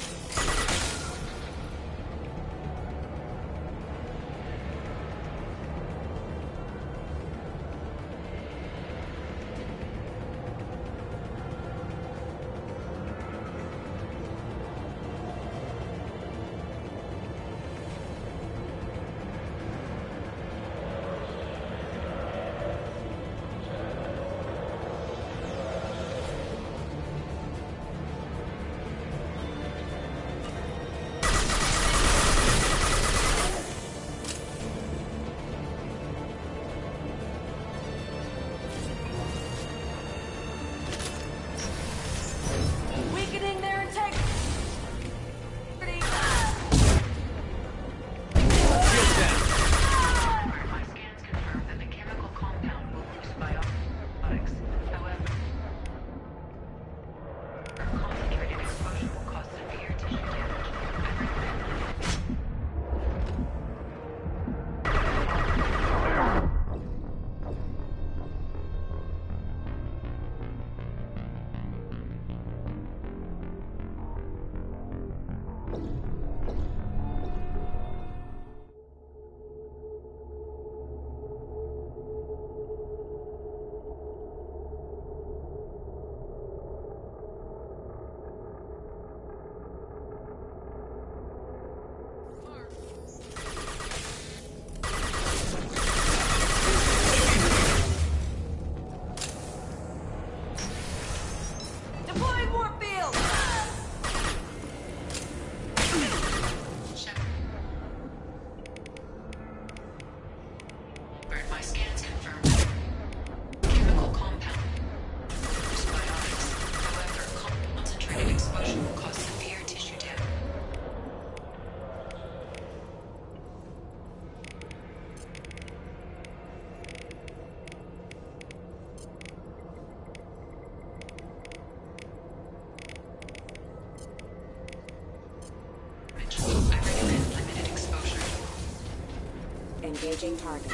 Engaging target.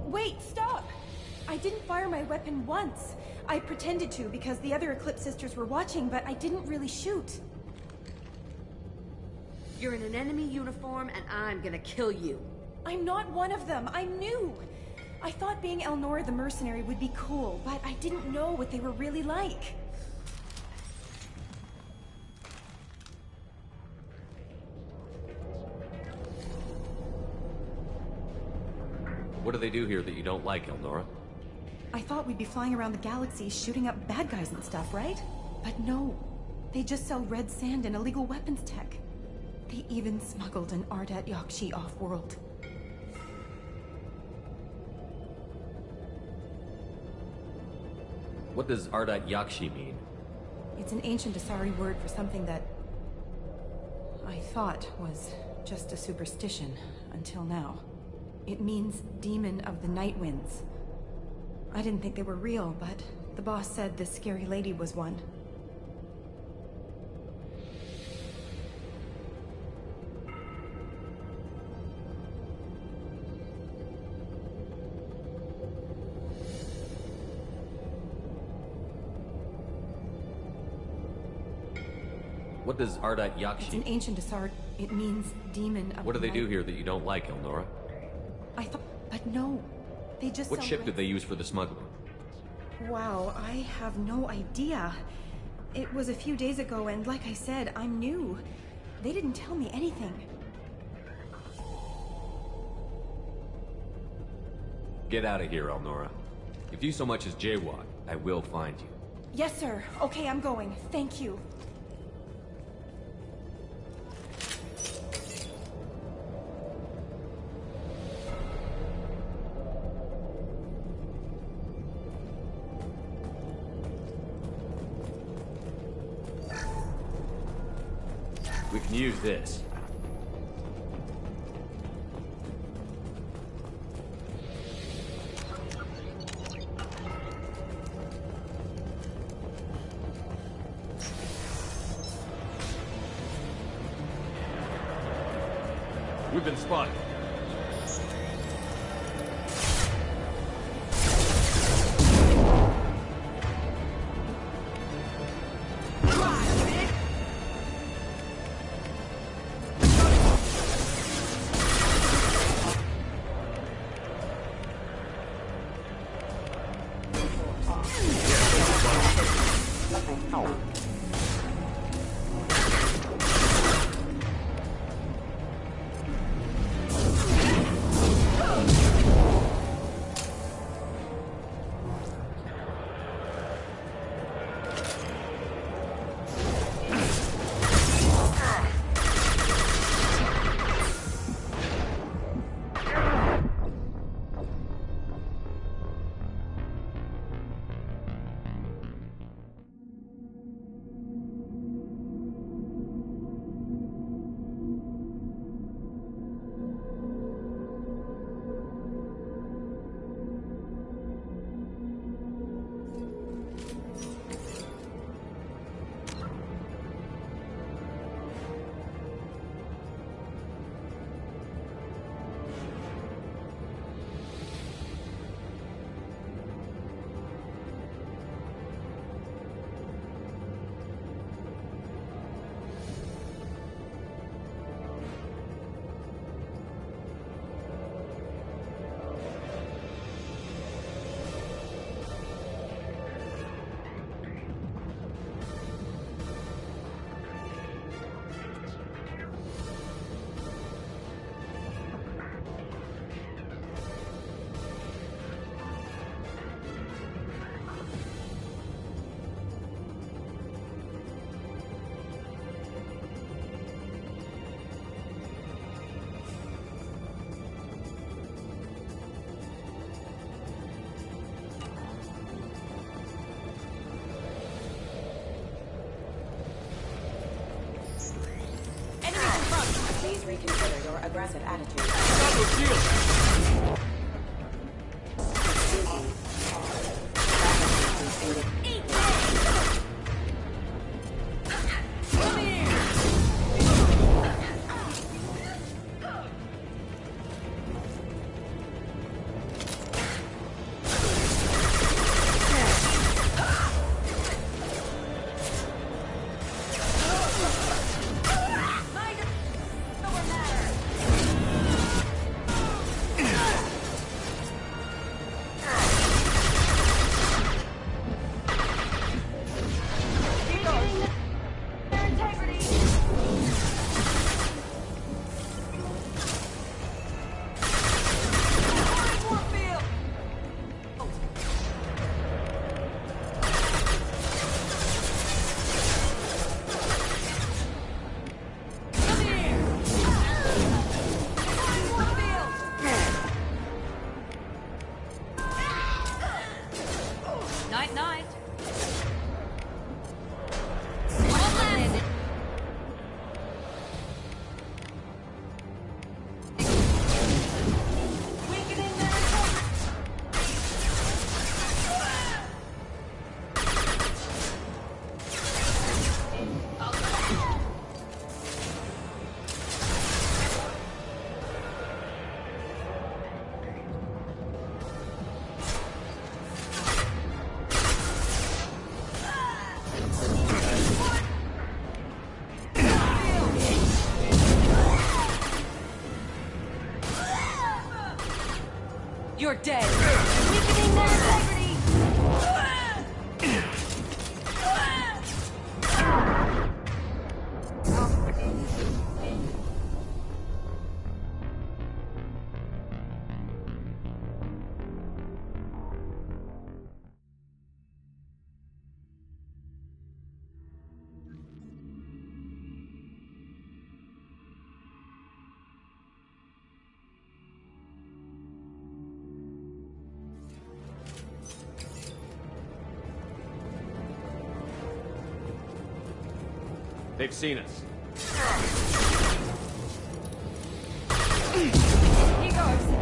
Wait, stop! I didn't fire my weapon once. I pretended to because the other Eclipse sisters were watching, but I didn't really shoot. You're in an enemy uniform, and I'm gonna kill you. I'm not one of them. I'm new. I thought being Elnora the mercenary would be cool, but I didn't know what they were really like. What do they do here that you don't like, Elnora? I thought we'd be flying around the galaxy shooting up bad guys and stuff, right? But no. They just sell red sand and illegal weapons tech. They even smuggled an Ardat Yakshi off-world. What does Ardat Yakshi mean? It's an ancient Asari word for something that I thought was just a superstition until now. It means Demon of the Night Winds. I didn't think they were real, but the boss said this scary lady was one. What does Ardat Yakshi... It's an ancient Asar. It means Demon of What do the they do Night- here that you don't like, Elnora? I thought... But no. They just What sell ship red- did they use for the smuggling? Wow, I have no idea. It was a few days ago, and like I said, I'm new. They didn't tell me anything. Get out of here, Elnora. If you so much as jaywalk, I will find you. Yes, sir. Okay, I'm going. Thank you. We can use this. We've been spotted. Please reconsider your aggressive attitude. You're dead. Weakening their integrity. They've seen us. He goes.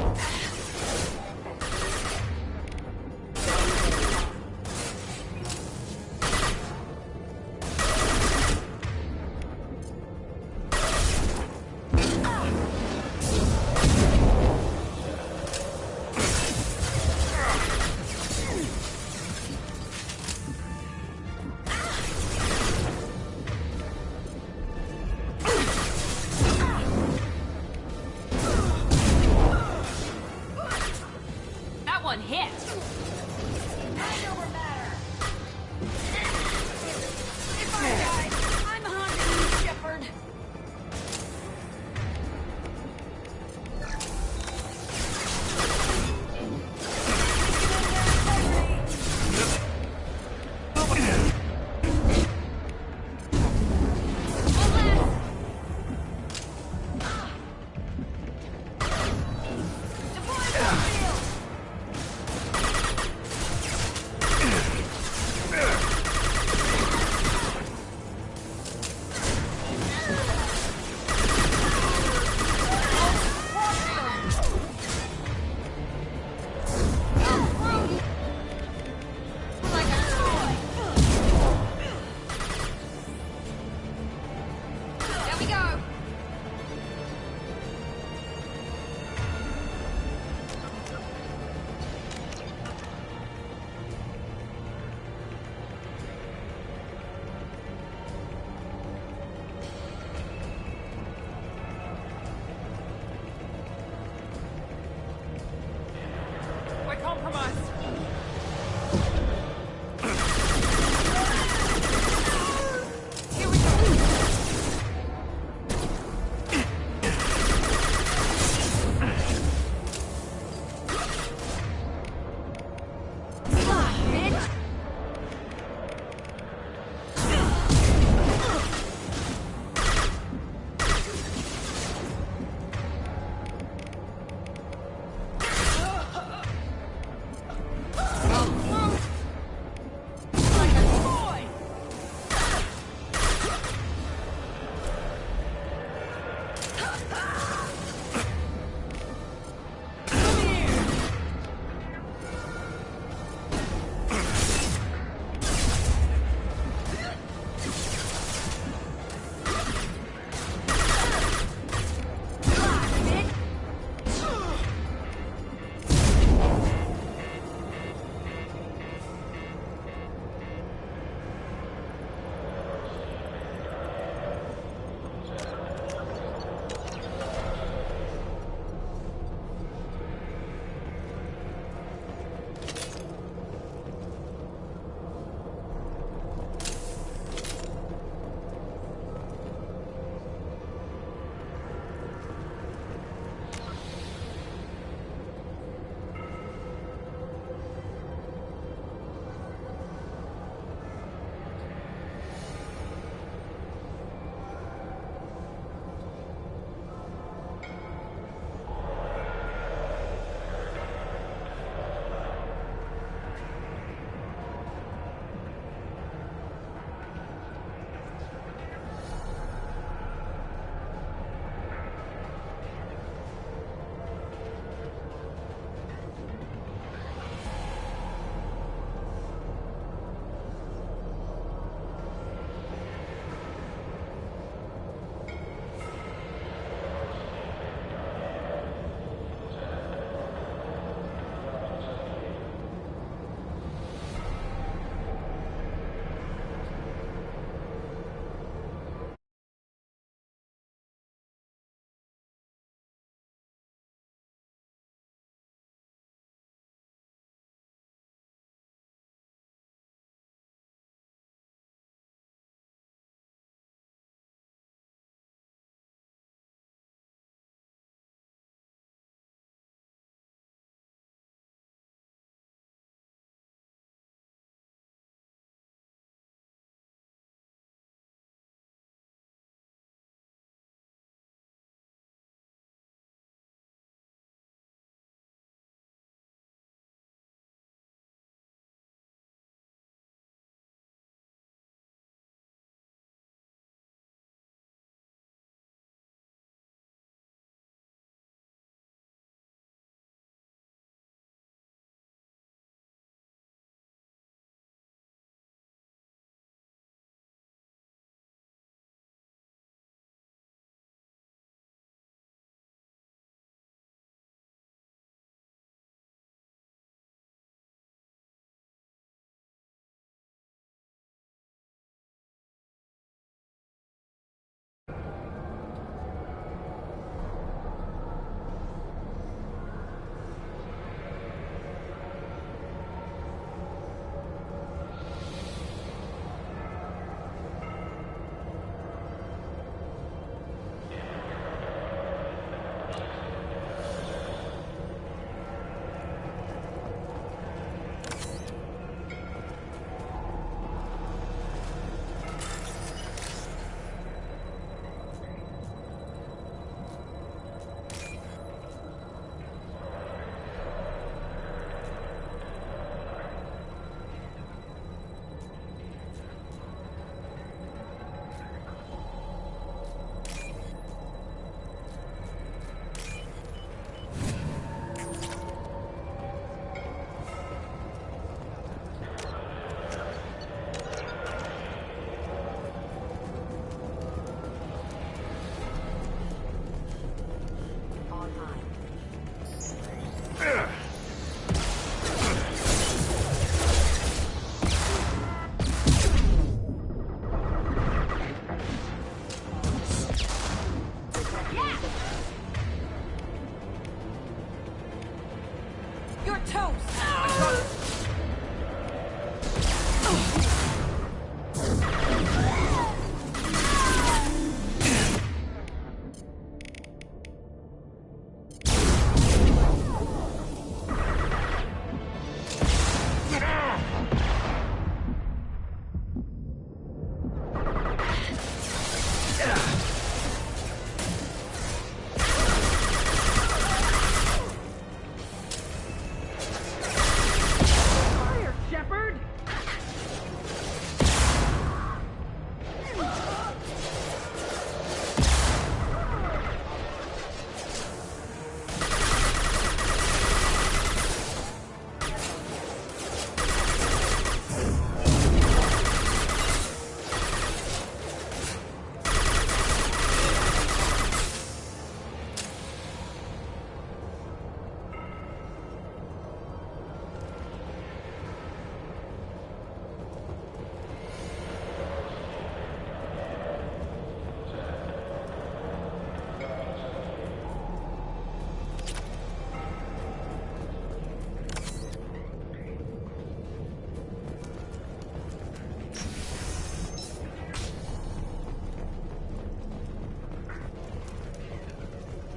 toast!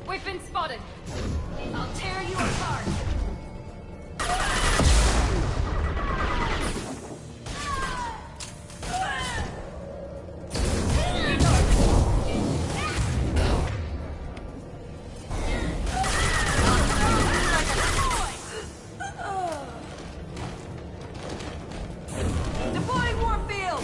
We've been spotted. I'll tear you apart. Deploying Warfield!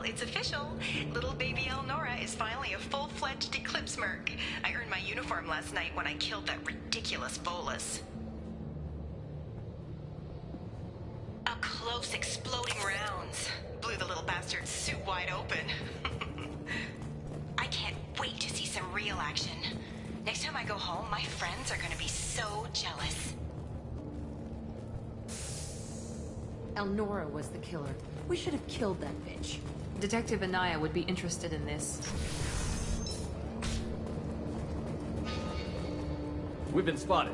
it's official. Little baby Elnora is finally a full-fledged Eclipse merc. I earned my uniform last night when I killed that ridiculous Volus. Up close, exploding rounds. Blew the little bastard's suit wide open. I can't wait to see some real action. Next time I go home, my friends are gonna be so jealous. Elnora was the killer. We should have killed that bitch. Detective Anaya would be interested in this. We've been spotted.